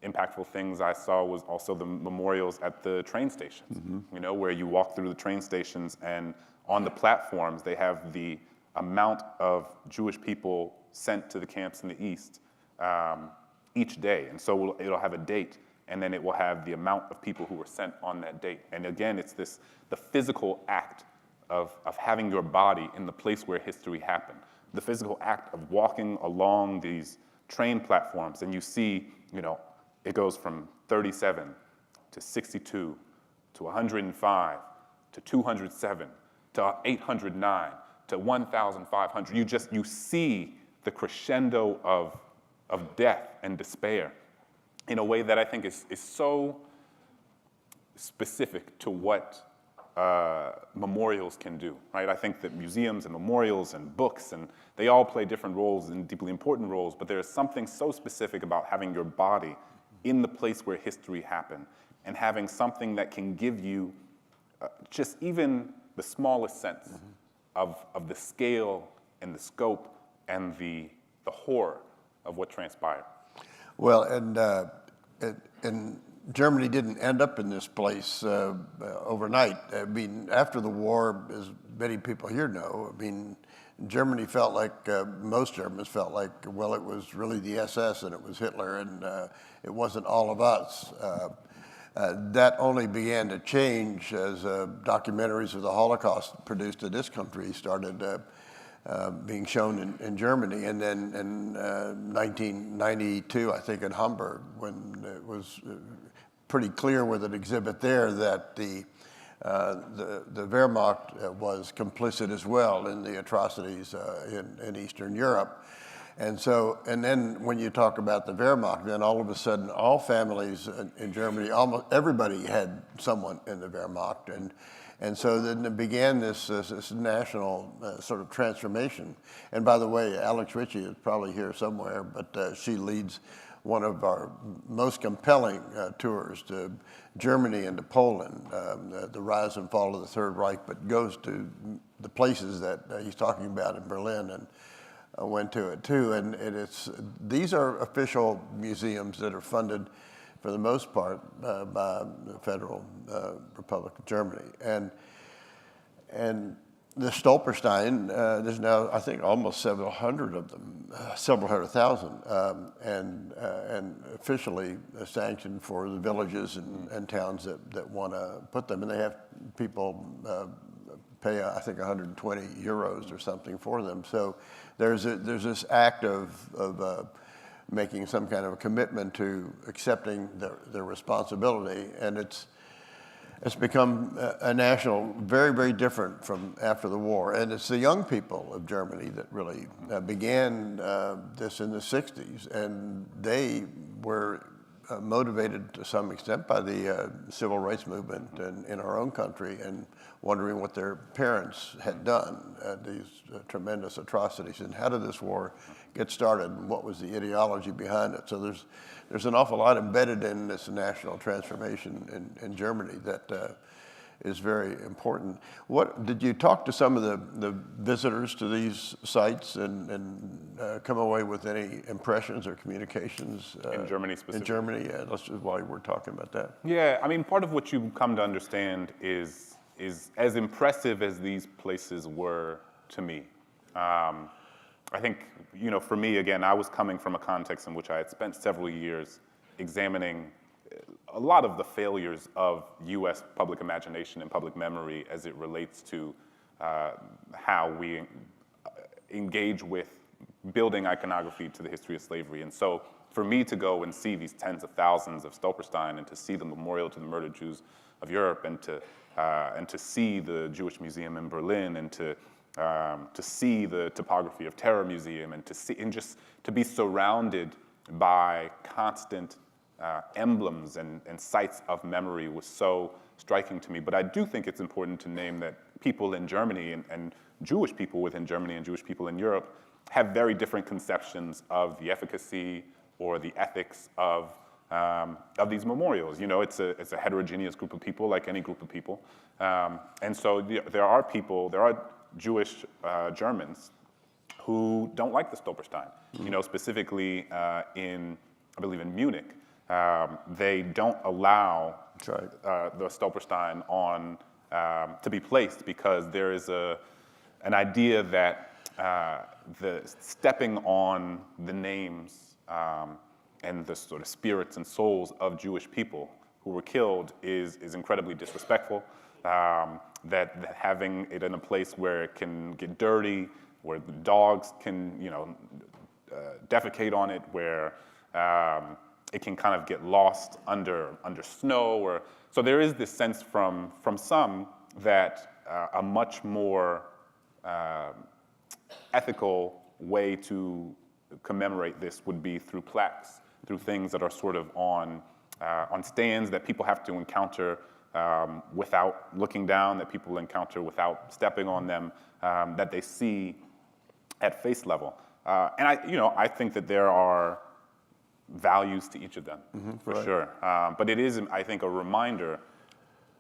impactful things I saw was also the memorials at the train stations, where you walk through the train stations and on the platforms they have the amount of Jewish people sent to the camps in the East each day. And so it'll have a date, and then it will have the amount of people who were sent on that date. And again, it's the physical act of having your body in the place where history happened. The physical act of walking along these train platforms, and you see, it goes from 37 to 62 to 105 to 207 to 809 to 1,500. You see the crescendo of death and despair in a way that I think is so specific to what memorials can do, right? I think that museums and memorials and books, and they all play different roles and deeply important roles, but there is something so specific about having your body in the place where history happened and having something that can give you just even the smallest sense of the scale and the scope and the horror of what transpired. Well, and Germany didn't end up in this place overnight. I mean, after the war, as many people here know, I mean, Germany felt like, most Germans felt like, well, it was really the SS and it was Hitler, and it wasn't all of us. That only began to change as documentaries of the Holocaust produced in this country started being shown in Germany. And then in 1992, I think in Hamburg, when it was pretty clear with an exhibit there that the Wehrmacht was complicit as well in the atrocities in Eastern Europe. And then when you talk about the Wehrmacht, then all of a sudden all families in Germany, almost everybody had someone in the Wehrmacht. And so then it began this national sort of transformation. And by the way, Alex Ritchie is probably here somewhere, but she leads one of our most compelling tours to Germany and to Poland, the rise and fall of the Third Reich, but goes to the places that he's talking about in Berlin, and I went to it too. And these are official museums that are funded for the most part by the Federal Republic of Germany. And the Stolperstein, there's now, I think, almost several hundred of them, several hundred thousand, and officially sanctioned for the villages and towns that want to put them. And they have people pay, I think, 120 euros or something for them. So there's this act of making some kind of a commitment to accepting their responsibility, and it's become a national, very, very different from after the war. And it's the young people of Germany that really began this in the 60s, and they were motivated to some extent by the civil rights movement in our own country, and wondering what their parents had done, these tremendous atrocities, and how did this war get started, and what was the ideology behind it. So there's an awful lot embedded in this national transformation in Germany that is very important. What did you talk to some of the visitors to these sites and come away with any impressions or communications in Germany specifically? In Germany, yeah. Let's just, while we're talking about that. Yeah, I mean, part of what you come to understand is as impressive as these places were to me. I think, you know, for me, again, I was coming from a context in which I had spent several years examining a lot of the failures of U.S. public imagination and public memory as it relates to how we engage with building iconography to the history of slavery. And so for me to go and see these tens of thousands of Stolperstein, and to see the memorial to the murdered Jews of Europe, and to see the Jewish Museum in Berlin, and to see the Topography of Terror Museum, and just to be surrounded by constant emblems and sites of memory was so striking to me. But I do think it's important to name that people in Germany and Jewish people within Germany and Jewish people in Europe have very different conceptions of the efficacy or the ethics of these memorials. You know, it's a heterogeneous group of people, like any group of people. And so there are Jewish Germans who don't like the Stolperstein. You know, specifically I believe in Munich, they don't allow the Stolperstein on to be placed because there is an idea that the stepping on the names and the sort of spirits and souls of Jewish people who were killed is incredibly disrespectful. That having it in a place where it can get dirty, where the dogs can, you know, defecate on it, where it can kind of get lost under snow, so there is this sense from some that a much more ethical way to commemorate this would be through plaques, through things that are sort of on stands that people have to encounter without looking down, that people encounter without stepping on them, that they see at face level. And I think that there are values to each of them, for sure. But it is, I think, a reminder,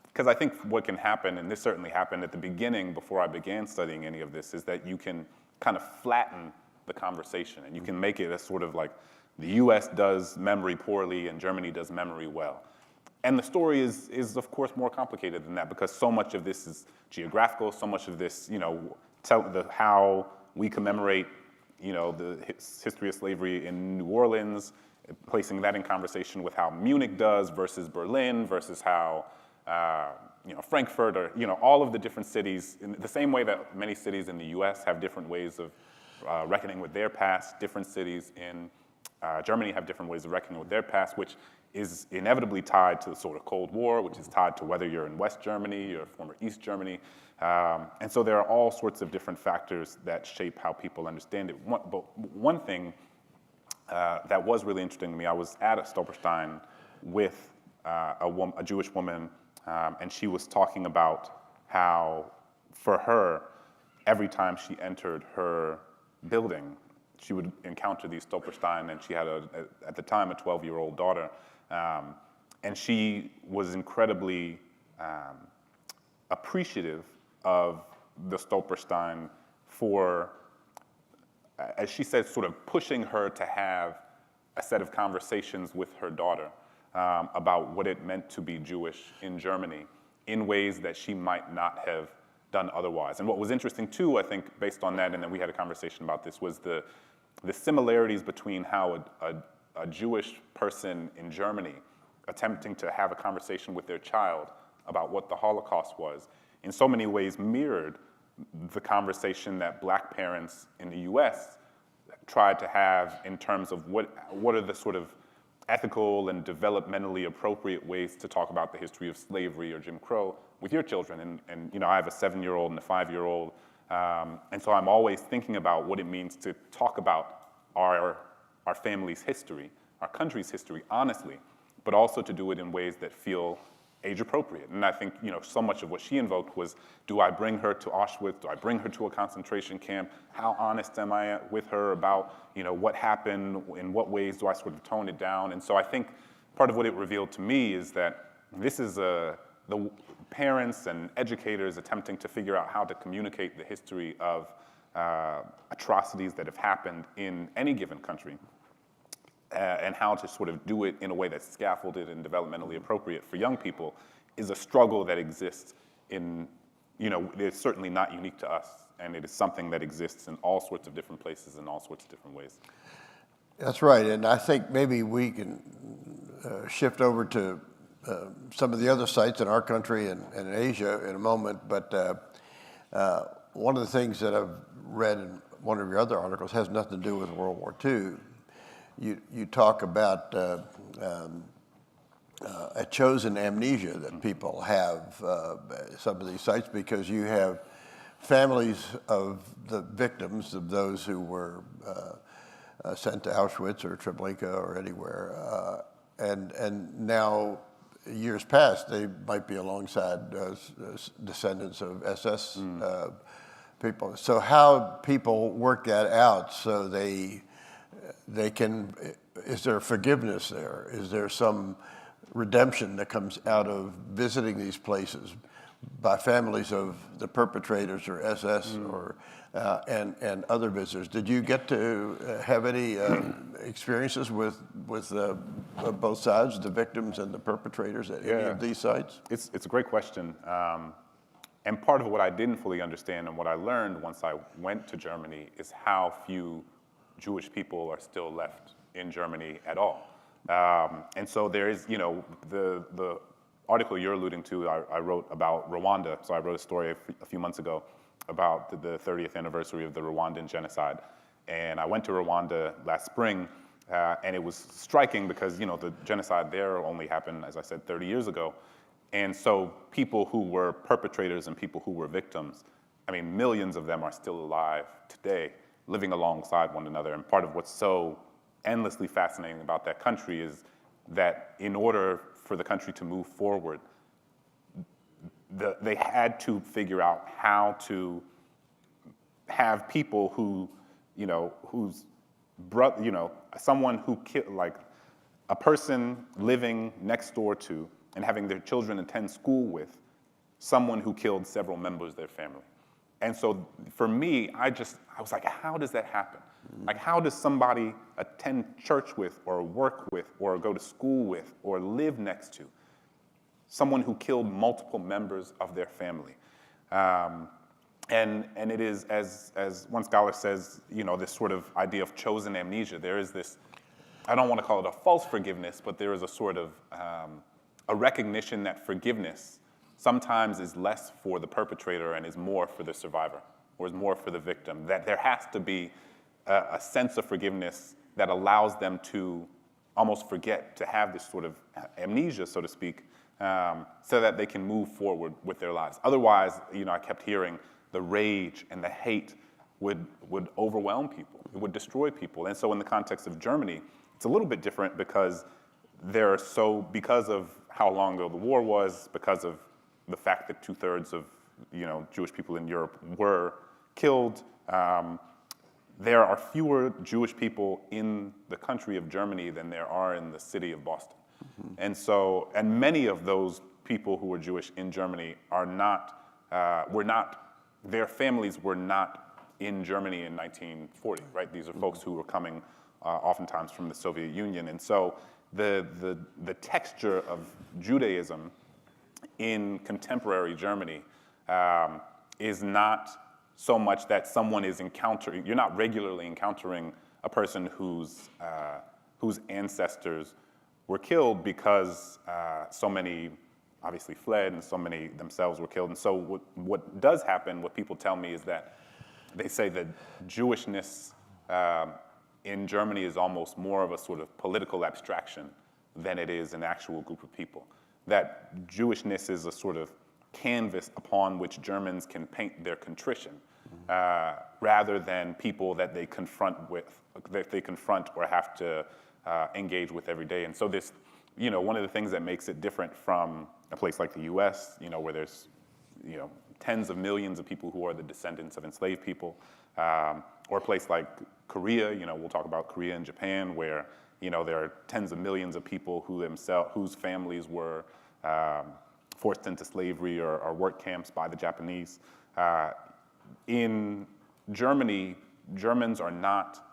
because I think what can happen, and this certainly happened at the beginning before I began studying any of this, is that you can kind of flatten the conversation, and you can make it a sort of like the US does memory poorly and Germany does memory well. And the story is of course more complicated than that, because so much of this is geographical, so much of this, you know, how we commemorate, you know, the history of slavery in New Orleans, placing that in conversation with how Munich does versus Berlin versus how, you know, Frankfurt, or, you know, all of the different cities, in the same way that many cities in the US have different ways of reckoning with their past, different cities in Germany have different ways of reckoning with their past, which is inevitably tied to the sort of Cold War, which is tied to whether you're in West Germany or former East Germany. And so there are all sorts of different factors that shape how people understand it. But one thing that was really interesting to me, I was at a Stolperstein with a Jewish woman, and she was talking about how, for her, every time she entered her building, she would encounter these Stolperstein, and she had, at the time, a 12-year-old daughter. And she was incredibly appreciative of the Stolperstein for, as she said, sort of pushing her to have a set of conversations with her daughter about what it meant to be Jewish in Germany in ways that she might not have done otherwise. And what was interesting too, I think, based on that, and then we had a conversation about this, was the similarities between how a Jewish person in Germany attempting to have a conversation with their child about what the Holocaust was, in so many ways mirrored the conversation that Black parents in the US tried to have in terms of what are the sort of ethical and developmentally appropriate ways to talk about the history of slavery or Jim Crow with your children. And you know, I have a 7-year-old and a 5-year-old, and so I'm always thinking about what it means to talk about our family's history, our country's history, honestly. but also to do it in ways that feel age appropriate. And I think, so much of what she invoked was, do I bring her to Auschwitz? Do I bring her to a concentration camp? How honest am I with her about, what happened? In what ways do I sort of tone it down? And so I think part of what it revealed to me is that this is the parents and educators attempting to figure out how to communicate the history of atrocities that have happened in any given country, and how to sort of do it in a way that's scaffolded and developmentally appropriate for young people is a struggle that exists in, it's certainly not unique to us, and it is something that exists in all sorts of different places in all sorts of different ways. That's right, and I think maybe we can shift over to some of the other sites in our country and in Asia in a moment, but one of the things that I've read in one of your other articles has nothing to do with World War II. You talk about a chosen amnesia that people have some of these sites, because you have families of the victims, of those who were sent to Auschwitz or Treblinka or anywhere, and now years past they might be alongside descendants of SS people. So how people work that out so they can, is there forgiveness there? Is there some redemption that comes out of visiting these places by families of the perpetrators or SS or and other visitors? Did you get to have any experiences with both sides, the victims and the perpetrators at any of these sites? It's a great question. And part of what I didn't fully understand and what I learned once I went to Germany is how few Jewish people are still left in Germany at all. And so there is, the article you're alluding to, I wrote about Rwanda. So I wrote a story a few months ago about the 30th anniversary of the Rwandan genocide. And I went to Rwanda last spring, and it was striking because, the genocide there only happened, as I said, 30 years ago. And so people who were perpetrators and people who were victims, millions of them are still alive today, living alongside one another. And part of what's so endlessly fascinating about that country is that in order for the country to move forward, they had to figure out how to have people who, someone who killed, like a person living next door to and having their children attend school with someone who killed several members of their family. And so for me, I was like, how does that happen? Like, how does somebody attend church with or work with or go to school with or live next to someone who killed multiple members of their family? And it is, as one scholar says, this sort of idea of chosen amnesia. There is this, I don't want to call it a false forgiveness, but there is a sort of a recognition that forgiveness sometimes is less for the perpetrator and is more for the survivor, or is more for the victim. That there has to be a sense of forgiveness that allows them to almost forget, to have this sort of amnesia, so to speak, so that they can move forward with their lives. Otherwise, I kept hearing the rage and the hate would overwhelm people. It would destroy people. And so in the context of Germany, it's a little bit different because because of how long ago the war was, because of the fact that 2/3 of Jewish people in Europe were killed, there are fewer Jewish people in the country of Germany than there are in the city of Boston. Mm-hmm. And many of those people who were Jewish in Germany their families were not in Germany in 1940, right? These are folks who were coming oftentimes from the Soviet Union. And so the texture of Judaism in contemporary Germany is not so much that someone is encountering, you're not regularly encountering a person whose ancestors were killed because so many obviously fled and so many themselves were killed. And so what does happen, what people tell me, is that they say that Jewishness in Germany is almost more of a sort of political abstraction than it is an actual group of people. That Jewishness is a sort of canvas upon which Germans can paint their contrition, rather than people that they confront or have to engage with every day. And so this, one of the things that makes it different from a place like the U.S., where there's, tens of millions of people who are the descendants of enslaved people, or a place like Korea, we'll talk about Korea and Japan, where, there are tens of millions of people whose families were forced into slavery or work camps by the Japanese. In Germany, Germans are not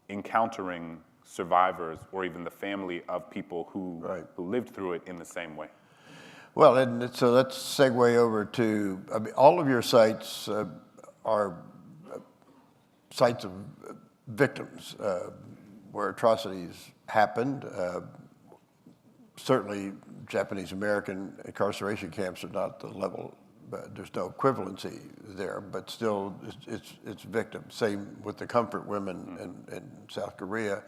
encountering survivors or even the family of people who lived through it in the same way. Well, and so let's segue over to, all of your sites are sites of victims where atrocities happened. Certainly, Japanese-American incarceration camps are not the level, there's no equivalency there, but still it's victims. Same with the comfort women in South Korea.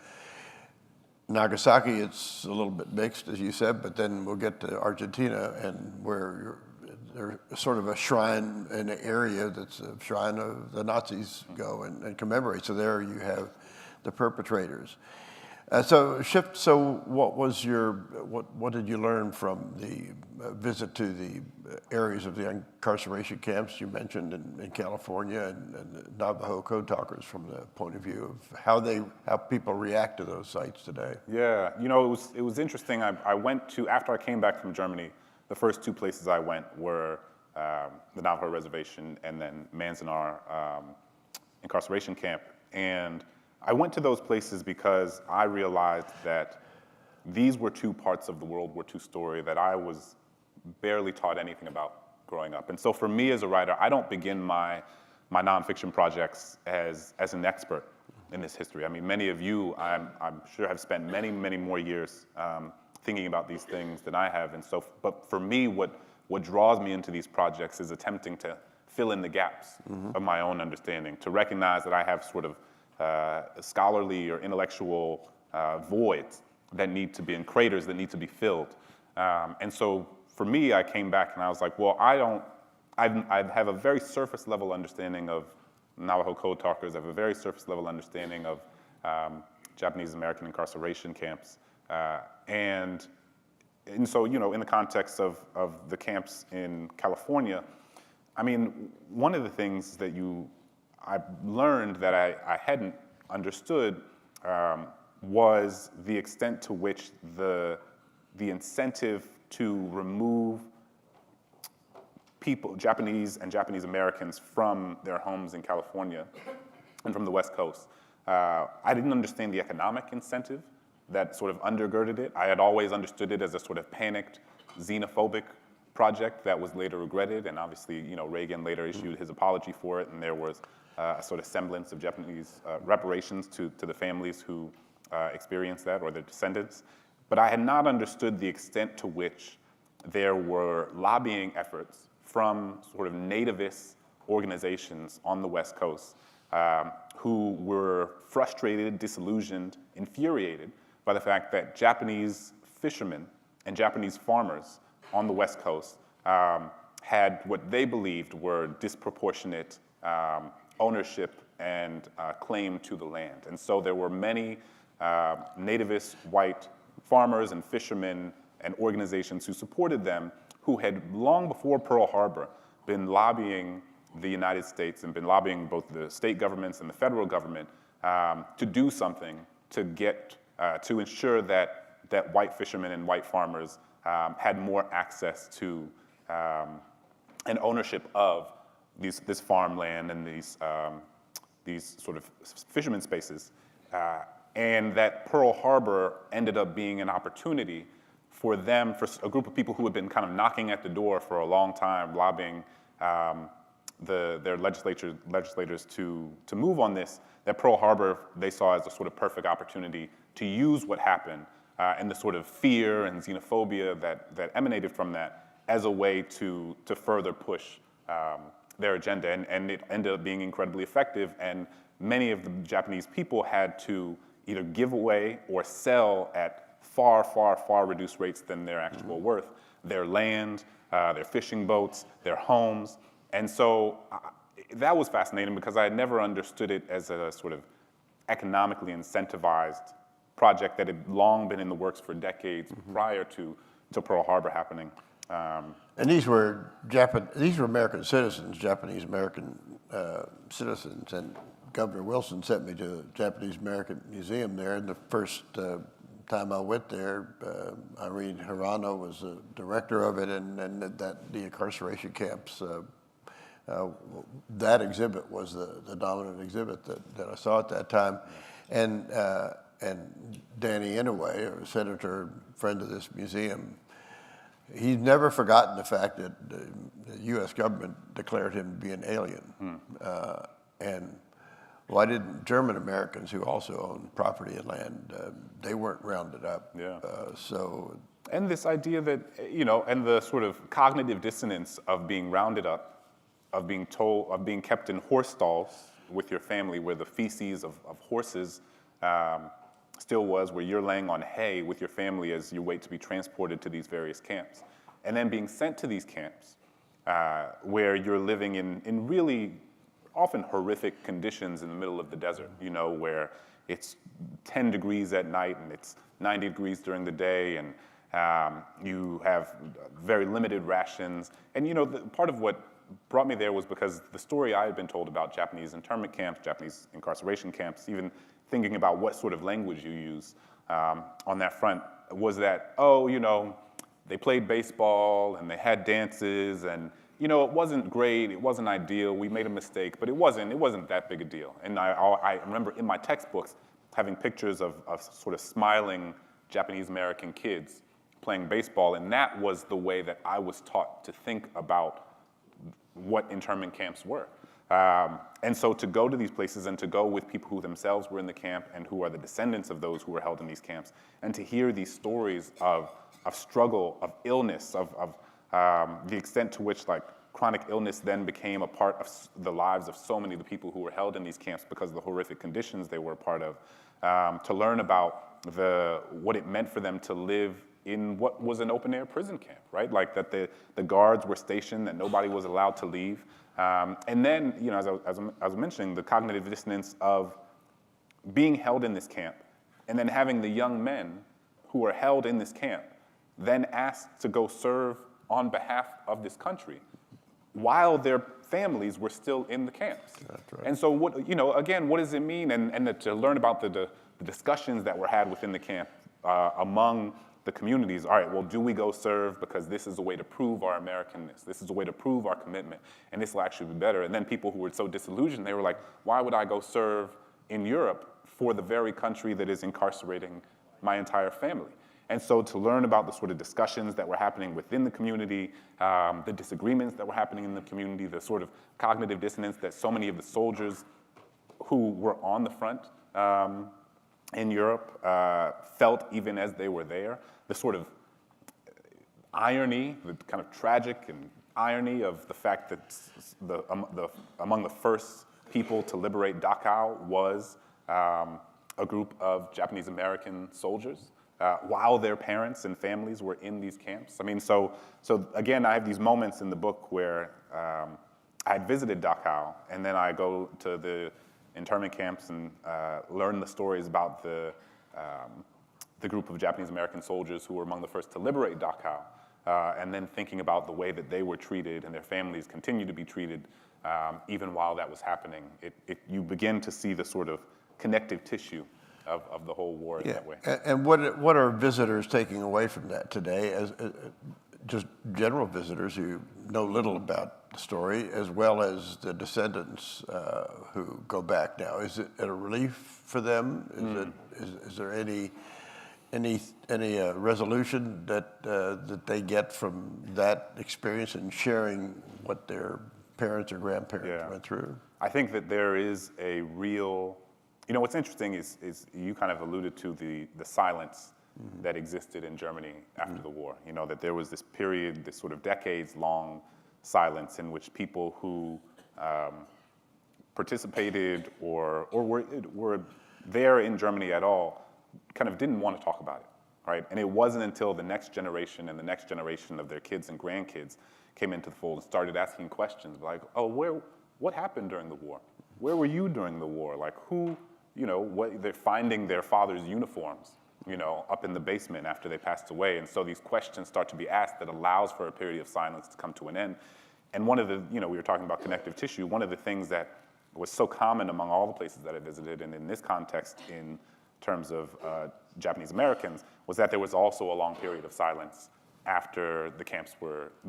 Nagasaki, it's a little bit mixed, as you said, but then we'll get to Argentina, and where there's sort of a shrine, an area that's a shrine of the Nazis go and commemorate. So there you have the perpetrators. So what was what did you learn from the visit to the areas of the incarceration camps you mentioned in California and the Navajo code talkers from the point of view of how people react to those sites today? Yeah, it was interesting. I went to, after I came back from Germany, the first two places I went were the Navajo Reservation and then Manzanar incarceration camp. And I went to those places because I realized that these were two parts of the World War II story that I was barely taught anything about growing up. And so for me as a writer, I don't begin my nonfiction projects as an expert in this history. I mean, many of you, I'm sure, have spent many, many more years thinking about these things than I have. And so, but for me, what draws me into these projects is attempting to fill in the gaps of my own understanding, to recognize that I have sort of scholarly or intellectual voids that need to be, and craters that need to be filled. And so for me, I came back and I was like, well, I have a very surface level understanding of Navajo code talkers. I have a very surface level understanding of Japanese American incarceration camps. And so, in the context of the camps in California, I mean, one of the things that I learned that I hadn't understood was the extent to which the incentive to remove people, Japanese and Japanese Americans, from their homes in California and from the West Coast. I didn't understand the economic incentive that sort of undergirded it. I had always understood it as a sort of panicked, xenophobic project that was later regretted, and obviously, Reagan later issued his apology for it, and there was a sort of semblance of Japanese reparations to the families who experienced that, or their descendants. But I had not understood the extent to which there were lobbying efforts from sort of nativist organizations on the West Coast who were frustrated, disillusioned, infuriated by the fact that Japanese fishermen and Japanese farmers on the West Coast had what they believed were disproportionate ownership and claim to the land. And so there were many nativist white farmers and fishermen and organizations who supported them, who had long before Pearl Harbor been lobbying the United States and been lobbying both the state governments and the federal government to do something to get to ensure that white fishermen and white farmers had more access to and ownership of this farmland and these sort of fisherman spaces. And that Pearl Harbor ended up being an opportunity for them, for a group of people who had been kind of knocking at the door for a long time, lobbying their legislators to move on this, that Pearl Harbor they saw as a sort of perfect opportunity to use what happened and the sort of fear and xenophobia that emanated from that as a way to further push their agenda. And it ended up being incredibly effective, and many of the Japanese people had to either give away or sell at far, far, far reduced rates than their actual worth, their land, their fishing boats, their homes. And so that was fascinating because I had never understood it as a sort of economically incentivized project that had long been in the works for decades prior to Pearl Harbor happening. And these were American citizens, Japanese American citizens, and Governor Wilson sent me to the Japanese American Museum there, and the first time I went there, Irene Hirano was the director of it, and the incarceration camps. That exhibit was the dominant exhibit that I saw at that time, and Danny Inouye, a senator, friend of this museum, he's never forgotten the fact that the U.S. government declared him to be an alien, and why didn't German Americans, who also own property and land, they weren't rounded up? Yeah. And this idea that, and the sort of cognitive dissonance of being rounded up, of being kept in horse stalls with your family, where the feces of horses still was, where you're laying on hay with your family as you wait to be transported to these various camps. And then being sent to these camps where you're living in really often horrific conditions in the middle of the desert, where it's 10 degrees at night and it's 90 degrees during the day, and you have very limited rations. And part of what brought me there was because the story I had been told about Japanese internment camps, Japanese incarceration camps, even thinking about what sort of language you use on that front, was that, they played baseball and they had dances, and it wasn't great, it wasn't ideal, we made a mistake, but it wasn't that big a deal. And I remember in my textbooks having pictures of sort of smiling Japanese American kids playing baseball, and that was the way that I was taught to think about what internment camps were. And so to go to these places and to go with people who themselves were in the camp and who are the descendants of those who were held in these camps, and to hear these stories of struggle, of illness, of the extent to which chronic illness then became a part of the lives of so many of the people who were held in these camps because of the horrific conditions they were a part of, to learn about what it meant for them to live in what was an open-air prison camp, right? Like that the guards were stationed, that nobody was allowed to leave. And then, as I was mentioning, the cognitive dissonance of being held in this camp, and then having the young men who were held in this camp then asked to go serve on behalf of this country while their families were still in the camps. That's right. And so, again, what does it mean? And to learn about the discussions that were had within the camp among the communities. All right, well, do we go serve because this is a way to prove our Americanness? This is a way to prove our commitment, and this will actually be better. And then people who were so disillusioned, they were like, why would I go serve in Europe for the very country that is incarcerating my entire family? And so to learn about the sort of discussions that were happening within the community, the disagreements that were happening in the community, the sort of cognitive dissonance that so many of the soldiers who were on the front in Europe felt even as they were there, the sort of irony, the kind of tragic and irony of the fact that among the first people to liberate Dachau was a group of Japanese American soldiers, while their parents and families were in these camps. I mean, so again, I have these moments in the book where I had visited Dachau, and then I go to the internment camps and learn the stories about the group of Japanese American soldiers who were among the first to liberate Dachau, and then thinking about the way that they were treated and their families continue to be treated even while that was happening. You begin to see the sort of connective tissue of the whole war in that way. And what are visitors taking away from that today, as just general visitors who know little about the story, as well as the descendants who go back now? Is it a relief for them? Is there any resolution that they get from that experience and sharing what their parents or grandparents went through? I think that there is a real, what's interesting is you kind of alluded to the silence that existed in Germany after the war. That there was this period, this sort of decades-long silence in which people who participated or were there in Germany at all kind of didn't want to talk about it, right? And it wasn't until the next generation and the next generation of their kids and grandkids came into the fold and started asking questions like, oh, what happened during the war? Where were you during the war? Like, who they're finding their father's uniforms, up in the basement after they passed away. And so these questions start to be asked that allows for a period of silence to come to an end. And one of the, we were talking about connective tissue, one of the things that was so common among all the places that I visited, and in this context, in terms of Japanese Americans, was that there was also a long period of silence after the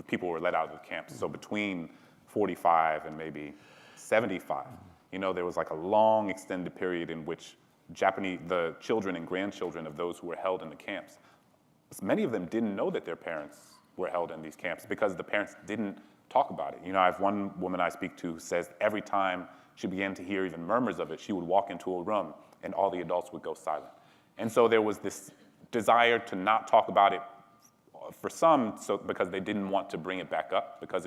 people were let out of the camps. So between 45 and maybe 75, there was like a long extended period in which the children and grandchildren of those who were held in the camps, many of them didn't know that their parents were held in these camps because the parents didn't talk about it. I have one woman I speak to who says every time she began to hear even murmurs of it, she would walk into a room and all the adults would go silent. And so there was this desire to not talk about it for some, because they didn't want to bring it back up, because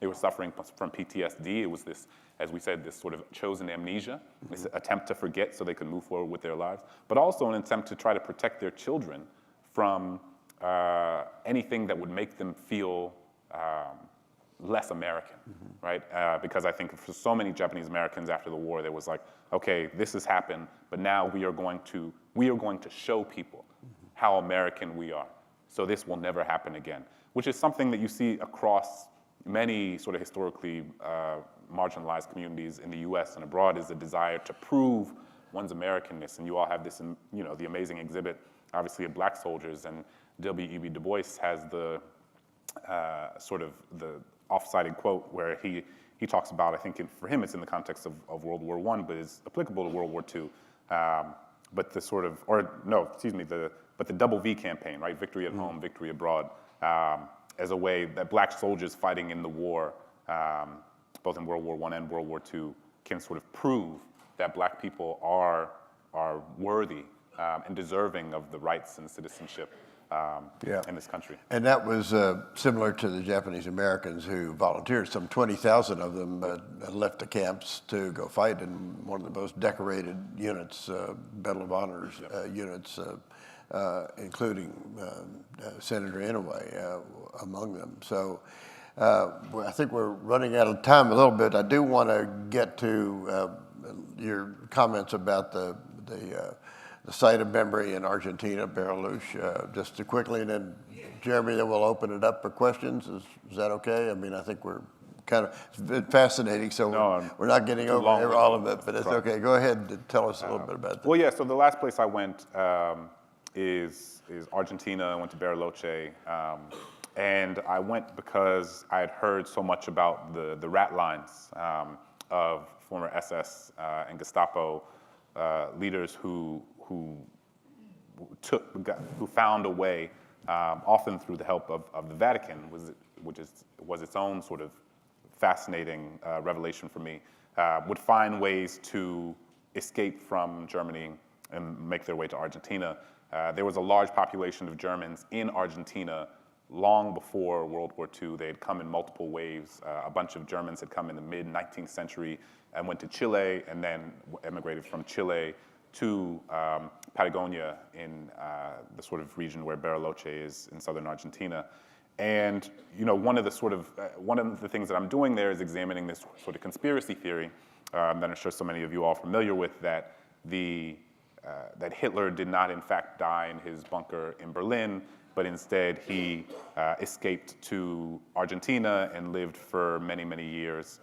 they were suffering from PTSD. It was this, as we said, this sort of chosen amnesia, this attempt to forget so they could move forward with their lives, but also an attempt to try to protect their children from anything that would make them feel less American, right? Because I think for so many Japanese Americans after the war, there was like, okay, this has happened, but now we are going to show people how American we are. So this will never happen again, which is something that you see across many sort of historically marginalized communities in the US and abroad, is a desire to prove one's Americanness. And you all have this, the amazing exhibit, obviously, of Black soldiers, and W.E.B. Du Bois has the sort of the off-cited quote where he talks about, I think for him it's in the context of World War I, but is applicable to World War II. But the sort of, but the double V campaign, right? Victory at home, victory abroad, as a way that Black soldiers fighting in the war, both in World War I and World War II, can sort of prove that Black people are worthy and deserving of the rights and citizenship in this country. And that was similar to the Japanese Americans who volunteered. Some 20,000 of them left the camps to go fight in one of the most decorated units, Medal of Honors units, including Senator Inouye among them. So I think we're running out of time a little bit. I do want to get to your comments about the site of memory in Argentina, Berylush, just too quickly, and then Jeremy, then we'll open it up for questions. Is that okay? I mean, I think we're kind of, it's been fascinating, so we're not getting over all of it, but it's okay. Go ahead and tell us a little bit about that. Well, yeah, so the last place I went is Argentina. I went to Bariloche, and I went because I had heard so much about the rat lines of former SS and Gestapo leaders who found a way, often through the help of the Vatican, which was its own sort of fascinating revelation for me, would find ways to escape from Germany and make their way to Argentina. There was a large population of Germans in Argentina long before World War II. They had come in multiple waves. A bunch of Germans had come in the mid-19th century and went to Chile, and then emigrated from Chile to Patagonia in the sort of region where Bariloche is in southern Argentina. And one of the things that I'm doing there is examining this sort of conspiracy theory that I'm sure so many of you are familiar with, that that Hitler did not in fact die in his bunker in Berlin, but instead he escaped to Argentina and lived for many, many years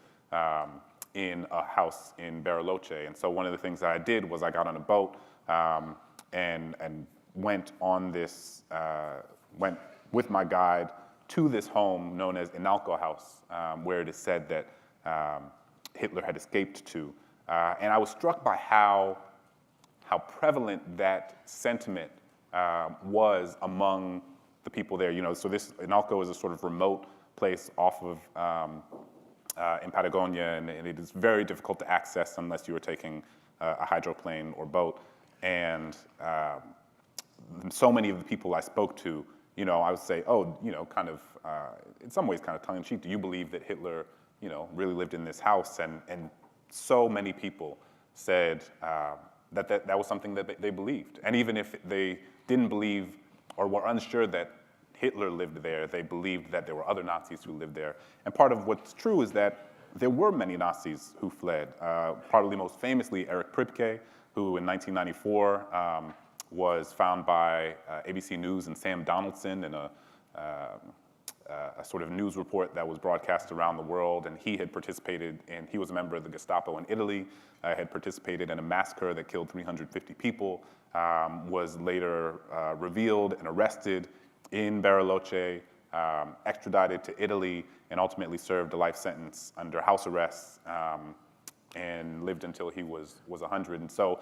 in a house in Bariloche. And so one of the things that I did was I got on a boat and went with my guide to this home known as Inalco House, where it is said that Hitler had escaped to. And I was struck by how prevalent that sentiment was among the people there. So this Inalco is a sort of remote place off of in Patagonia, and it is very difficult to access unless you are taking a hydroplane or boat. And so many of the people I spoke to, I would say, kind of, in some ways kind of tongue-in-cheek, do you believe that Hitler, really lived in this house? And so many people said that was something that they believed. And even if they didn't believe or were unsure that Hitler lived there, they believed that there were other Nazis who lived there. And part of what's true is that there were many Nazis who fled, probably most famously Erich Priebke, who in 1994 was found by ABC News and Sam Donaldson in a sort of news report that was broadcast around the world, and he had participated in, he was a member of the Gestapo in Italy, had participated in a massacre that killed 350 people, was later revealed and arrested in Bariloche, extradited to Italy, and ultimately served a life sentence under house arrest, and lived until he was 100. And so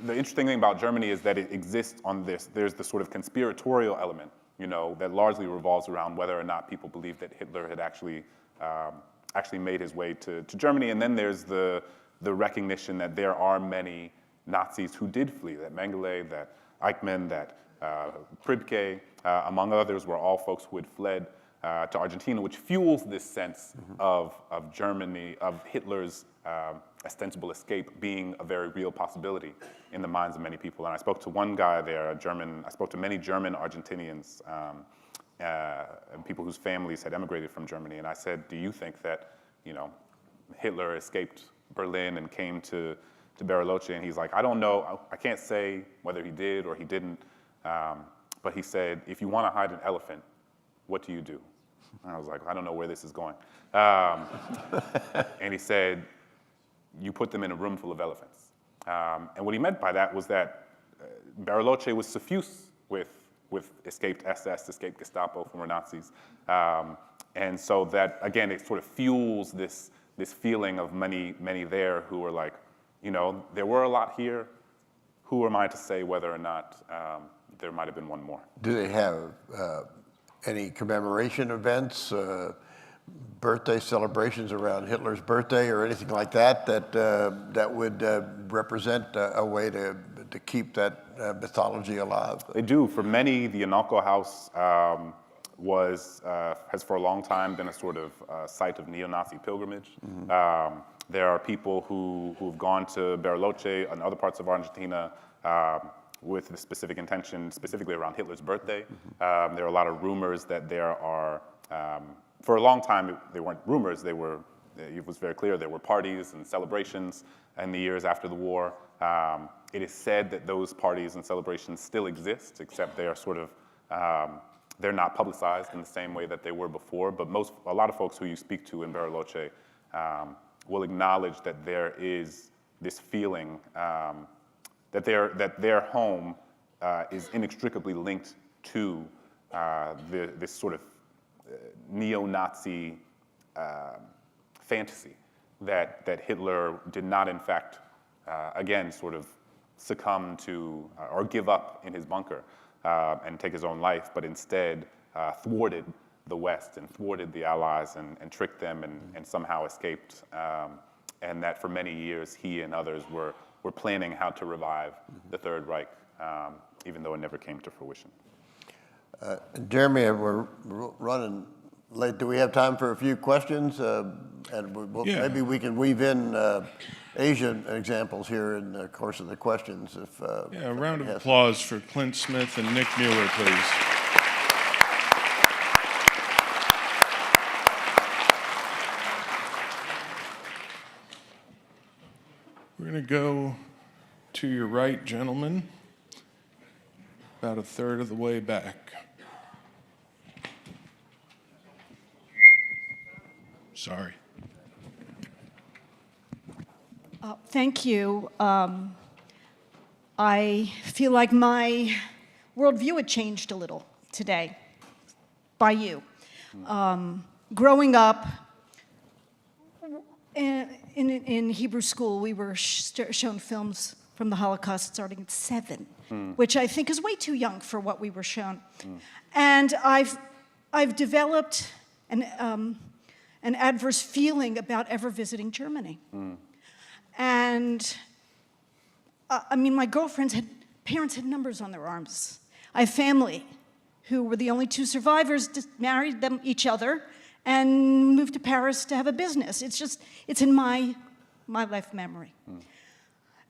the interesting thing about Germany is that it exists on this, there's the sort of conspiratorial element, you know, that largely revolves around whether or not people believe that Hitler had actually made his way to Germany. And then there's the recognition that there are many Nazis who did flee, that Mengele, that Eichmann, that Priebke, among others, were all folks who had fled to Argentina, which fuels this sense of Germany, of Hitler's ostensible escape being a very real possibility in the minds of many people. And I spoke to one guy there, I spoke to many German Argentinians, and people whose families had emigrated from Germany, and I said, do you think that, you know, Hitler escaped Berlin and came to Bariloche? And he's like, I don't know, I can't say whether he did or he didn't, but he said, if you want to hide an elephant, what do you do? And I was like, I don't know where this is going. And he said, you put them in a room full of elephants. And what he meant by that was that Bariloche was suffused with escaped SS, escaped Gestapo, former Nazis. And so that, again, it sort of fuels this feeling of many there who are like, you know, there were a lot here. Who am I to say whether or not there might have been one more? Do they have any commemoration events, birthday celebrations around Hitler's birthday or anything like that that would represent a way to keep that mythology alive? They do. For many, the Analco House has for a long time been a sort of site of neo-Nazi pilgrimage. There are people who've gone to Bariloche and other parts of Argentina with the specific intention, specifically around Hitler's birthday. There are a lot of rumors that there are, for a long time, they weren't rumors, it was very clear there were parties and celebrations in the years after the war. It is said that those parties and celebrations still exist, except they are sort of, they're not publicized in the same way that they were before, but a lot of folks who you speak to in Bariloche will acknowledge that there is this feeling that their home is inextricably linked to this sort of neo-Nazi fantasy that Hitler did not, in fact, again, sort of succumb to or give up in his bunker and take his own life, but instead thwarted the West and thwarted the Allies and tricked them and somehow escaped. And that for many years, he and others were planning how to revive the Third Reich, even though it never came to fruition. Jeremy, we're running late. Do we have time for a few questions? Maybe we can weave in Asian examples here in the course of the questions. A round of applause for Clint Smith and Nick Mueller, please. We're going to go to your right, gentlemen, about a third of the way back. Sorry. Thank you. I feel like my worldview had changed a little today by you. Growing up, in Hebrew school, we were shown films from the Holocaust starting at 7, which I think is way too young for what we were shown. And I've developed an adverse feeling about ever visiting Germany. And I mean, my girlfriend's parents had numbers on their arms. I have family who were the only 2 survivors, married them each other, and moved to Paris to have a business. It's in my life memory.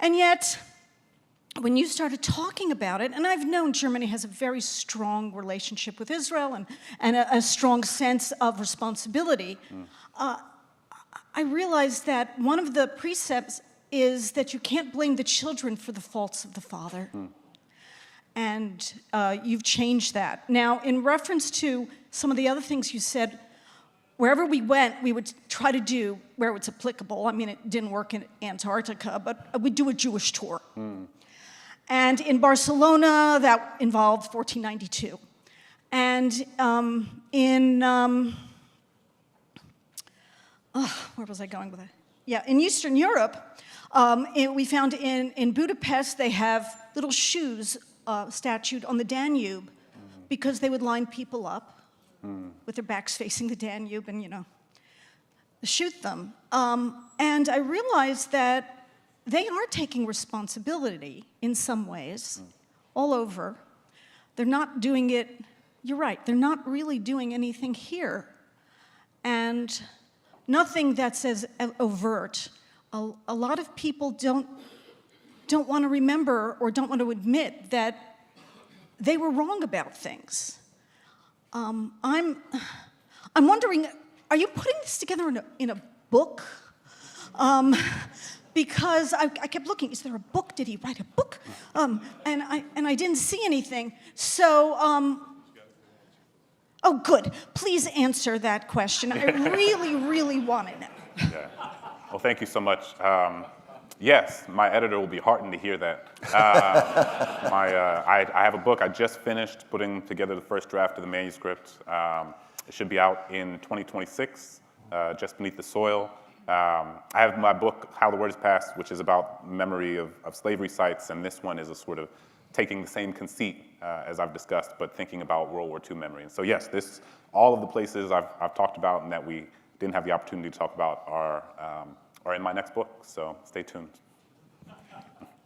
And yet, when you started talking about it, and I've known Germany has a very strong relationship with Israel and a strong sense of responsibility, I realized that one of the precepts is that you can't blame the children for the faults of the father. And you've changed that. Now, in reference to some of the other things you said, wherever we went, we would try to do, where it's applicable, I mean, it didn't work in Antarctica, but we'd do a Jewish tour. And in Barcelona, that involved 1492. And where was I going with that? Yeah, in Eastern Europe, we found in Budapest, they have little shoes statued on the Danube because they would line people up with their backs facing the Danube and, shoot them. And I realized that they are taking responsibility in some ways all over. They're not doing it, you're right, they're not really doing anything here. And nothing that's as overt. A lot of people don't want to remember or don't want to admit that they were wrong about things. I'm wondering, are you putting this together in a book? Because I kept looking, is there a book? Did he write a book? And I didn't see anything. So, oh, good. Please answer that question. I really, really want to know. Yeah. Well, thank you so much. Yes, my editor will be heartened to hear that. I have a book I just finished putting together the first draft of the manuscript. It should be out in 2026, Just Beneath the Soil. I have my book, How the Word Is Passed, which is about memory of slavery sites, and this one is a sort of taking the same conceit as I've discussed, but thinking about World War II memory. And so yes, all of the places I've talked about and that we didn't have the opportunity to talk about are in my next book, so stay tuned.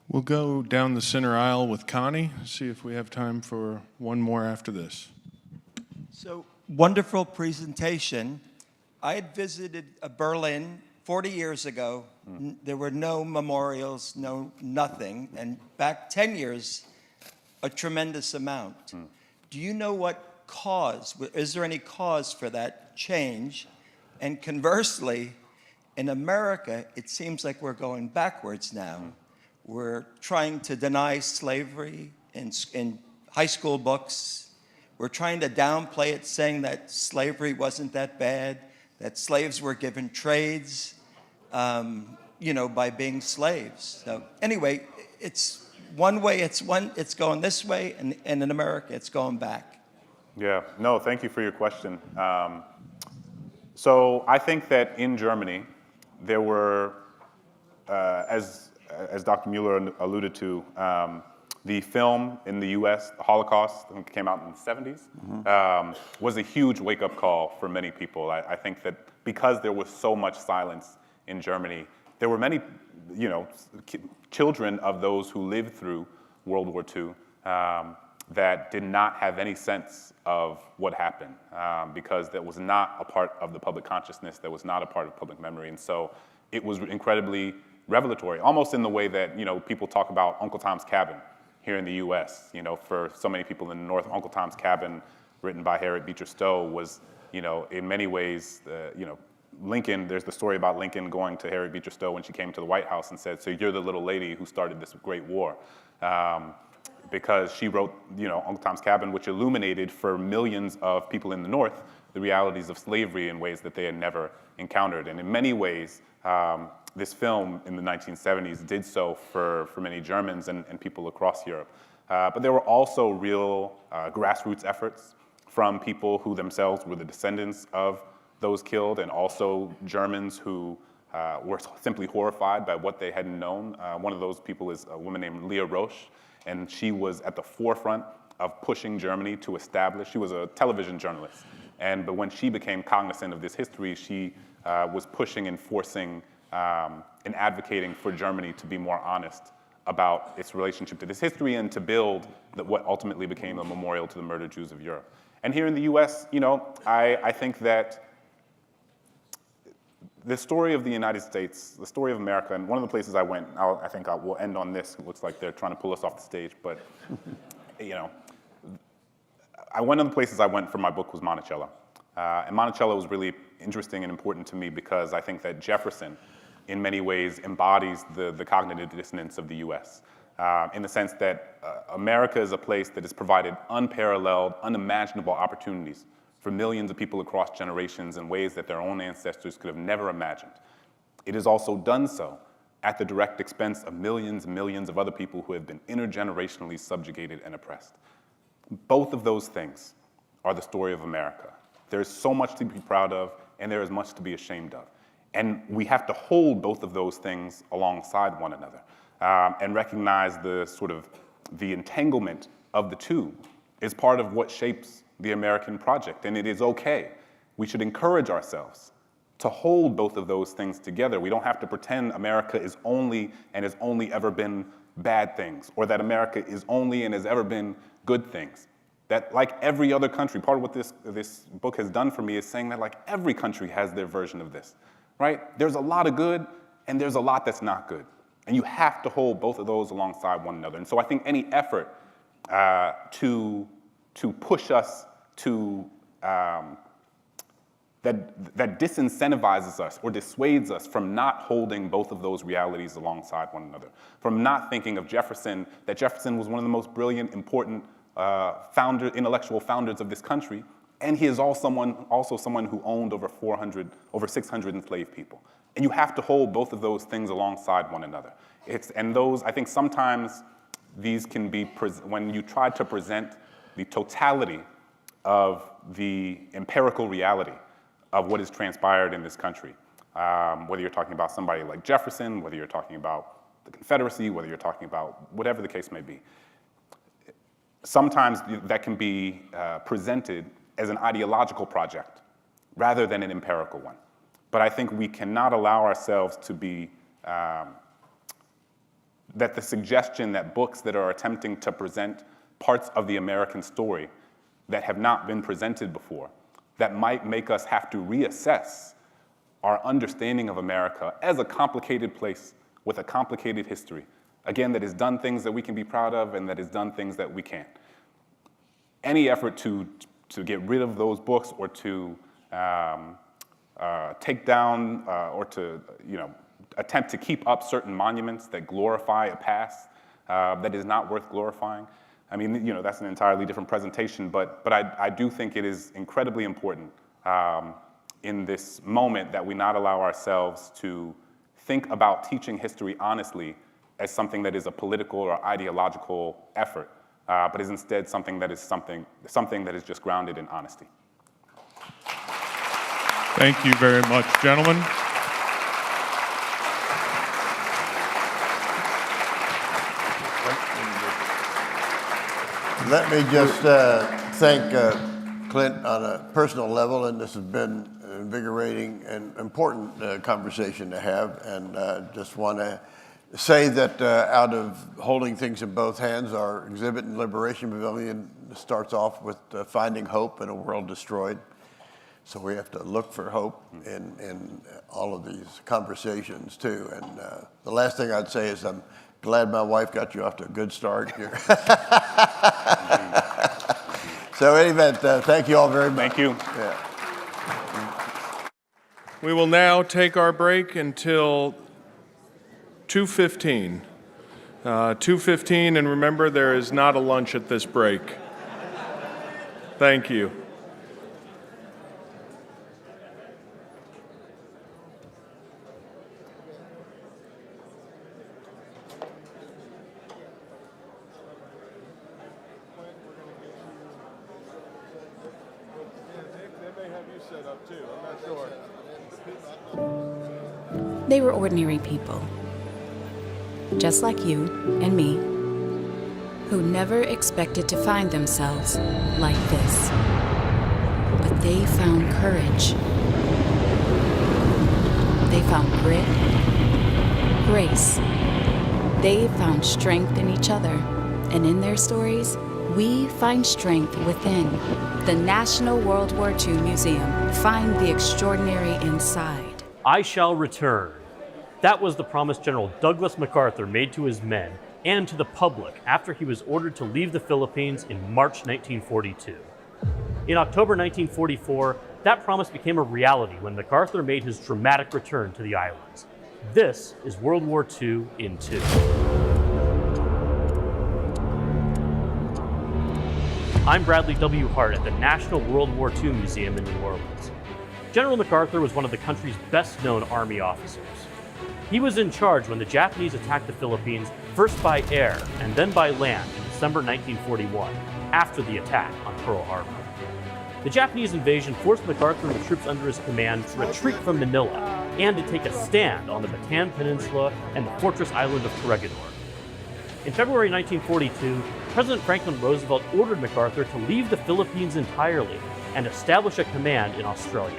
We'll go down the center aisle with Connie, see if we have time for one more after this. So, wonderful presentation. I had visited Berlin 40 years ago. There were no memorials, nothing. And back 10 years, a tremendous amount. Do you know what cause, is there any cause for that change? And conversely, in America, it seems like we're going backwards now. We're trying to deny slavery in high school books. We're trying to downplay it, saying that slavery wasn't that bad, that slaves were given trades, by being slaves. So anyway, it's one way, it's going this way, and in America, it's going back. Yeah, no, thank you for your question. So I think that in Germany, there were, as Dr. Mueller alluded to, the film in the US, The Holocaust, I think it came out in the 70s, was a huge wake-up call for many people. I think that because there was so much silence in Germany, there were many, children of those who lived through World War II that did not have any sense of what happened because that was not a part of the public consciousness, that was not a part of public memory. And so it was incredibly revelatory, almost in the way that, people talk about Uncle Tom's Cabin here in the US. For so many people in the North, Uncle Tom's Cabin, written by Harriet Beecher Stowe, was, in many ways, Lincoln, there's the story about Lincoln going to Harriet Beecher Stowe when she came to the White House and said, so you're the little lady who started this great war. Because she wrote, Uncle Tom's Cabin, which illuminated for millions of people in the North the realities of slavery in ways that they had never encountered. And in many ways, this film in the 1970s did so for many Germans and people across Europe. But there were also real grassroots efforts from people who themselves were the descendants of those killed, and also Germans who were simply horrified by what they hadn't known. One of those people is a woman named Leah Roche, and she was at the forefront of pushing Germany to establish, she was a television journalist, but when she became cognizant of this history, she was pushing and forcing and advocating for Germany to be more honest about its relationship to this history and to build what ultimately became a memorial to the murdered Jews of Europe. And here in the US, I think that the story of the United States, the story of America, and one of the places I went, I think I will end on this. It looks like they're trying to pull us off the stage, but one of the places I went for my book was Monticello. And Monticello was really interesting and important to me because I think that Jefferson, in many ways, embodies the cognitive dissonance of the US, in the sense that America is a place that has provided unparalleled, unimaginable opportunities for millions of people across generations in ways that their own ancestors could have never imagined. It has also done so at the direct expense of millions and millions of other people who have been intergenerationally subjugated and oppressed. Both of those things are the story of America. There is so much to be proud of, and there is much to be ashamed of. And we have to hold both of those things alongside one another, and recognize the entanglement of the two is part of what shapes the American project, and it is okay. We should encourage ourselves to hold both of those things together. We don't have to pretend America is only and has only ever been bad things, or that America is only and has ever been good things. That, like every other country, part of what this book has done for me is saying that like every country has their version of this, right? There's a lot of good, and there's a lot that's not good. And you have to hold both of those alongside one another. And so I think any effort to push us to, that disincentivizes us or dissuades us from not holding both of those realities alongside one another, from not thinking of Jefferson, that Jefferson was one of the most brilliant, important intellectual founders of this country, and he is also someone who owned over 600 enslaved people. And you have to hold both of those things alongside one another. I think sometimes these can be, when you try to present the totality of the empirical reality of what has transpired in this country, whether you're talking about somebody like Jefferson, whether you're talking about the Confederacy, whether you're talking about whatever the case may be, sometimes that can be presented as an ideological project rather than an empirical one. But I think we cannot allow ourselves to be, that the suggestion that books that are attempting to present parts of the American story that have not been presented before, that might make us have to reassess our understanding of America as a complicated place with a complicated history, again, that has done things that we can be proud of and that has done things that we can't. Any effort to get rid of those books or to take down or to attempt to keep up certain monuments that glorify a past that is not worth glorifying. I mean, that's an entirely different presentation, but I do think it is incredibly important in this moment that we not allow ourselves to think about teaching history honestly as something that is a political or ideological effort, but is instead something that is just grounded in honesty. Thank you very much, gentlemen. Let me just thank Clint on a personal level, and this has been an invigorating and important conversation to have, and just want to say that out of holding things in both hands, our exhibit in Liberation Pavilion starts off with finding hope in a world destroyed. So we have to look for hope in all of these conversations too. And the last thing I'd say is I'm glad my wife got you off to a good start here. So in any event, thank you all very much. Thank you. Yeah. We will now take our break until 2:15. 2:15, and remember, there is not a lunch at this break. Thank you. They were ordinary people, just like you and me, who never expected to find themselves like this. But they found courage. They found grit, grace. They found strength in each other, and in their stories, we find strength within. The National World War II Museum. Find the extraordinary inside. I shall return. That was the promise General Douglas MacArthur made to his men and to the public after he was ordered to leave the Philippines in March 1942. In October 1944, That promise became a reality when MacArthur made his dramatic return to the islands. This is World War II in 2. I'm Bradley W. Hart at the National World War II Museum in New Orleans. General MacArthur was one of the country's best-known Army officers. He was in charge when the Japanese attacked the Philippines, first by air and then by land in December 1941, after the attack on Pearl Harbor. The Japanese invasion forced MacArthur and the troops under his command to retreat from Manila and to take a stand on the Bataan Peninsula and the fortress island of Corregidor. In February 1942, President Franklin Roosevelt ordered MacArthur to leave the Philippines entirely and establish a command in Australia.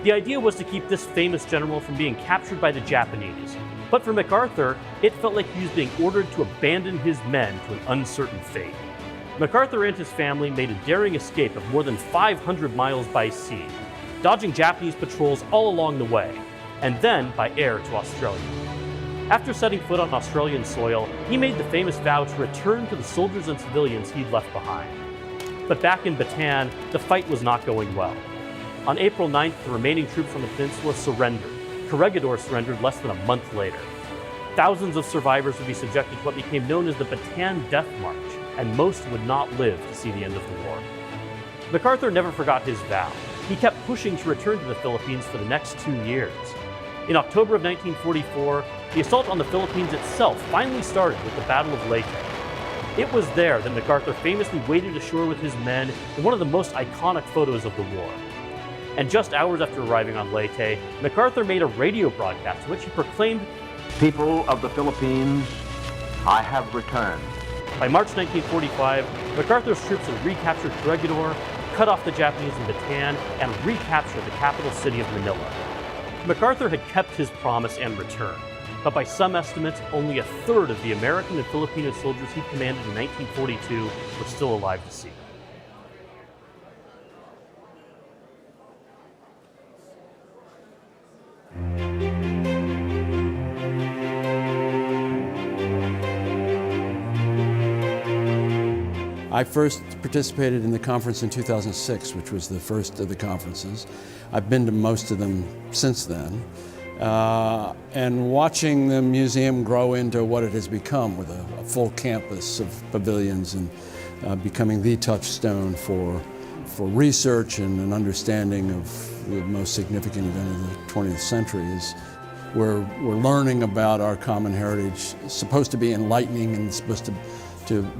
The idea was to keep this famous general from being captured by the Japanese, but for MacArthur, it felt like he was being ordered to abandon his men to an uncertain fate. MacArthur and his family made a daring escape of more than 500 miles by sea, dodging Japanese patrols all along the way, and then by air to Australia. After setting foot on Australian soil, he made the famous vow to return to the soldiers and civilians he'd left behind. But back in Bataan, the fight was not going well. On April 9th, the remaining troops on the peninsula surrendered. Corregidor surrendered less than a month later. Thousands of survivors would be subjected to what became known as the Bataan Death March, and most would not live to see the end of the war. MacArthur never forgot his vow. He kept pushing to return to the Philippines for the next 2 years. In October of 1944, the assault on the Philippines itself finally started with the Battle of Leyte. It was there that MacArthur famously waded ashore with his men in one of the most iconic photos of the war. And just hours after arriving on Leyte, MacArthur made a radio broadcast in which he proclaimed, "People of the Philippines, I have returned." By March 1945, MacArthur's troops had recaptured Corregidor, cut off the Japanese in Bataan, and recaptured the capital city of Manila. MacArthur had kept his promise and returned, but by some estimates, only a third of the American and Filipino soldiers he commanded in 1942 were still alive to see. I first participated in the conference in 2006, which was the first of the conferences. I've been to most of them since then. And watching the museum grow into what it has become with a full campus of pavilions and becoming the touchstone for research and an understanding of the most significant event of the 20th century is we're learning about our common heritage. It's supposed to be enlightening and it's supposed to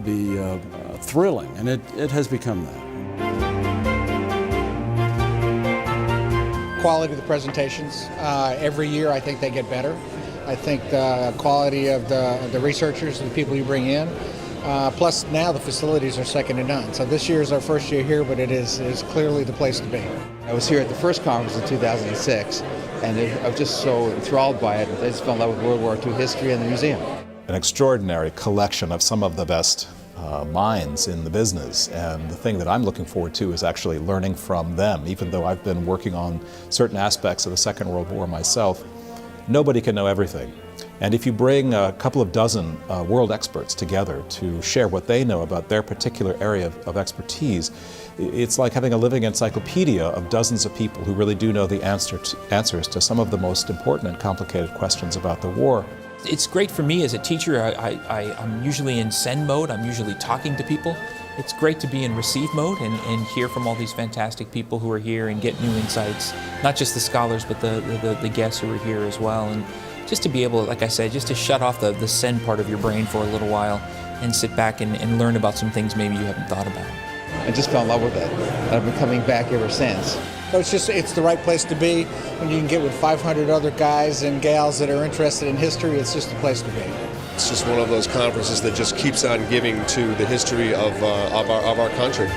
be thrilling, and it has become that. Quality of the presentations. Every year I think they get better. I think the quality of the researchers and the people you bring in, plus now the facilities are second to none. So this year is our first year here, but it is clearly the place to be. I was here at the first conference in 2006, and I was just so enthralled by it. I just fell in love with World War II history and the museum. An extraordinary collection of some of the best minds in the business, and the thing that I'm looking forward to is actually learning from them. Even though I've been working on certain aspects of the Second World War myself, nobody can know everything. And if you bring a couple of dozen world experts together to share what they know about their particular area of expertise, it's like having a living encyclopedia of dozens of people who really do know the answers to some of the most important and complicated questions about the war. It's great for me as a teacher. I'm usually in send mode. I'm usually talking to people. It's great to be in receive mode and hear from all these fantastic people who are here and get new insights. Not just the scholars, but the guests who are here as well. And just to be able, like I said, just to shut off the send part of your brain for a little while and sit back and learn about some things maybe you haven't thought about. I just fell in love with it. I've been coming back ever since. So it's the right place to be. When you can get with 500 other guys and gals that are interested in history, it's just the place to be. It's just one of those conferences that just keeps on giving to the history of our country.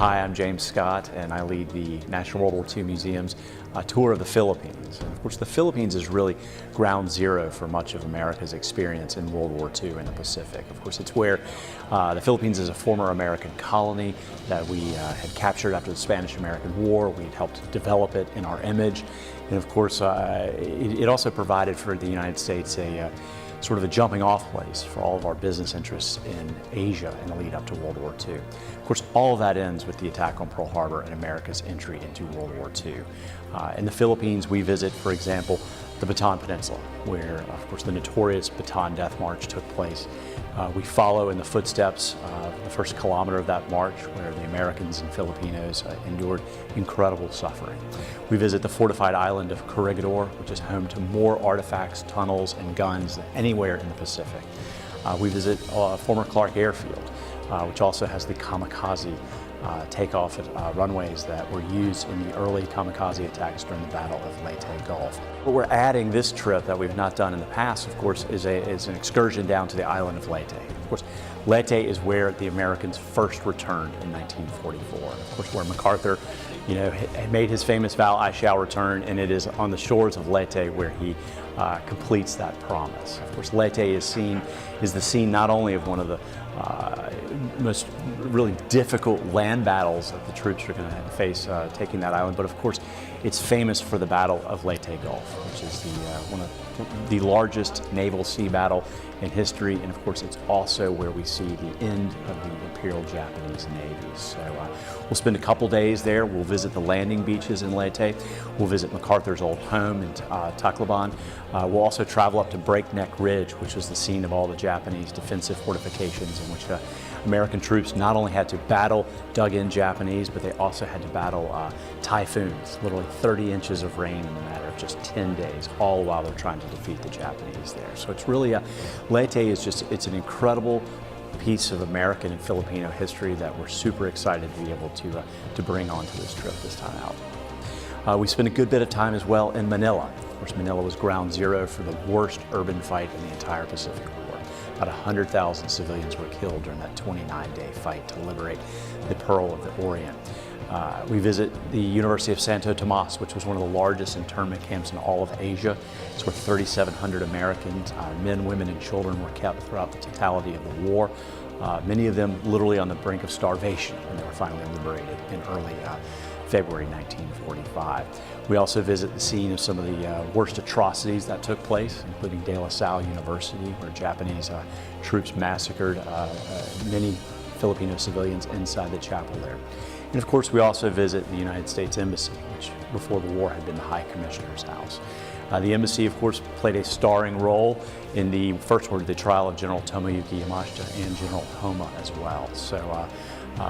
Hi, I'm James Scott, and I lead the National World War II Museum's tour of the Philippines. And of course, the Philippines is really ground zero for much of America's experience in World War II in the Pacific. Of course, it's where the Philippines is a former American colony that we had captured after the Spanish-American War. We had helped develop it in our image. And of course, it also provided for the United States a sort of a jumping off place for all of our business interests in Asia in the lead up to World War II. Of course, all of that ends with the attack on Pearl Harbor and America's entry into World War II. In the Philippines, we visit, for example, the Bataan Peninsula, where, of course, the notorious Bataan Death March took place. We follow in the footsteps of the first kilometer of that march, where the Americans and Filipinos endured incredible suffering. We visit the fortified island of Corregidor, which is home to more artifacts, tunnels, and guns than anywhere in the Pacific. We visit former Clark Airfield, which also has the Kamikaze takeoff at runways that were used in the early Kamikaze attacks during the Battle of Leyte Gulf. What we're adding this trip that we've not done in the past, of course, is an excursion down to the island of Leyte. Of course, Leyte is where the Americans first returned in 1944. Of course, where MacArthur, had made his famous vow, "I shall return," and it is on the shores of Leyte where he completes that promise. Of course, Leyte is the scene not only of one of the most really difficult land battles that the troops are going to face taking that island, but of course it's famous for the Battle of Leyte Gulf, which is one of the largest naval sea battle in history, and of course it's also where we see the end of the Imperial Japanese Navy. So we'll spend a couple days there. We'll visit the landing beaches in Leyte. We'll visit MacArthur's old home in Tacloban. We'll also travel up to Breakneck Ridge, which was the scene of all the Japanese defensive fortifications in which American troops not only had to battle dug-in Japanese, but they also had to battle typhoons, literally 30 inches of rain in a matter of just 10 days, all while they're trying to defeat the Japanese there. So it's really, Leyte is it's an incredible piece of American and Filipino history that we're super excited to be able to bring onto this trip this time out. We spent a good bit of time as well in Manila. Of course, Manila was ground zero for the worst urban fight in the entire Pacific War. About 100,000 civilians were killed during that 29-day fight to liberate the Pearl of the Orient. We visit the University of Santo Tomas, which was one of the largest internment camps in all of Asia. It's where 3,700 Americans, men, women, and children were kept throughout the totality of the war. Many of them literally on the brink of starvation when they were finally liberated in early February 1945. We also visit the scene of some of the worst atrocities that took place, including De La Salle University, where Japanese troops massacred many Filipino civilians inside the chapel there. And of course, we also visit the United States Embassy, which before the war had been the High Commissioner's house. The embassy, of course, played a starring role in the trial of General Tomoyuki Yamashita and General Homa as well. So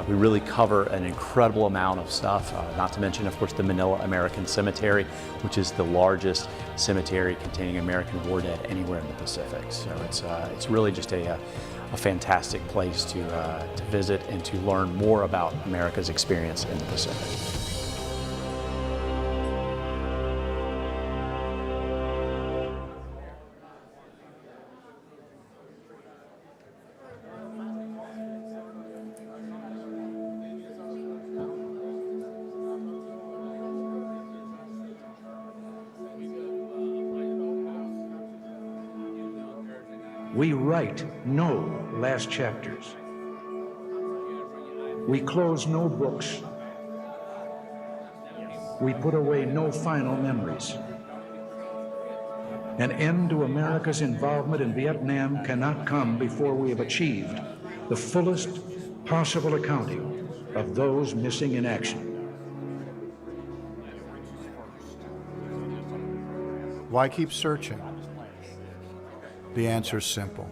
we really cover an incredible amount of stuff, not to mention, of course, the Manila American Cemetery, which is the largest cemetery containing American war dead anywhere in the Pacific. So it's really just a fantastic place to visit and to learn more about America's experience in the Pacific. We write no last chapters. We close no books. We put away no final memories. An end to America's involvement in Vietnam cannot come before we have achieved the fullest possible accounting of those missing in action. Why keep searching? The answer is simple.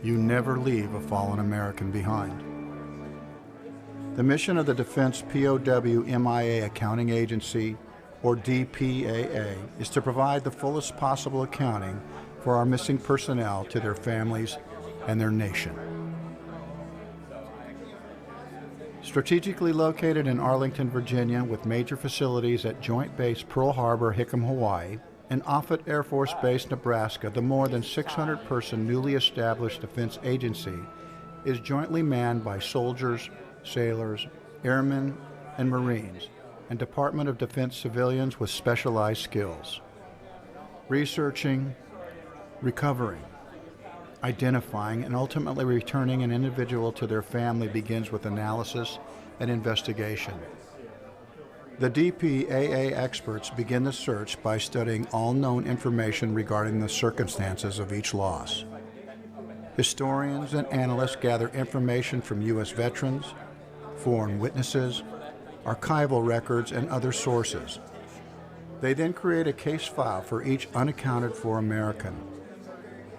You never leave a fallen American behind. The mission of the Defense POW MIA Accounting Agency, or DPAA, is to provide the fullest possible accounting for our missing personnel to their families and their nation. Strategically located in Arlington, Virginia, with major facilities at Joint Base Pearl Harbor, Hickam, Hawaii, and Offutt Air Force Base, Nebraska, the more than 600-person newly established defense agency is jointly manned by soldiers, sailors, airmen, and Marines, and Department of Defense civilians with specialized skills. Researching, recovering, identifying, and ultimately returning an individual to their family begins with analysis and investigation. The DPAA experts begin the search by studying all known information regarding the circumstances of each loss. Historians and analysts gather information from U.S. veterans, foreign witnesses, archival records, and other sources. They then create a case file for each unaccounted for American.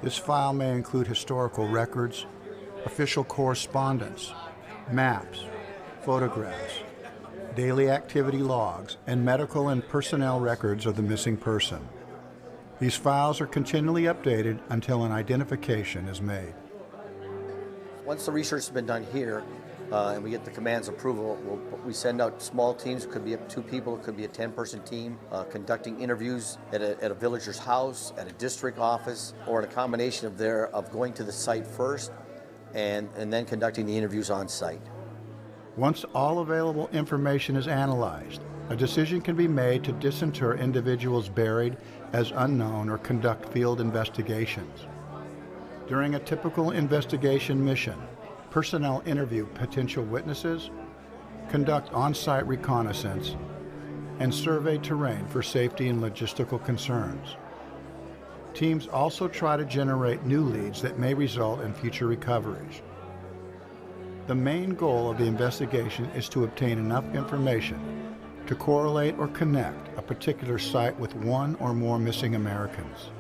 This file may include historical records, official correspondence, maps, photographs, daily activity logs, and medical and personnel records of the missing person. These files are continually updated until an identification is made. Once the research has been done here, and we get the command's approval, we send out small teams. It could be up to 2 people, it could be a 10-person team, conducting interviews at a villager's house, at a district office, or in a combination of going to the site first and then conducting the interviews on site. Once all available information is analyzed, a decision can be made to disinter individuals buried as unknown or conduct field investigations. During a typical investigation mission, personnel interview potential witnesses, conduct on-site reconnaissance, and survey terrain for safety and logistical concerns. Teams also try to generate new leads that may result in future recoveries. The main goal of the investigation is to obtain enough information to correlate or connect a particular site with one or more missing Americans.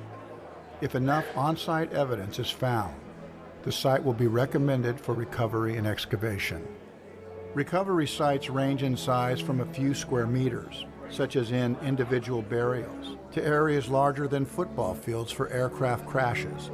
If enough on-site evidence is found, the site will be recommended for recovery and excavation. Recovery sites range in size from a few square meters, such as in individual burials, to areas larger than football fields for aircraft crashes.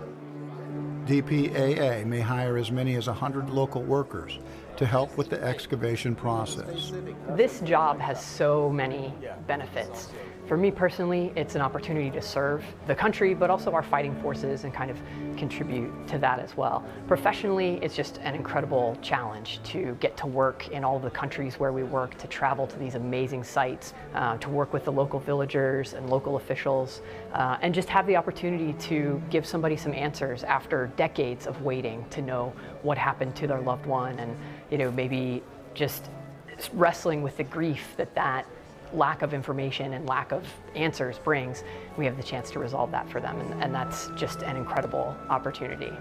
DPAA may hire as many as 100 local workers to help with the excavation process. This job has so many benefits. For me personally, it's an opportunity to serve the country, but also our fighting forces and kind of contribute to that as well. Professionally, it's just an incredible challenge to get to work in all the countries where we work, to travel to these amazing sites, to work with the local villagers and local officials, and just have the opportunity to give somebody some answers after decades of waiting to know what happened to their loved one, and maybe just wrestling with the grief that lack of information and lack of answers brings. We have the chance to resolve that for them, and that's just an incredible opportunity.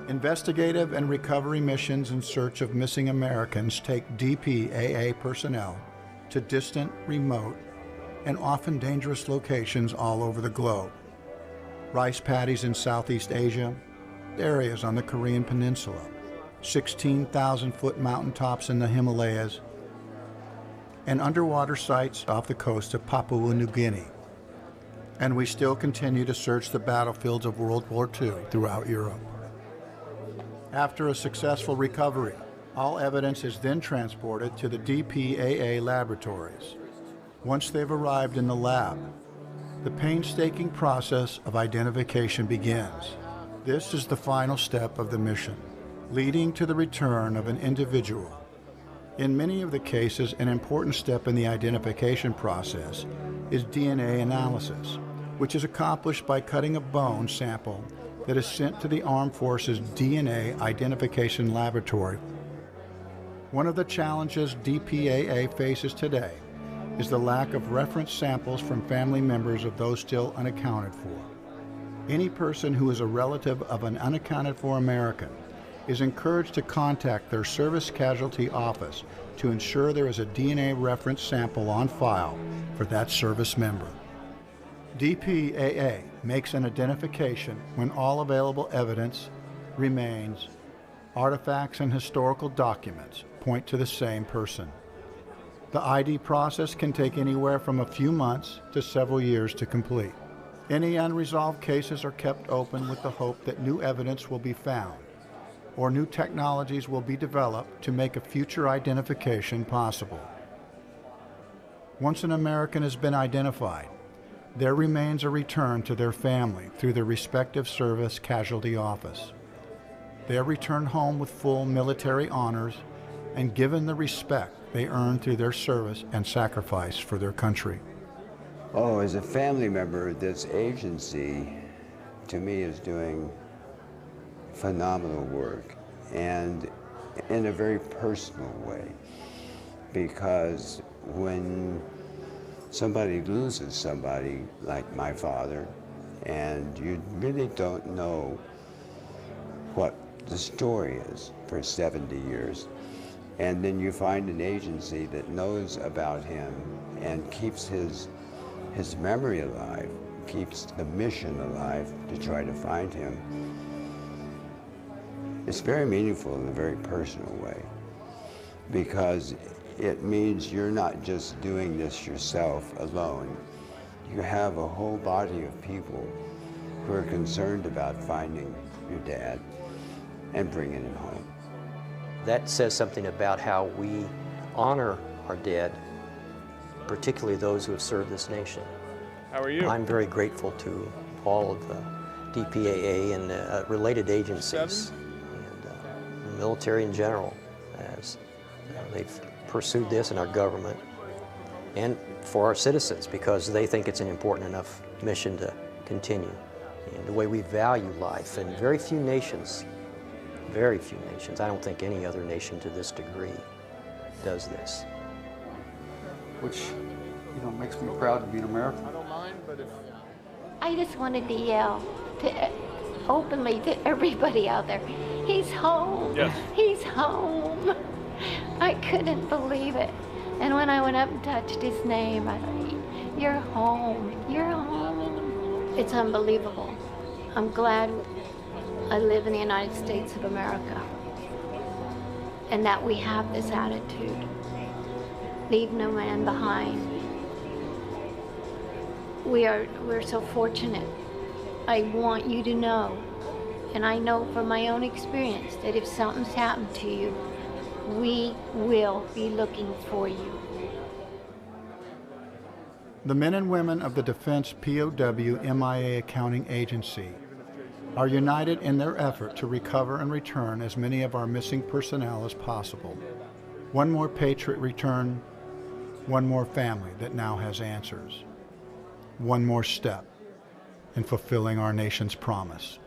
Investigative and recovery missions in search of missing Americans take DPAA personnel to distant, remote, and often dangerous locations all over the globe. Rice paddies in Southeast Asia, areas on the Korean Peninsula, 16,000-foot mountaintops in the Himalayas, and underwater sites off the coast of Papua New Guinea. And we still continue to search the battlefields of World War II throughout Europe. After a successful recovery, all evidence is then transported to the DPAA laboratories. Once they've arrived in the lab, the painstaking process of identification begins. This is the final step of the mission, leading to the return of an individual. In many of the cases, an important step in the identification process is DNA analysis, which is accomplished by cutting a bone sample that is sent to the Armed Forces DNA Identification Laboratory. One of the challenges DPAA faces today is the lack of reference samples from family members of those still unaccounted for. Any person who is a relative of an unaccounted for American is encouraged to contact their service casualty office to ensure there is a DNA reference sample on file for that service member. DPAA makes an identification when all available evidence, remains, artifacts, and historical documents point to the same person. The ID process can take anywhere from a few months to several years to complete. Any unresolved cases are kept open with the hope that new evidence will be found, or new technologies will be developed to make a future identification possible. Once an American has been identified, their remains are returned to their family through their respective service casualty office. They are returned home with full military honors and given the respect they earn through their service and sacrifice for their country. Oh, as a family member, this agency, to me, is doing phenomenal work, and in a very personal way, because when somebody loses somebody like my father, and you really don't know what the story is for 70 years, and then you find an agency that knows about him and keeps his memory alive, keeps the mission alive to try to find him. It's very meaningful in a very personal way, because it means you're not just doing this yourself alone. You have a whole body of people who are concerned about finding your dad and bringing him home. That says something about how we honor our dead, particularly those who have served this nation. How are you? I'm very grateful to all of the DPAA and related agencies and the military in general, as they've pursued this in our government, and for our citizens, because they think it's an important enough mission to continue. And the way we value life, and very few nations, I don't think any other nation to this degree does this. Which, makes me proud to be an American. I just wanted to yell openly to everybody out there, he's home. Yes. He's home. I couldn't believe it. And when I went up and touched his name, I thought, you're home, you're home. It's unbelievable. I'm glad I live in the United States of America, and that we have this attitude. Leave no man behind. We're so fortunate. I want you to know, and I know from my own experience, that if something's happened to you, we will be looking for you. The men and women of the Defense POW MIA Accounting Agency are united in their effort to recover and return as many of our missing personnel as possible. One more patriot return, one more family that now has answers. One more step in fulfilling our nation's promise.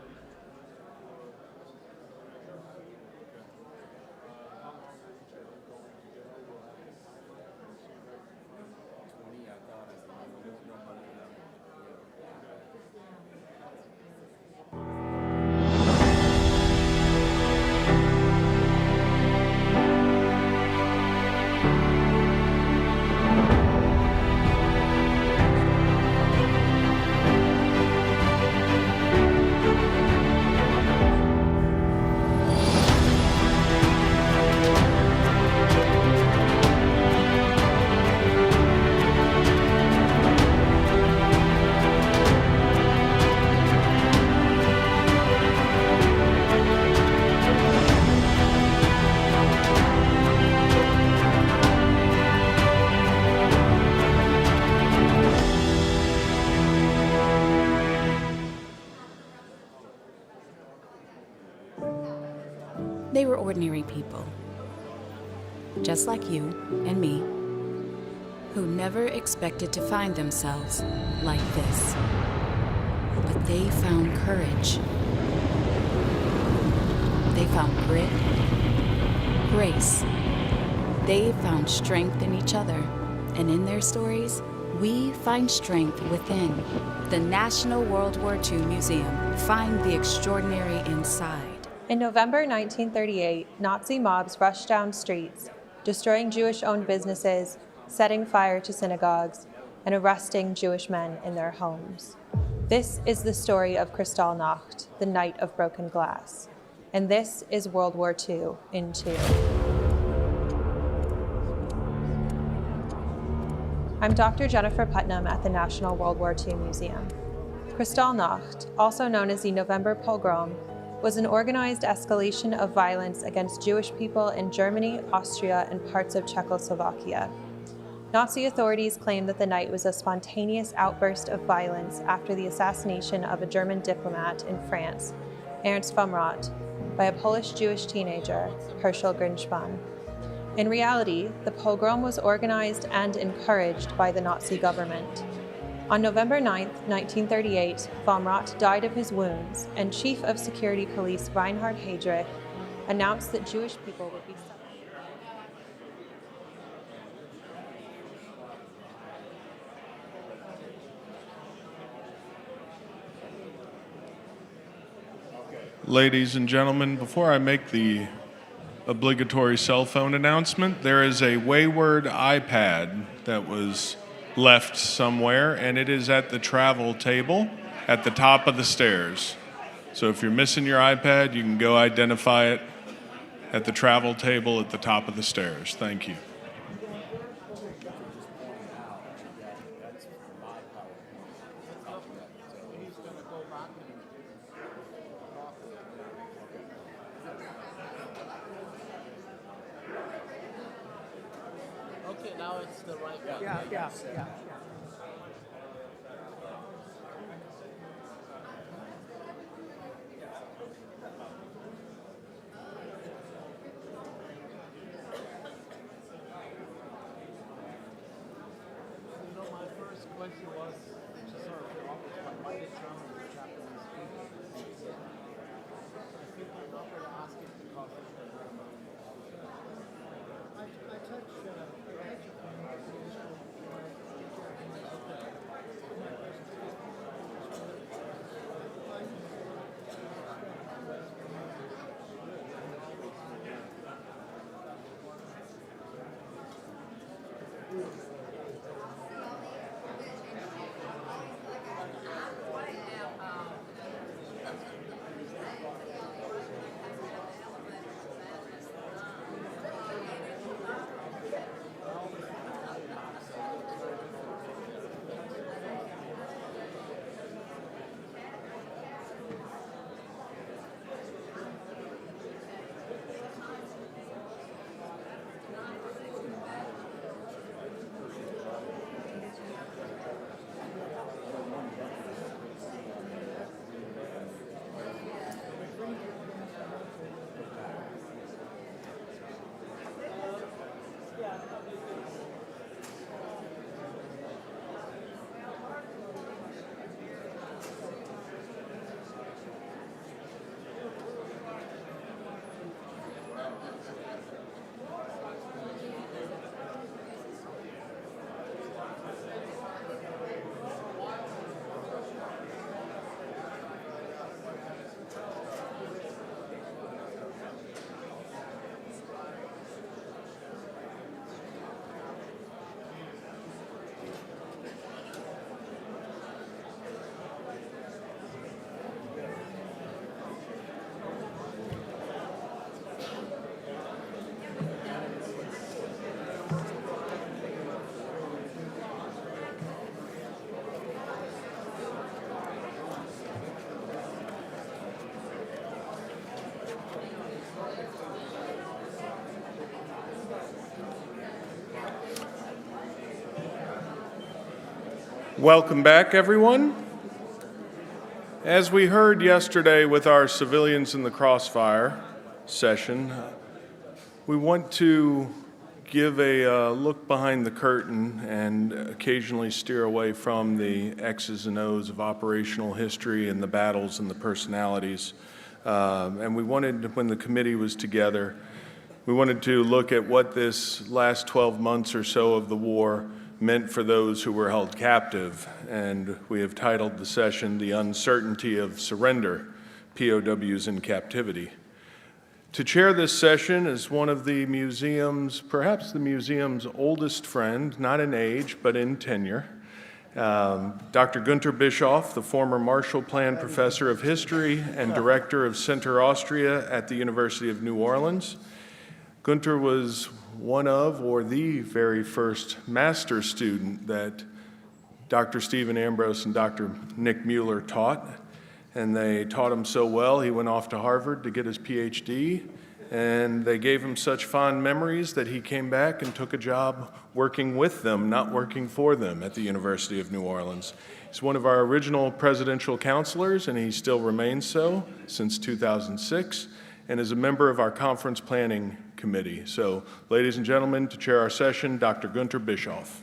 They were ordinary people, just like you and me, who never expected to find themselves like this. But they found courage. They found grit, grace. They found strength in each other, and in their stories, we find strength within. The National World War II Museum. Find the extraordinary inside. In November 1938, Nazi mobs rushed down streets, destroying Jewish-owned businesses, setting fire to synagogues, and arresting Jewish men in their homes. This is the story of Kristallnacht, the Night of Broken Glass. And this is World War II in 2. I'm Dr. Jennifer Putnam at the National World War II Museum. Kristallnacht, also known as the November Pogrom, was an organized escalation of violence against Jewish people in Germany, Austria, and parts of Czechoslovakia. Nazi authorities claimed that the night was a spontaneous outburst of violence after the assassination of a German diplomat in France, Ernst vom Rath, by a Polish Jewish teenager, Herschel Grynszpan. In reality, the pogrom was organized and encouraged by the Nazi government. On November 9, 1938, von Rath died of his wounds, and Chief of Security Police Reinhard Heydrich announced that Jewish people would be Ladies and gentlemen, before I make the obligatory cell phone announcement, there is a wayward iPad that was left somewhere, and it is at the travel table at the top of the stairs. So if you're missing your iPad, you can go identify it at the travel table at the top of the stairs. Thank you. Okay, now it's the right one. Yeah. Question was to sort of why did German and Japanese people? I think I'm not going to ask it because of the I touched Welcome back, everyone. As we heard yesterday with our Civilians in the Crossfire session, we want to give a look behind the curtain and occasionally steer away from the X's and O's of operational history and the battles and the personalities. And we wanted, when the committee was together, we wanted to look at what this last 12 months or so of the war meant for those who were held captive, and we have titled the session, The Uncertainty of Surrender, POWs in Captivity. To chair this session is one of the museum's, perhaps the museum's oldest friend, not in age, but in tenure, Dr. Günter Bischoff, the former Marshall Plan Professor of History and Director of Center Austria at the University of New Orleans. Günter was one of, or the very first master student that Dr. Stephen Ambrose and Dr. Nick Mueller taught, and they taught him so well he went off to Harvard to get his PhD, and they gave him such fond memories that he came back and took a job working with them, not working for them, at the University of New Orleans. He's one of our original presidential counselors, and he still remains so since 2006, and is a member of our conference planning committee. So, ladies and gentlemen, to chair our session, Dr. Gunter Bischoff.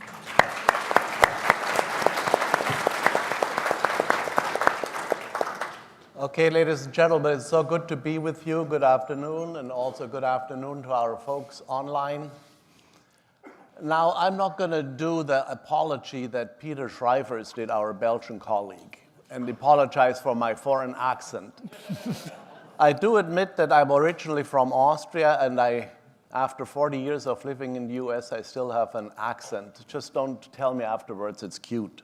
Okay, ladies and gentlemen, it's so good to be with you. Good afternoon, and also good afternoon to our folks online. Now, I'm not going to do the apology that Peter Schreivers did, our Belgian colleague, and apologize for my foreign accent. I do admit that I'm originally from Austria, and after 40 years of living in the US, I still have an accent. Just don't tell me afterwards it's cute.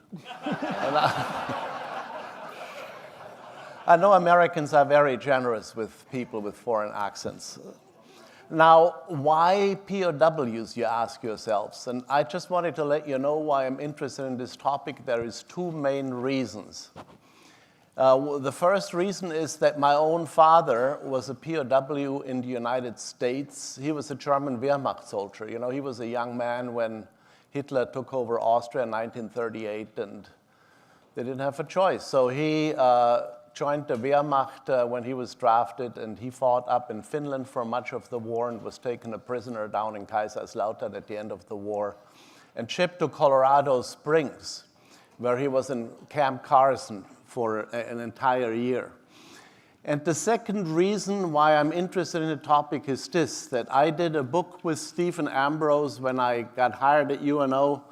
I know Americans are very generous with people with foreign accents. Now, why POWs, you ask yourselves? And I just wanted to let you know why I'm interested in this topic. There is two main reasons. The first reason is that my own father was a POW in the United States. He was a German Wehrmacht soldier. You know, he was a young man when Hitler took over Austria in 1938, and they didn't have a choice. So he joined the Wehrmacht when he was drafted, and he fought up in Finland for much of the war and was taken a prisoner down in Kaiserslautern at the end of the war and shipped to Colorado Springs, where he was in Camp Carson for an entire year. And the second reason why I'm interested in the topic is this, that I did a book with Stephen Ambrose when I got hired at UNO,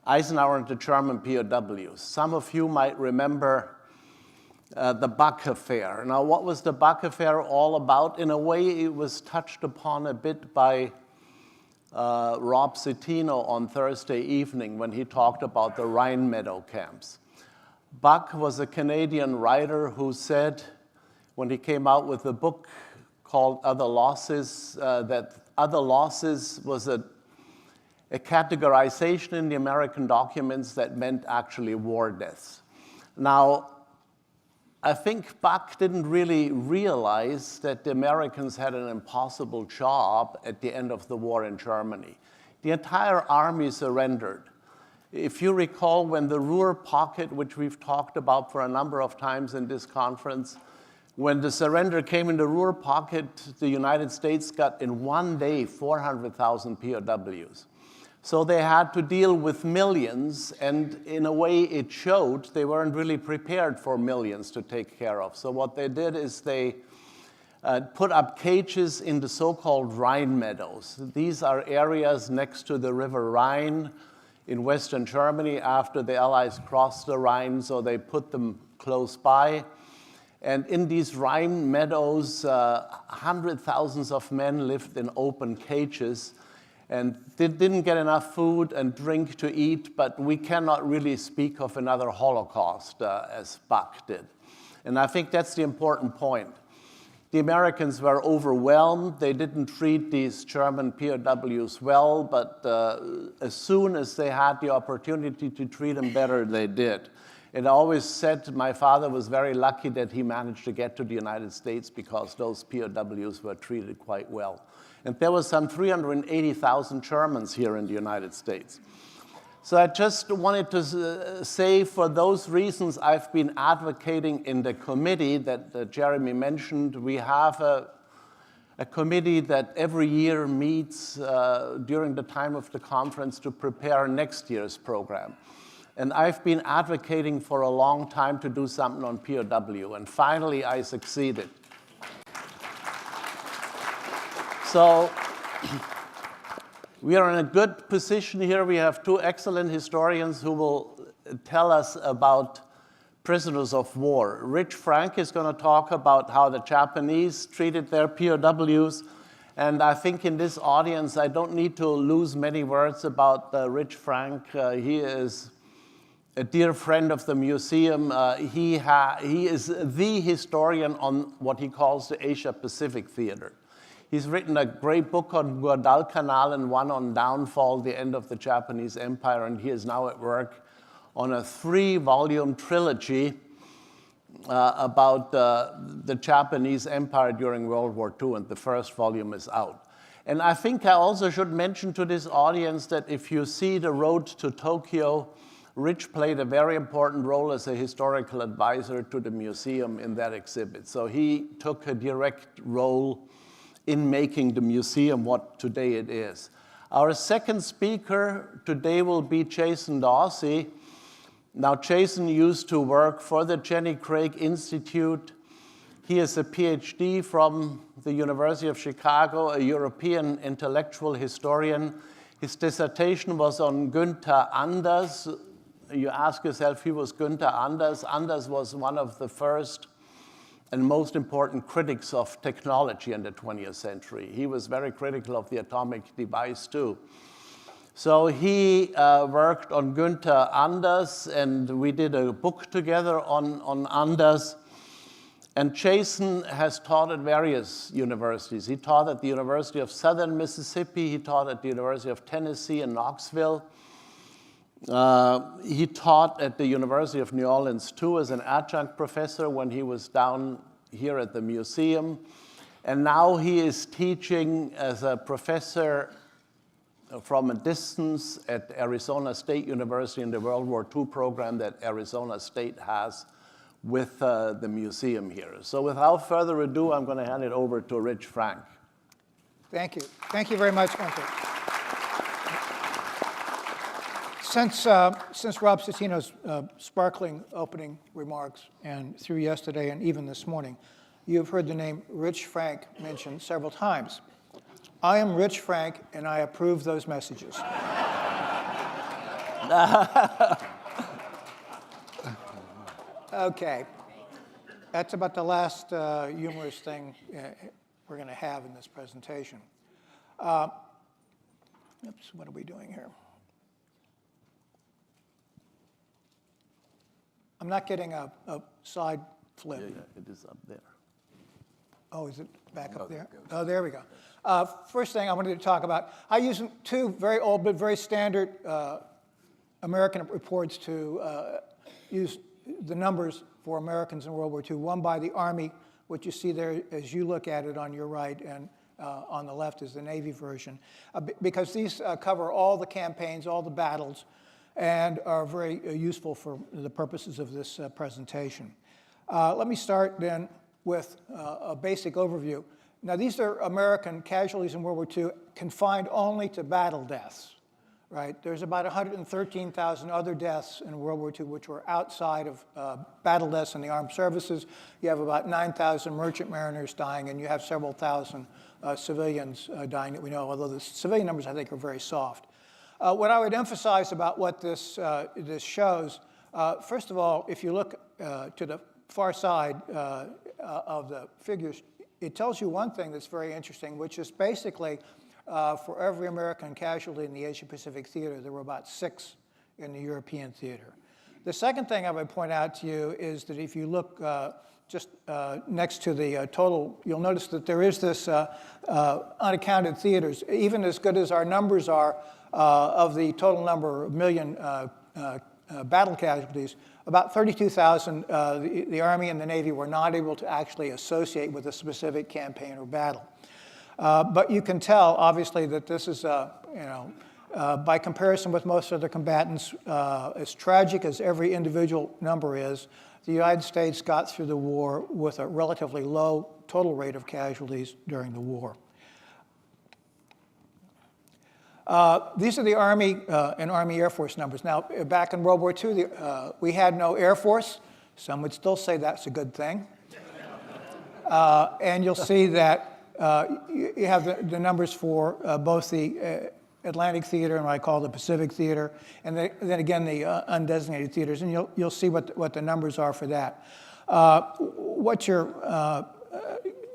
Eisenhower and the German POWs. Some of you might remember the Buck Affair. Now, what was the Buck Affair all about? In a way, it was touched upon a bit by Rob Citino on Thursday evening when he talked about the Rhine Meadow camps. Buck was a Canadian writer who said, when he came out with a book called Other Losses, that Other Losses was a categorization in the American documents that meant actually war deaths. Now, I think Buck didn't really realize that the Americans had an impossible job at the end of the war in Germany. The entire army surrendered. If you recall, when the Ruhr Pocket, which we've talked about for a number of times in this conference, when the surrender came in the Ruhr Pocket, the United States got in one day 400,000 POWs. So they had to deal with millions, and in a way it showed they weren't really prepared for millions to take care of. So what they did is they put up cages in the so-called Rhine meadows. These are areas next to the River Rhine in Western Germany after the Allies crossed the Rhine, so they put them close by. And in these Rhine meadows, hundreds of thousands of men lived in open cages, and they didn't get enough food and drink to eat, but we cannot really speak of another Holocaust as Buck did. And I think that's the important point. The Americans were overwhelmed. They didn't treat these German POWs well, but as soon as they had the opportunity to treat them better, they did. And I always said my father was very lucky that he managed to get to the United States because those POWs were treated quite well. And there were some 380,000 Germans here in the United States. So I just wanted to say, for those reasons, I've been advocating in the committee that Jeremy mentioned. We have a committee that every year meets during the time of the conference to prepare next year's program. And I've been advocating for a long time to do something on POW, and finally I succeeded. So we are in a good position here. We have two excellent historians who will tell us about prisoners of war. Rich Frank is going to talk about how the Japanese treated their POWs. And I think in this audience, I don't need to lose many words about Rich Frank. He is a dear friend of the museum. He is the historian on what he calls the Asia-Pacific theater. He's written a great book on Guadalcanal and one on Downfall, the End of the Japanese Empire, and he is now at work on a 3-volume trilogy about the Japanese Empire during World War II, and the first volume is out. And I think I also should mention to this audience that if you see The Road to Tokyo, Rich played a very important role as a historical advisor to the museum in that exhibit. So he took a direct role in making the museum what today it is. Our second speaker today will be Jason Dawsey. Now, Jason used to work for the Jenny Craig Institute. He is a PhD from the University of Chicago, a European intellectual historian. His dissertation was on Günther Anders. You ask yourself, who was Günther Anders? Anders was one of the first and most important critics of technology in the 20th century. He was very critical of the atomic device, too. So he worked on Günther Anders, and we did a book together on Anders. And Jason has taught at various universities. He taught at the University of Southern Mississippi. He taught at the University of Tennessee in Knoxville. He taught at the University of New Orleans, too, as an adjunct professor when he was down here at the museum. And now he is teaching as a professor from a distance at Arizona State University in the World War II program that Arizona State has with the museum here. So without further ado, I'm going to hand it over to Rich Frank. Thank you. Thank you very much, Gunther. Since Rob Citino's sparkling opening remarks, and through yesterday and even this morning, you've heard the name Rich Frank mentioned several times. I am Rich Frank, and I approve those messages. Okay. That's about the last humorous thing we're going to have in this presentation. Oops, what are we doing here? I'm not getting a side flip. Yeah, it is up there. Oh, is it back up there? Oh, there we go. First thing I wanted to talk about, I use two very old but very standard American reports to use the numbers for Americans in World War II. One by the Army, which you see there as you look at it on your right, and on the left is the Navy version. Because these cover all the campaigns, all the battles, and are very useful for the purposes of this presentation. Let me start then with a basic overview. Now, these are American casualties in World War II confined only to battle deaths, right? There's about 113,000 other deaths in World War II which were outside of battle deaths in the armed services. You have about 9,000 merchant mariners dying, and you have several thousand civilians dying that we know, although the civilian numbers, I think, are very soft. What I would emphasize about what this shows, first of all, if you look to the far side of the figures, it tells you one thing that's very interesting, which is basically for every American casualty in the Asia-Pacific theater, there were about 6 in the European theater. The second thing I would point out to you is that if you look just next to the total, you'll notice that there is this unaccounted theaters. Even as good as our numbers are of the total number of million battle casualties, about 32,000 the Army and the Navy were not able to actually associate with a specific campaign or battle. But you can tell, obviously, that this is, by comparison with most other combatants, as tragic as every individual number is, the United States got through the war with a relatively low total rate of casualties during the war. These are the Army and Army Air Force numbers. Now, back in World War II, we had no Air Force. Some would still say that's a good thing. And you'll see that you have the numbers for both the Atlantic Theater and what I call the Pacific Theater, and then again the undesignated theaters, and you'll see what the numbers are for that.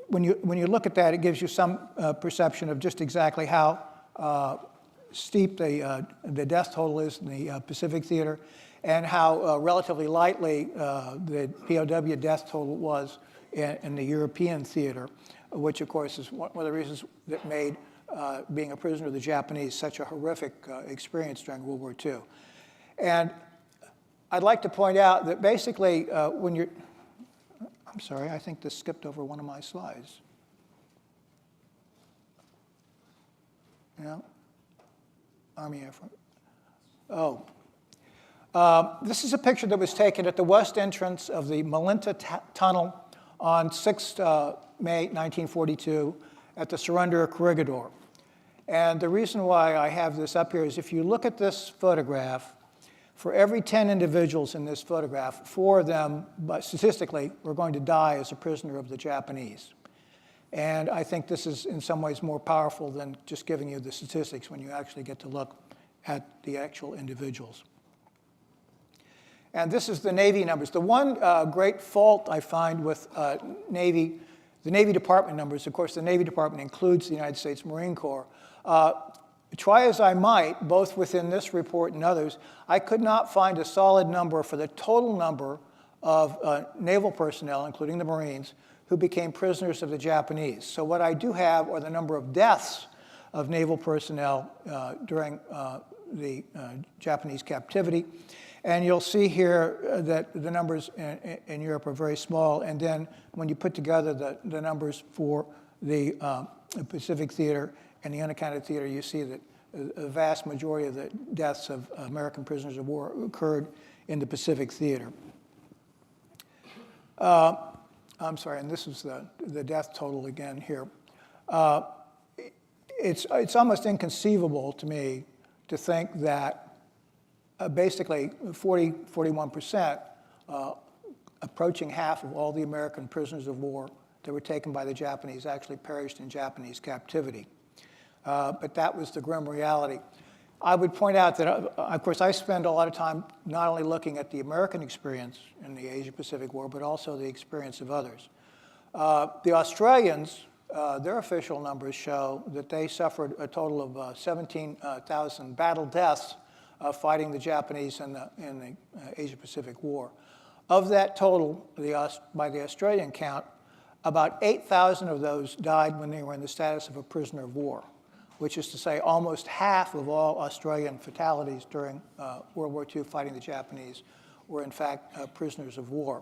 When you look at that, it gives you some perception of just exactly how steep the death total is in the Pacific Theater, and how relatively lightly the POW death total was in the European theater, which of course is one of the reasons that made being a prisoner of the Japanese such a horrific experience during World War II. And I'd like to point out that basically when you're, I'm sorry, I think this skipped over one of my slides. Yeah. Army Air Force. Oh. This is a picture that was taken at the west entrance of the Malinta Tunnel on 6th May 1942. at the surrender corregidor. And the reason why I have this up here is if you look at this photograph, for every 10 individuals in this photograph, 4 of them, but statistically, were going to die as a prisoner of the Japanese. And I think this is in some ways more powerful than just giving you the statistics when you actually get to look at the actual individuals. And this is the Navy numbers. The one great fault I find with the Navy Department numbers, of course, the Navy Department includes the United States Marine Corps. Try as I might, both within this report and others, I could not find a solid number for the total number of naval personnel, including the Marines, who became prisoners of the Japanese. So what I do have are the number of deaths of naval personnel during the Japanese captivity. And you'll see here that the numbers in Europe are very small. And then when you put together the numbers for the Pacific Theater and the unaccounted theater, you see that a vast majority of the deaths of American prisoners of war occurred in the Pacific Theater. I'm sorry, and this is the death total again here. It's almost inconceivable to me to think that basically 41%, approaching half of all the American prisoners of war that were taken by the Japanese actually perished in Japanese captivity. But that was the grim reality. I would point out that, of course, I spend a lot of time not only looking at the American experience in the Asia-Pacific War, but also the experience of others. The Australians, their official numbers show that they suffered a total of 17,000 battle deaths fighting the Japanese in the Asia-Pacific War. Of that total, by the Australian count, about 8,000 of those died when they were in the status of a prisoner of war, which is to say almost half of all Australian fatalities during World War II fighting the Japanese were in fact prisoners of war.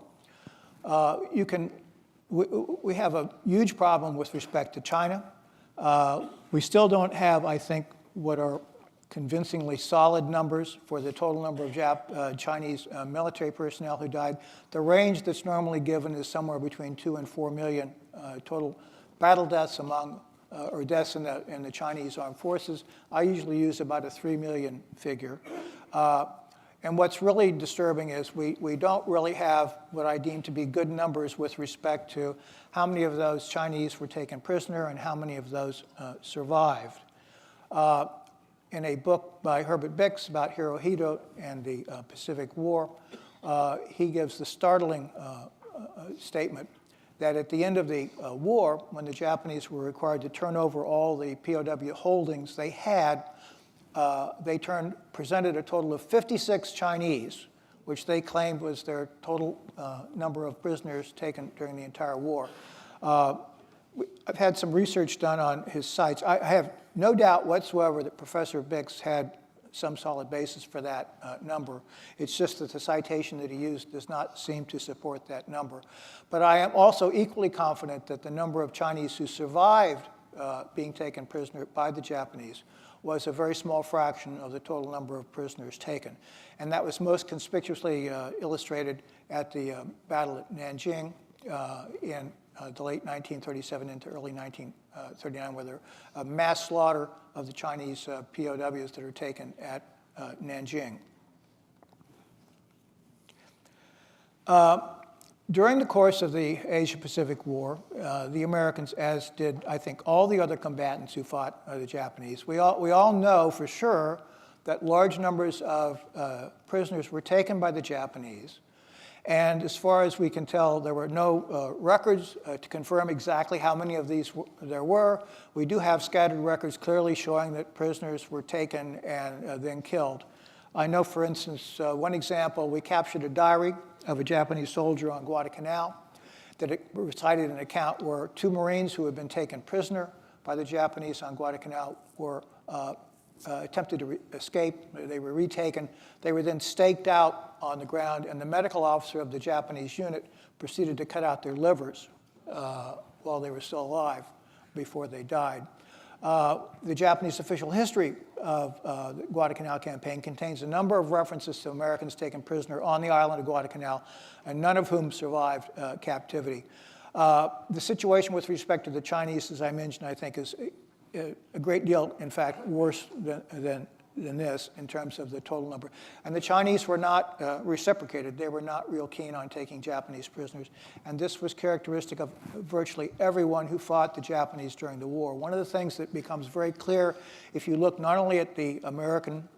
We have a huge problem with respect to China. We still don't have, I think, what are convincingly solid numbers for the total number of Chinese military personnel who died. The range that's normally given is somewhere between 2 and 4 million total battle deaths among or deaths in the Chinese armed forces. I usually use about a 3 million figure. And what's really disturbing is we don't really have what I deem to be good numbers with respect to how many of those Chinese were taken prisoner and how many of those survived. In a book by Herbert Bix about Hirohito and the Pacific War, he gives the startling statement that at the end of the war, when the Japanese were required to turn over all the POW holdings they had, they presented a total of 56 Chinese, which they claimed was their total number of prisoners taken during the entire war. I've had some research done on his sites. I have no doubt whatsoever that Professor Bix had some solid basis for that number. It's just that the citation that he used does not seem to support that number. But I am also equally confident that the number of Chinese who survived being taken prisoner by the Japanese was a very small fraction of the total number of prisoners taken. And that was most conspicuously illustrated at the Battle at Nanjing in the late 1937 into early 1939, where there a mass slaughter of the Chinese POWs that are taken at Nanjing. During the course of the Asia-Pacific War, the Americans, as did, I think, all the other combatants who fought the Japanese, we all know for sure that large numbers of prisoners were taken by the Japanese. And as far as we can tell, there were no records to confirm exactly how many of these there were. We do have scattered records clearly showing that prisoners were taken and then killed. I know, for instance, one example, we captured a diary of a Japanese soldier on Guadalcanal that recited an account where 2 Marines who had been taken prisoner by the Japanese on Guadalcanal were attempted to escape. They were retaken. They were then staked out on the ground, and the medical officer of the Japanese unit proceeded to cut out their livers while they were still alive before they died. The Japanese official history of the Guadalcanal campaign contains a number of references to Americans taken prisoner on the island of Guadalcanal, and none of whom survived captivity. The situation with respect to the Chinese, as I mentioned, I think is a great deal, in fact, worse than this in terms of the total number. And the Chinese were not reciprocated. They were not real keen on taking Japanese prisoners. And this was characteristic of virtually everyone who fought the Japanese during the war. One of the things that becomes very clear if you look not only at the American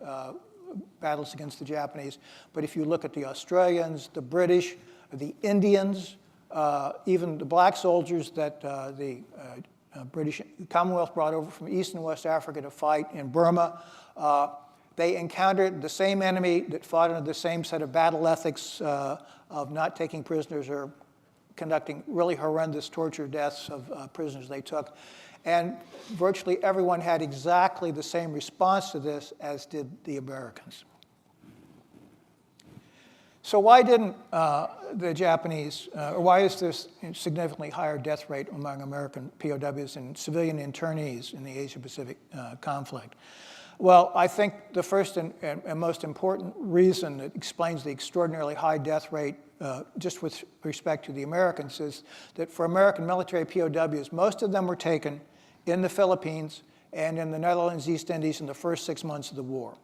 battles against the Japanese, but if you look at the Australians, the British, the Indians, even the black soldiers that the British Commonwealth brought over from East and West Africa to fight in Burma, they encountered the same enemy that fought under the same set of battle ethics of not taking prisoners or conducting really horrendous torture deaths of prisoners they took. And virtually everyone had exactly the same response to this as did the Americans. So why didn't the Japanese, or why is there a significantly higher death rate among American POWs and civilian internees in the Asia-Pacific conflict? Well, I think the first and most important reason that explains the extraordinarily high death rate just with respect to the Americans is that for American military POWs, most of them were taken in the Philippines and in the Netherlands, East Indies in the first 6 months of the war.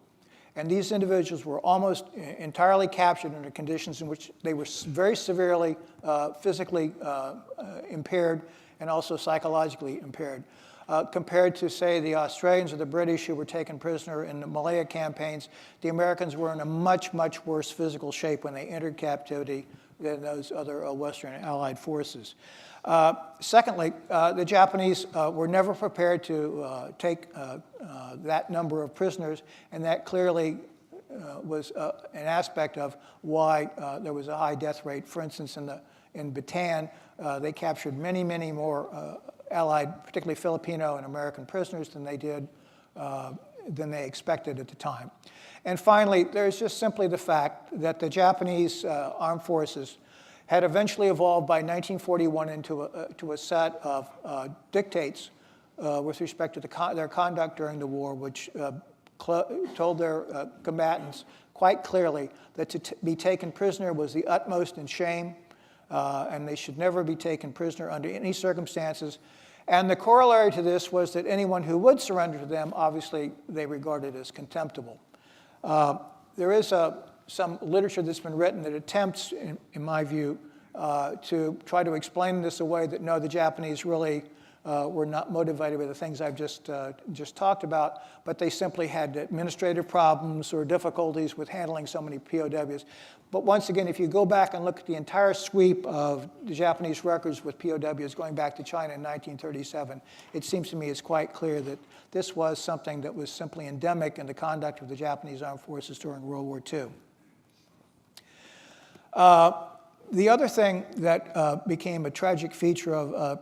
And these individuals were almost entirely captured under conditions in which they were very severely physically impaired and also psychologically impaired. Compared to, say, the Australians or the British who were taken prisoner in the Malaya campaigns, the Americans were in a much, much worse physical shape when they entered captivity than those other Western Allied forces. Secondly, the Japanese were never prepared to take that number of prisoners, and that clearly was an aspect of why there was a high death rate. For instance, in Bataan, they captured many, many more Allied, particularly Filipino and American prisoners than they expected at the time. And finally, there's just simply the fact that the Japanese armed forces had eventually evolved by 1941 into a set of dictates with respect to their conduct during the war, which told their combatants quite clearly that to be taken prisoner was the utmost in shame, and they should never be taken prisoner under any circumstances. And the corollary to this was that anyone who would surrender to them, obviously, they regarded as contemptible. There is some literature that's been written that attempts, in my view, to try to explain this away, that no, the Japanese really were not motivated by the things I've just talked about, but they simply had administrative problems or difficulties with handling so many POWs. But once again, if you go back and look at the entire sweep of the Japanese records with POWs going back to China in 1937, it seems to me it's quite clear that this was something that was simply endemic in the conduct of the Japanese armed forces during World War II. The other thing that became a tragic feature of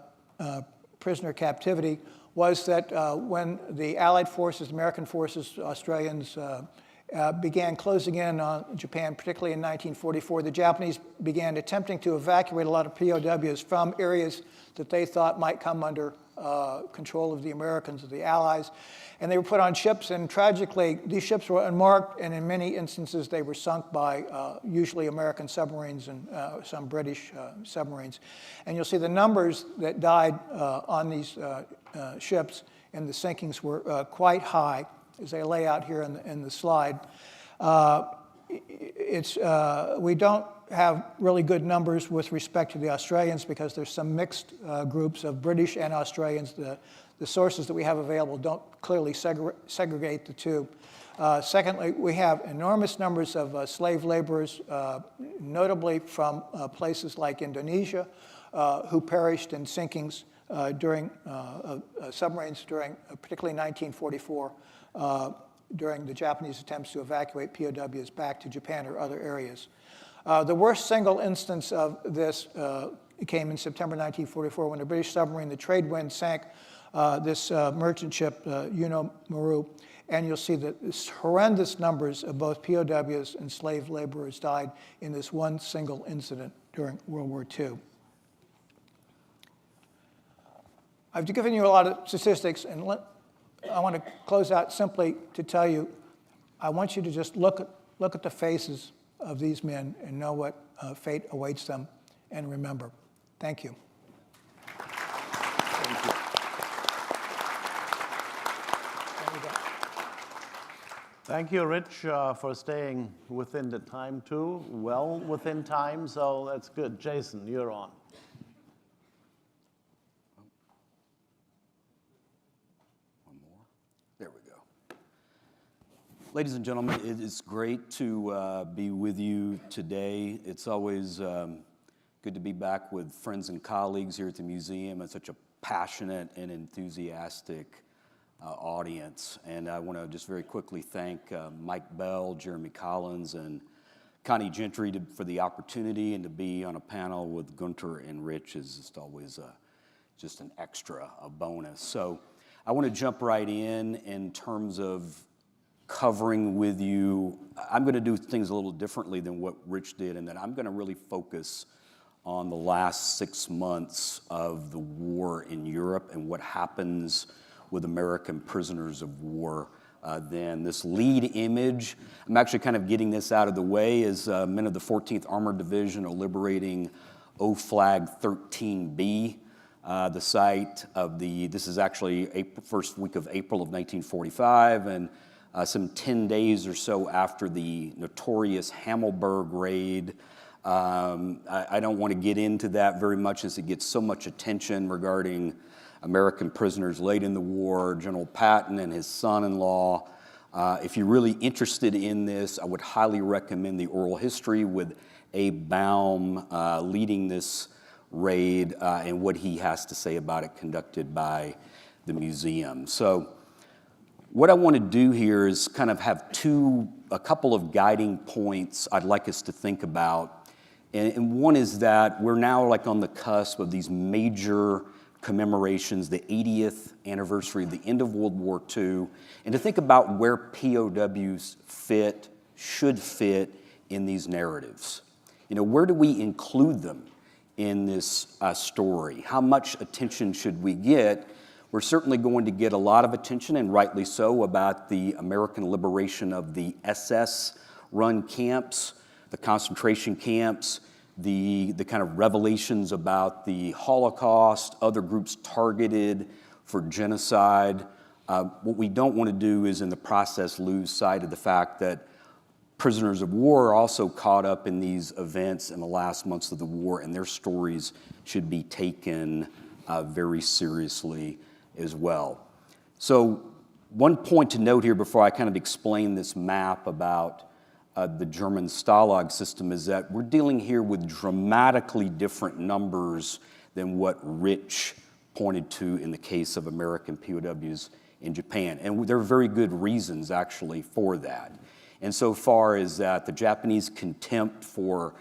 prisoner captivity was that when the Allied forces, American forces, Australians, began closing in on Japan, particularly in 1944, the Japanese began attempting to evacuate a lot of POWs from areas that they thought might come under control of the Americans or the Allies. And they were put on ships, and tragically, these ships were unmarked, and in many instances, they were sunk by usually American submarines and some British submarines. And you'll see the numbers that died on these ships and the sinkings were quite high, as they lay out here in the slide. We don't have really good numbers with respect to the Australians because there's some mixed groups of British and Australians. The sources that we have available don't clearly segregate the two. Secondly, we have enormous numbers of slave laborers, notably from places like Indonesia, who perished in sinkings during submarines during particularly 1944 during the Japanese attempts to evacuate POWs back to Japan or other areas. The worst single instance of this came in September 1944 when a British submarine, the Tradewind, sank this merchant ship, Yuno Maru, and you'll see that this horrendous numbers of both POWs and slave laborers died in this one single incident during World War II. I've given you a lot of statistics, and I want to close out simply to tell you, I want you to just look at the faces of these men and know what fate awaits them, and remember. Thank you. Thank you, Rich, for staying within the time too. Well within time, so that's good. Jason, you're on. There we go. Ladies and gentlemen, it is great to be with you today. It's always good to be back with friends and colleagues here at the museum and such a passionate and enthusiastic audience. And I want to just very quickly thank Mike Bell, Jeremy Collins, and Connie Gentry for the opportunity, and to be on a panel with Gunter and Rich is just always just an extra, a bonus. So I want to jump right in terms of covering with you. I'm going to do things a little differently than what Rich did, and that I'm going to really focus on the last 6 months of the war in Europe and what happens with American prisoners of war. Then this lead image, I'm actually kind of getting this out of the way, is men of the 14th Armored Division are liberating O-Flag 13B. The site of this is actually first week of April of 1945, and some 10 days or so after the notorious Hammelburg raid. I don't want to get into that very much as it gets so much attention regarding American prisoners late in the war, General Patton and his son-in-law. If you're really interested in this, I would highly recommend the oral history with Abe Baum leading this raid and what he has to say about it, conducted by the museum. So what I want to do here is kind of have a couple of guiding points I'd like us to think about. And one is that we're now like on the cusp of these major commemorations, the 80th anniversary of the end of World War II, and to think about where POWs should fit in these narratives. You know, where do we include them in this story? How much attention should we get? We're certainly going to get a lot of attention, and rightly so, about the American liberation of the SS-run camps, the concentration camps, the kind of revelations about the Holocaust, other groups targeted for genocide. What we don't want to do is in the process lose sight of the fact that prisoners of war are also caught up in these events in the last months of the war, and their stories should be taken very seriously as well. So one point to note here before I kind of explain this map about the German Stalag system is that we're dealing here with dramatically different numbers than what Rich pointed to in the case of American POWs in Japan. And there are very good reasons, actually, for that. And so far as that, the Japanese contempt for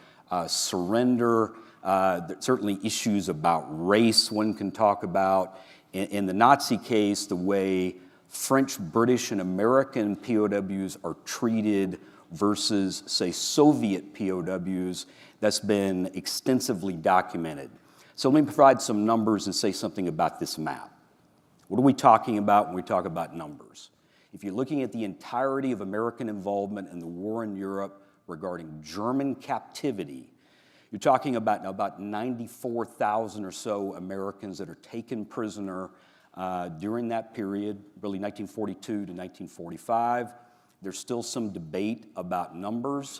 surrender, certainly issues about race one can talk about. In the Nazi case, the way French, British, and American POWs are treated versus, say, Soviet POWs, that's been extensively documented. So let me provide some numbers and say something about this map. What are we talking about when we talk about numbers? If you're looking at the entirety of American involvement in the war in Europe regarding German captivity, you're talking about 94,000 or so Americans that are taken prisoner during that period, really 1942 to 1945. There's still some debate about numbers.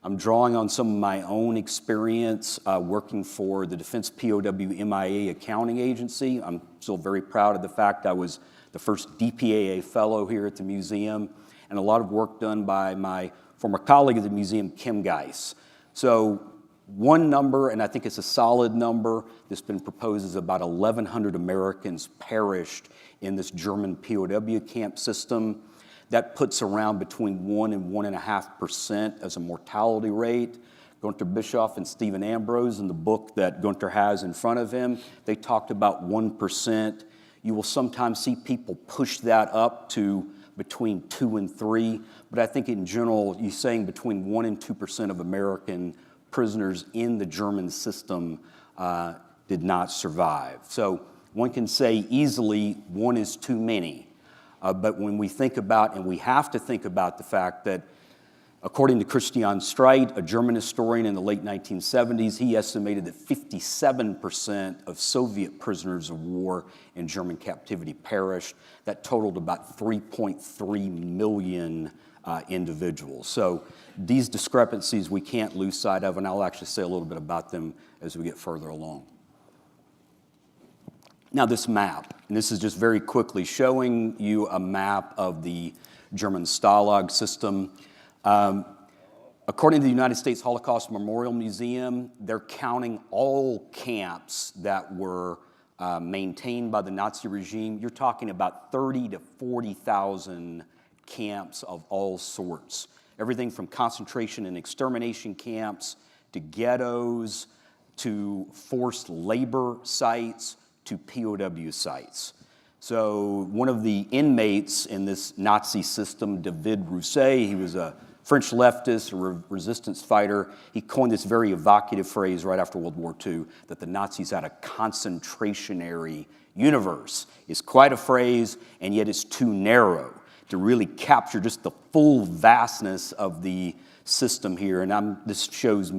I'm drawing on some of my own experience working for the Defense POW MIA Accounting Agency. I'm still very proud of the fact I was the first DPAA fellow here at the museum, and a lot of work done by my former colleague at the museum, Kim Geis. So one number, and I think it's a solid number, that's been proposed is about 1,100 Americans perished in this German POW camp system. That puts around between 1 and 1.5% as a mortality rate. Gunter Bischoff and Stephen Ambrose, in the book that Gunter has in front of him, they talked about 1%. You will sometimes see people push that up to between 2 and 3, but I think in general, you're saying between 1 and 2% of American prisoners in the German system did not survive. So one can say easily 1 is too many. But when we think about, and we have to think about the fact that According to Christian Streit, a German historian in the late 1970s, he estimated that 57% of Soviet prisoners of war in German captivity perished. That totaled about 3.3 million individuals. So these discrepancies we can't lose sight of, and I'll actually say a little bit about them as we get further along. Now this map, and this is just very quickly showing you a map of the German Stalag system. According to the United States Holocaust Memorial Museum, they're counting all camps that were maintained by the Nazi regime. You're talking about 30 to 40,000 camps of all sorts. Everything from concentration and extermination camps to ghettos to forced labor sites to POW sites. So one of the inmates in this Nazi system, David Rousset, he was a French leftist, a resistance fighter. He coined this very evocative phrase right after World War II, that the Nazis had a concentrationary universe. It's quite a phrase, and yet it's too narrow to really capture just the full vastness of the system here. And this shows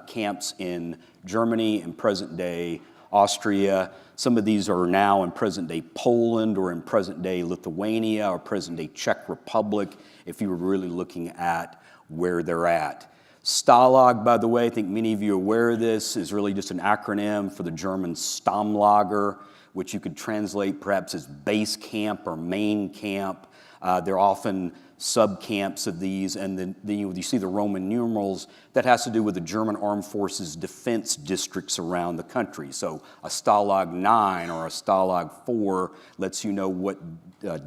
camps in Germany and present-day Austria. Some of these are now in present-day Poland or in present-day Lithuania or present-day Czech Republic, if you were really looking at where they're at. Stalag, by the way, I think many of you are aware of this, is really just an acronym for the German Stammlager, which you could translate perhaps as base camp or main camp. They're often sub-camps of these, and then you see the Roman numerals. That has to do with the German Armed Forces defense districts around the country. So a Stalag 9 or a Stalag 4 lets you know what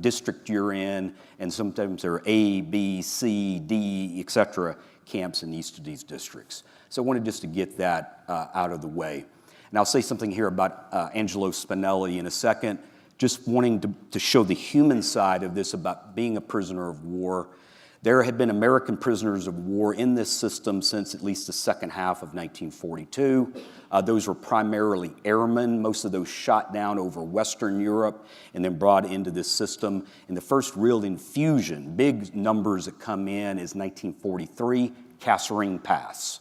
district you're in, and sometimes there are A, B, C, D, etc. camps in each of these districts. So I wanted just to get that out of the way. And I'll say something here about Angelo Spinelli in a second. Just wanting to show the human side of this about being a prisoner of war. There had been American prisoners of war in this system since at least the second half of 1942. Those were primarily airmen, most of those shot down over Western Europe and then brought into this system. And the first real infusion, big numbers that come in, is 1943, Kasserine Pass.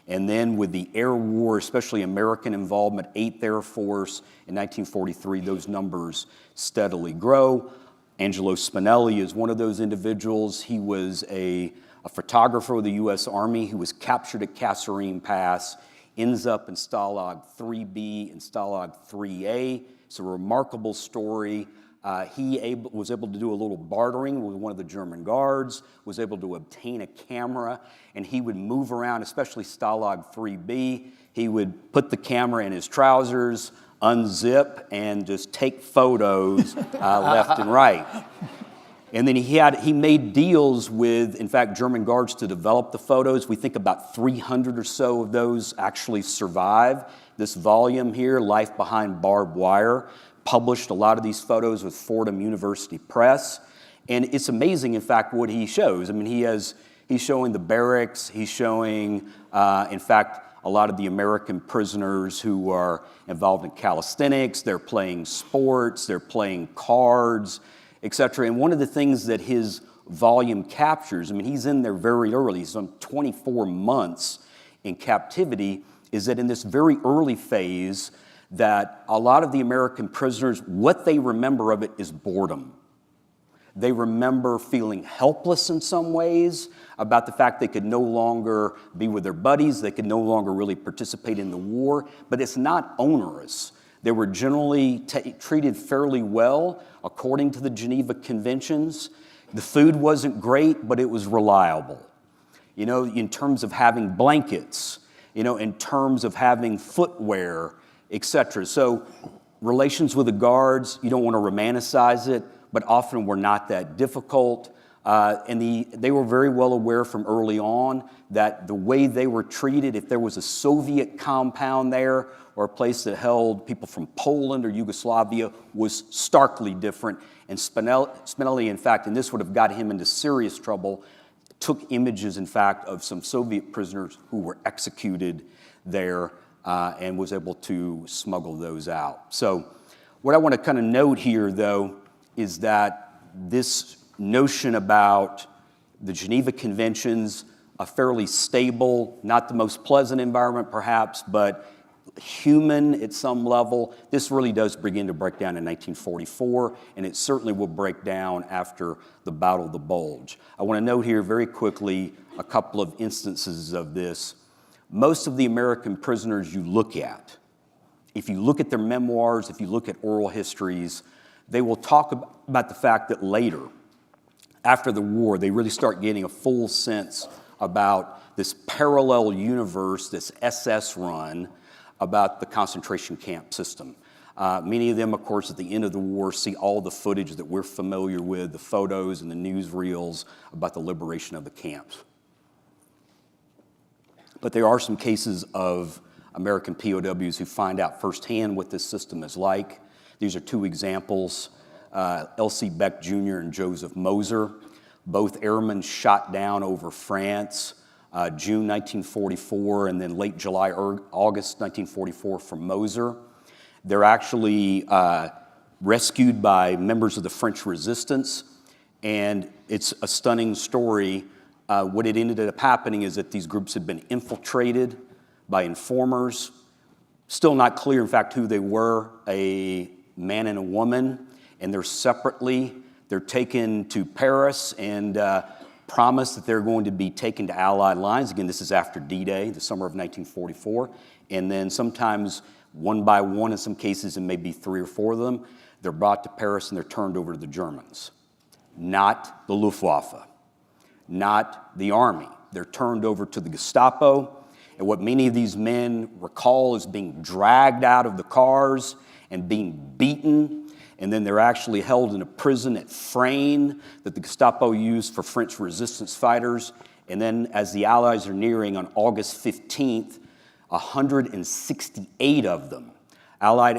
And then with the air war, especially American involvement, 8th Air Force in 1943, those numbers steadily grow. Angelo Spinelli is one of those individuals. He was a photographer of the U.S. Army who was captured at Kasserine Pass, ends up in Stalag 3B and Stalag 3A. It's a remarkable story. He was able to do a little bartering with one of the German guards, was able to obtain a camera, and he would move around, especially Stalag 3B. He would put the camera in his trousers, unzip, and just take photos left and right. And then he made deals with, in fact, German guards to develop the photos. We think about 300 or so of those actually survive. This volume here, Life Behind Barbed Wire, published a lot of these photos with Fordham University Press. And it's amazing, in fact, what he shows. I mean, he's showing the barracks, he's showing, in fact, a lot of the American prisoners who are involved in calisthenics, they're playing sports, they're playing cards, etc. And one of the things that his volume captures, I mean, he's in there very early, some 24 months in captivity, is that in this very early phase, that a lot of the American prisoners, what they remember of it is boredom. They remember feeling helpless in some ways about the fact they could no longer be with their buddies, they could no longer really participate in the war, but it's not onerous. They were generally treated fairly well according to the Geneva Conventions. The food wasn't great, but it was reliable. You know, in terms of having blankets, you know, in terms of having footwear, etc. So relations with the guards, you don't want to romanticize it, but often were not that difficult. And they were very well aware from early on that the way they were treated, if there was a Soviet compound there or a place that held people from Poland or Yugoslavia, was starkly different. And Spinelli, in fact, and this would have got him into serious trouble, took images, in fact, of some Soviet prisoners who were executed there and was able to smuggle those out. So what I want to kind of note here, though, is that this notion about The Geneva Conventions, a fairly stable, not the most pleasant environment perhaps, but human at some level. This really does begin to break down in 1944, and it certainly will break down after the Battle of the Bulge. I want to note here very quickly a couple of instances of this. Most of the American prisoners you look at, if you look at their memoirs, if you look at oral histories, they will talk about the fact that later, after the war, they really start getting a full sense about this parallel universe, this SS run, about the concentration camp system. Many of them, of course, at the end of the war see all the footage that we're familiar with, the photos and the newsreels about the liberation of the camps. But there are some cases of American POWs who find out firsthand what this system is like. These are two examples, L.C. Beck Jr. and Joseph Moser, both airmen shot down over France, June 1944, and then late July or August 1944 from Moser. They're actually rescued by members of the French resistance, and it's a stunning story. What it ended up happening is that these groups had been infiltrated by informers. Still not clear, in fact, who they were, a man and a woman, and they're taken to Paris and promised that they're going to be taken to Allied lines. Again, this is after D-Day, the summer of 1944. And then sometimes one by one, in some cases, it may be 3 or 4 of them, they're brought to Paris and they're turned over to the Germans. Not the Luftwaffe, not the Army. They're turned over to the Gestapo. And what many of these men recall is being dragged out of the cars and being beaten. And then they're actually held in a prison at Frayne that the Gestapo used for French resistance fighters. And then as the Allies are nearing on August 15th, 168 of them, Allied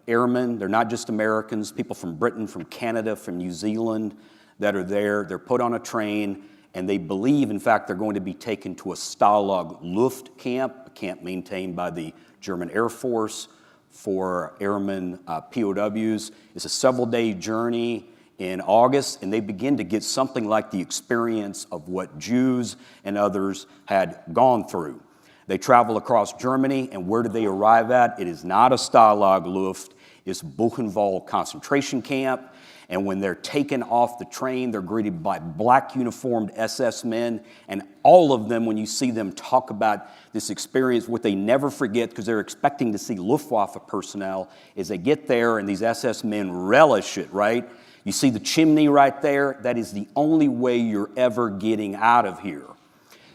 airmen, they're not just Americans, people from Britain, from Canada, from New Zealand that are there. They're put on a train, and they believe, in fact, they're going to be taken to a Stalag Luft camp, a camp maintained by the German Air Force for airmen, POWs. It's a several-day journey in August, and they begin to get something like the experience of what Jews and others had gone through. They travel across Germany, and where do they arrive at? It is not a Stalag Luft, it's Buchenwald concentration camp. And when they're taken off the train, they're greeted by black uniformed SS men. And all of them, when you see them talk about this experience, what they never forget, because they're expecting to see Luftwaffe personnel, is they get there and these SS men relish it, right? You see the chimney right there? That is the only way you're ever getting out of here.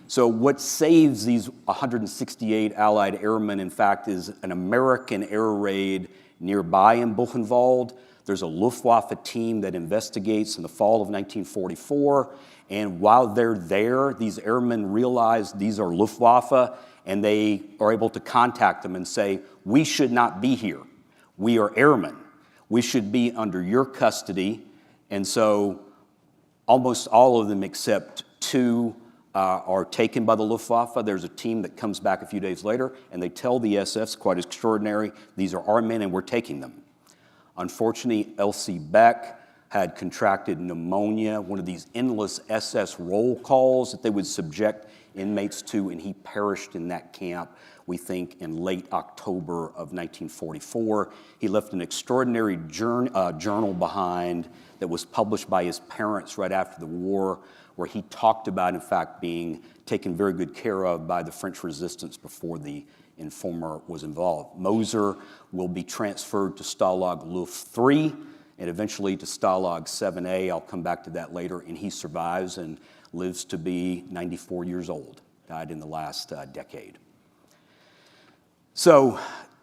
So what saves these 168 Allied airmen, in fact, is an American air raid nearby in Buchenwald. There's a Luftwaffe team that investigates in the fall of 1944, and while they're there, these airmen realize these are Luftwaffe, and they are able to contact them and say, we should not be here. We are airmen. We should be under your custody. And so almost all of them except 2 are taken by the Luftwaffe. There's a team that comes back a few days later, and they tell the SS, quite extraordinary, these are our men and we're taking them. Unfortunately, L.C. Beck had contracted pneumonia, one of these endless SS roll calls that they would subject inmates to, and he perished in that camp, we think, in late October of 1944. He left an extraordinary journal behind that was published by his parents right after the war, where he talked about, in fact, being taken very good care of by the French resistance before the informer was involved. Moser will be transferred to Stalag Luft 3 and eventually to Stalag 7A. I'll come back to that later. And he survives and lives to be 94 years old, died in the last decade. So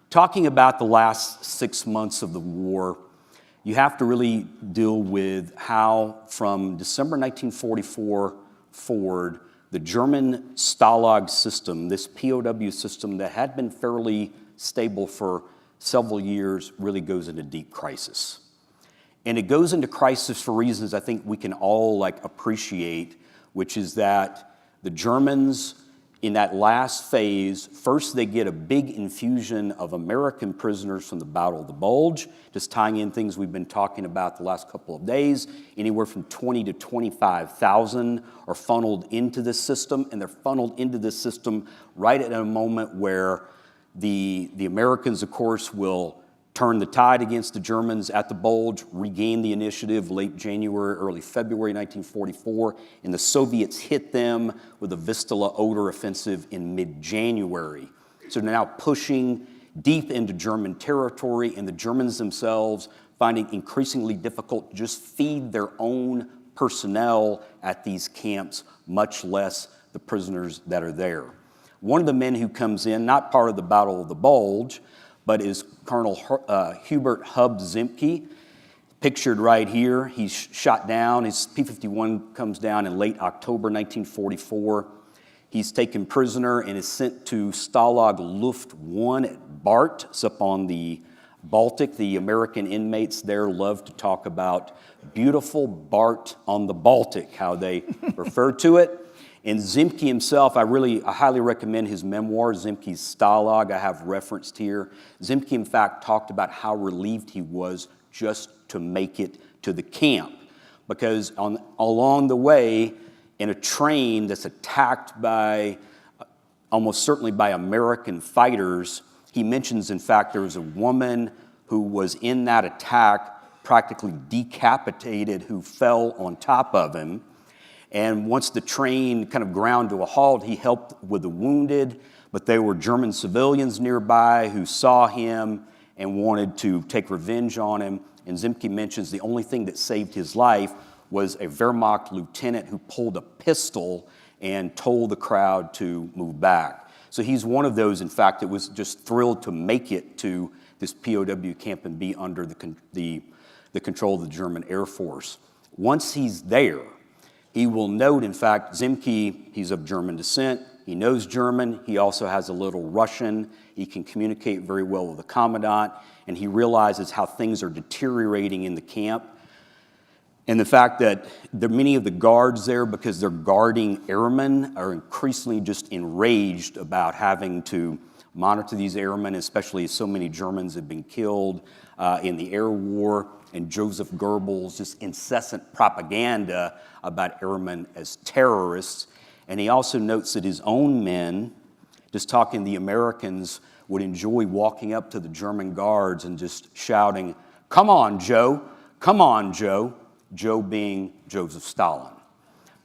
talking about the last 6 months of the war, you have to really deal with how from December 1944 forward, the German Stalag system, this POW system that had been fairly stable for several years, really goes into deep crisis. And it goes into crisis for reasons I think we can all appreciate, which is that the Germans in that last phase, first they get a big infusion of American prisoners from the Battle of the Bulge, just tying in things we've been talking about the last couple of days. Anywhere from 20 to 25,000 are funneled into this system, and they're funneled into this system right at a moment where the Americans, of course, will turn the tide against the Germans at the Bulge, regain the initiative late January, early February 1944, and the Soviets hit them with a Vistula Oder offensive in mid-January. So they're now pushing deep into German territory, and the Germans themselves finding increasingly difficult to just feed their own personnel at these camps, much less the prisoners that are there. One of the men who comes in, not part of the Battle of the Bulge, but is Colonel Hubert Hub Zemke, pictured right here. He's shot down. His P-51 comes down in late October 1944. He's taken prisoner and is sent to Stalag Luft 1 at Bart. It's up on the Baltic. The American inmates there love to talk about beautiful Bart on the Baltic, how they refer to it. And Zemke himself, I highly recommend his memoir, Zemke's Stalag, I have referenced here. Zemke, in fact, talked about how relieved he was just to make it to the camp. Because along the way, in a train that's attacked by, almost certainly by American fighters, he mentions, in fact, there was a woman who was in that attack, practically decapitated, who fell on top of him. And once the train kind of ground to a halt, he helped with the wounded, but there were German civilians nearby who saw him and wanted to take revenge on him. And Zemke mentions the only thing that saved his life was a Wehrmacht lieutenant who pulled a pistol and told the crowd to move back. So he's one of those, in fact, that was just thrilled to make it to this POW camp and be under the control of the German Air Force. Once he's there, he will note, in fact, Zemke, he's of German descent. He knows German. He also has a little Russian. He can communicate very well with the commandant, and he realizes how things are deteriorating in the camp. And the fact that many of the guards there, because they're guarding airmen, are increasingly just enraged about having to monitor these airmen, especially as so many Germans have been killed in the air war. And Joseph Goebbels' just incessant propaganda about airmen as terrorists. And he also notes that his own men, just talking to the Americans, would enjoy walking up to the German guards and just shouting, "Come on, Joe, come on, Joe," Joe being Joseph Stalin,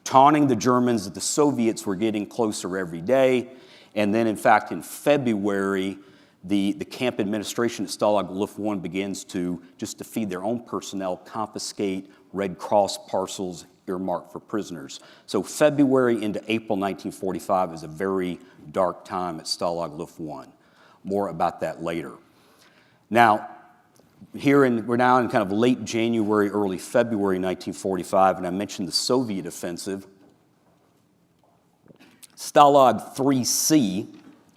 taunting the Germans that the Soviets were getting closer every day. And then, in fact, in February, the camp administration at Stalag Luft 1 begins to, just to feed their own personnel, confiscate Red Cross parcels earmarked for prisoners. So February into April 1945 is a very dark time at Stalag Luft 1. More about that later. Now, we're now in kind of late January, early February 1945, and I mentioned the Soviet offensive. Stalag 3C,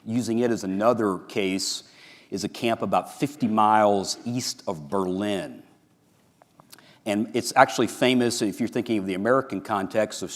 using it as another case, is a camp about 50 miles east of Berlin. And it's actually famous, if you're thinking of the American context, of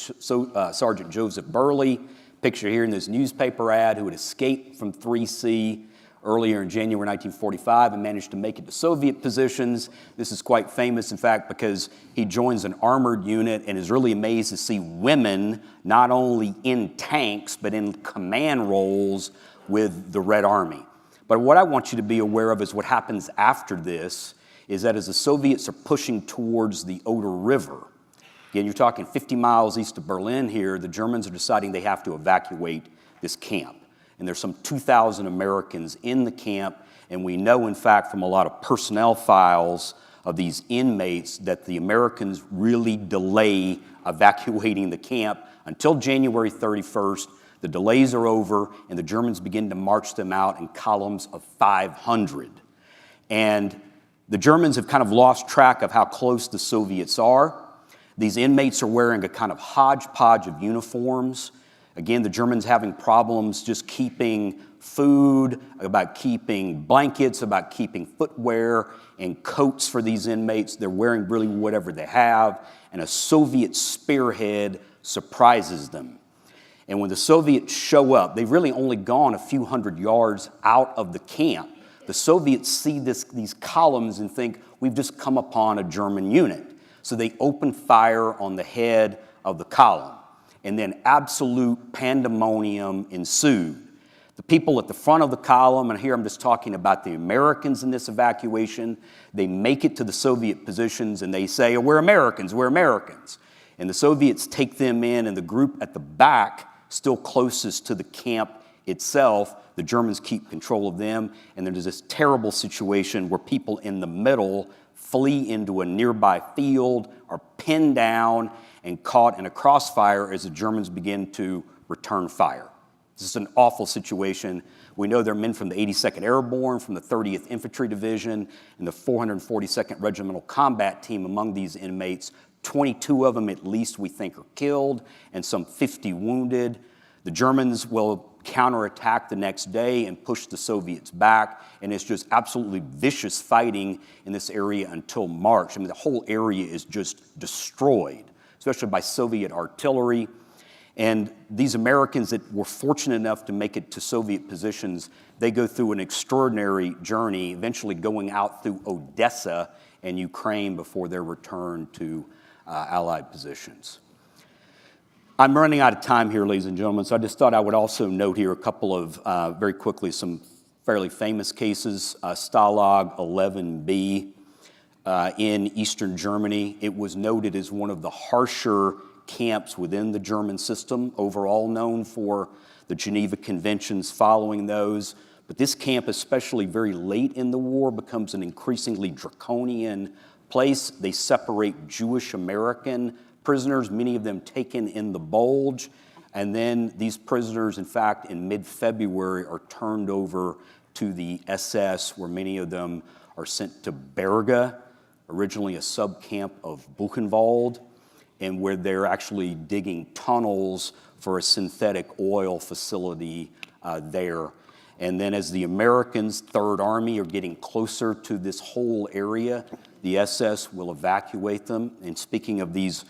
Sergeant Joseph Burley, picture here in this newspaper ad, who had escaped from 3C earlier in January 1945 and managed to make it to Soviet positions. This is quite famous, in fact, because he joins an armored unit and is really amazed to see women not only in tanks, but in command roles with the Red Army. But what I want you to be aware of is what happens after this, is that as the Soviets are pushing towards the Oder River, again, you're talking 50 miles east of Berlin here, the Germans are deciding they have to evacuate this camp. And there's some 2,000 Americans in the camp, and we know, in fact, from a lot of personnel files of these inmates that the Americans really delay evacuating the camp until January 31st. The delays are over, and the Germans begin to march them out in columns of 500. And the Germans have kind of lost track of how close the Soviets are. These inmates are wearing a kind of hodgepodge of uniforms. Again, the Germans having problems just keeping food, about keeping blankets, about keeping footwear and coats for these inmates. They're wearing really whatever they have, and a Soviet spearhead surprises them. And when the Soviets show up, they've really only gone a few hundred yards out of the camp. The Soviets see these columns and think, we've just come upon a German unit. So they open fire on the head of the column. And then absolute pandemonium ensued. The people at the front of the column, and here I'm just talking about the Americans in this evacuation, they make it to the Soviet positions and they say, oh, we're Americans, we're Americans. And the Soviets take them in, and the group at the back, still closest to the camp itself, the Germans keep control of them, and there's this terrible situation where people in the middle flee into a nearby field, are pinned down, and caught in a crossfire as the Germans begin to return fire. This is an awful situation. We know there are men from the 82nd Airborne, from the 30th Infantry Division, and the 442nd Regimental Combat Team among these inmates. 22 of them at least we think are killed, and some 50 wounded. The Germans will counterattack the next day and push the Soviets back, and it's just absolutely vicious fighting in this area until March. I mean, the whole area is just destroyed, especially by Soviet artillery. And these Americans that were fortunate enough to make it to Soviet positions, they go through an extraordinary journey, eventually going out through Odessa and Ukraine before their return to Allied positions. I'm running out of time here, ladies and gentlemen, so I just thought I would also note here a couple of, very quickly, some fairly famous cases. Stalag 11B in Eastern Germany. It was noted as one of the harsher camps within the German system, overall known for the Geneva Conventions following those. But this camp, especially very late in the war, becomes an increasingly draconian place. They separate Jewish American prisoners, many of them taken in the Bulge, and then these prisoners, in fact, in mid-February are turned over to the SS, where many of them are sent to Berge, originally a sub-camp of Buchenwald, and where they're actually digging tunnels for a synthetic oil facility there. And then as the Americans, Third Army, are getting closer to this whole area, the SS will evacuate them. And speaking of these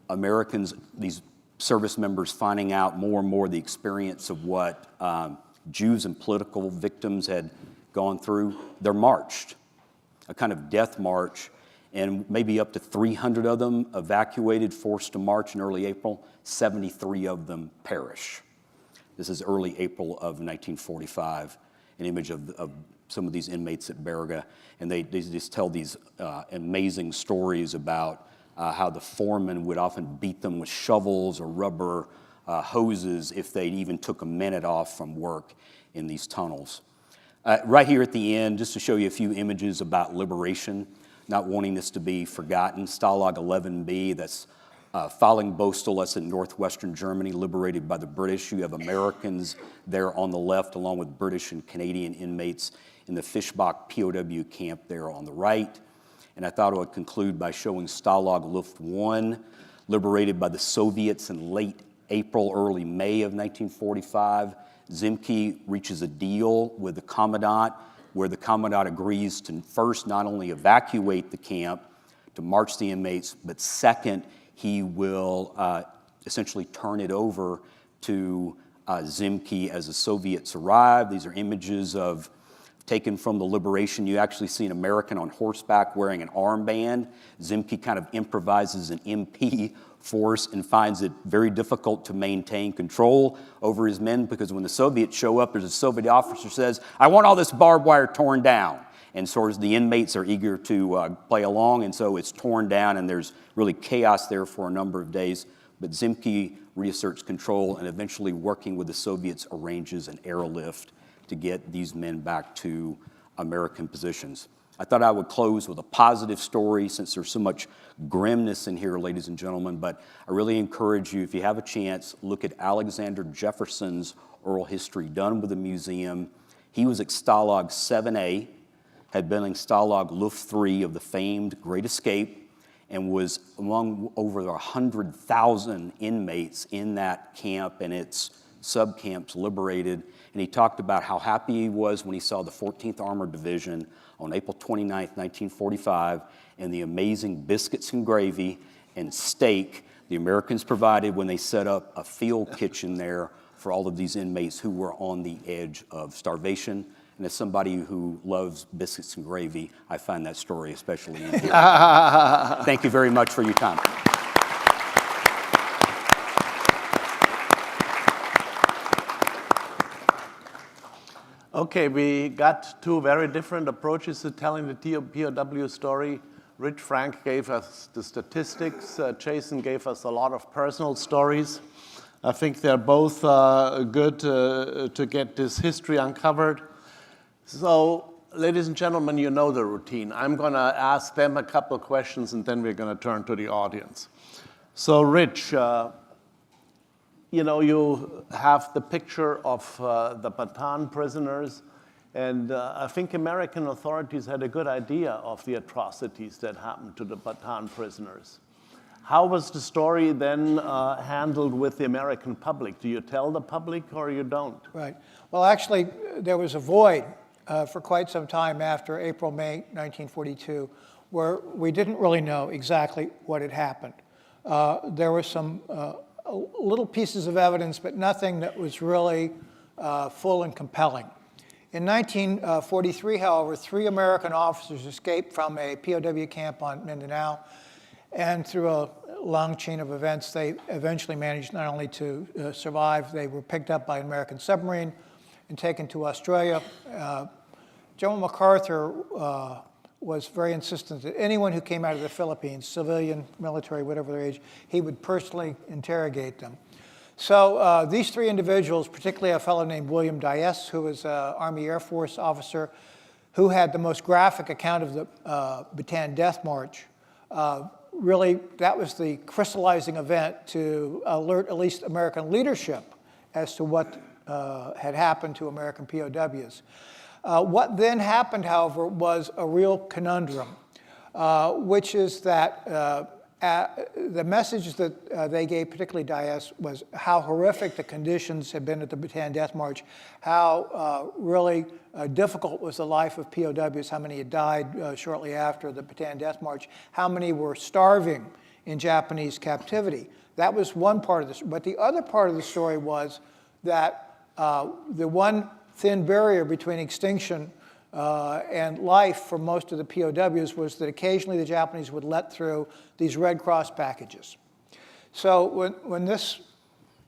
Americans, these service members finding out more and more the experience of what Jews and political victims had gone through, they're marched, a kind of death march, and maybe up to 300 of them evacuated, forced to march in early April. 73 of them perish. This is early April of 1945, an image of some of these inmates at Berge, and they just tell these amazing stories about how the foreman would often beat them with shovels or rubber hoses if they even took a minute off from work in these tunnels. Right here at the end, just to show you a few images about liberation, not wanting this to be forgotten. Stalag 11B, that's Fallingbostel, that's in northwestern Germany, liberated by the British. You have Americans there on the left, along with British and Canadian inmates in the Fischbach POW camp there on the right. And I thought I would conclude by showing Stalag Luft 1, liberated by the Soviets in late April, early May of 1945. Zemke reaches a deal with the commandant, where the commandant agrees to first not only evacuate the camp, to march the inmates, but second, he will essentially turn it over to Zemke as the Soviets arrive. These are images taken from the liberation. You actually see an American on horseback wearing an armband. Zemke kind of improvises an MP force and finds it very difficult to maintain control over his men, because when the Soviets show up, there's a Soviet officer who says, I want all this barbed wire torn down. And so the inmates are eager to play along, and so it's torn down, and there's really chaos there for a number of days. But Zemke reasserts control, and eventually, working with the Soviets, arranges an airlift to get these men back to American positions. I thought I would close with a positive story, since there's so much grimness in here, ladies and gentlemen, but I really encourage you, if you have a chance, look at Alexander Jefferson's oral history done with the museum. He was at Stalag 7A, had been in Stalag Luft 3 of the famed Great Escape, and was among over 100,000 inmates in that camp and its sub-camps liberated. And he talked about how happy he was when he saw the 14th Armored Division on April 29th, 1945, and the amazing biscuits and gravy and steak the Americans provided when they set up a field kitchen there for all of these inmates who were on the edge of starvation. And as somebody who loves biscuits and gravy, I find that story especially endearing. Thank you very much for your time. Okay, we got two very different approaches to telling the POW story. Rich Frank gave us the statistics. Jason gave us a lot of personal stories. I think they're both good to get this history uncovered. So, ladies and gentlemen, you know the routine. I'm going to ask them a couple of questions, and then we're going to turn to the audience. So, Rich, you know, you have the picture of the Bataan prisoners, and I think American authorities had a good idea of the atrocities that happened to the Bataan prisoners. How was the story then handled with the American public? Do you tell the public or you don't? Right. Well, actually, there was a void for quite some time after April, May 1942, where we didn't really know exactly what had happened. There were some little pieces of evidence, but nothing that was really full and compelling. In 1943, however, 3 American officers escaped from a POW camp on Mindanao, and through a long chain of events, they eventually managed not only to survive, they were picked up by an American submarine and taken to Australia. General MacArthur was very insistent that anyone who came out of the Philippines, civilian, military, whatever their age, he would personally interrogate them. So these 3 individuals, particularly a fellow named William Diess, who was an Army Air Force officer, who had the most graphic account of the Bataan Death March, really, that was the crystallizing event to alert at least American leadership as to what had happened to American POWs. What then happened, however, was a real conundrum, which is that the message that they gave, particularly Diaz, was how horrific the conditions had been at the Bataan Death March, how really difficult was the life of POWs, how many had died shortly after the Bataan Death March, how many were starving in Japanese captivity. That was one part of the story. But the other part of the story was that the one thin barrier between extinction and life for most of the POWs was that occasionally the Japanese would let through these Red Cross packages. So when this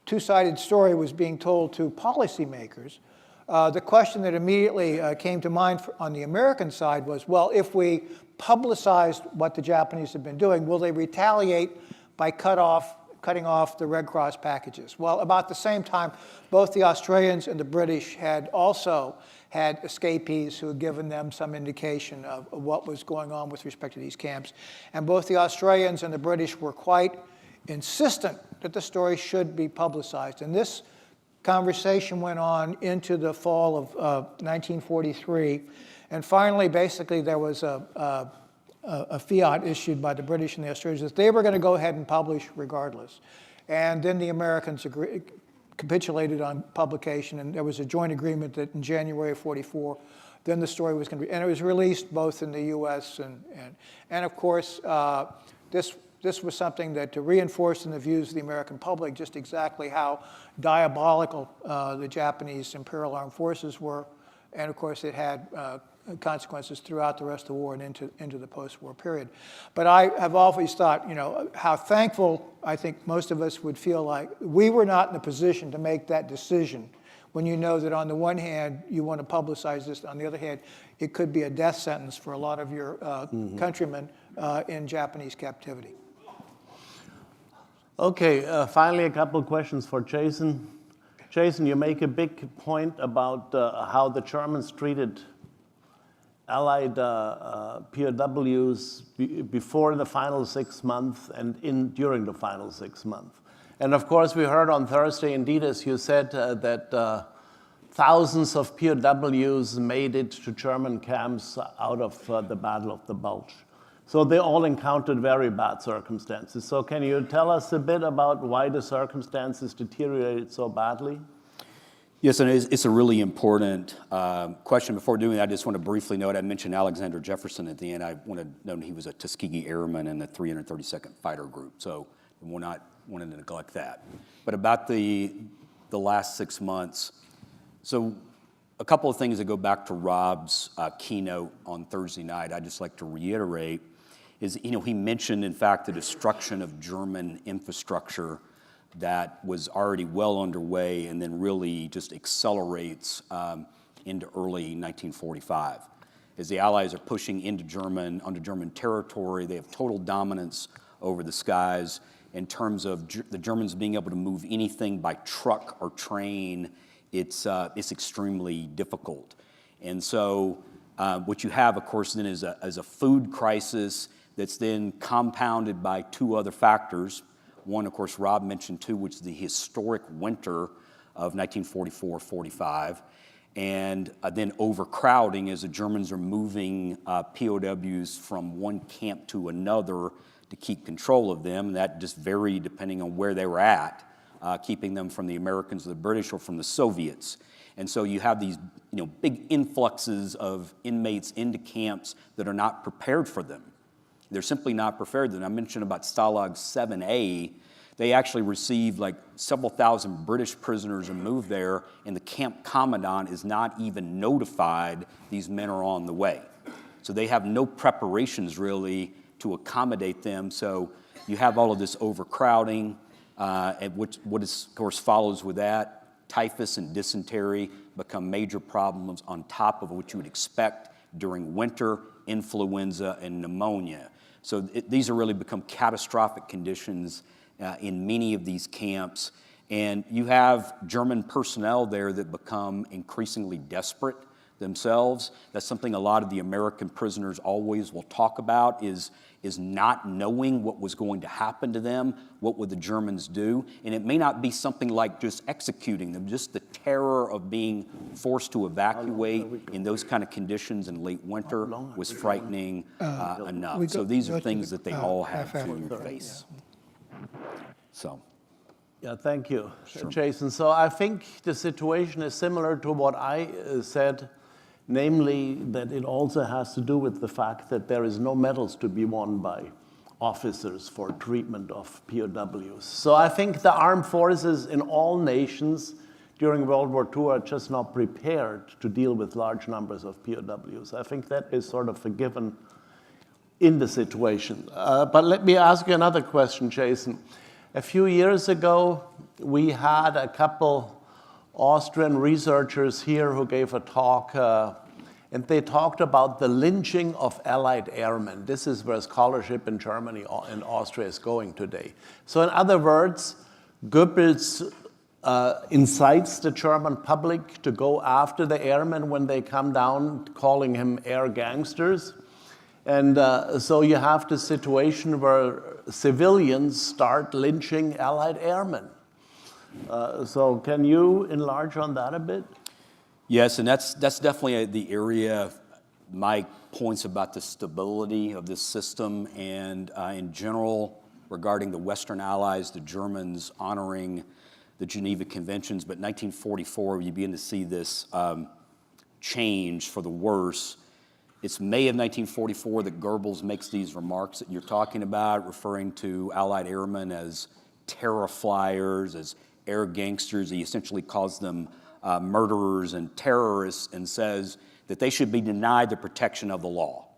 two-sided story was being told to policymakers, the question that immediately came to mind on the American side was, well, if we publicized what the Japanese had been doing, will they retaliate by cutting off the Red Cross packages? Well, about the same time, both the Australians and the British had also had escapees who had given them some indication of what was going on with respect to these camps. And both the Australians and the British were quite insistent that the story should be publicized. And this conversation went on into the fall of 1943. And finally, basically, there was a fiat issued by the British and the Australians that they were going to go ahead and publish regardless. And then the Americans capitulated on publication, and there was a joint agreement that in January of 44, then the story was going to be, and it was released both in the U.S. and of course, this was something that to reinforce in the views of the American public just exactly how diabolical the Japanese Imperial Armed Forces were, and of course it had consequences throughout the rest of the war and into the post-war period. But I have always thought, you know, how thankful I think most of us would feel like we were not in a position to make that decision when you know that on the one hand, you want to publicize this, on the other hand, it could be a death sentence for a lot of your countrymen in Japanese captivity. Okay, finally a couple of questions for Jason. Jason, you make a big point about how the Germans treated Allied POWs before the final 6 months and during the final 6 months. And of course, we heard on Thursday, indeed, as you said, that thousands of POWs made it to German camps out of the Battle of the Bulge. So they all encountered very bad circumstances. So can you tell us a bit about why the circumstances deteriorated so badly? Yes, and it's a really important question. Before doing that, I just want to briefly note, I mentioned Alexander Jefferson at the end. I want to note he was a Tuskegee Airman in the 332nd Fighter Group. So and we're not wanting to neglect that. But about the last 6 months, so a couple of things that go back to Rob's keynote on Thursday night, I'd just like to reiterate, is, he mentioned, in fact, the destruction of German infrastructure that was already well underway and then really just accelerates into early 1945. As the Allies are pushing onto German territory, they have total dominance over the skies in terms of the Germans being able to move anything by truck or train. It's extremely difficult. And so what you have, of course, then is a food crisis that's then compounded by two other factors. One, of course, Rob mentioned too, which is the historic winter of 1944-45, and then overcrowding as the Germans are moving POWs from one camp to another to keep control of them. And that just varied depending on where they were at, keeping them from the Americans or the British or from the Soviets. And so you have these big influxes of inmates into camps that are not prepared for them. They're simply not prepared. And I mentioned about Stalag 7A. They actually received like several thousand British prisoners and moved there, and the camp commandant is not even notified these men are on the way. So they have no preparations really to accommodate them. So you have all of this overcrowding, and what of course follows with that. Typhus and dysentery become major problems on top of what you would expect during winter, influenza, and pneumonia. So these are really become catastrophic conditions in many of these camps. And you have German personnel there that become increasingly desperate themselves. That's something a lot of the American prisoners always will talk about, is not knowing what was going to happen to them, what would the Germans do. And it may not be something like just executing them, just the terror of being forced to evacuate in those kind of conditions in late winter was frightening enough. So these are things that they all have to face. So. Yeah, thank you, Jason. So I think the situation is similar to what I said, namely that it also has to do with the fact that there is no medals to be won by officers for treatment of POWs. So I think the armed forces in all nations during World War II are just not prepared to deal with large numbers of POWs. I think that is sort of a given in the situation. But let me ask you another question, Jason. A few years ago, we had a couple Austrian researchers here who gave a talk, and they talked about the lynching of Allied airmen. This is where scholarship in Germany and Austria is going today. So in other words, Goebbels incites the German public to go after the airmen when they come down, calling him air gangsters. And so you have the situation where civilians start lynching Allied airmen. So can you enlarge on that a bit? Yes, and that's definitely the area, my points about the stability of this system, and in general regarding the Western Allies, the Germans honoring the Geneva Conventions. But 1944, you begin to see this change for the worse. It's May of 1944 that Goebbels makes these remarks that you're talking about, referring to Allied airmen as terror flyers, as air gangsters. He essentially calls them murderers and terrorists, and says that they should be denied the protection of the law.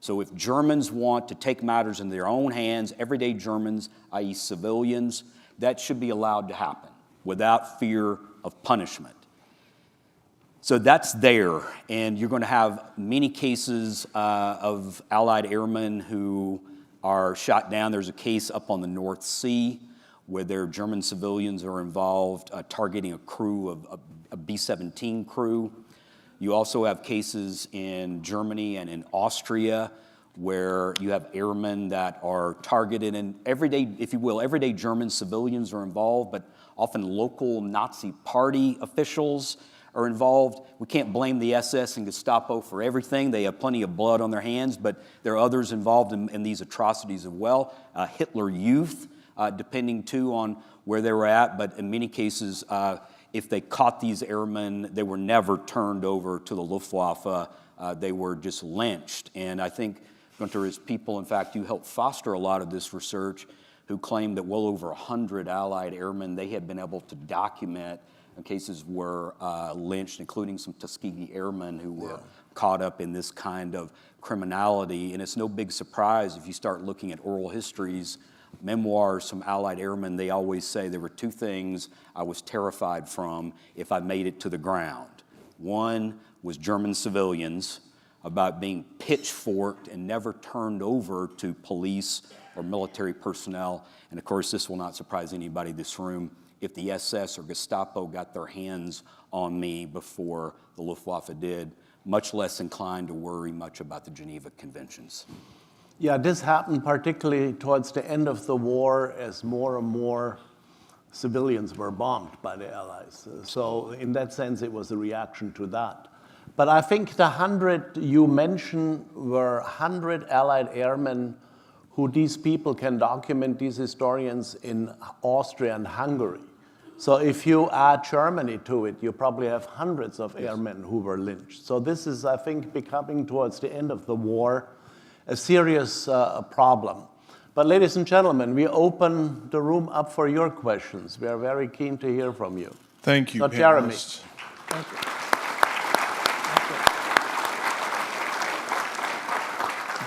So if Germans want to take matters in their own hands, everyday Germans, i.e. civilians, that should be allowed to happen without fear of punishment. So that's there, and you're going to have many cases of Allied airmen who are shot down. There's a case up on the North Sea where their German civilians are involved targeting a crew of a B-17 crew. You also have cases in Germany and in Austria where you have airmen that are targeted, and everyday, if you will, everyday German civilians are involved, but often local Nazi party officials are involved. We can't blame the SS and Gestapo for everything. They have plenty of blood on their hands, but there are others involved in these atrocities as well. Hitler Youth, depending too on where they were at, but in many cases, if they caught these airmen, they were never turned over to the Luftwaffe. They were just lynched. And I think, Gunter, as people, in fact, you helped foster a lot of this research. who claimed that well over 100 Allied airmen they had been able to document cases were lynched, including some Tuskegee Airmen who were caught up in this kind of criminality. And it's no big surprise if you start looking at oral histories, memoirs from Allied airmen, they always say there were two things I was terrified from if I made it to the ground. One was German civilians, about being pitchforked and never turned over to police or military personnel. And of course, this will not surprise anybody in this room, if the SS or Gestapo got their hands on me before the Luftwaffe did, much less inclined to worry much about the Geneva Conventions. Yeah, this happened particularly towards the end of the war as more and more civilians were bombed by the Allies. So in that sense, it was a reaction to that. But I think the 100 you mentioned were 100 Allied airmen who these people can document, these historians, in Austria and Hungary. So if you add Germany to it, you probably have hundreds of airmen who were lynched. So this is, I think, becoming towards the end of the war a serious problem. But ladies and gentlemen, we open the room up for your questions. We are very keen to hear from you. Thank you, so, Jeremy. Thank you.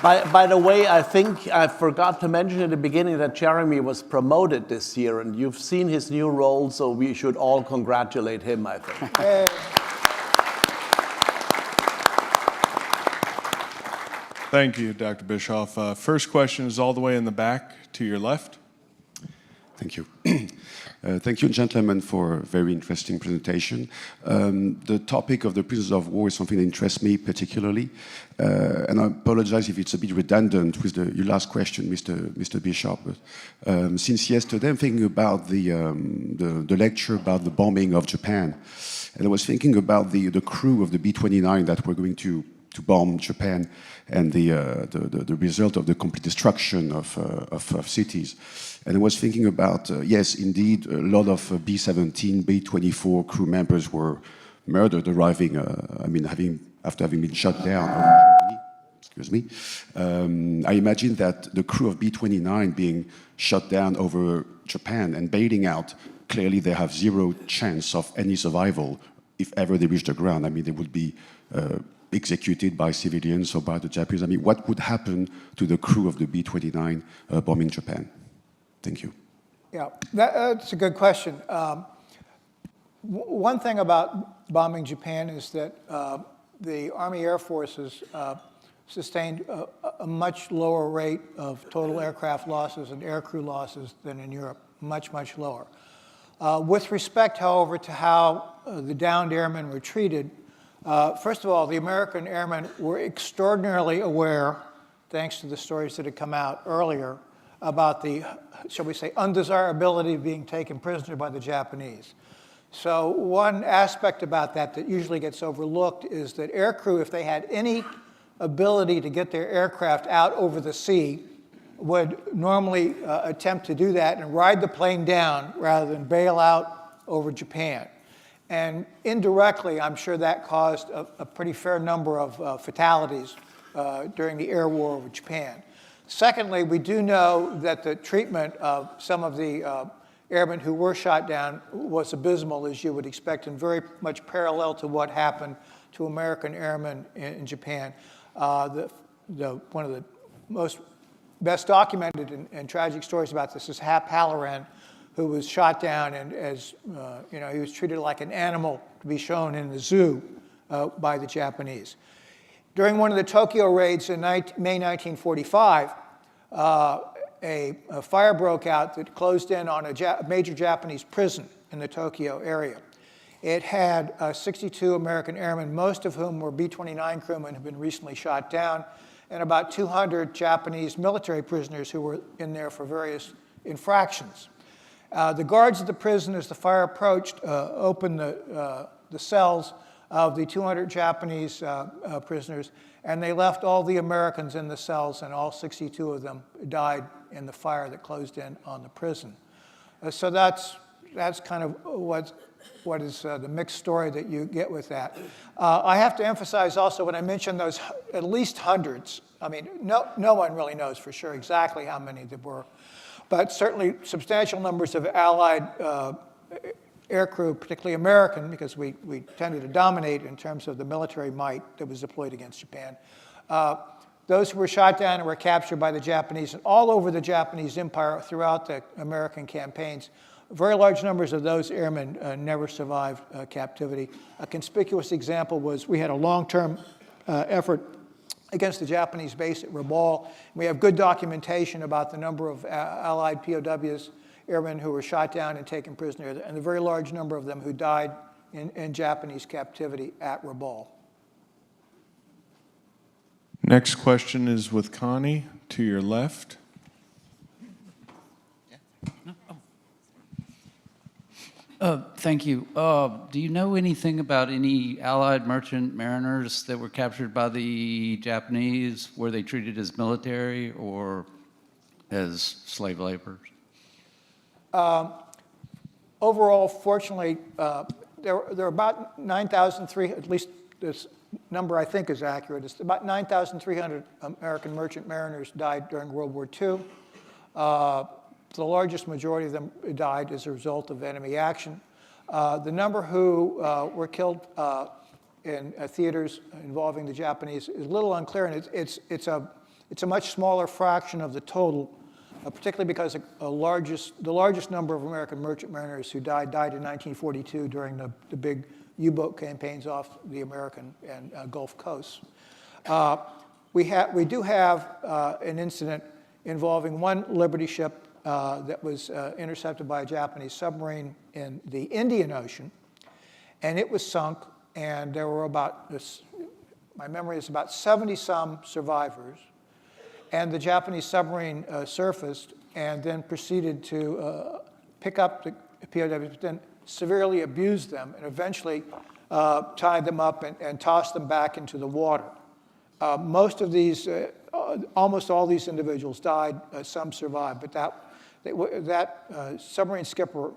By the way, I think I forgot to mention at the beginning that Jeremy was promoted this year, and you've seen his new role, so we should all congratulate him, I think. Hey. Thank you, Dr. Bischoff. First question is all the way in the back to your left. Thank you. Thank you, gentlemen, for a very interesting presentation. The topic of the prisoners of war is something that interests me particularly, and I apologize if it's a bit redundant with your last question, Mr. Bishop. But, since yesterday, I'm thinking about the lecture about the bombing of Japan, and I was thinking about the crew of the B-29 that were going to bomb Japan, and the result of the complete destruction of cities. And I was thinking about, yes, indeed, a lot of B-17, B-24 crew members were murdered arriving, after having been shot down over Germany. Excuse me. I imagine that the crew of B-29 being shot down over Japan and bailing out, clearly they have zero chance of any survival if ever they reach the ground. I mean, they would be executed by civilians or by the Japanese. I mean, what would happen to the crew of the B-29 bombing Japan? Thank you. Yeah, that's a good question. One thing about bombing Japan is that the Army Air Forces sustained a much lower rate of total aircraft losses and aircrew losses than in Europe, much, much lower. With respect, however, to how the downed airmen were treated, first of all, the American airmen were extraordinarily aware, thanks to the stories that had come out earlier, about the, shall we say, undesirability of being taken prisoner by the Japanese. So one aspect about that usually gets overlooked is that aircrew, if they had any ability to get their aircraft out over the sea, would normally attempt to do that and ride the plane down rather than bail out over Japan. And indirectly, I'm sure that caused a pretty fair number of fatalities during the air war over Japan. Secondly, we do know that the treatment of some of the airmen who were shot down was abysmal, as you would expect, and very much parallel to what happened to American airmen in Japan. One of the most best documented and tragic stories about this is Hap Halloran, who was shot down, and as he was treated like an animal to be shown in the zoo by the Japanese. During one of the Tokyo raids in May 1945, a fire broke out that closed in on a major Japanese prison in the Tokyo area. It had 62 American airmen, most of whom were B-29 crewmen who had been recently shot down, and about 200 Japanese military prisoners who were in there for various infractions. The guards of the prison, as the fire approached, opened the cells of the 200 Japanese prisoners, and they left all the Americans in the cells, and all 62 of them died in the fire that closed in on the prison. So that's kind of what is the mixed story that you get with that. I have to emphasize also when I mention those at least hundreds, I mean, no one really knows for sure exactly how many there were. But certainly substantial numbers of Allied aircrew, particularly American, because we tended to dominate in terms of the military might that was deployed against Japan. Those who were shot down and were captured by the Japanese, and all over the Japanese Empire throughout the American campaigns, very large numbers of those airmen never survived captivity. A conspicuous example was we had a long-term effort against the Japanese base at Rabaul. We have good documentation about the number of Allied POWs, airmen who were shot down and taken prisoner, and the very large number of them who died in Japanese captivity at Rabaul. Next question is with Connie, to your left. Thank you. Do you know anything about any Allied merchant mariners that were captured by the Japanese? Were they treated as military or as slave laborers? Overall, fortunately, there are about 9,300, at least this number I think is accurate. It's about 9,300 American merchant mariners died during World War II. The largest majority of them died as a result of enemy action. The number who were killed in theaters involving the Japanese is a little unclear, and it's a much smaller fraction of the total, particularly because the largest number of American merchant mariners who died in 1942 during the big U-boat campaigns off the American and Gulf coasts. We do have an incident involving one Liberty ship that was intercepted by a Japanese submarine in the Indian Ocean, and it was sunk, and there were my memory is about 70-some survivors, and the Japanese submarine surfaced and then proceeded to pick up the POWs, but then severely abused them and eventually tied them up and tossed them back into the water. Most of these, almost all these individuals died, some survived, but that submarine skipper,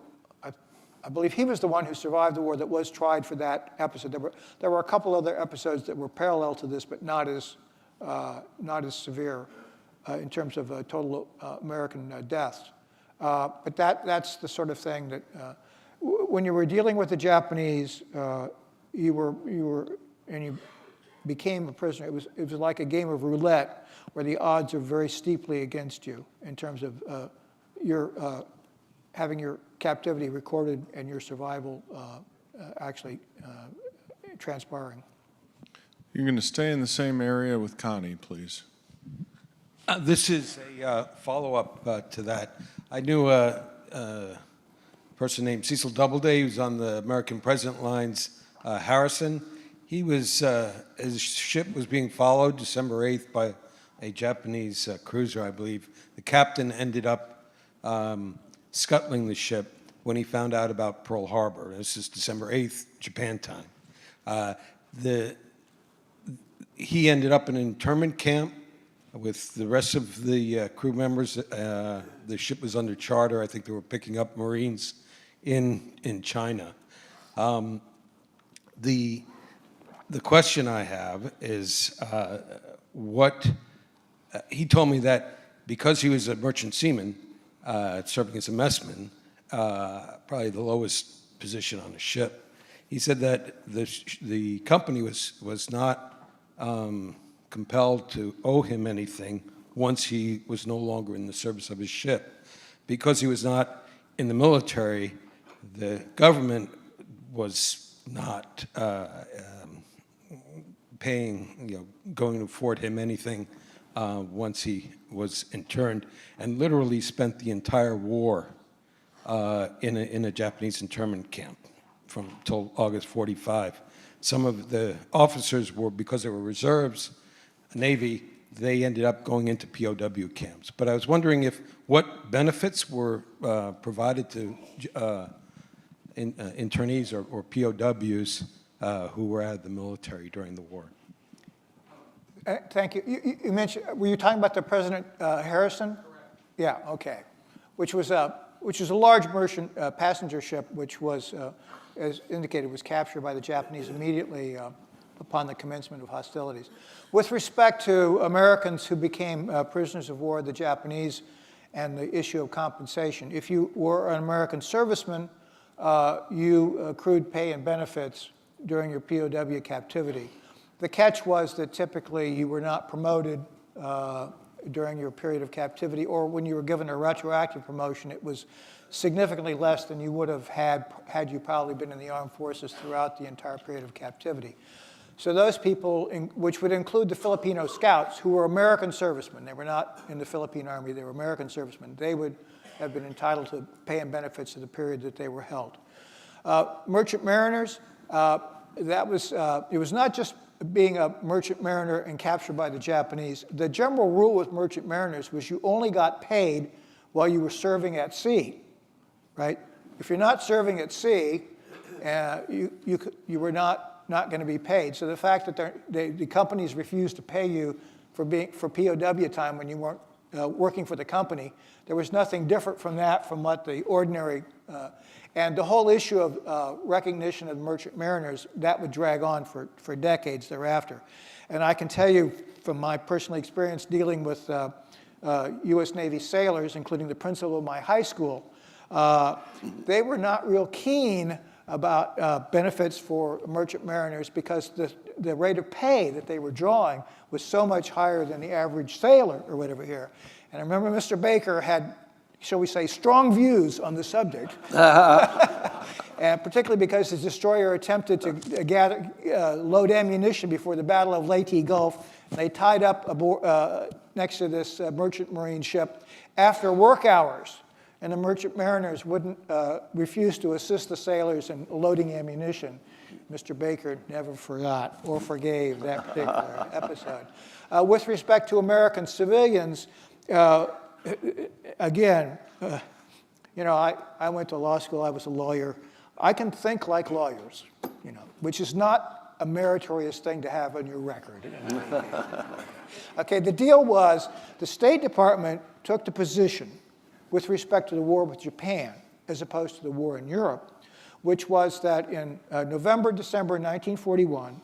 I believe he was the one who survived the war that was tried for that episode. There were a couple other episodes that were parallel to this, but not as severe in terms of total American deaths. But that's the sort of thing that, when you were dealing with the Japanese, you became a prisoner. It was like a game of roulette, where the odds are very steeply against you in terms of having your captivity recorded and your survival actually transpiring. You're going to stay in the same area with Connie, please. This is a follow-up to that. I knew a person named Cecil Doubleday, who was on the American President Lines, Harrison. He was, his ship was being followed December 8th by a Japanese cruiser, I believe. The captain ended up scuttling the ship when he found out about Pearl Harbor. This is December 8th, Japan time. He ended up in an internment camp with the rest of the crew members. The ship was under charter. I think they were picking up Marines in China. The question I have is he told me that because he was a merchant seaman serving as a messman, probably the lowest position on a ship, he said that the company was not compelled to owe him anything once he was no longer in the service of his ship. Because he was not in the military, the government was not paying, going to afford him anything once he was interned, and literally spent the entire war in a Japanese internment camp from till August 45. Some of the officers were, because they were reserves, Navy, they ended up going into POW camps. But I was wondering what benefits were provided to internees or POWs who were out of the military during the war. Thank you. You mentioned, were you talking about the President Harrison? Correct. Yeah, okay. Which was a large merchant passenger ship, which was, as indicated, was captured by the Japanese immediately upon the commencement of hostilities. With respect to Americans who became prisoners of war, the Japanese, and the issue of compensation. If you were an American serviceman, you accrued pay and benefits during your POW captivity. The catch was that typically you were not promoted during your period of captivity, or when you were given a retroactive promotion, it was significantly less than you would have had you probably been in the armed forces throughout the entire period of captivity. So those people, which would include the Filipino scouts, who were American servicemen, they were not in the Philippine Army, they were American servicemen, they would have been entitled to pay and benefits of the period that they were held. Merchant mariners, it was not just being a merchant mariner and captured by the Japanese. The general rule with merchant mariners was you only got paid while you were serving at sea, right? If you're not serving at sea, you were not going to be paid. So the fact that the companies refused to pay you for POW time when you weren't working for the company, there was nothing different from that from what the ordinary, and the whole issue of recognition of merchant mariners, that would drag on for decades thereafter. And I can tell you from my personal experience dealing with U.S. Navy sailors, including the principal of my high school, they were not real keen about benefits for merchant mariners because the rate of pay that they were drawing was so much higher than the average sailor or whatever here. And I remember Mr. Baker had, shall we say, strong views on the subject. And particularly because his destroyer attempted to load ammunition before the Battle of Leyte Gulf. They tied up next to this merchant marine ship after work hours. And the merchant mariners wouldn't refuse to assist the sailors in loading ammunition. Mr. Baker never forgot or forgave that particular episode. With respect to American civilians, again, I went to law school, I was a lawyer. I can think like lawyers, which is not a meritorious thing to have on your record. Okay, the deal was the State Department took the position with respect to the war with Japan, as opposed to the war in Europe, which was that in November, December 1941,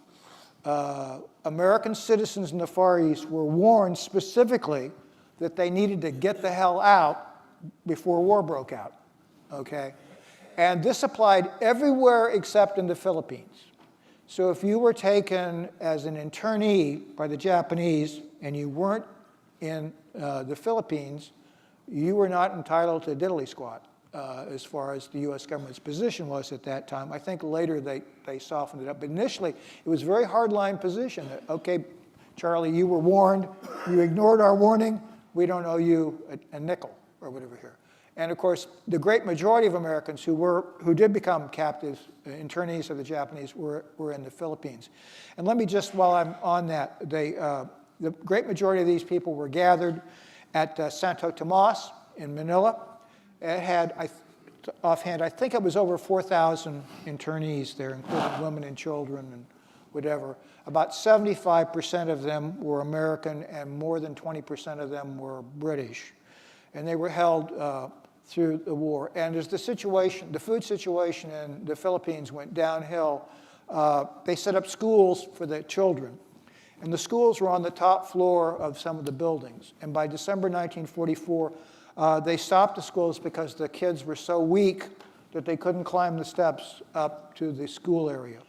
American citizens in the Far East were warned specifically that they needed to get the hell out before war broke out, okay? And this applied everywhere except in the Philippines. So if you were taken as an internee by the Japanese and you weren't in the Philippines, you were not entitled to diddly squat as far as the U.S. government's position was at that time. I think later they softened it up. But initially, it was a very hardline position. That, okay, Charlie, you were warned. You ignored our warning. We don't owe you a nickel or whatever here. And of course, the great majority of Americans who did become captives, internees of the Japanese, were in the Philippines. And let me just, while I'm on that, the great majority of these people were gathered at Santo Tomas in Manila. It had, offhand, I think it was over 4,000 internees there, including women and children and whatever. About 75% of them were American and more than 20% of them were British. And they were held through the war. And as the food situation in the Philippines went downhill, they set up schools for the children. And the schools were on the top floor of some of the buildings. And by December 1944, they stopped the schools because the kids were so weak that they couldn't climb the steps up to the school area.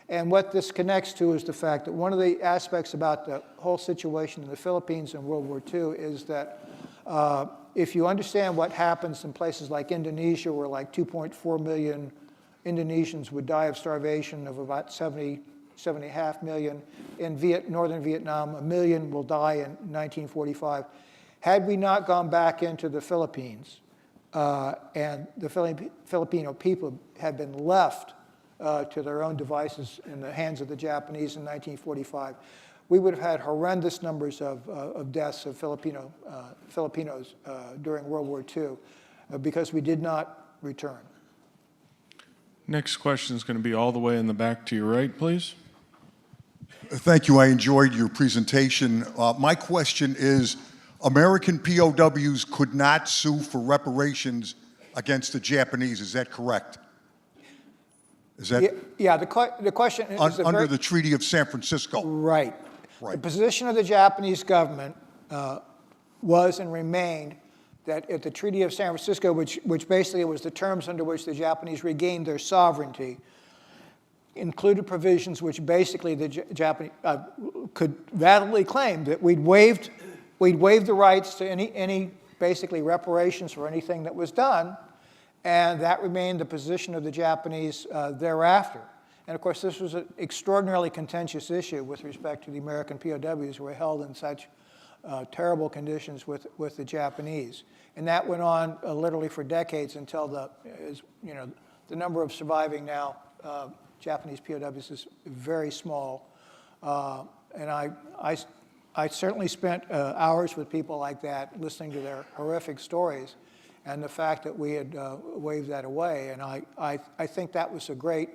And what this connects to is the fact that one of the aspects about the whole situation in the Philippines in World War II is that if you understand what happens in places like Indonesia, where like 2.4 million Indonesians would die of starvation, of about 7.5 million. In northern Vietnam, 1 million will die in 1945. Had we not gone back into the Philippines, and the Filipino people had been left to their own devices in the hands of the Japanese in 1945, we would have had horrendous numbers of deaths of Filipinos during World War II because we did not return. Next question is going to be all the way in the back to your right, please. Thank you. I enjoyed your presentation. My question is, American POWs could not sue for reparations against the Japanese. Is that correct? Is that yeah, the question is under the Treaty of San Francisco? Right. The position of the Japanese government was and remained that at the Treaty of San Francisco, which basically was the terms under which the Japanese regained their sovereignty, included provisions which basically the Japanese could validly claim that we'd waived the rights to any basically reparations for anything that was done, and that remained the position of the Japanese thereafter. And of course, this was an extraordinarily contentious issue with respect to the American POWs who were held in such terrible conditions with the Japanese. And that went on literally for decades until the number of surviving now Japanese POWs is very small. And I certainly spent hours with people like that listening to their horrific stories, and the fact that we had waved that away. And I think that was a great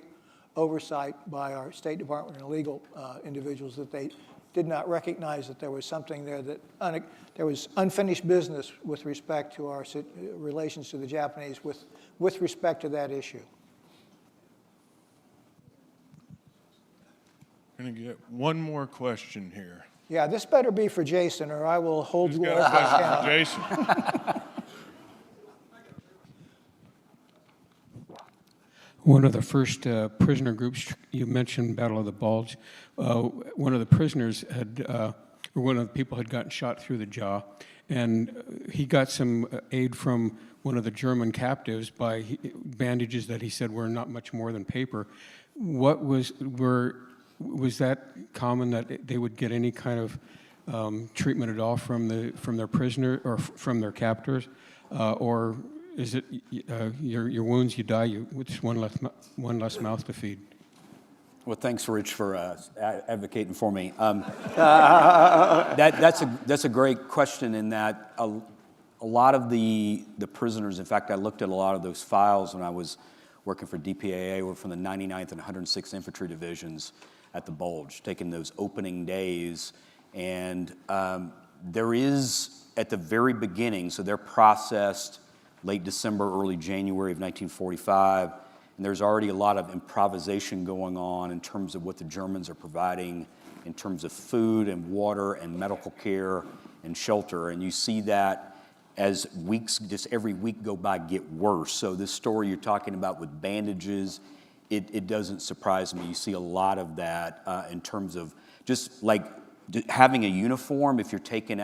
oversight by our State Department and legal individuals, that they did not recognize that there was something there, that there was unfinished business with respect to our relations to the Japanese with respect to that issue. We're going to get one more question here. Yeah, this better be for Jason, or I will hold you Got a question for Jason. One of the first prisoner groups, you mentioned Battle of the Bulge. One of the prisoners or one of the people had gotten shot through the jaw, and he got some aid from one of the German captives by bandages that he said were not much more than paper. Was that common that they would get any kind of treatment at all from their prisoner or from their captors, or is it your wounds, you die, with just one less mouth to feed? Well, thanks, Rich, for advocating for me. That's a great question, in that a lot of the prisoners, in fact, I looked at a lot of those files when I was working for DPAA, were from the 99th and 106th Infantry Divisions at the Bulge, taking those opening days. And there is, at the very beginning, so they're processed late December, early January of 1945, and there's already a lot of improvisation going on in terms of what the Germans are providing in terms of food and water and medical care and shelter. And you see that as weeks, just every week go by, get worse. So this story you're talking about with bandages, it doesn't surprise me. You see a lot of that in terms of just like having a uniform, if you're taken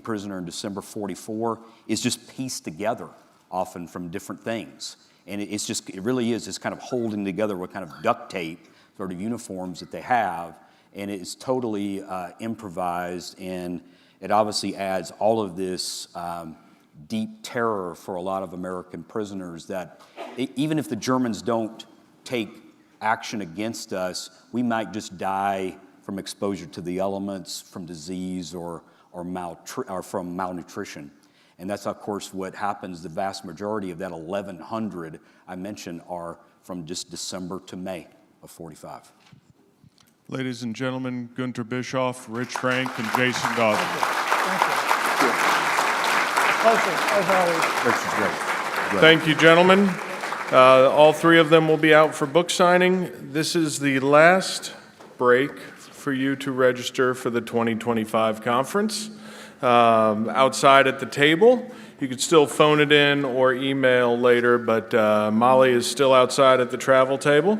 prisoner in December 44, is just pieced together often from different things. And it really is just kind of holding together what kind of duct tape sort of uniforms that they have. And it's totally improvised, and it obviously adds all of this deep terror for a lot of American prisoners, that even if the Germans don't take action against us, we might just die from exposure to the elements, from disease, or from malnutrition. And that's, of course, what happens. The vast majority of that 1,100 I mentioned are from just December to May of 45. Ladies and gentlemen, Gunter Bischoff, Rich Frank, and Jason Dawson. Thank you. Pleasure, as always. Rich is great. Thank you, gentlemen. All three of them will be out for book signing. This is the last break for you to register for the 2025 conference. Outside at the table, you could still phone it in or email later, but Molly is still outside at the travel table.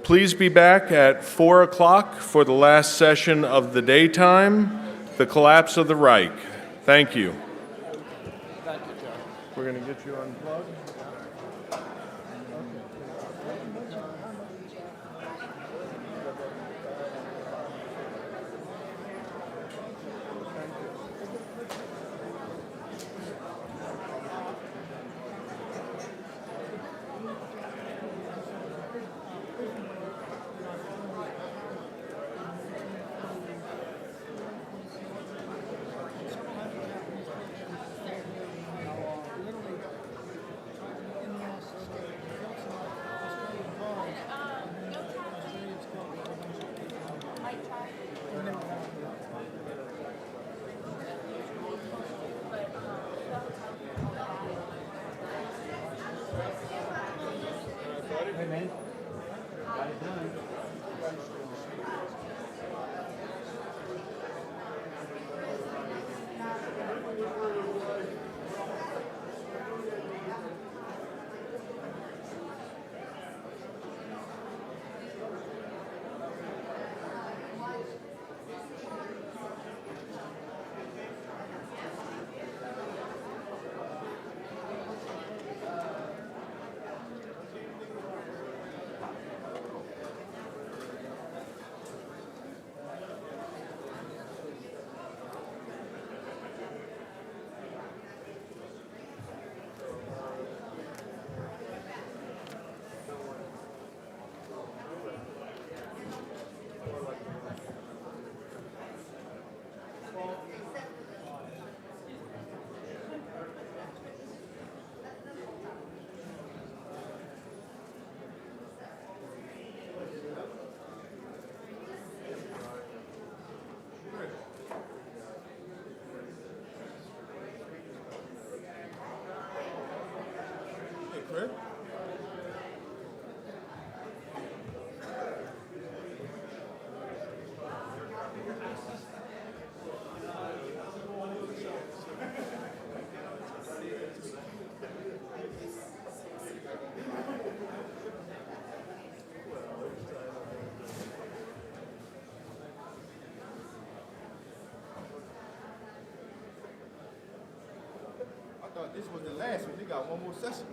Please be back at 4 o'clock for the last session of the daytime, The Collapse of the Reich. Thank you. Thank you, Joe. We're going to get you unplugged. right? I thought this was the last one. They got one more session.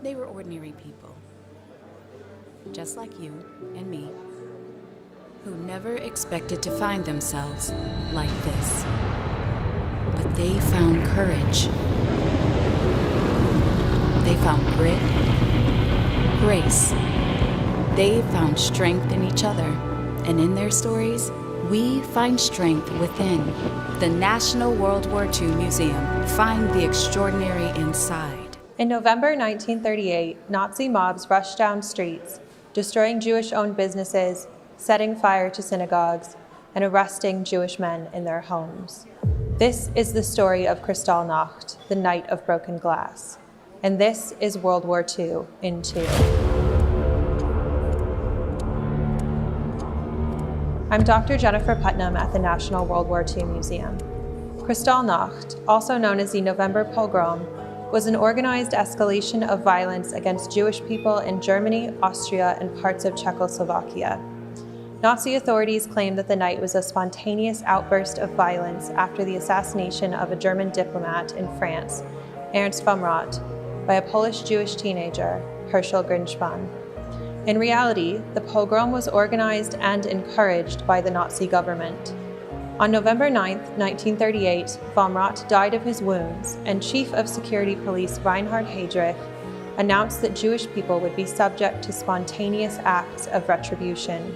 They were ordinary people, just like you and me, who never expected to find themselves like this. But they found courage. They found grit, grace. They found strength in each other, and in their stories, we find strength within. The National World War II Museum. Find the extraordinary inside. In November 1938, Nazi mobs rushed down streets, destroying Jewish-owned businesses, setting fire to synagogues, and arresting Jewish men in their homes. This is the story of Kristallnacht, the Night of Broken Glass. And this is World War II in 2. I'm Dr. Jennifer Putnam at the National World War II Museum. Kristallnacht, also known as the November Pogrom, was an organized escalation of violence against Jewish people in Germany, Austria, and parts of Czechoslovakia. Nazi authorities claimed that the night was a spontaneous outburst of violence after the assassination of a German diplomat in France, Ernst vom Rath, by a Polish Jewish teenager, Herschel Grinspan. In reality, the pogrom was organized and encouraged by the Nazi government. On November 9, 1938, vom Rath died of his wounds, and Chief of Security Police Reinhard Heydrich announced that Jewish people would be subject to spontaneous acts of retribution.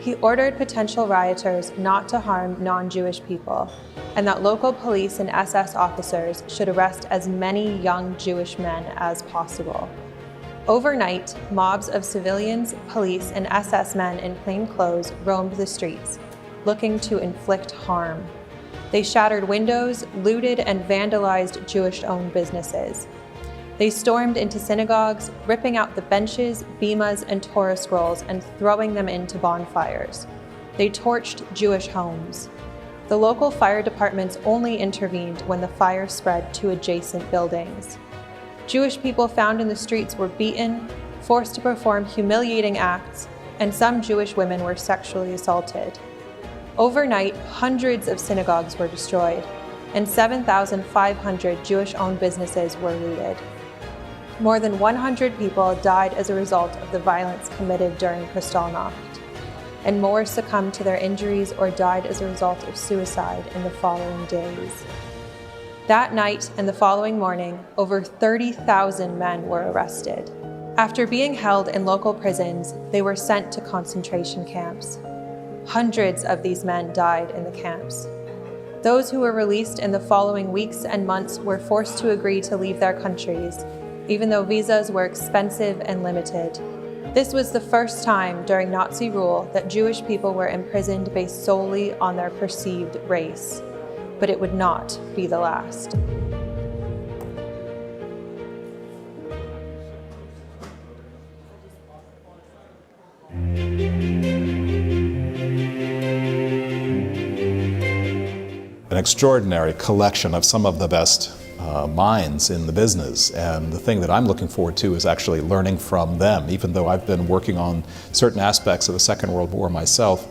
He ordered potential rioters not to harm non-Jewish people, and that local police and SS officers should arrest as many young Jewish men as possible. Overnight, mobs of civilians, police, and SS men in plain clothes roamed the streets, looking to inflict harm. They shattered windows, looted, and vandalized Jewish-owned businesses. They stormed into synagogues, ripping out the benches, bimas, and Torah scrolls and throwing them into bonfires. They torched Jewish homes. The local fire departments only intervened when the fire spread to adjacent buildings. Jewish people found in the streets were beaten, forced to perform humiliating acts, and some Jewish women were sexually assaulted. Overnight, hundreds of synagogues were destroyed, and 7,500 Jewish-owned businesses were looted. More than 100 people died as a result of the violence committed during Kristallnacht, and more succumbed to their injuries or died as a result of suicide in the following days. That night and the following morning, over 30,000 men were arrested. After being held in local prisons, they were sent to concentration camps. Hundreds of these men died in the camps. Those who were released in the following weeks and months were forced to agree to leave their countries, even though visas were expensive and limited. This was the first time during Nazi rule that Jewish people were imprisoned based solely on their perceived race. But it would not be the last. An extraordinary collection of some of the best minds in the business, and the thing that I'm looking forward to is actually learning from them. Even though I've been working on certain aspects of the Second World War myself,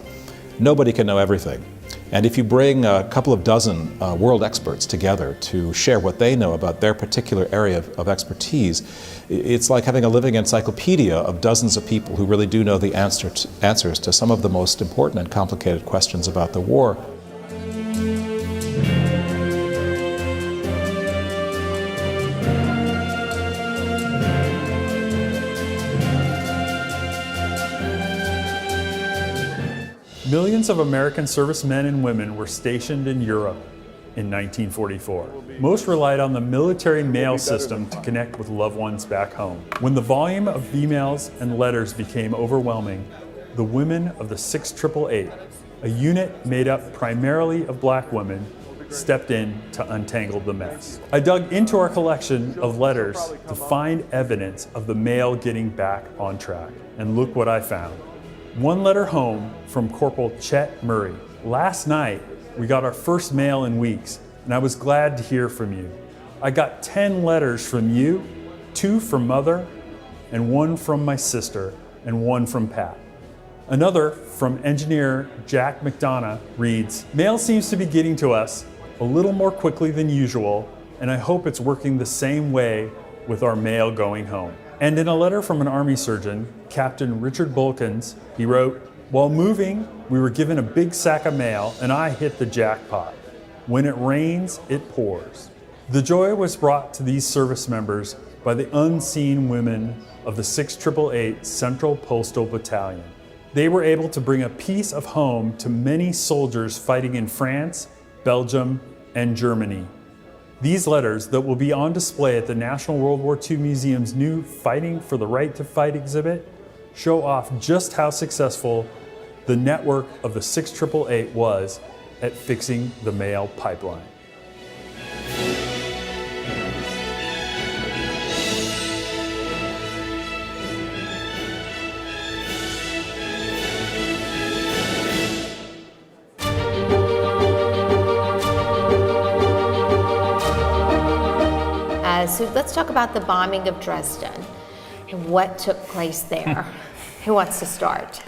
nobody can know everything. And if you bring a couple of dozen world experts together to share what they know about their particular area of expertise, it's like having a living encyclopedia of dozens of people who really do know the answers to some of the most important and complicated questions about the war. Millions of American servicemen and women were stationed in Europe in 1944. Most relied on the military mail system to connect with loved ones back home. When the volume of emails and letters became overwhelming, the women of the 6888, a unit made up primarily of black women, stepped in to untangle the mess. I dug into our collection of letters to find evidence of the mail getting back on track. And look what I found. One letter home from Corporal Chet Murray. Last night, we got our first mail in weeks, and I was glad to hear from you. I got 10 letters from you, 2 from Mother, and 1 from my sister, and 1 from Pat. Another from engineer Jack McDonough reads, "Mail seems to be getting to us a little more quickly than usual, and I hope it's working the same way with our mail going home." And in a letter from an Army surgeon, Captain Richard Bulkins, he wrote, "While moving, we were given a big sack of mail and I hit the jackpot. When it rains, it pours." The joy was brought to these service members by the unseen women of the 6888 Central Postal Battalion. They were able to bring a piece of home to many soldiers fighting in France, Belgium, and Germany. These letters that will be on display at the National World War II Museum's new Fighting for the Right to Fight exhibit show off just how successful the network of the 6888 was at fixing the mail pipeline. So let's talk about the bombing of Dresden and what took place there. Who wants to start?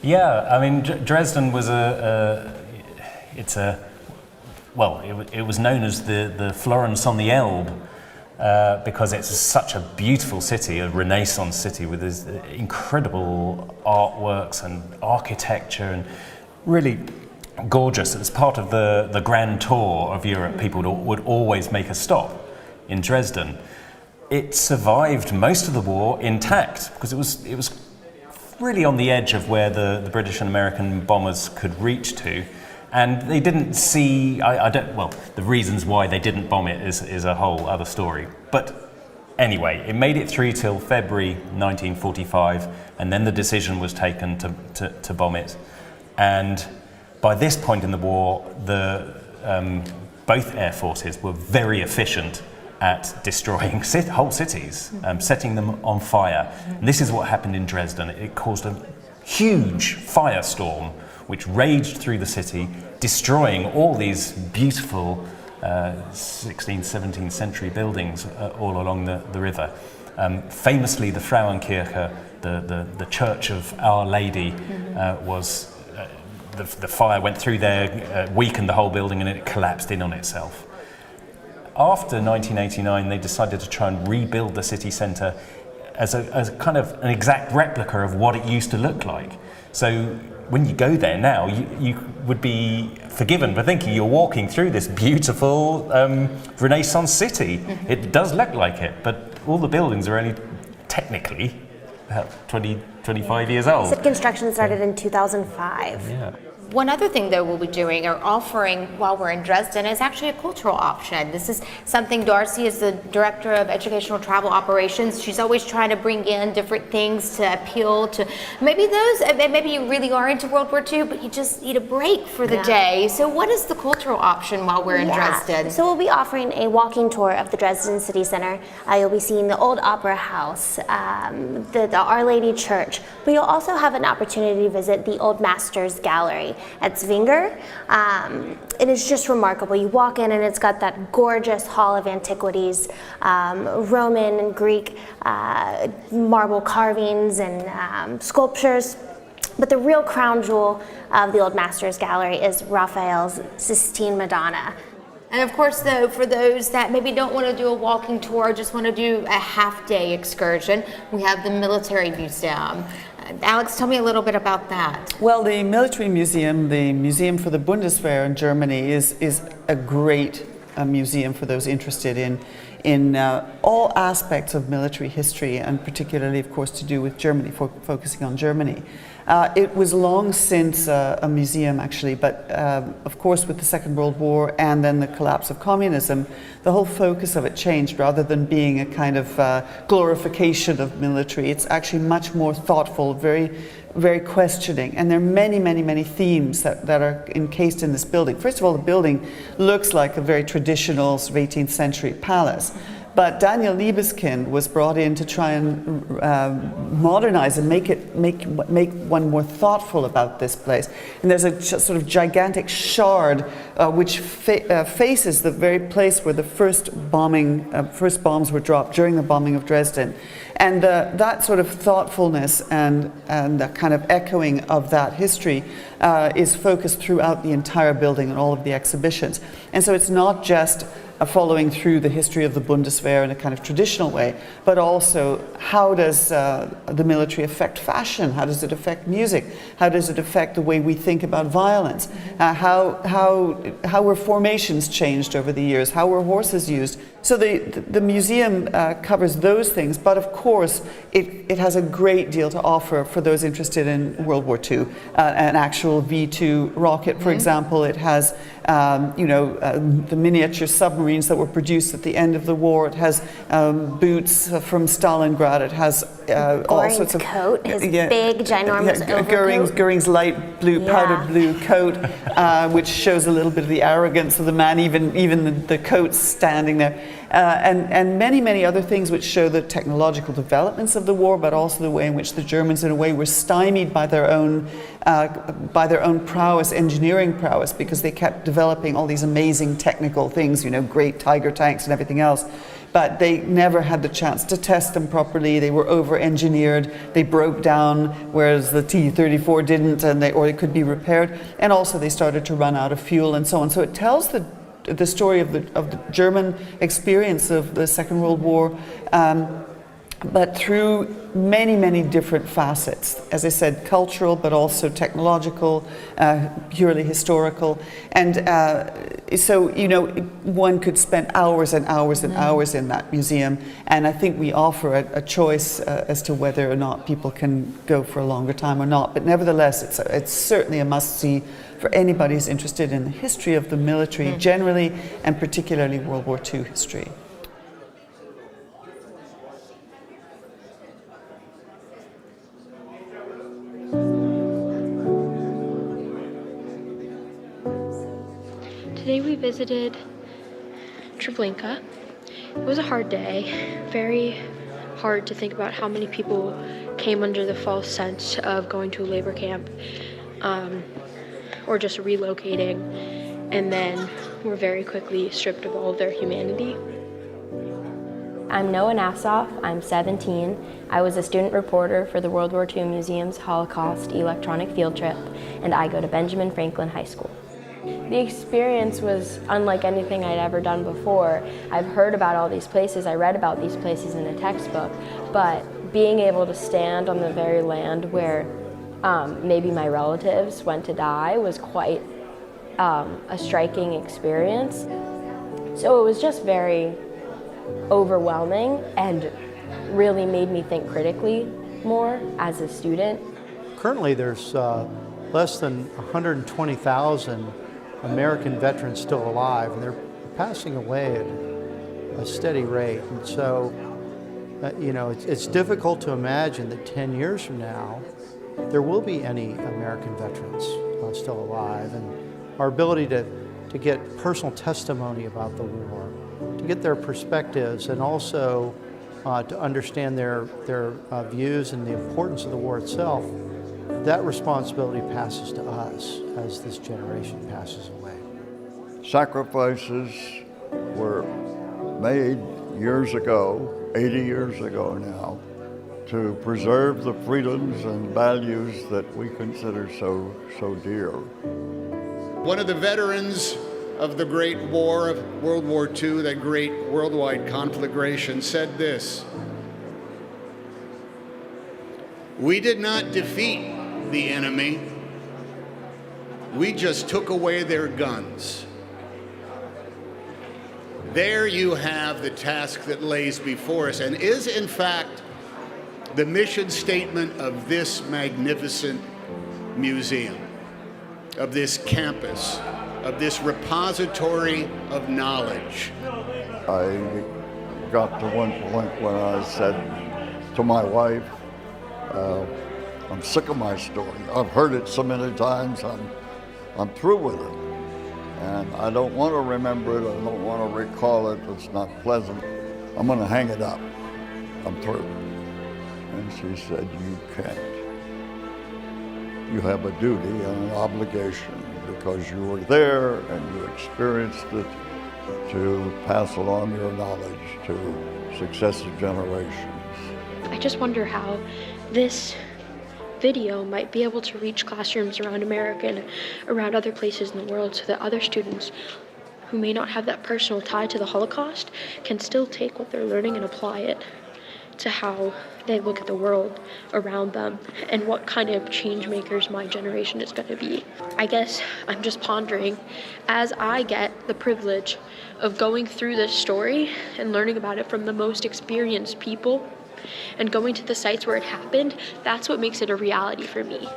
Yeah, I mean, Dresden was it was known as the Florence on the Elbe because it's such a beautiful city, a Renaissance city with these incredible artworks and architecture and really gorgeous. It's part of the grand tour of Europe. People would always make a stop in Dresden. It survived most of the war intact because it was really on the edge of where the British and American bombers could reach to, and they didn't see. The reasons why they didn't bomb it is a whole other story. But anyway, it made it through till February 1945, and then the decision was taken to bomb it. And by this point in the war, both air forces were very efficient at destroying whole cities, setting them on fire. And this is what happened in Dresden. It caused a huge firestorm which raged through the city, destroying all these beautiful 16th, 17th century buildings all along the river. Famously, the Frauenkirche, the Church of Our Lady, was the fire went through there, weakened the whole building, and it collapsed in on itself. After 1989, they decided to try and rebuild the city centre as a kind of an exact replica of what it used to look like. So when you go there now, you would be forgiven for thinking you're walking through this beautiful Renaissance city. It does look like it, but all the buildings are only technically about 25 years old. City construction started in 2005. Yeah. One other thing that we'll be doing or offering while we're in Dresden is actually a cultural option. This is something Darcy is the Director of Educational Travel Operations. She's always trying to bring in different things to appeal to maybe you really are into World War II, but you just need a break for the day. So what is the cultural option while we're in Dresden? So we'll be offering a walking tour of the Dresden City Center. You'll be seeing the old Opera House, the Our Lady Church, but you'll also have an opportunity to visit the Old Masters Gallery at Zwinger. It is just remarkable. You walk in and it's got that gorgeous hall of antiquities, Roman and Greek marble carvings and sculptures. But the real crown jewel of the Old Masters Gallery is Raphael's Sistine Madonna. And of course, though, for those that maybe don't want to do a walking tour, just want to do a half-day excursion, we have the Military Museum. Alex, tell me a little bit about that. Well, the Military Museum, the Museum for the Bundeswehr in Germany, is a great museum for those interested in all aspects of military history, and particularly, of course, to do with Germany, focusing on Germany. It was long since a museum, actually, but of course with the Second World War and then the collapse of communism, the whole focus of it changed. Rather than being a kind of glorification of military, it's actually much more thoughtful, very, very questioning. And there are many, many, many themes that are encased in this building. First of all, the building looks like a very traditional 18th century palace. But Daniel Libeskind was brought in to try and modernize and make one more thoughtful about this place. And there's a sort of gigantic shard which faces the very place where the first bombs were dropped during the bombing of Dresden. And that sort of thoughtfulness and the kind of echoing of that history is focused throughout the entire building and all of the exhibitions. And so it's not just following through the history of the Bundeswehr in a kind of traditional way, but also how does the military affect fashion? How does it affect music? How does it affect the way we think about violence? How were formations changed over the years? How were horses used? So the museum covers those things, but of course it has a great deal to offer for those interested in World War II. An actual V-2 rocket, for example. It has the miniature submarines that were produced at the end of the war. It has boots from Stalingrad. It has all sorts of coat, his big, ginormous overcoat. Goering's light blue, powder blue coat, which shows a little bit of the arrogance of the man, even the coat standing there. And many, many other things which show the technological developments of the war, but also the way in which the Germans, in a way, were stymied by their own prowess, engineering prowess, because they kept developing all these amazing technical things, great Tiger tanks and everything else. But they never had the chance to test them properly. They were over-engineered. They broke down, whereas the T-34 didn't, or they could be repaired. And also they started to run out of fuel and so on. So it tells the story of the German experience of the Second World War, but through many, many different facets. As I said, cultural, but also technological, purely historical. And so, one could spend hours and hours and hours in that museum. And I think we offer a choice as to whether or not people can go for a longer time or not. But nevertheless, it's certainly a must-see for anybody who's interested in the history of the military generally, and particularly World War II history. Today we visited Treblinka. It was a hard day, very hard to think about how many people came under the false sense of going to a labor camp. or just relocating, and then were very quickly stripped of all of their humanity. I'm Noah Nassoff. I'm 17. I was a student reporter for the World War II Museum's Holocaust electronic field trip, and I go to Benjamin Franklin High School. The experience was unlike anything I'd ever done before. I've heard about all these places, I read about these places in a textbook, but being able to stand on the very land where maybe my relatives went to die was quite a striking experience. So it was just very overwhelming and really made me think critically more as a student. Currently there's less than 120,000 American veterans still alive, and they're passing away at a steady rate. And so, you know, it's difficult to imagine that 10 years from now, there will be any American veterans still alive. And our ability to get personal testimony about the war, to get their perspectives, and also to understand their views and the importance of the war itself, that responsibility passes to us as this generation passes away. Sacrifices were made years ago, 80 years ago now, to preserve the freedoms and values that we consider so dear. One of the veterans of the Great War of World War II, that great worldwide conflagration, said this: "We did not defeat the enemy, we just took away their guns." There you have the task that lays before us, and is in fact the mission statement of this magnificent museum, of this campus, of this repository of knowledge. I got to one point when I said to my wife, I'm sick of my story. I've heard it so many times, I'm through with it. And I don't want to remember it, I don't want to recall it, it's not pleasant. I'm going to hang it up. I'm through. And she said, you can't. You have a duty and an obligation because you were there and you experienced it to pass along your knowledge to successive generations. I just wonder how this video might be able to reach classrooms around America and around other places in the world so that other students who may not have that personal tie to the Holocaust can still take what they're learning and apply it to how they look at the world around them and what kind of change makers my generation is going to be. I guess I'm just pondering, as I get the privilege of going through this story and learning about it from the most experienced people and going to the sites where it happened, that's what makes it a reality for me.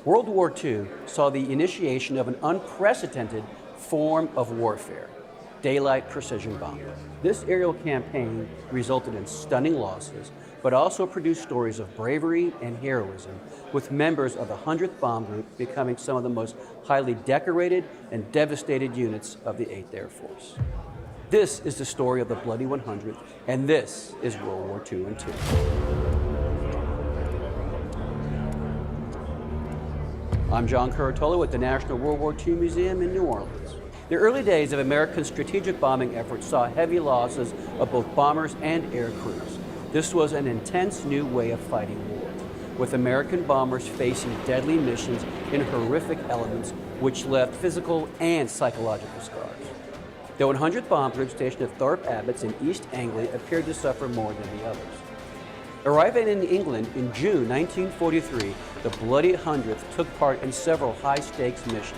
World War II saw the initiation of an unprecedented form of warfare, daylight precision bombing. This aerial campaign resulted in stunning losses, but also produced stories of bravery and heroism, with members of the 100th Bomb Group becoming some of the most highly decorated and devastated units of the 8th Air Force. This is the story of the Bloody 100th, and this is World War II and II. I'm John Curatolo at the National World War II Museum in New Orleans. The early days of American strategic bombing efforts saw heavy losses of both bombers and air crews. This was an intense new way of fighting war, with American bombers facing deadly missions in horrific elements which left physical and psychological scars. The 100th Bomb Group stationed at Thorpe Abbotts in East Anglia appeared to suffer more than the others. Arriving in England in June 1943, the Bloody 100th took part in several high-stakes missions,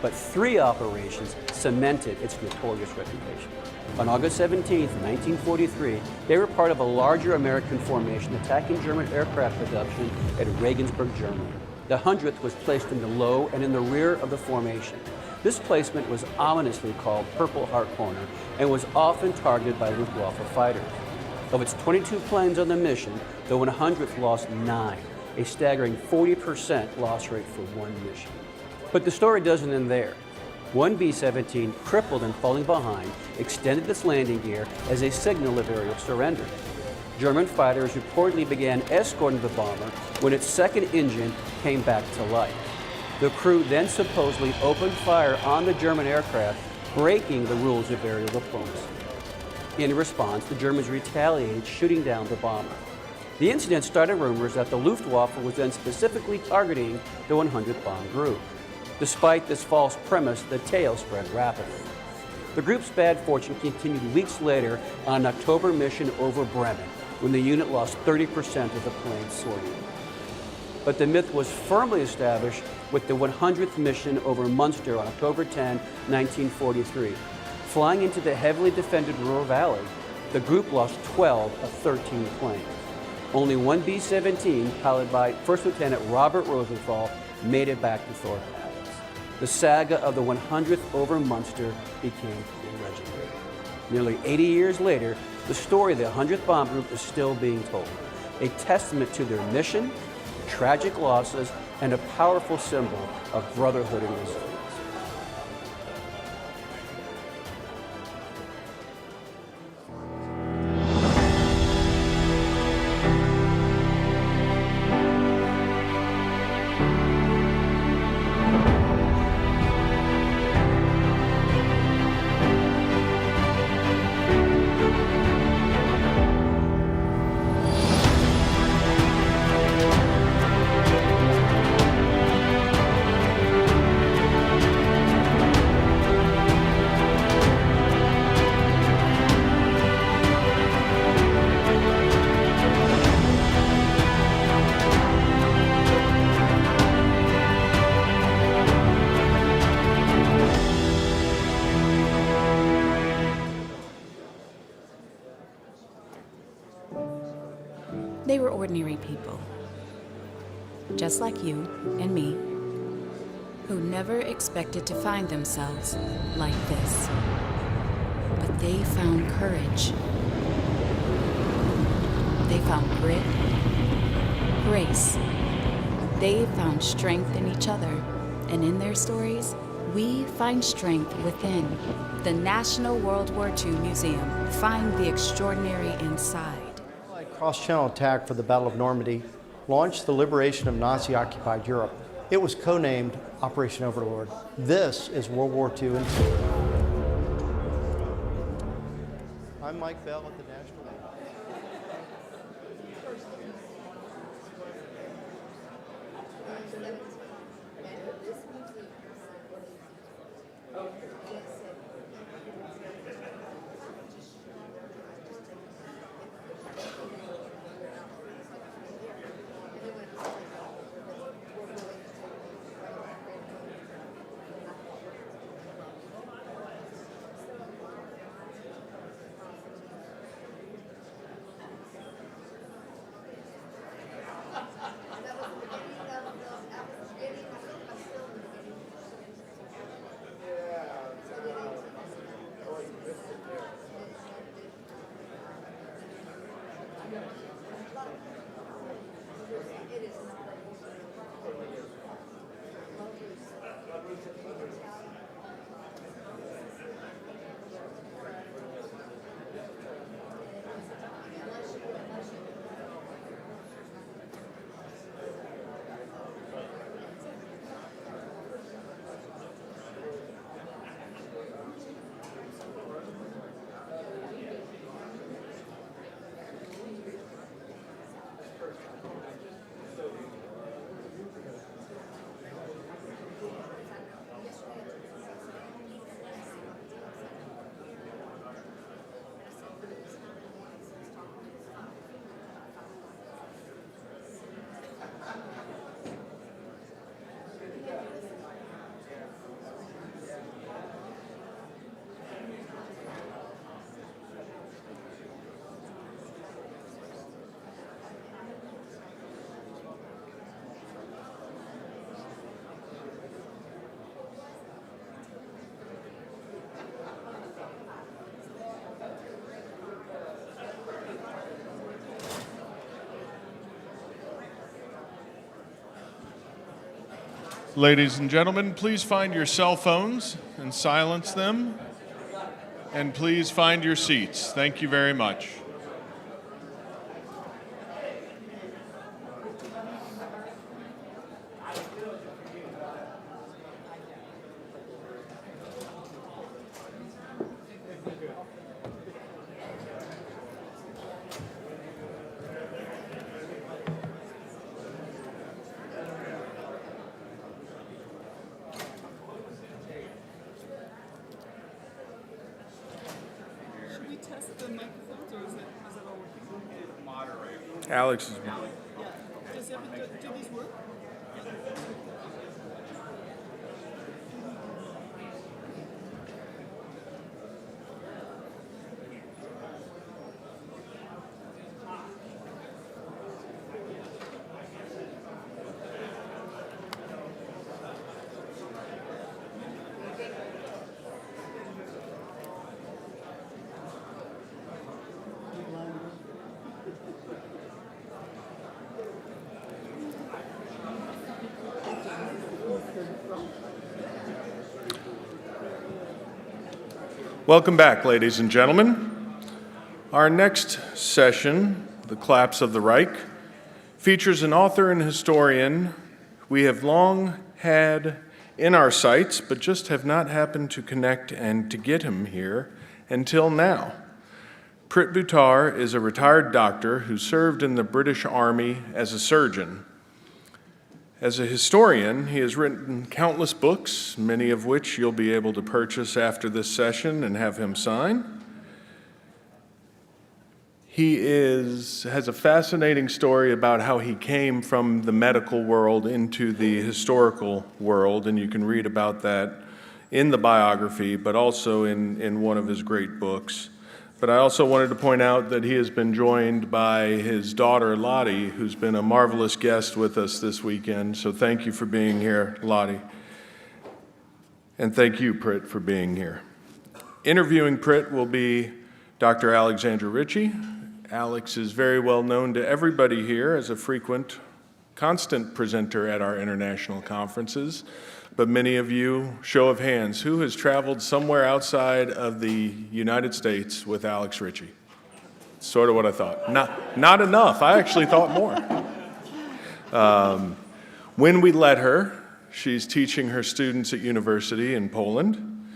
but 3 operations cemented its notorious reputation. On August 17, 1943, they were part of a larger American formation attacking German aircraft production at Regensburg, Germany. The 100th was placed in the low and in the rear of the formation. This placement was ominously called Purple Heart Corner and was often targeted by Luftwaffe fighters. Of its 22 planes on the mission, the 100th lost 9, a staggering 40% loss rate for one mission. But the story doesn't end there. One B-17, crippled and falling behind, extended its landing gear as a signal of aerial surrender. German fighters reportedly began escorting the bomber when its second engine came back to life. The crew then supposedly opened fire on the German aircraft, breaking the rules of aerial diplomacy. In response, the Germans retaliated, shooting down the bomber. The incident started rumors that the Luftwaffe was then specifically targeting the 100th Bomb Group. Despite this false premise, the tale spread rapidly. The group's bad fortune continued weeks later on an October mission over Bremen, when the unit lost 30% of the plane's sortie. But the myth was firmly established with the 100th mission over Munster on October 10, 1943. Flying into the heavily defended Ruhr Valley, the group lost 12 of 13 planes. Only one B-17, piloted by First Lieutenant Robert Rosenthal, made it back to Thorpe Abbotts. The saga of the 100th over Munster became legendary. Nearly 80 years later, the story of the 100th Bomb Group is still being told, a testament to their mission, tragic losses, and a powerful symbol of brotherhood and resilience. They were ordinary people, just like you and me, who never expected to find themselves like this. But they found courage. They found grit, grace. They found strength in each other, and in their stories, we find strength within. The National World War II Museum. Find the extraordinary inside. Cross-channel attack for the Battle of Normandy launched the liberation of Nazi-occupied Europe. It was codenamed Operation Overlord. This is World War II in Syria. I'm Mike Bell at the National. Ladies and gentlemen, please find your cell phones and silence them. And please find your seats. Thank you very much. Alex is. Welcome back, ladies and gentlemen. Our next session, The Collapse of the Reich, features an author and historian we have long had in our sights, but just have not happened to connect and to get him here until now. Prit Buttar is a retired doctor who served in the British Army as a surgeon. As a historian, he has written countless books, many of which you'll be able to purchase after this session and have him sign. He has a fascinating story about how he came from the medical world into the historical world, and you can read about that in the biography, but also in one of his great books. But I also wanted to point out that he has been joined by his daughter, Lottie, who's been a marvelous guest with us this weekend. So thank you for being here, Lottie. And thank you, Prit, for being here. Interviewing Prit will be Dr. Alexandra Ritchie. Alex is very well known to everybody here as a frequent, constant presenter at our international conferences. But many of you, show of hands, who has traveled somewhere outside of the United States with Alex Ritchie? Sort of what I thought. Not enough. I actually thought more. When we let her, she's teaching her students at university in Poland,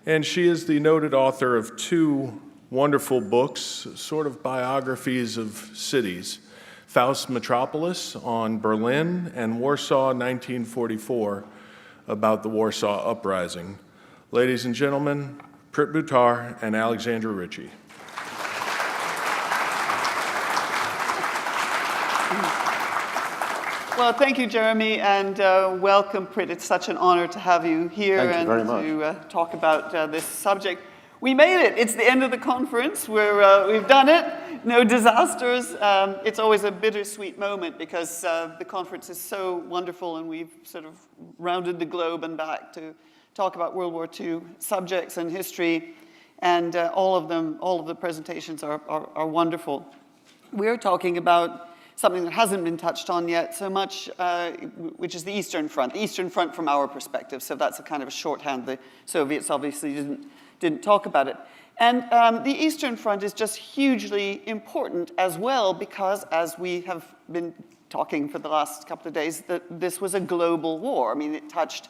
and she is the noted author of two wonderful books, sort of biographies of cities, Faust Metropolis on Berlin and Warsaw 1944, about the Warsaw Uprising. Ladies and gentlemen, Prit Buttar and Alexandra Ritchie. Well, thank you, Jeremy, and welcome, Prit. It's such an honor to have you here and to talk about this subject. We made it. It's the end of the conference. We've done it. No disasters. It's always a bittersweet moment because the conference is so wonderful, and we've sort of rounded the globe and back to talk about World War II subjects and history, and all of the presentations are wonderful. We're talking about something that hasn't been touched on yet so much, which is the Eastern Front. The Eastern Front from our perspective, so that's a kind of a shorthand. The Soviets obviously didn't talk about it. And the Eastern Front is just hugely important as well because, as we have been talking for the last couple of days, that this was a global war. I mean, it touched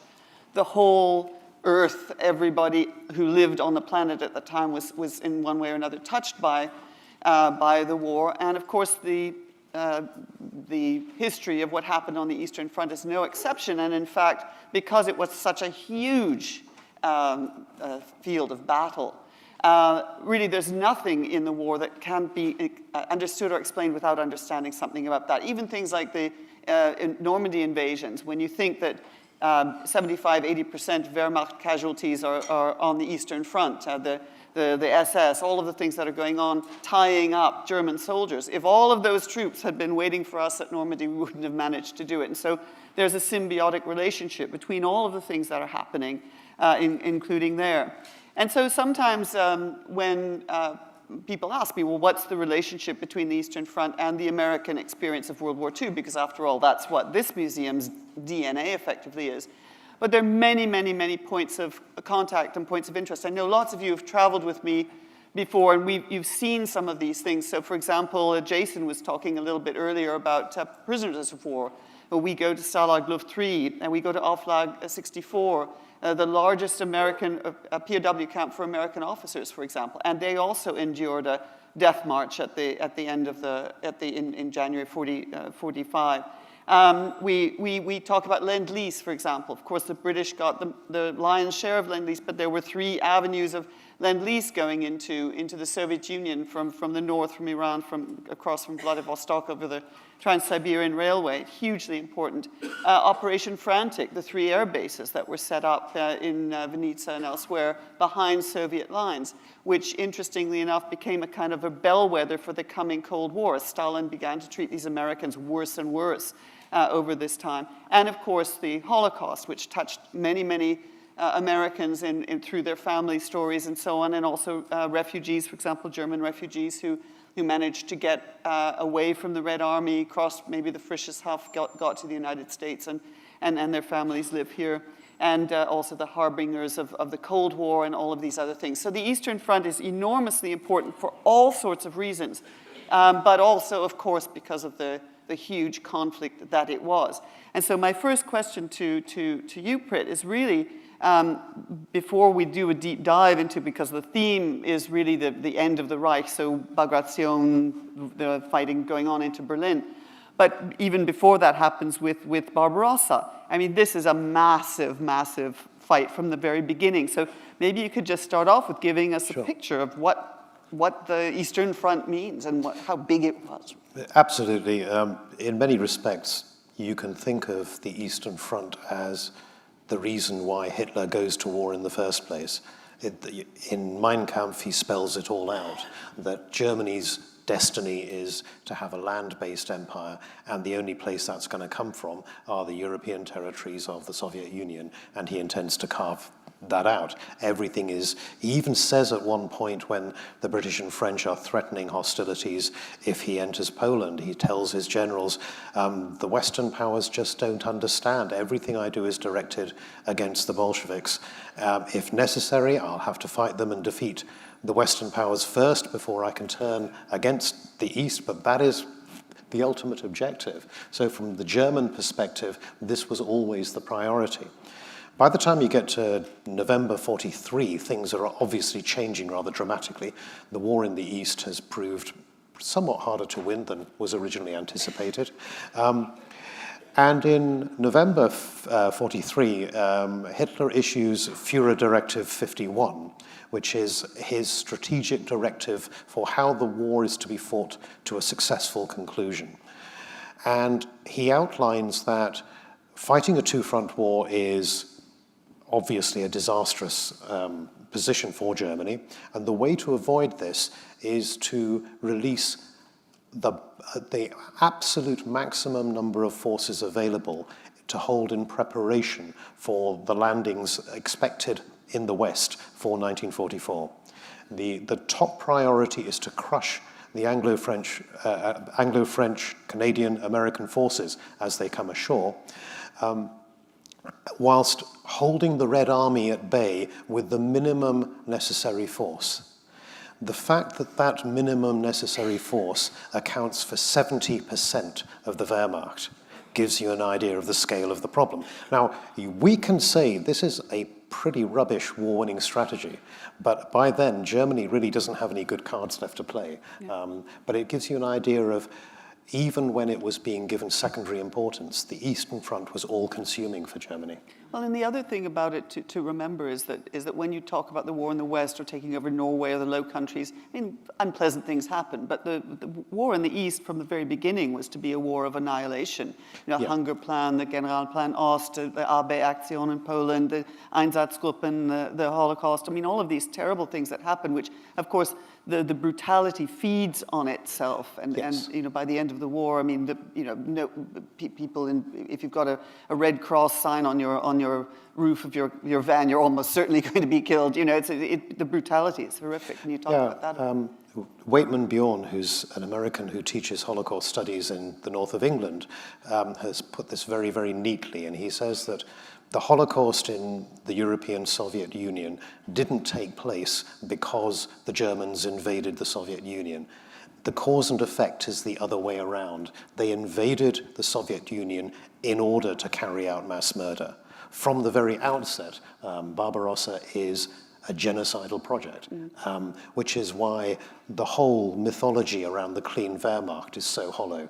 the whole Earth. Everybody who lived on the planet at the time was in one way or another touched by the war. And of course, the history of what happened on the Eastern Front is no exception. And in fact, because it was such a huge field of battle, really, there's nothing in the war that can be understood or explained without understanding something about that. Even things like the Normandy invasions, when you think that 75–80% Wehrmacht casualties are on the Eastern Front, the SS, all of the things that are going on, tying up German soldiers. If all of those troops had been waiting for us at Normandy, we wouldn't have managed to do it. And so there's a symbiotic relationship between all of the things that are happening, including there. And so sometimes when people ask me, well, what's the relationship between the Eastern Front and the American experience of World War II? Because after all, that's what this museum's DNA effectively is. But there are many, many, many points of contact and points of interest. I know lots of you have traveled with me before, and you've seen some of these things. So, for example, Jason was talking a little bit earlier about prisoners of war. We go to Stalag Luft 3, and we go to Auflag 64, the largest American POW camp for American officers, for example. And they also endured a death march at the end of in January 45. We talk about Lend-Lease, for example. Of course, the British got the lion's share of Lend-Lease, but there were 3 avenues of Lend-Lease going into the Soviet Union from the north, from Iran, across from Vladivostok over the Trans-Siberian Railway. Hugely important. Operation Frantic, the 3 air bases that were set up in Vinica and elsewhere behind Soviet lines, which, interestingly enough, became a kind of a bellwether for the coming Cold War. Stalin began to treat these Americans worse and worse over this time. And, of course, the Holocaust, which touched many, many Americans through their family stories and so on, and also refugees, for example, German refugees who managed to get away from the Red Army, crossed maybe the Frischeshof, got to the United States, and their families live here. And also the harbingers of the Cold War and all of these other things. So the Eastern Front is enormously important for all sorts of reasons, but also, of course, because of the huge conflict that it was. And so my first question to you, Prit, is really, before we do a deep dive into, because the theme is really the end of the Reich, so Bagration, the fighting going on into Berlin. But even before that happens with Barbarossa, I mean, this is a massive, massive fight from the very beginning. So maybe you could just start off with giving us a picture of what the Eastern Front means and how big it was. Absolutely. In many respects, you can think of the Eastern Front as the reason why Hitler goes to war in the first place. In Mein Kampf, he spells it all out, that Germany's destiny is to have a land-based empire, and the only place that's going to come from are the European territories of the Soviet Union, and he intends to carve that out. Everything is, he even says at one point when the British and French are threatening hostilities, if he enters Poland, he tells his generals, the Western powers just don't understand. Everything I do is directed against the Bolsheviks. If necessary, I'll have to fight them and defeat the Western powers first before I can turn against the East, but that is the ultimate objective. So from the German perspective, this was always the priority. By the time you get to November 43, things are obviously changing rather dramatically. The war in the East has proved somewhat harder to win than was originally anticipated. And in November 43, Hitler issues Führer Directive 51, which is his strategic directive for how the war is to be fought to a successful conclusion. And he outlines that fighting a two-front war is obviously a disastrous position for Germany, and the way to avoid this is to release the absolute maximum number of forces available to hold in preparation for the landings expected in the West for 1944. The top priority is to crush the Anglo-French, Canadian, American forces as they come ashore, whilst holding the Red Army at bay with the minimum necessary force. The fact that that minimum necessary force accounts for 70% of the Wehrmacht gives you an idea of the scale of the problem. Now, we can say this is a pretty rubbish war-winning strategy, but by then, Germany really doesn't have any good cards left to play. Yeah. But it gives you an idea of, even when it was being given secondary importance, the Eastern Front was all-consuming for Germany. Well, and the other thing about it to remember is that when you talk about the war in the West or taking over Norway or the Low Countries, I mean, unpleasant things happen, but the war in the East from the very beginning was to be a war of annihilation. You know, yeah. Hungerplan, the Generalplan Ost, the AB-Aktion in Poland, the Einsatzgruppen, the Holocaust. I mean, all of these terrible things that happened, which, of course, the brutality feeds on itself, and you know, by the end of the war, I mean, people if you've got a Red Cross sign on your on your roof of your van, you're almost certainly going to be killed. You know, the brutality is horrific. Can you talk about that? Waitman Bjorn, who's an American who teaches Holocaust studies in the north of England, has put this very, very neatly, and he says that the Holocaust in the European Soviet Union didn't take place because the Germans invaded the Soviet Union. The cause and effect is the other way around. They invaded the Soviet Union in order to carry out mass murder. From the very outset, Barbarossa is a genocidal project, which is why the whole mythology around the clean Wehrmacht is so hollow.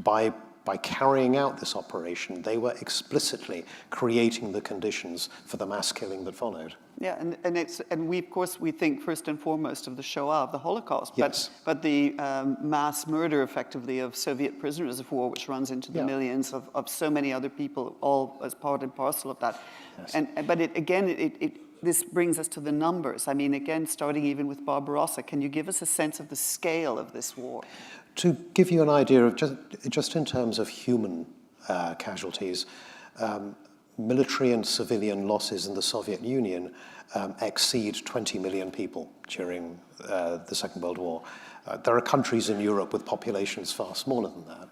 By carrying out this operation, they were explicitly creating the conditions for the mass killing that followed. Yeah, and we, of course, we think first and foremost of the Shoah, of the Holocaust, yes. but the mass murder, effectively, of Soviet prisoners of war, which runs into the millions of so many other people, all as part and parcel of that. Yes. But this brings us to the numbers. I mean, again, starting even with Barbarossa, can you give us a sense of the scale of this war? To give you an idea of just in terms of human casualties, military and civilian losses in the Soviet Union exceed 20 million people during the Second World War. There are countries in Europe with populations far smaller than that.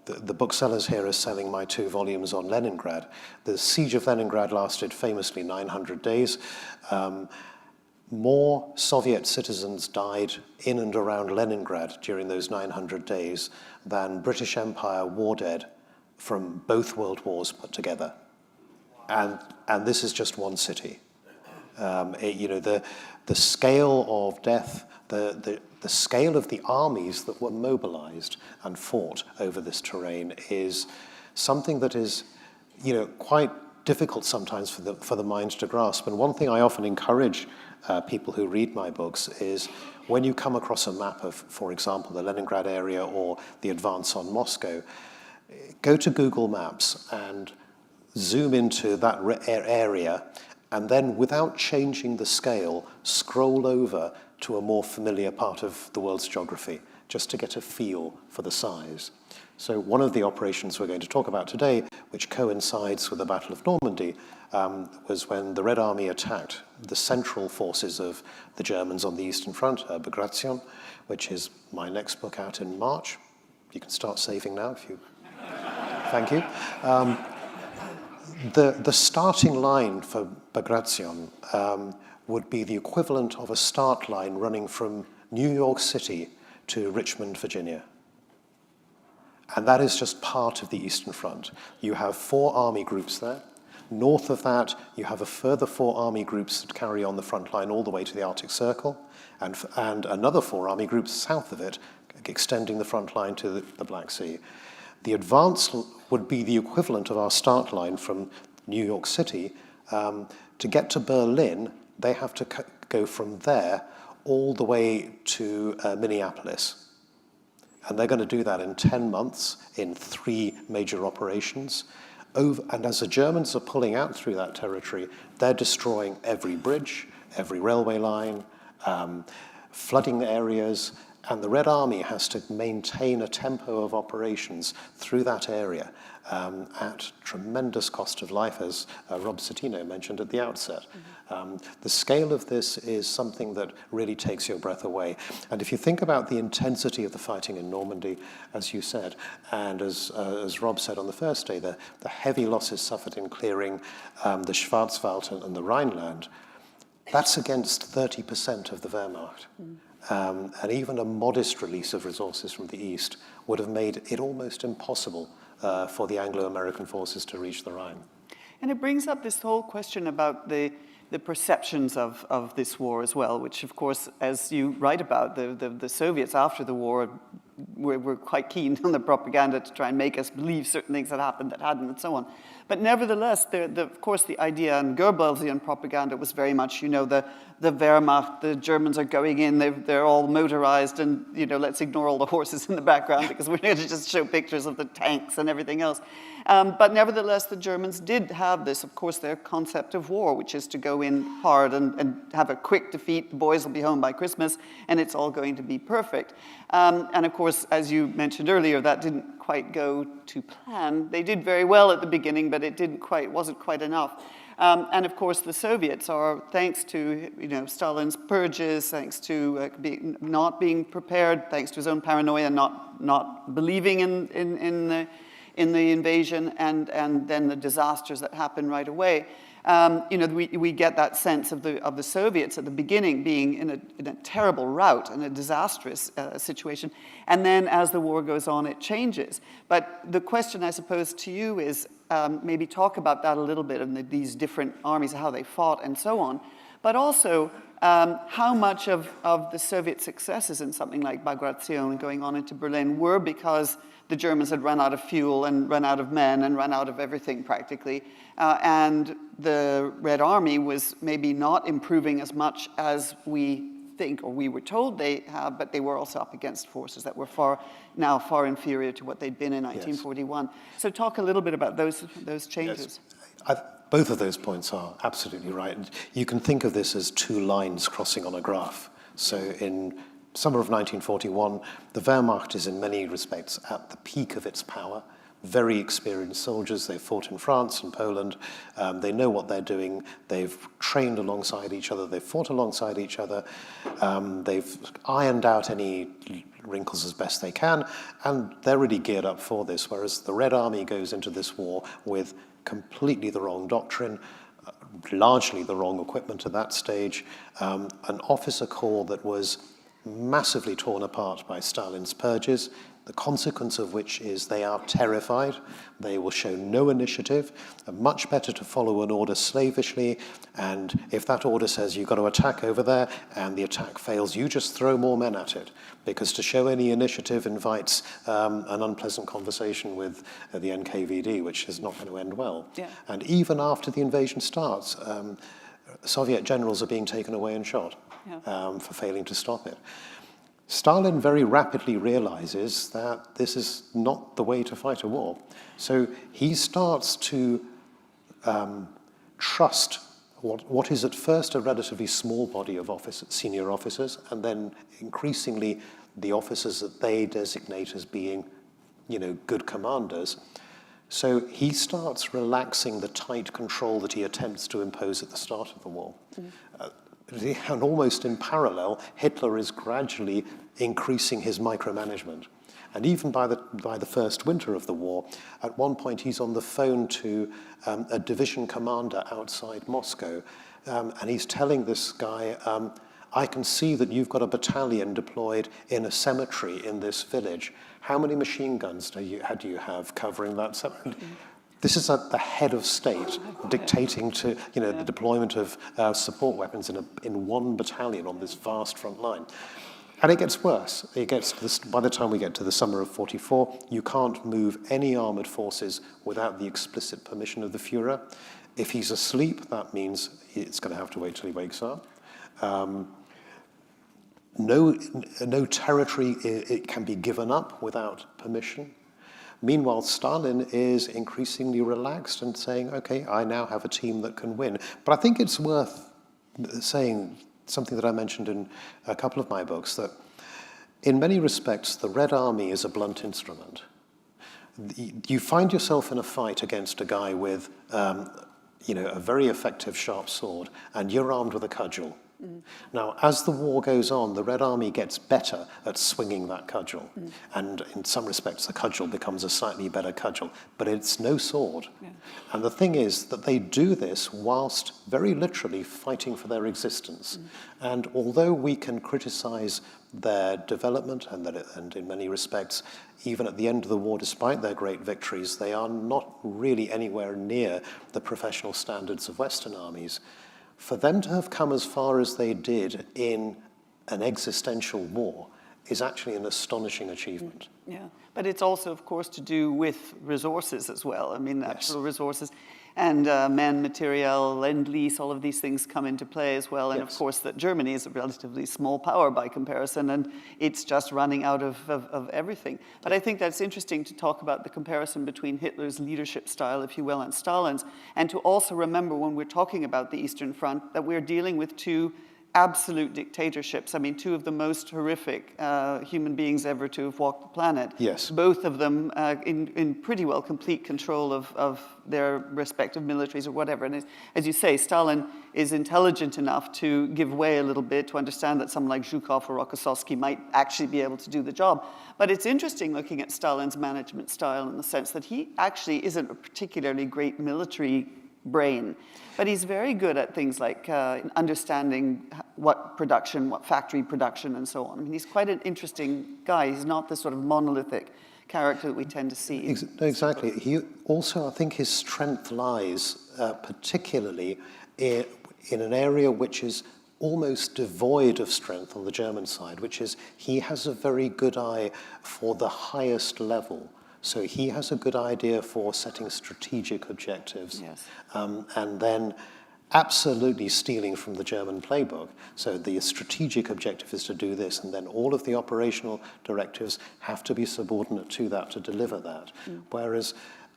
The booksellers here are selling my 2 volumes on Leningrad. The siege of Leningrad lasted famously 900 days. More Soviet citizens died in and around Leningrad during those 900 days than British Empire war dead from both world wars put together. And this is just one city. The scale of death, the scale of the armies that were mobilized and fought over this terrain is something that is, quite difficult sometimes for the mind to grasp. And one thing I often encourage people who read my books is when you come across a map of, for example, the Leningrad area or the advance on Moscow, go to Google Maps and zoom into that area, and then without changing the scale, scroll over to a more familiar part of the world's geography, just to get a feel for the size. So one of the operations we're going to talk about today, which coincides with the Battle of Normandy, was when the Red Army attacked the central forces of the Germans on the Eastern Front, Bagration, which is my next book out in March. You can start saving now if you... Thank you. The starting line for Bagration would be the equivalent of a start line running from New York City to Richmond, Virginia. And that is just part of the Eastern Front. You have 4 army groups there. North of that, you have a further 4 army groups that carry on the front line all the way to the Arctic Circle, and another 4 army groups south of it, extending the front line to the Black Sea. The advance would be the equivalent of our start line from New York City. To get to Berlin, they have to go from there all the way to Minneapolis. And they're going to do that in 10 months in 3 major operations. And as the Germans are pulling out through that territory, they're destroying every bridge, every railway line, flooding areas, and the Red Army has to maintain a tempo of operations through that area at tremendous cost of life, as Rob Citino mentioned at the outset. The scale of this is something that really takes your breath away. And if you think about the intensity of the fighting in Normandy, as you said, and as Rob said on the first day, the heavy losses suffered in clearing the Schwarzwald and the Rhineland, that's against 30% of the Wehrmacht. And even a modest release of resources from the east would have made it almost impossible for the Anglo-American forces to reach the Rhine. And it brings up this whole question about the perceptions of this war as well, which, of course, as you write about, the Soviets after the war were quite keen on the propaganda to try and make us believe certain things that happened that hadn't, and so on. But nevertheless, of course, the idea and Goebbelsian propaganda was very much, the Wehrmacht, the Germans are going in, they're all motorized, and, let's ignore all the horses in the background because we're going to just show pictures of the tanks and everything else. But nevertheless, the Germans did have this, of course, their concept of war, which is to go in hard and have a quick defeat. The boys will be home by Christmas, and it's all going to be perfect. And of course, as you mentioned earlier, that didn't quite go to plan. They did very well at the beginning, but it wasn't quite enough. And of course, the Soviets are, thanks to Stalin's purges, thanks to not being prepared, thanks to his own paranoia, not believing in the invasion, and then the disasters that happen right away. We get that sense of the Soviets at the beginning being in a terrible rout and a disastrous situation. And then as the war goes on, it changes. But the question, I suppose, to you is maybe talk about that a little bit, and these different armies, how they fought and so on. But also, how much of the Soviet successes in something like Bagration and going on into Berlin were because the Germans had run out of fuel and run out of men and run out of everything practically. And the Red Army was maybe not improving as much as we think, or we were told they have, but they were also up against forces that were far inferior to what they'd been in 1941. Yes. So talk a little bit about those changes. Yes. Both of those points are absolutely right. You can think of this as two lines crossing on a graph. So in summer of 1941, the Wehrmacht is in many respects at the peak of its power. Very experienced soldiers. They've fought in France and Poland. They know what they're doing. They've trained alongside each other. They've fought alongside each other. They've ironed out any wrinkles as best they can, and they're really geared up for this, whereas the Red Army goes into this war with completely the wrong doctrine, largely the wrong equipment at that stage, an officer corps that was massively torn apart by Stalin's purges, the consequence of which is they are terrified. They will show no initiative. Much better to follow an order slavishly, and if that order says you've got to attack over there and the attack fails, you just throw more men at it, because to show any initiative invites an unpleasant conversation with the NKVD, which is not going to end well. Yeah. And even after the invasion starts, Soviet generals are being taken away and shot for failing to stop it. Stalin very rapidly realizes that this is not the way to fight a war. So he starts to trust what is at first a relatively small body of senior officers, and then increasingly the officers that they designate as being, good commanders. So he starts relaxing the tight control that he attempts to impose at the start of the war. And almost in parallel, Hitler is gradually increasing his micromanagement. And even by the first winter of the war, at one point he's on the phone to a division commander outside Moscow, and he's telling this guy, I can see that you've got a battalion deployed in a cemetery in this village. How many machine guns do you have covering that cemetery? This is at the head of state dictating to the deployment of support weapons in one battalion on this vast front line. And it gets worse. It gets to this, by the time we get to the summer of 44, you can't move any armored forces without the explicit permission of the Führer. If he's asleep, that means it's going to have to wait till he wakes up. No territory it can be given up without permission. Meanwhile, Stalin is increasingly relaxed and saying, okay, I now have a team that can win. But I think it's worth saying something that I mentioned in a couple of my books, that in many respects, the Red Army is a blunt instrument. You find yourself in a fight against a guy with a very effective sharp sword, and you're armed with a cudgel. Now, as the war goes on, the Red Army gets better at swinging that cudgel. And in some respects, the cudgel becomes a slightly better cudgel, but it's no sword. And the thing is that they do this whilst very literally fighting for their existence. And although we can criticize their development and in many respects, even at the end of the war, despite their great victories, they are not really anywhere near the professional standards of Western armies. For them to have come as far as they did in an existential war is actually an astonishing achievement. Yeah, but it's also, of course, to do with resources as well. I mean, natural resources and men, material, Lend-Lease, all of these things come into play as well. And of course, that Germany is a relatively small power by comparison, and it's just running out of everything. But I think that's interesting to talk about the comparison between Hitler's leadership style, if you will, and Stalin's, and to also remember when we're talking about the Eastern Front that we're dealing with two absolute dictatorships. I mean, two of the most horrific human beings ever to have walked the planet. Yes. Both of them in pretty well complete control of their respective militaries or whatever. And as you say, Stalin is intelligent enough to give way a little bit, to understand that someone like Zhukov or Rokossovsky might actually be able to do the job. But it's interesting looking at Stalin's management style in the sense that he actually isn't a particularly great military brain. But he's very good at things like understanding what production, what factory production, and so on. I mean, he's quite an interesting guy. He's not the sort of monolithic character that we tend to see. Exactly. He also, I think his strength lies particularly in an area which is almost devoid of strength on the German side, which is he has a very good eye for the highest level. So he has a good idea for setting strategic objectives, yes. And then absolutely stealing from the German playbook. So the strategic objective is to do this, and then all of the operational directives have to be subordinate to that to deliver that. Whereas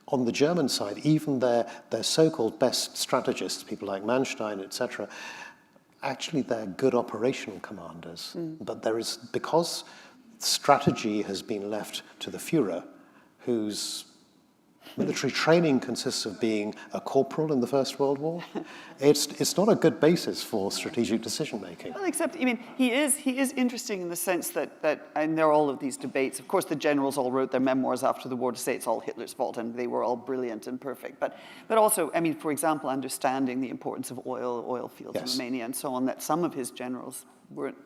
on the German side, even their so-called best strategists, people like Manstein, etc., actually they're good operational commanders. But there is, because strategy has been left to the Führer, whose military training consists of being a corporal in the First World War, it's not a good basis for strategic decision-making. Well, except, I mean, he is interesting in the sense that, and there are all of these debates. Of course, the generals all wrote their memoirs after the war to say it's all Hitler's fault, and they were all brilliant and perfect. But also, I mean, for example, understanding the importance of oil fields in Romania and so on, that some of his generals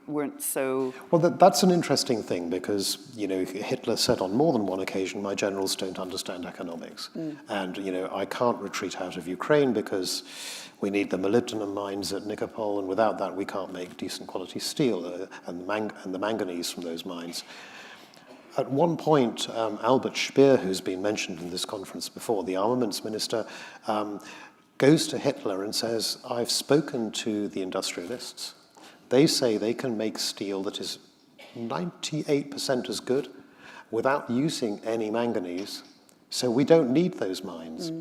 weren't so... Well, that's an interesting thing because, you know, Hitler said on more than one occasion, my generals don't understand economics. And, you know, I can't retreat out of Ukraine because we need the molybdenum mines at Nikopol, and without that we can't make decent quality steel and the manganese from those mines. At one point, Albert Speer, who's been mentioned in this conference before, the armaments minister, goes to Hitler and says, I've spoken to the industrialists. They say they can make steel that is 98% as good without using any manganese, so we don't need those mines.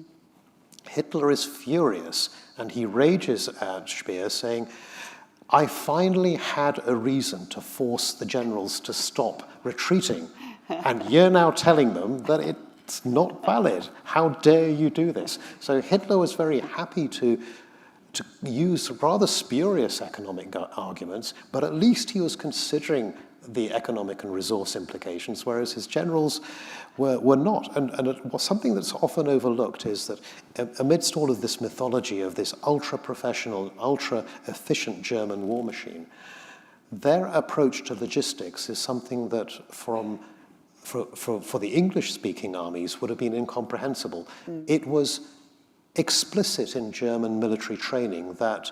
Hitler is furious, and he rages at Speer, saying, I finally had a reason to force the generals to stop retreating, and you're now telling them that it's not valid. How dare you do this? So Hitler was very happy to use rather spurious economic arguments, but at least he was considering the economic and resource implications, whereas his generals were not. And something that's often overlooked is that amidst all of this mythology of this ultra-professional, ultra-efficient German war machine, their approach to logistics is something that for the English-speaking armies would have been incomprehensible. It was explicit in German military training that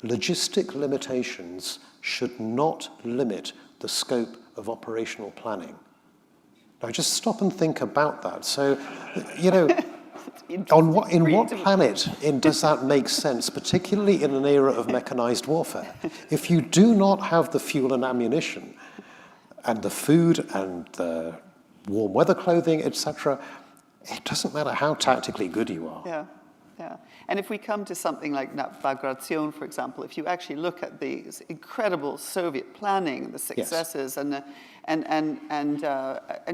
logistic limitations should not limit the scope of operational planning. Now just stop and think about that. So, you know, in what planet does that make sense, particularly in an era of mechanized warfare? If you do not have the fuel and ammunition and the food and the warm weather clothing, etc., it doesn't matter how tactically good you are. Yeah. Yeah. And if we come to something like Bagration, for example, if you actually look at the incredible Soviet planning, the successes, and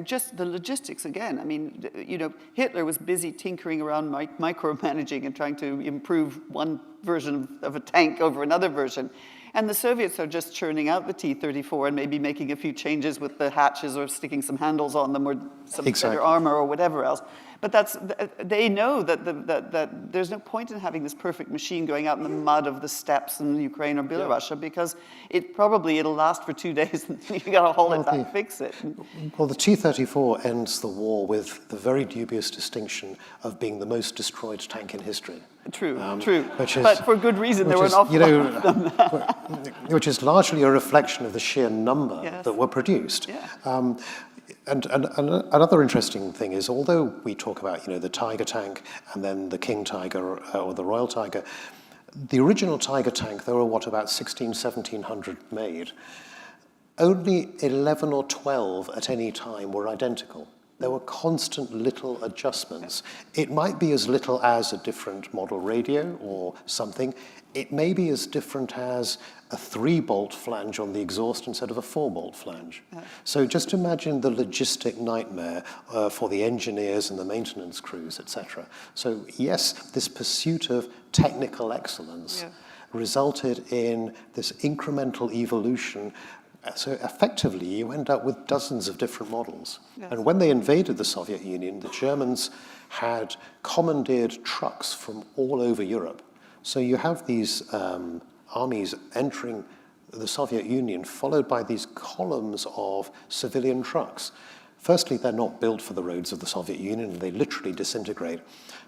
just the logistics again. I mean, you know, Hitler was busy tinkering around micromanaging and trying to improve one version of a tank over another version. And the Soviets are just churning out the T-34 and maybe making a few changes with the hatches or sticking some handles on them or some better armor or whatever else. But they know that there's no point in having this perfect machine going out in the mud of the steppes in Ukraine or Belarus because it'll last for 2 days and you got to haul it back and fix it. Well, the T-34 ends the war with the very dubious distinction of being the most destroyed tank in history. True. But for good reason, there were an awful lot of them. Which is largely a reflection of the sheer number that were produced. And another interesting thing is, although we talk about, you know, the Tiger tank and then the King Tiger or the Royal Tiger, the original Tiger tank, there were about 1,700 made. Only 11 or 12 at any time were identical. There were constant little adjustments. It might be as little as a different model radio or something. it may be as different as a 3-bolt flange on the exhaust instead of a 4-bolt flange. So just imagine the logistic nightmare for the engineers and the maintenance crews, etc. So yes, this pursuit of technical excellence resulted in this incremental evolution. So effectively, you end up with dozens of different models. Yes. And when they invaded the Soviet Union, the Germans had commandeered trucks from all over Europe. So you have these armies entering the Soviet Union, followed by these columns of civilian trucks. Firstly, they're not built for the roads of the Soviet Union, and they literally disintegrate.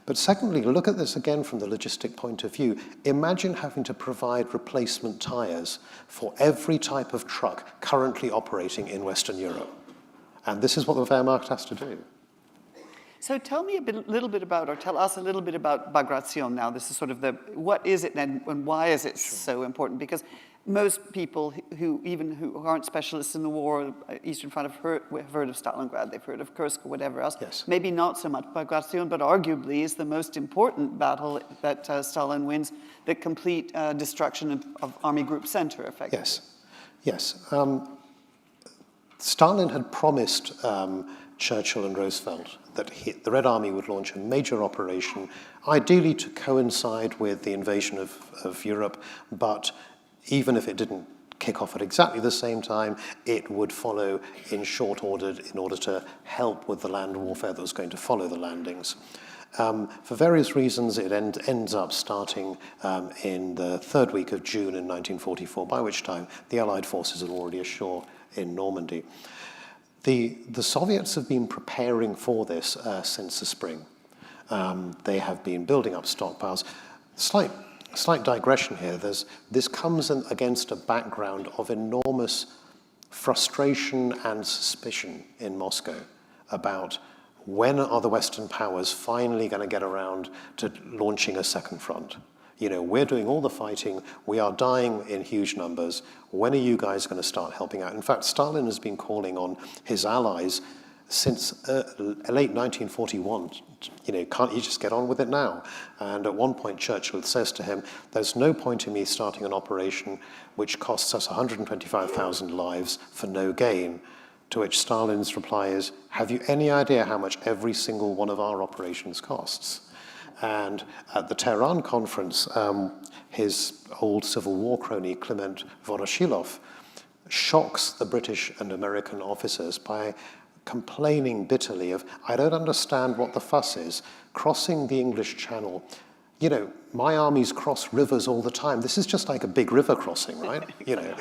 But secondly, look at this again from the logistic point of view. Imagine having to provide replacement tires for every type of truck currently operating in Western Europe. And this is what the Wehrmacht has to do. So tell me little bit about, or tell us a little bit about Bagration now. This is sort of what is it and why is it so important? Because most people who aren't specialists in the war, Eastern Front, have heard of Stalingrad, they've heard of Kursk or whatever else. Yes. Maybe not so much Bagration, but arguably is the most important battle that Stalin wins, the complete destruction of Army Group Center, effectively. Yes. Stalin had promised Churchill and Roosevelt that the Red Army would launch a major operation, ideally to coincide with the invasion of Europe, but even if it didn't kick off at exactly the same time, it would follow in short order in order to help with the land warfare that was going to follow the landings. For various reasons, it ends up starting in the 3rd week of June in 1944, by which time the Allied forces are already ashore in Normandy. The Soviets have been preparing for this since the spring. They have been building up stockpiles. Slight digression here. This comes against a background of enormous frustration and suspicion in Moscow about when are the Western powers finally going to get around to launching a second front. You know, we're doing all the fighting, we are dying in huge numbers, when are you guys going to start helping out? In fact, Stalin has been calling on his allies since late 1941, you know, can't you just get on with it now? And at one point, Churchill says to him, there's no point in me starting an operation which costs us 125,000 lives for no gain. To which Stalin's reply is, have you any idea how much every single one of our operations costs? And at the Tehran conference, his old Civil War crony, Kliment Voroshilov, shocks the British and American officers by complaining bitterly of, I don't understand what the fuss is, crossing the English Channel. You know, my armies cross rivers all the time. This is just like a big river crossing, right? You know,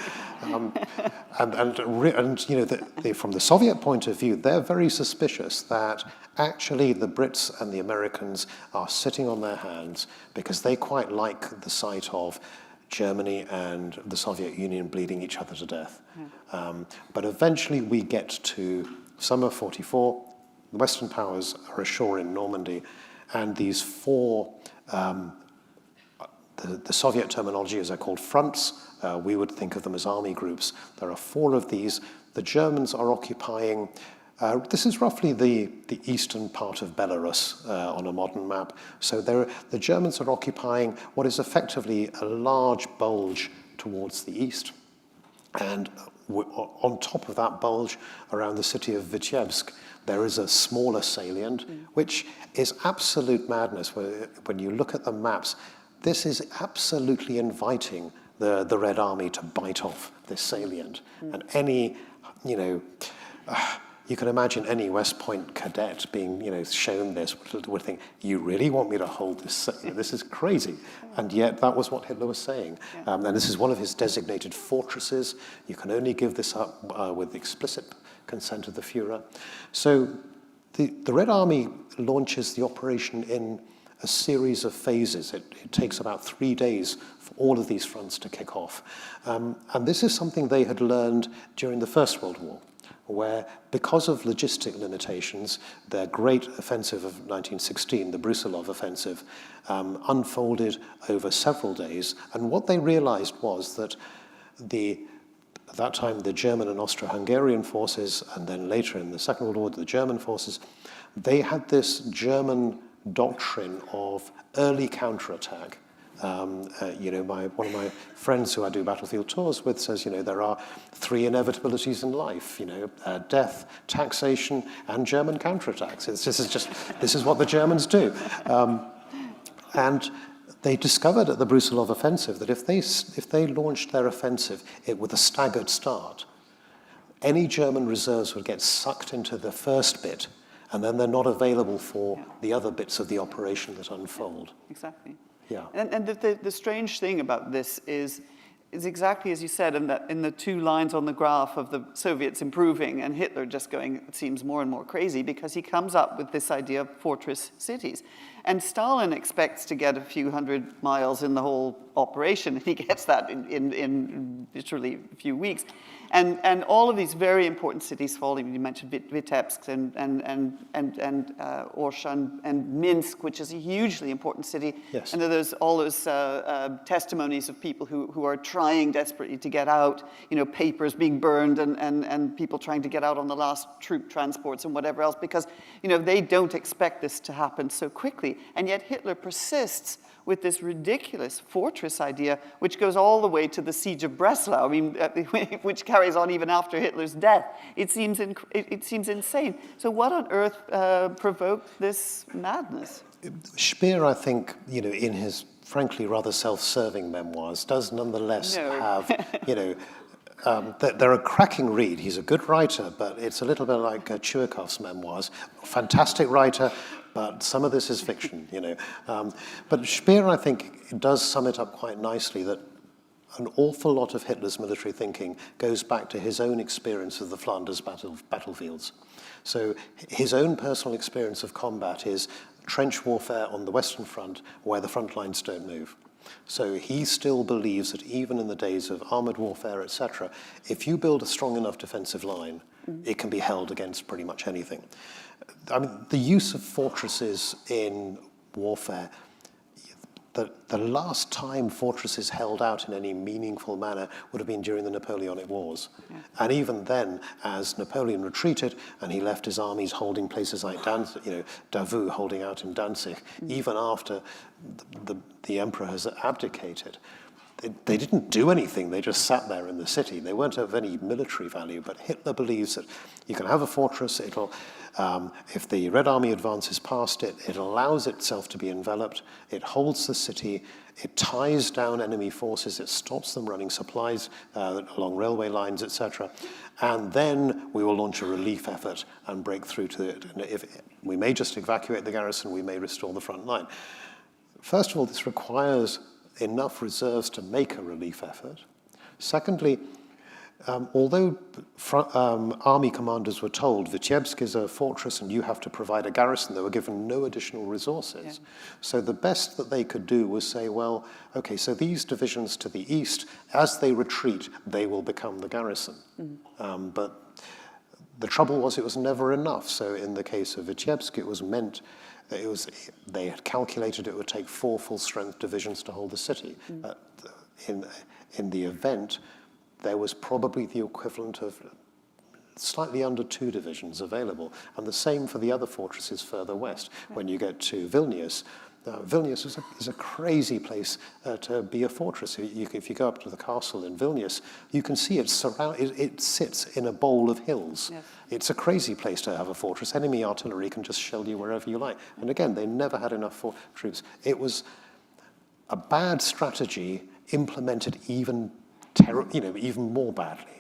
and you know, from the Soviet point of view, they're very suspicious that actually the Brits and the Americans are sitting on their hands because they quite like the sight of Germany and the Soviet Union bleeding each other to death. But eventually we get to summer 44, the Western powers are ashore in Normandy, and these 4, the Soviet terminology is they're called fronts. We would think of them as army groups. There are 4 of these. The Germans are occupying, this is roughly the eastern part of Belarus on a modern map. So the Germans are occupying what is effectively a large bulge towards the east. And on top of that bulge, around the city of Vitebsk, there is a smaller salient, which is absolute madness. When you look at the maps, this is absolutely inviting the Red Army to bite off this salient. And any, you know, you can imagine any West Point cadet being, you know, shown this would think, you really want me to hold this? This is crazy. And yet that was what Hitler was saying. And this is one of his designated fortresses. You can only give this up with the explicit consent of the Führer. So the Red Army launches the operation in a series of phases. It takes about 3 days for all of these fronts to kick off. And this is something they had learned during the First World War, where because of logistic limitations, their great offensive of 1916, the Brusilov offensive, unfolded over several days. And what they realized was that at that time, the German and Austro-Hungarian forces, and then later in the Second World War, the German forces, they had this German doctrine of early counterattack. One of my friends who I do battlefield tours with says, there are 3 inevitabilities in life, death, taxation, and German counterattacks. This is what the Germans do. And they discovered at the Brusilov offensive that if they launched their offensive with a staggered start, any German reserves would get sucked into the first bit, and then they're not available for the other bits of the operation that unfold. Exactly. Yeah. And the strange thing about this is exactly as you said, in the 2 lines on the graph of the Soviets improving and Hitler just going, it seems more and more crazy, because he comes up with this idea of fortress cities. And Stalin expects to get a few hundred miles in the whole operation, and he gets that in literally a few weeks. And all of these very important cities fall. You mentioned Vitebsk and Orsha and Minsk, which is a hugely important city. Yes. And there's all those testimonies of people who are trying desperately to get out, papers being burned and people trying to get out on the last troop transports and whatever else, because, they don't expect this to happen so quickly. And yet Hitler persists with this ridiculous fortress idea, which goes all the way to the siege of Breslau, which carries on even after Hitler's death. It seems insane. So what on earth provoked this madness? Speer, I think, in his frankly rather self-serving memoirs, does nonetheless have, they're a cracking read. He's a good writer, but it's a little bit like Chuikov's memoirs. Fantastic writer, but some of this is fiction, But Speer, I think, does sum it up quite nicely, that an awful lot of Hitler's military thinking goes back to his own experience of the Flanders battlefields. So his own personal experience of combat is trench warfare on the Western Front, where the front lines don't move. So he still believes that even in the days of armored warfare, etc., if you build a strong enough defensive line, it can be held against pretty much anything. I mean, the use of fortresses in warfare, the last time fortresses held out in any meaningful manner would have been during the Napoleonic Wars. Yeah. And even then, as Napoleon retreated and he left his armies holding places like Davout holding out in Danzig, even after the emperor has abdicated, they didn't do anything. They just sat there in the city. They weren't of any military value, but Hitler believes that you can have a fortress, if the Red Army advances past it, it allows itself to be enveloped, it holds the city, it ties down enemy forces, it stops them running supplies along railway lines, etc. And then we will launch a relief effort and break through to it. And if we may just evacuate the garrison, we may restore the front line. First of all, this requires enough reserves to make a relief effort. Secondly, although army commanders were told Vitebsk is a fortress and you have to provide a garrison, they were given no additional resources. Yeah. So the best that they could do was say, well, okay, so these divisions to the east, as they retreat, they will become the garrison. But the trouble was it was never enough. So in the case of Vitebsk, it was meant they had calculated it would take 4 full-strength divisions to hold the city. In the event, there was probably the equivalent of slightly under 2 divisions available, and the same for the other fortresses further west. When you get to Vilnius, Vilnius is a crazy place to be a fortress. If you go up to the castle in Vilnius, you can see it sits in a bowl of hills. Yes. It's a crazy place to have a fortress. Enemy artillery can just shell you wherever you like. And again, they never had enough troops. It was a bad strategy implemented even more badly.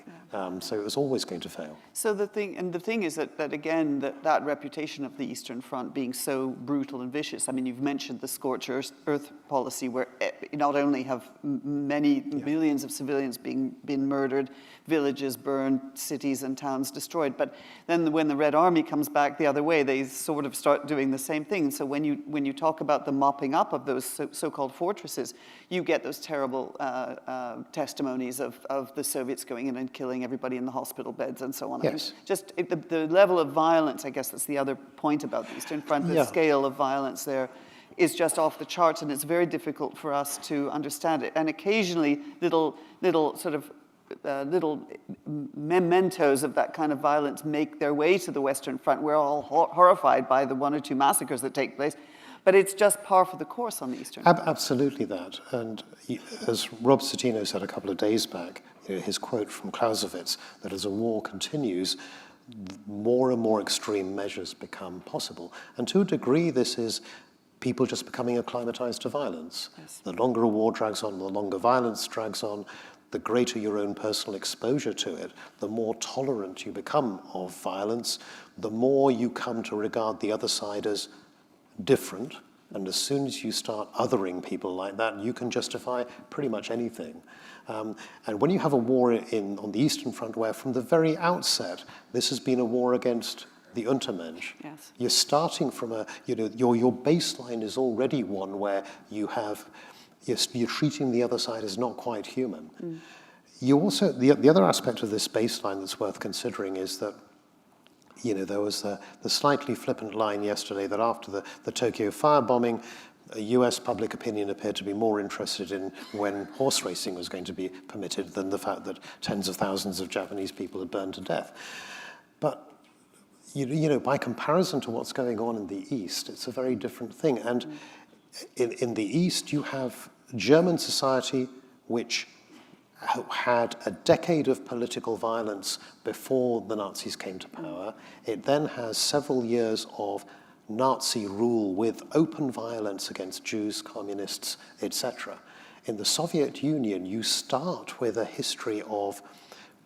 So it was always going to fail. So the thing is that again, that reputation of the Eastern Front being so brutal and vicious. I mean, you've mentioned the scorched earth policy, where not only have many millions of civilians been murdered, villages burned, cities and towns destroyed, but then when the Red Army comes back the other way, they sort of start doing the same thing. So when you talk about the mopping up of those so-called fortresses, you get those terrible testimonies of the Soviets going in and killing everybody in the hospital beds and so on. Yes. Just the level of violence, I guess that's the other point about the Eastern Front, the scale of violence there is just off the charts, and it's very difficult for us to understand it. And occasionally little mementos of that kind of violence make their way to the Western Front. We're all horrified by the 1 or 2 massacres that take place. But it's just par for the course on the Eastern Front. Absolutely that. And as Rob Citino said a couple of days back, his quote from Clausewitz, that as a war continues, more and more extreme measures become possible. And to a degree, this is people just becoming acclimatized to violence. Yes. The longer a war drags on, the longer violence drags on, the greater your own personal exposure to it, the more tolerant you become of violence, the more you come to regard the other side as different. And as soon as you start othering people like that, you can justify pretty much anything. And when you have a war on the Eastern Front, where from the very outset, this has been a war against the Untermensch, yes. You're starting from your baseline is already one where you're treating the other side as not quite human. Mm. You also, the other aspect of this baseline that's worth considering is that, there was the slightly flippant line yesterday that after the Tokyo firebombing, US public opinion appeared to be more interested in when horse racing was going to be permitted than the fact that tens of thousands of Japanese people had burned to death. But, by comparison to what's going on in the East, it's a very different thing. And in the East, you have German society, which had a decade of political violence before the Nazis came to power. It then has several years of Nazi rule with open violence against Jews, communists, etc. In the Soviet Union, you start with a history of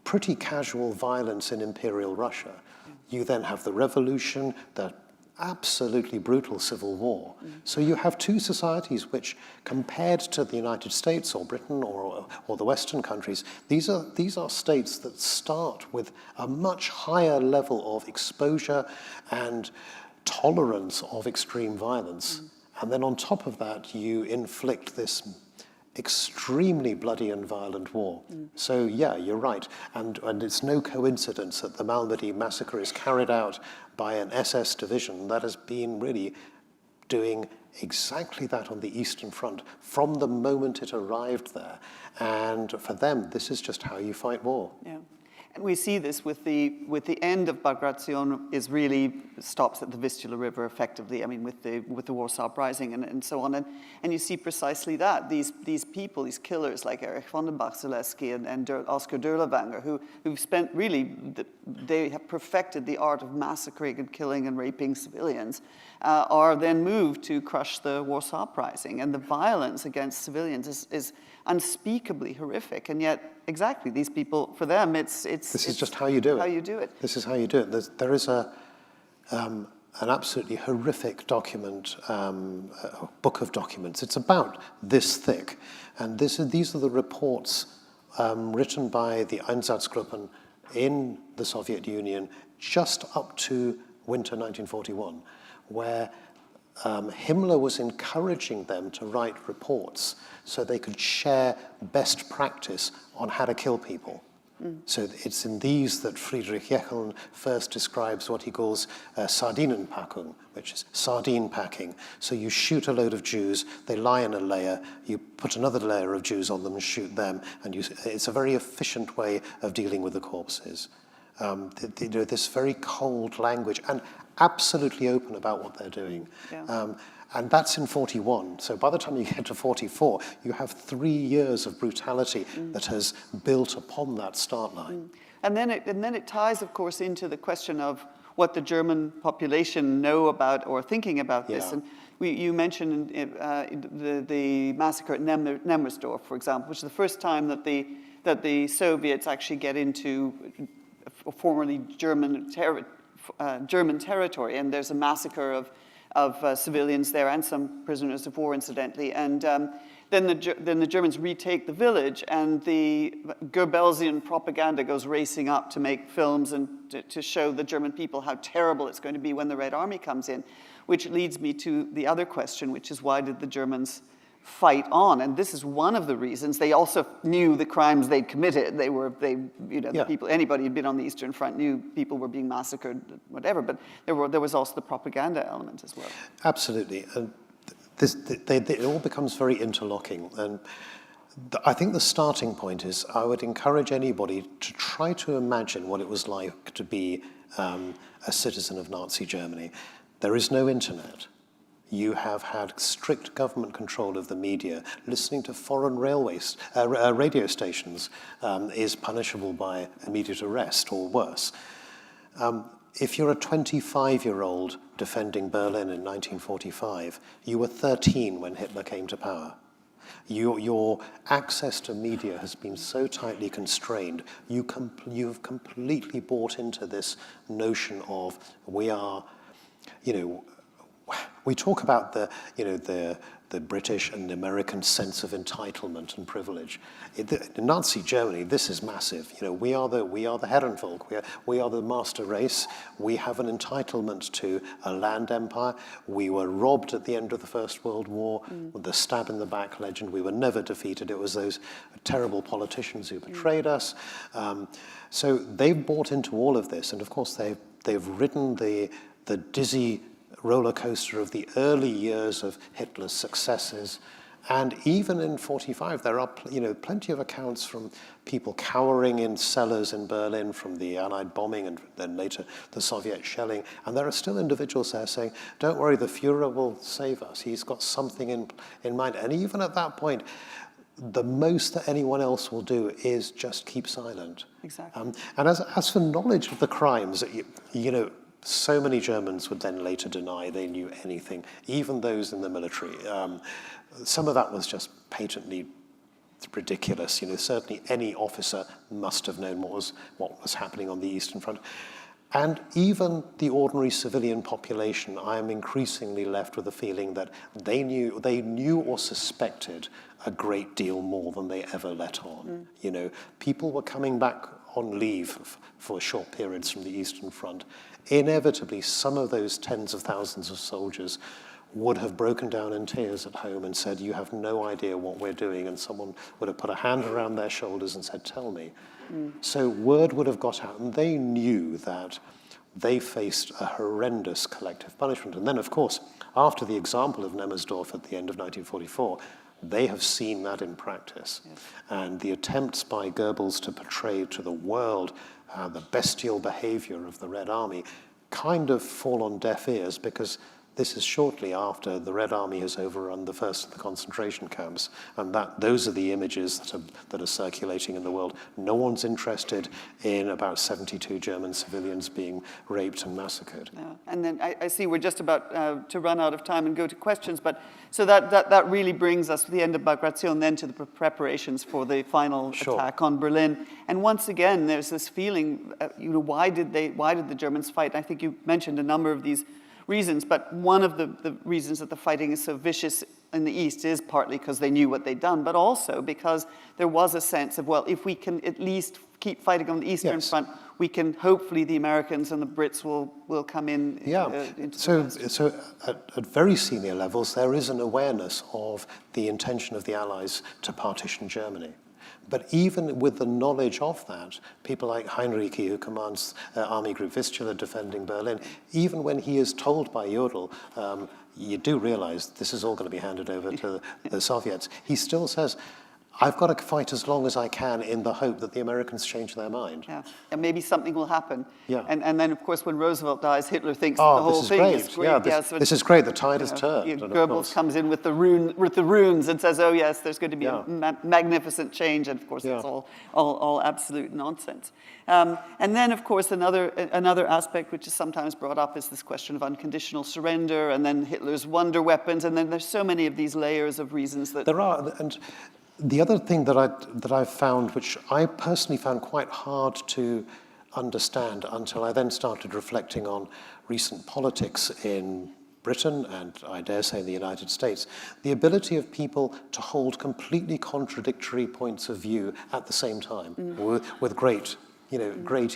pretty casual violence in Imperial Russia. You then have the revolution, the absolutely brutal civil war. So you have two societies which, compared to the United States or Britain or the Western countries, these are states that start with a much higher level of exposure and tolerance of extreme violence. And then on top of that, you inflict this extremely bloody and violent war. So yeah, you're right. And it's no coincidence that the Malmedy massacre is carried out by an SS division that has been really doing exactly that on the Eastern Front from the moment it arrived there. And for them, this is just how you fight war. Yeah. And we see this with the end of Bagration is really stops at the Vistula River effectively. I mean, with the Warsaw Uprising and so on, and you see precisely that these people, these killers like Erich von den Bach-Zaleski and Oskar Dörlewanger, who've spent really they have perfected the art of massacring and killing and raping civilians, are then moved to crush the Warsaw Uprising, and the violence against civilians is unspeakably horrific, and yet exactly these people, for them, this is just how you do it. How you do it. This is how you do it. There is an absolutely horrific document, a book of documents. It's about this thick, and these are the reports written by the Einsatzgruppen in the Soviet Union just up to winter 1941, where Himmler was encouraging them to write reports so they could share best practice on how to kill people. So it's in these that Friedrich Jeckeln first describes what he calls Sardinenpackung, which is sardine packing. So you shoot a load of Jews, they lie in a layer, you put another layer of Jews on them and shoot them, and it's a very efficient way of dealing with the corpses. This very cold language, and absolutely open about what they're doing. Yeah. And that's in 41. So by the time you get to 44, you have 3 years of brutality that has built upon that start line. And then it ties, of course, into the question of what the German population know about or thinking about this. And you mentioned the massacre at Nemmersdorf, for example, which is the first time that the Soviets actually get into formerly German territory, and there's a massacre of civilians there and some prisoners of war, incidentally. And then the Germans retake the village, and the Goebbelsian propaganda goes racing up to make films and to show the German people how terrible it's going to be when the Red Army comes in, which leads me to the other question, which is why did the Germans fight on? And this is one of the reasons. They also knew the crimes they'd committed. People, anybody who'd been on the Eastern Front knew people were being massacred, whatever. But there was also the propaganda element as well. Absolutely, and it all becomes very interlocking. And I think the starting point is I would encourage anybody to try to imagine what it was like to be a citizen of Nazi Germany. There is no internet. You have had strict government control of the media. Listening to foreign radio stations is punishable by immediate arrest or worse. If you're a 25-year-old defending Berlin in 1945, you were 13 when Hitler came to power. Your access to media has been so tightly constrained, you've completely bought into this notion of we are, we talk about the British and the American sense of entitlement and privilege. In Nazi Germany, this is massive. We are the Herrenvolk. We are the master race. We have an entitlement to a land empire. We were robbed at the end of the First World War with the stab in the back legend. We were never defeated. It was those terrible politicians who betrayed us. So they've bought into all of this, and of course they've ridden the dizzy roller coaster of the early years of Hitler's successes. And even in 45, there are plenty of accounts from people cowering in cellars in Berlin from the Allied bombing and then later the Soviet shelling. And there are still individuals there saying, don't worry, the Fuhrer will save us. He's got something in mind. And even at that point, the most that anyone else will do is just keep silent. Exactly. And as for knowledge of the crimes, so many Germans would then later deny they knew anything, even those in the military. Some of that was just patently ridiculous. Certainly any officer must have known what was happening on the Eastern Front. And even the ordinary civilian population, I am increasingly left with the feeling that they knew or suspected a great deal more than they ever let on. People were coming back on leave for short periods from the Eastern Front. Inevitably, some of those tens of thousands of soldiers would have broken down in tears at home and said, you have no idea what we're doing, and someone would have put a hand around their shoulders and said, tell me. So word would have got out, and they knew that they faced a horrendous collective punishment. And then, of course, after the example of Nemmersdorf at the end of 1944, they have seen that in practice. Yes. And the attempts by Goebbels to portray to the world the bestial behavior of the Red Army kind of fall on deaf ears, because this is shortly after the Red Army has overrun the first of the concentration camps, and those are the images that are circulating in the world. No one's interested in about 72 German civilians being raped and massacred. Yeah. And then I see we're just about to run out of time and go to questions, but so that really brings us to the end of Bagration, then to the preparations for the final attack on Berlin. And once again, there's this feeling, why did the Germans fight? I think you mentioned a number of these reasons, but one of the reasons that the fighting is so vicious in the East is partly because they knew what they'd done, but also because there was a sense of, well, if we can at least keep fighting on the Eastern Front, we can, hopefully the Americans and the Brits will come in. So at very senior levels, there is an awareness of the intention of the Allies to partition Germany. But even with the knowledge of that, people like Heinrici, who commands Army Group Vistula defending Berlin, even when he is told by Jodl, you do realize this is all going to be handed over to the Soviets, he still says, I've got to fight as long as I can in the hope that the Americans change their mind. Yeah, and maybe something will happen. Yeah. And then, of course, when Roosevelt dies, Hitler thinks the whole thing is great. Yeah, this is great. The tide has turned. Goebbels comes in with the runes and says, oh, yes, there's going to be a magnificent change. And, of course, it's all absolute nonsense. And then, of course, another aspect which is sometimes brought up is this question of unconditional surrender, and then Hitler's wonder weapons. And then there's so many of these layers of reasons that... There are, and the other thing that I've found, which I personally found quite hard to understand until I then started reflecting on recent politics in Britain and I dare say in the United States, the ability of people to hold completely contradictory points of view at the same time with great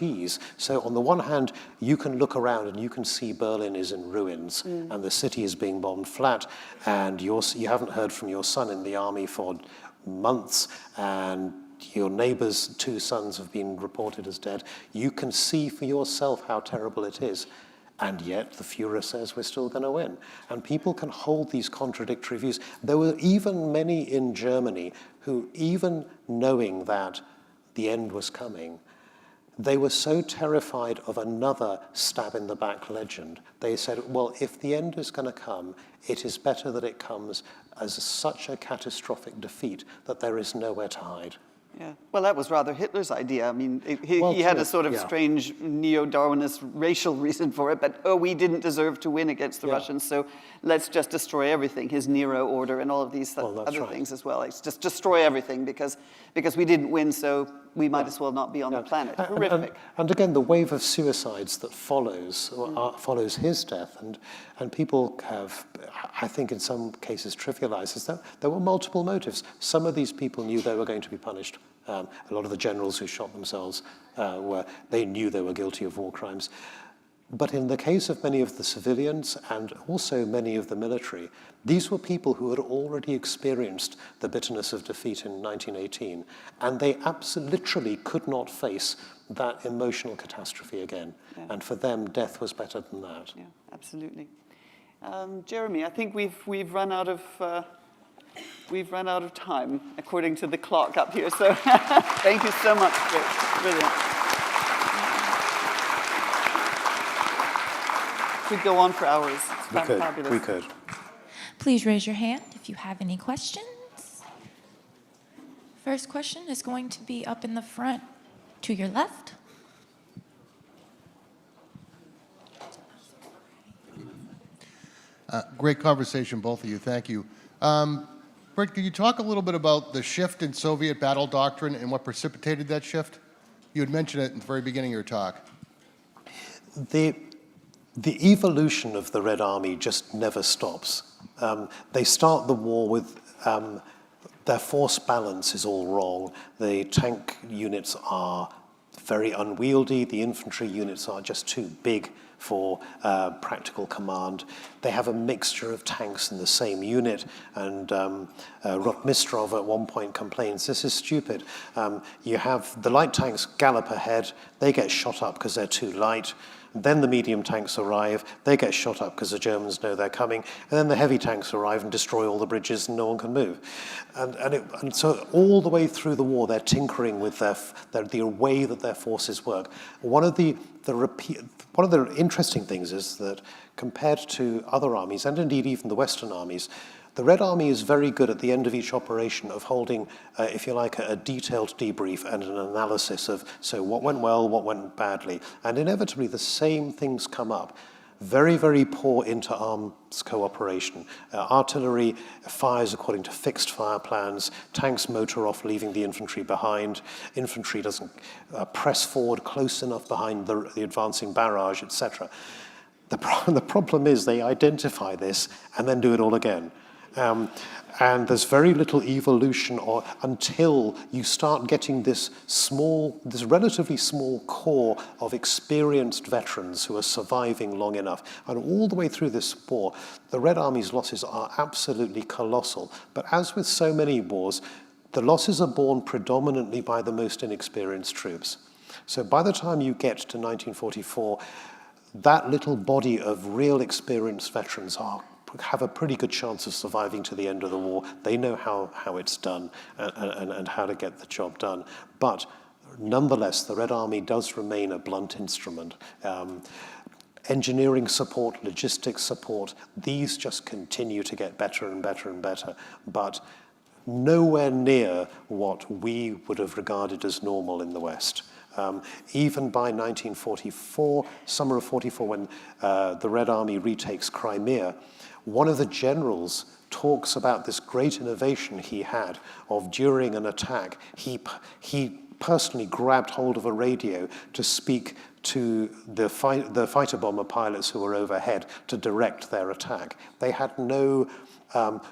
ease. So on the one hand, you can look around and you can see Berlin is in ruins and the city is being bombed flat, and you haven't heard from your son in the army for months, and your neighbor's 2 sons have been reported as dead. You can see for yourself how terrible it is. And yet the Führer says we're still going to win. And people can hold these contradictory views. There were even many in Germany who, even knowing that the end was coming, They were so terrified of another stab-in-the-back legend. They said, well, if the end is going to come, it is better that it comes as such a catastrophic defeat that there is nowhere to hide. Yeah, well, that was rather Hitler's idea. I mean, he had a sort of strange neo-Darwinist racial reason for it, but we didn't deserve to win against the Russians, so let's just destroy everything. His Nero order and all of these other things as well. Like, just destroy everything because we didn't win, so we might as well not be on the planet. Horrific. And again, the wave of suicides that follows his death, and people have, I think in some cases, trivialized this. There were multiple motives. Some of these people knew they were going to be punished. A lot of the generals who shot themselves, they knew they were guilty of war crimes. But in the case of many of the civilians and also many of the military, these were people who had already experienced the bitterness of defeat in 1918, and they literally could not face that emotional catastrophe again. Yeah. And for them, death was better than that. Yeah, absolutely. Jeremy, I think we've run out of time according to the clock up here. So thank you so much. Great. Brilliant. We could go on for hours. It's fabulous. We could. Please raise your hand if you have any questions. First question is going to be up in the front to your left. Great conversation, both of you. Thank you. Britt, can you talk a little bit about the shift in Soviet battle doctrine and what precipitated that shift? You had mentioned it in the very beginning of your talk. The evolution of the Red Army just never stops. They start the war with their force balance is all wrong. The tank units are very unwieldy. The infantry units are just too big for practical command. They have a mixture of tanks in the same unit, and Rotmistrov at one point complains, this is stupid. You have the light tanks gallop ahead, they get shot up because they're too light. Then the medium tanks arrive, they get shot up because the Germans know they're coming, and then the heavy tanks arrive and destroy all the bridges and no one can move. And so all the way through the war, they're tinkering with the way that their forces work. One of the interesting things is that compared to other armies, and indeed even the Western armies, the Red Army is very good at the end of each operation of holding, if you like, a detailed debrief and an analysis of, so what went well, what went badly. And inevitably, the same things come up. Very, very poor inter-arms cooperation. Artillery fires according to fixed fire plans. Tanks motor off, leaving the infantry behind. Infantry doesn't press forward close enough behind the advancing barrage, etc. The problem is they identify this and then do it all again. And there's very little evolution until you start getting this relatively small core of experienced veterans who are surviving long enough. And all the way through this war, the Red Army's losses are absolutely colossal. But as with so many wars, the losses are borne predominantly by the most inexperienced troops. So by the time you get to 1944, that little body of real experienced veterans have a pretty good chance of surviving to the end of the war. They know how it's done and how to get the job done. But nonetheless, the Red Army does remain a blunt instrument. Engineering support, logistics support, these just continue to get better and better and better, but nowhere near what we would have regarded as normal in the West. Even by 1944, summer of 44, when the Red Army retakes Crimea, one of the generals talks about this great innovation he had of during an attack, he personally grabbed hold of a radio to speak to the fighter bomber pilots who were overhead to direct their attack. They had no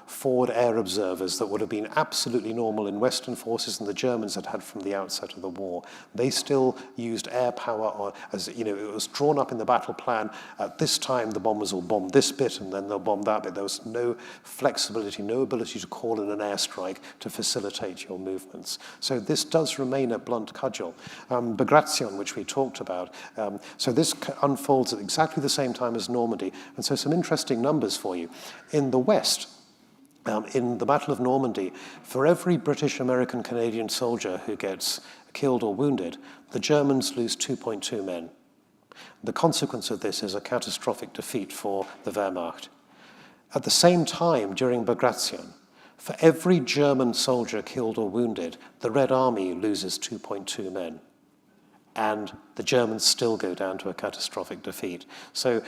forward air observers that would have been absolutely normal in Western forces and the Germans had from the outset of the war. They still used air power, it was drawn up in the battle plan. At this time, the bombers will bomb this bit and then they'll bomb that bit. There was no flexibility, no ability to call in an airstrike to facilitate your movements. So this does remain a blunt cudgel. Bagration, which we talked about, so this unfolds at exactly the same time as Normandy. And so some interesting numbers for you. In the West, in the Battle of Normandy, for every British, American, Canadian soldier who gets killed or wounded, the Germans lose 2.2 men. The consequence of this is a catastrophic defeat for the Wehrmacht. At the same time, during Bagration, for every German soldier killed or wounded, the Red Army loses 2.2 men. And the Germans still go down to a catastrophic defeat. So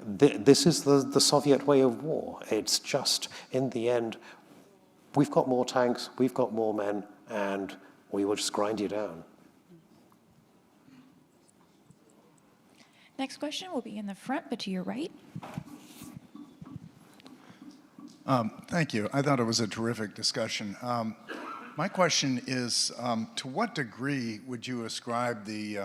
this is the Soviet way of war. It's just, in the end, we've got more tanks, we've got more men, and we will just grind you down. Next question will be in the front, but to your right. Thank you. I thought it was a terrific discussion. My question is, to what degree would you ascribe the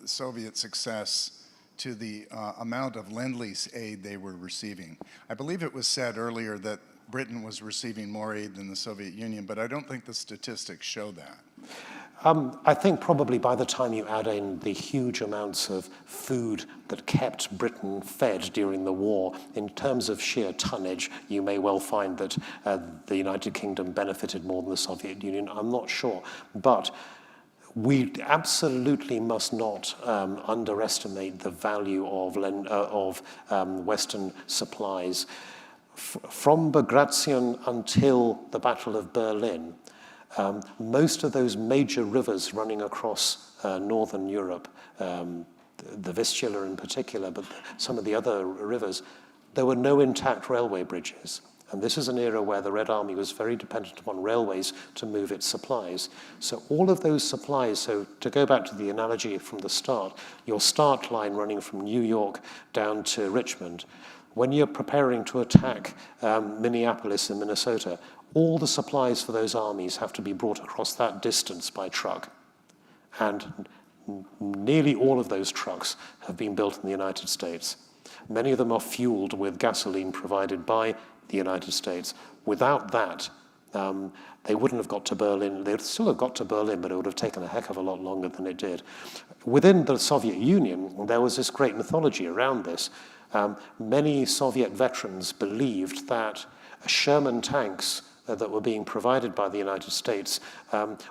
Soviet success to the amount of Lend-Lease aid they were receiving? I believe it was said earlier that Britain was receiving more aid than the Soviet Union, but I don't think the statistics show that. I think probably by the time you add in the huge amounts of food that kept Britain fed during the war, in terms of sheer tonnage, you may well find that the United Kingdom benefited more than the Soviet Union. I'm not sure. But we absolutely must not underestimate the value of Western supplies. From Bagration until the Battle of Berlin, most of those major rivers running across northern Europe, the Vistula in particular, but some of the other rivers, there were no intact railway bridges. And this is an era where the Red Army was very dependent upon railways to move its supplies. So all of those supplies, so to go back to the analogy from the start, your start line running from New York down to Richmond, when you're preparing to attack Minneapolis in Minnesota, all the supplies for those armies have to be brought across that distance by truck. And nearly all of those trucks have been built in the United States. Many of them are fueled with gasoline provided by the United States. Without that, they wouldn't have got to Berlin. They'd still have got to Berlin, but it would have taken a heck of a lot longer than it did. Within the Soviet Union, there was this great mythology around this. Many Soviet veterans believed that Sherman tanks that were being provided by the United States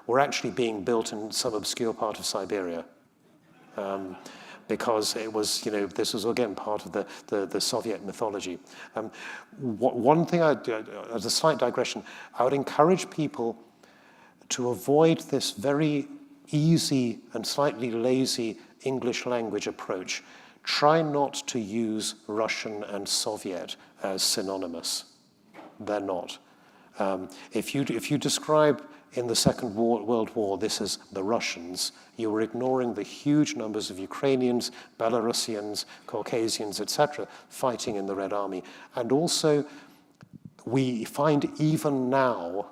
were actually being built in some obscure part of Siberia. Because it was, this was again part of the Soviet mythology. One thing, as a slight digression, I would encourage people to avoid this very easy and slightly lazy English language approach. Try not to use Russian and Soviet as synonymous. They're not. If you describe in the Second World War this as the Russians, you were ignoring the huge numbers of Ukrainians, Belarusians, Caucasians, etc., fighting in the Red Army. And also, we find even now,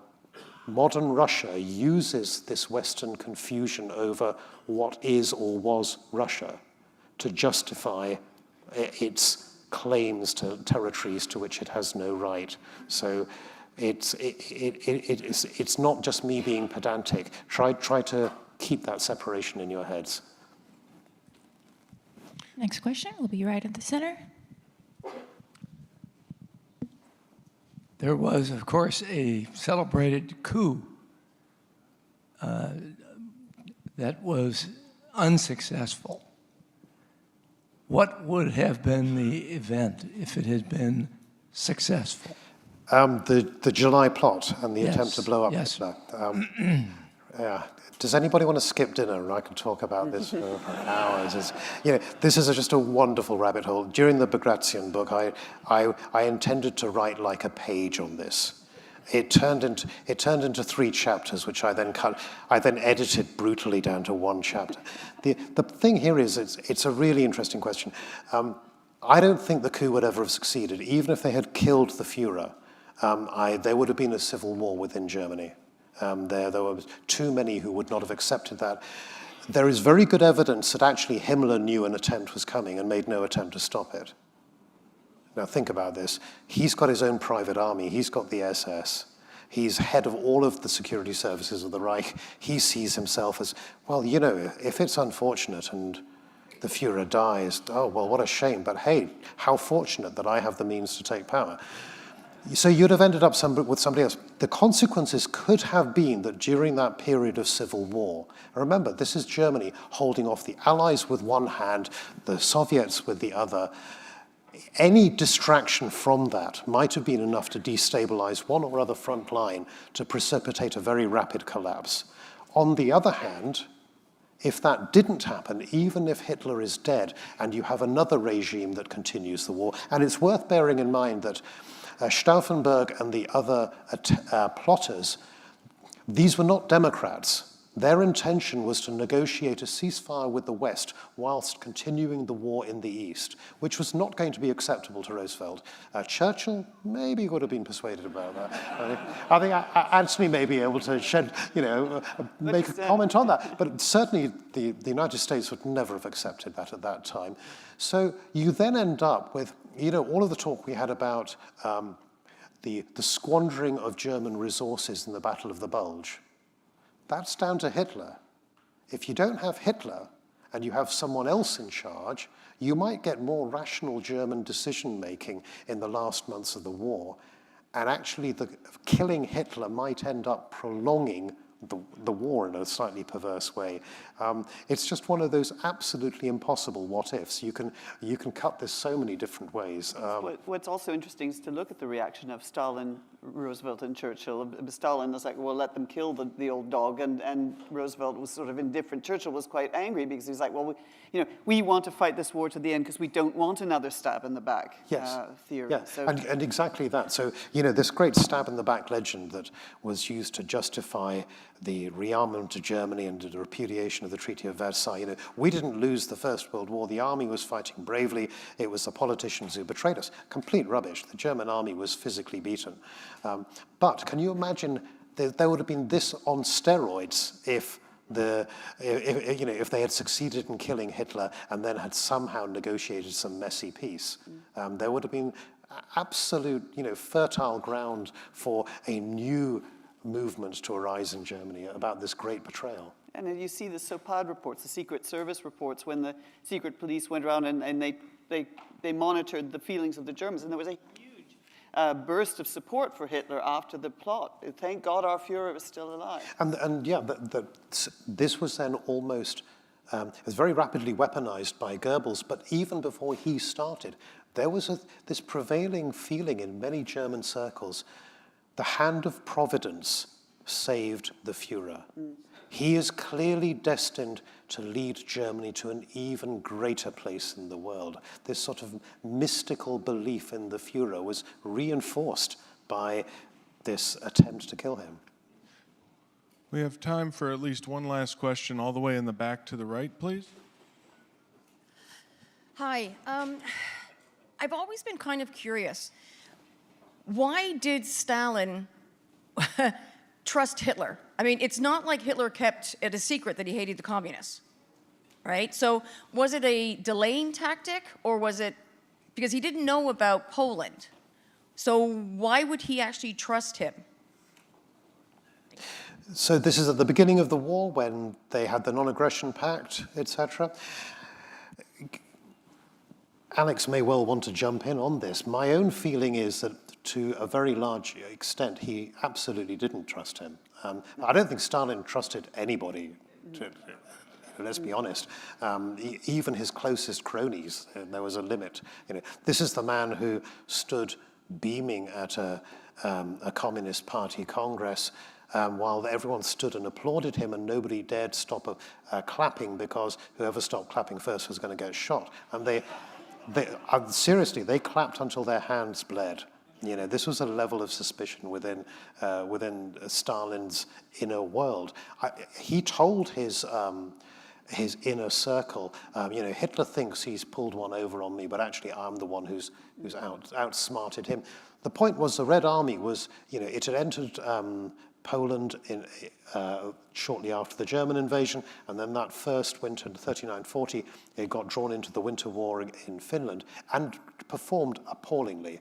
modern Russia uses this Western confusion over what is or was Russia to justify its claims to territories to which it has no right. So it's not just me being pedantic. Try to keep that separation in your heads. Next question will be right at the center. There was, of course, a celebrated coup that was unsuccessful. What would have been the event if it had been successful? The July plot and the attempt to blow up Hitler. Yeah. Does anybody want to skip dinner? I can talk about this for hours. This is just a wonderful rabbit hole. During the Bagration book, I intended to write like a page on this. It turned into 3 chapters, which I then edited brutally down to 1 chapter. The thing here is, it's a really interesting question. I don't think the coup would ever have succeeded, even if they had killed the Führer. There would have been a civil war within Germany. There were too many who would not have accepted that. There is very good evidence that actually Himmler knew an attempt was coming and made no attempt to stop it. Now think about this. He's got his own private army. He's got the SS. He's head of all of the security services of the Reich. He sees himself as, well, if it's unfortunate and the Führer dies, oh, well, what a shame. But hey, how fortunate that I have the means to take power. So you'd have ended up with somebody else. The consequences could have been that during that period of civil war, remember, this is Germany holding off the Allies with one hand, the Soviets with the other. Any distraction from that might have been enough to destabilize one or other front line to precipitate a very rapid collapse. On the other hand, if that didn't happen, even if Hitler is dead and you have another regime that continues the war, and it's worth bearing in mind that Stauffenberg and the other plotters, these were not Democrats. Their intention was to negotiate a ceasefire with the West whilst continuing the war in the East, which was not going to be acceptable to Roosevelt. Churchill maybe would have been persuaded about that. I think Anthony may be able to shed, make a comment on that. But certainly the United States would never have accepted that at that time. So you then end up with, all of the talk we had about the squandering of German resources in the Battle of the Bulge. That's down to Hitler. If you don't have Hitler and you have someone else in charge, you might get more rational German decision-making in the last months of the war, and actually killing Hitler might end up prolonging the war in a slightly perverse way. It's just one of those absolutely impossible what-ifs. You can cut this so many different ways. What's also interesting is to look at the reaction of Stalin, Roosevelt, and Churchill. Stalin was like, well, let them kill the old dog, and Roosevelt was sort of indifferent. Churchill was quite angry because he was like, well, we want to fight this war to the end because we don't want another stab in the back theory. Yeah, so, and exactly that. So, this great stab in the back legend that was used to justify the rearmament of Germany and the repudiation of the Treaty of Versailles. We didn't lose the First World War. The army was fighting bravely. It was the politicians who betrayed us. Complete rubbish. The German army was physically beaten. But can you imagine there would have been this on steroids if they had succeeded in killing Hitler and then had somehow negotiated some messy peace? There would have been absolute, fertile ground for a new movement to arise in Germany about this great betrayal. And then you see the SOPAD reports, the Secret Service reports, when the secret police went around and they monitored the feelings of the Germans, and there was a huge burst of support for Hitler after the plot. Thank God our Führer was still alive. And this was then almost, it was very rapidly weaponized by Goebbels, but even before he started, there was this prevailing feeling in many German circles, the hand of Providence saved the Führer. He is clearly destined to lead Germany to an even greater place in the world. This sort of mystical belief in the Führer was reinforced by this attempt to kill him. We have time for at least one last question, all the way in the back to the right, please. Hi. I've always been kind of curious. Why did Stalin trust Hitler? I mean, it's not like Hitler kept it a secret that he hated the communists, right? So was it a delaying tactic, or was it because he didn't know about Poland? So why would he actually trust him? So this is at the beginning of the war when they had the non-aggression pact, etc. Alex may well want to jump in on this. My own feeling is that to a very large extent, he absolutely didn't trust him. I don't think Stalin trusted anybody, let's be honest. Even his closest cronies, there was a limit. This is the man who stood beaming at a Communist Party Congress while everyone stood and applauded him, and nobody dared stop clapping because whoever stopped clapping first was going to get shot. And seriously, they clapped until their hands bled. This was a level of suspicion within Stalin's inner world. He told his inner circle, Hitler thinks he's pulled one over on me, but actually I'm the one who's outsmarted him. The point was the Red Army was, it had entered Poland shortly after the German invasion, and then that first winter in 39-40, it got drawn into the Winter War in Finland and performed appallingly.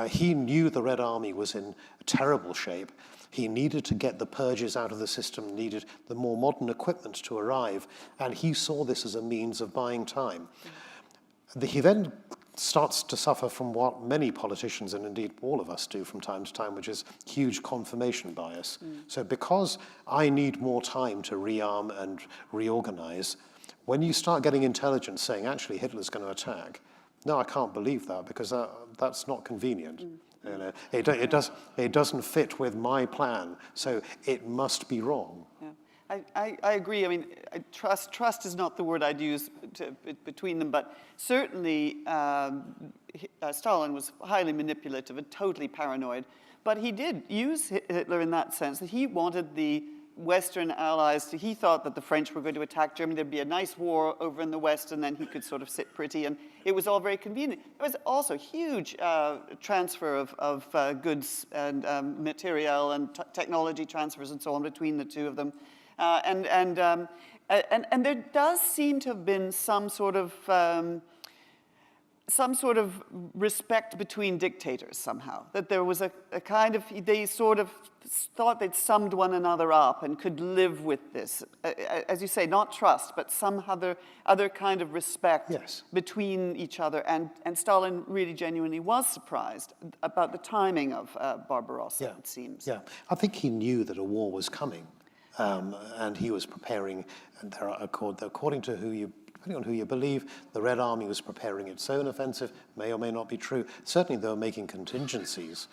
He knew the Red Army was in terrible shape. He needed to get the purges out of the system, needed the more modern equipment to arrive, and he saw this as a means of buying time. He then starts to suffer from what many politicians, and indeed all of us do from time to time, which is huge confirmation bias. So because I need more time to rearm and reorganize, when you start getting intelligence saying, actually, Hitler's going to attack, no, I can't believe that, because that's not convenient. You know, it doesn't fit with my plan, so it must be wrong. Yeah. I agree. I mean, trust is not the word I'd use between them, but certainly Stalin was highly manipulative and totally paranoid. But he did use Hitler in that sense, that he wanted the Western allies he thought that the French were going to attack Germany. There'd be a nice war over in the West, and then he could sort of sit pretty, and it was all very convenient. There was also huge transfer of goods and material and technology transfers and so on between the two of them. And there does seem to have been some sort of respect between dictators somehow. That there was a kind of, they sort of thought they'd summed one another up and could live with this. As you say, not trust, but some other kind of respect between each other. And Stalin really genuinely was surprised about the timing of Barbarossa, it seems. Yeah, I think he knew that a war was coming. And he was preparing, and according to depending on who you believe, the Red Army was preparing its own offensive, may or may not be true. Certainly they were making contingencies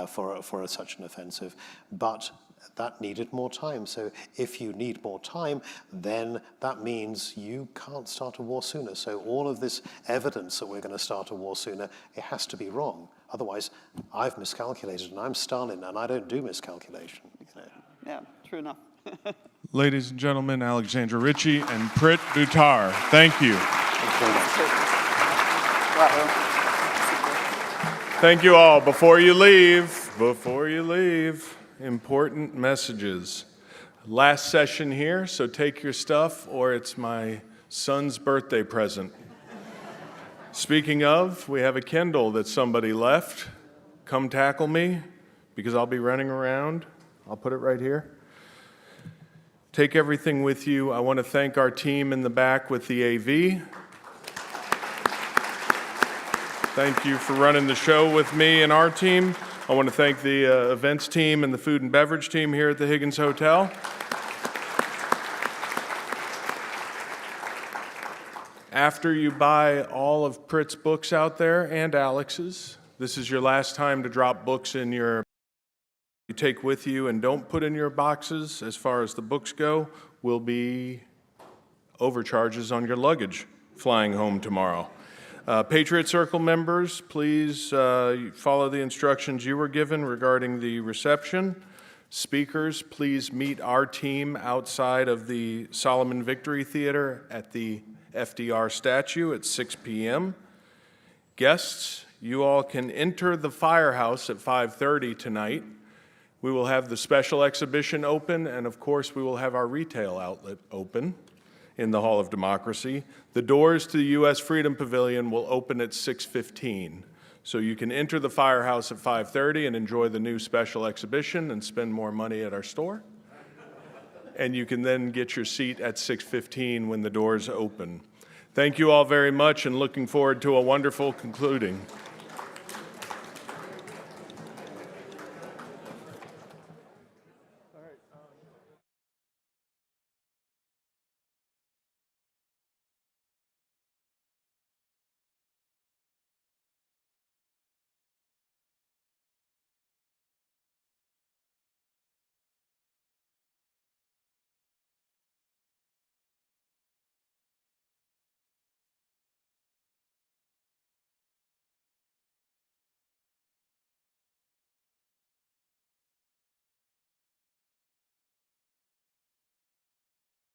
for such an offensive, but that needed more time. So if you need more time, then that means you can't start a war sooner. So all of this evidence that we're going to start a war sooner, it has to be wrong. Otherwise, I've miscalculated, and I'm Stalin, and I don't do miscalculation. You know. Yeah, true enough. Ladies and gentlemen, Alexandra Ritchie and Prit Buttar. Thank you. Thank you all. Before you leave, important messages. Last session here, so take your stuff or it's my son's birthday present. Speaking of, we have a Kindle that somebody left. Come tackle me, because I'll be running around. I'll put it right here. Take everything with you. I want to thank our team in the back with the AV. Thank you for running the show with me and our team. I want to thank the events team and the food and beverage team here at the Higgins Hotel. After you buy all of Prit's books out there and Alex's, this is your last time to drop books in your you take with you and don't put in your boxes as far as the books go will be overcharges on your luggage flying home tomorrow. Patriot Circle members, please follow the instructions you were given regarding the reception. Speakers, please meet our team outside of the Solomon Victory Theater at the FDR statue at 6 p.m. Guests, you all can enter the firehouse at 5:30 tonight. We will have the special exhibition open, and of course, we will have our retail outlet open in the Hall of Democracy. The doors to the U.S. Freedom Pavilion will open at 6:15. So you can enter the firehouse at 5:30 and enjoy the new special exhibition and spend more money at our store. And you can then get your seat at 6:15 when the doors open. Thank you all very much, and looking forward to a wonderful concluding.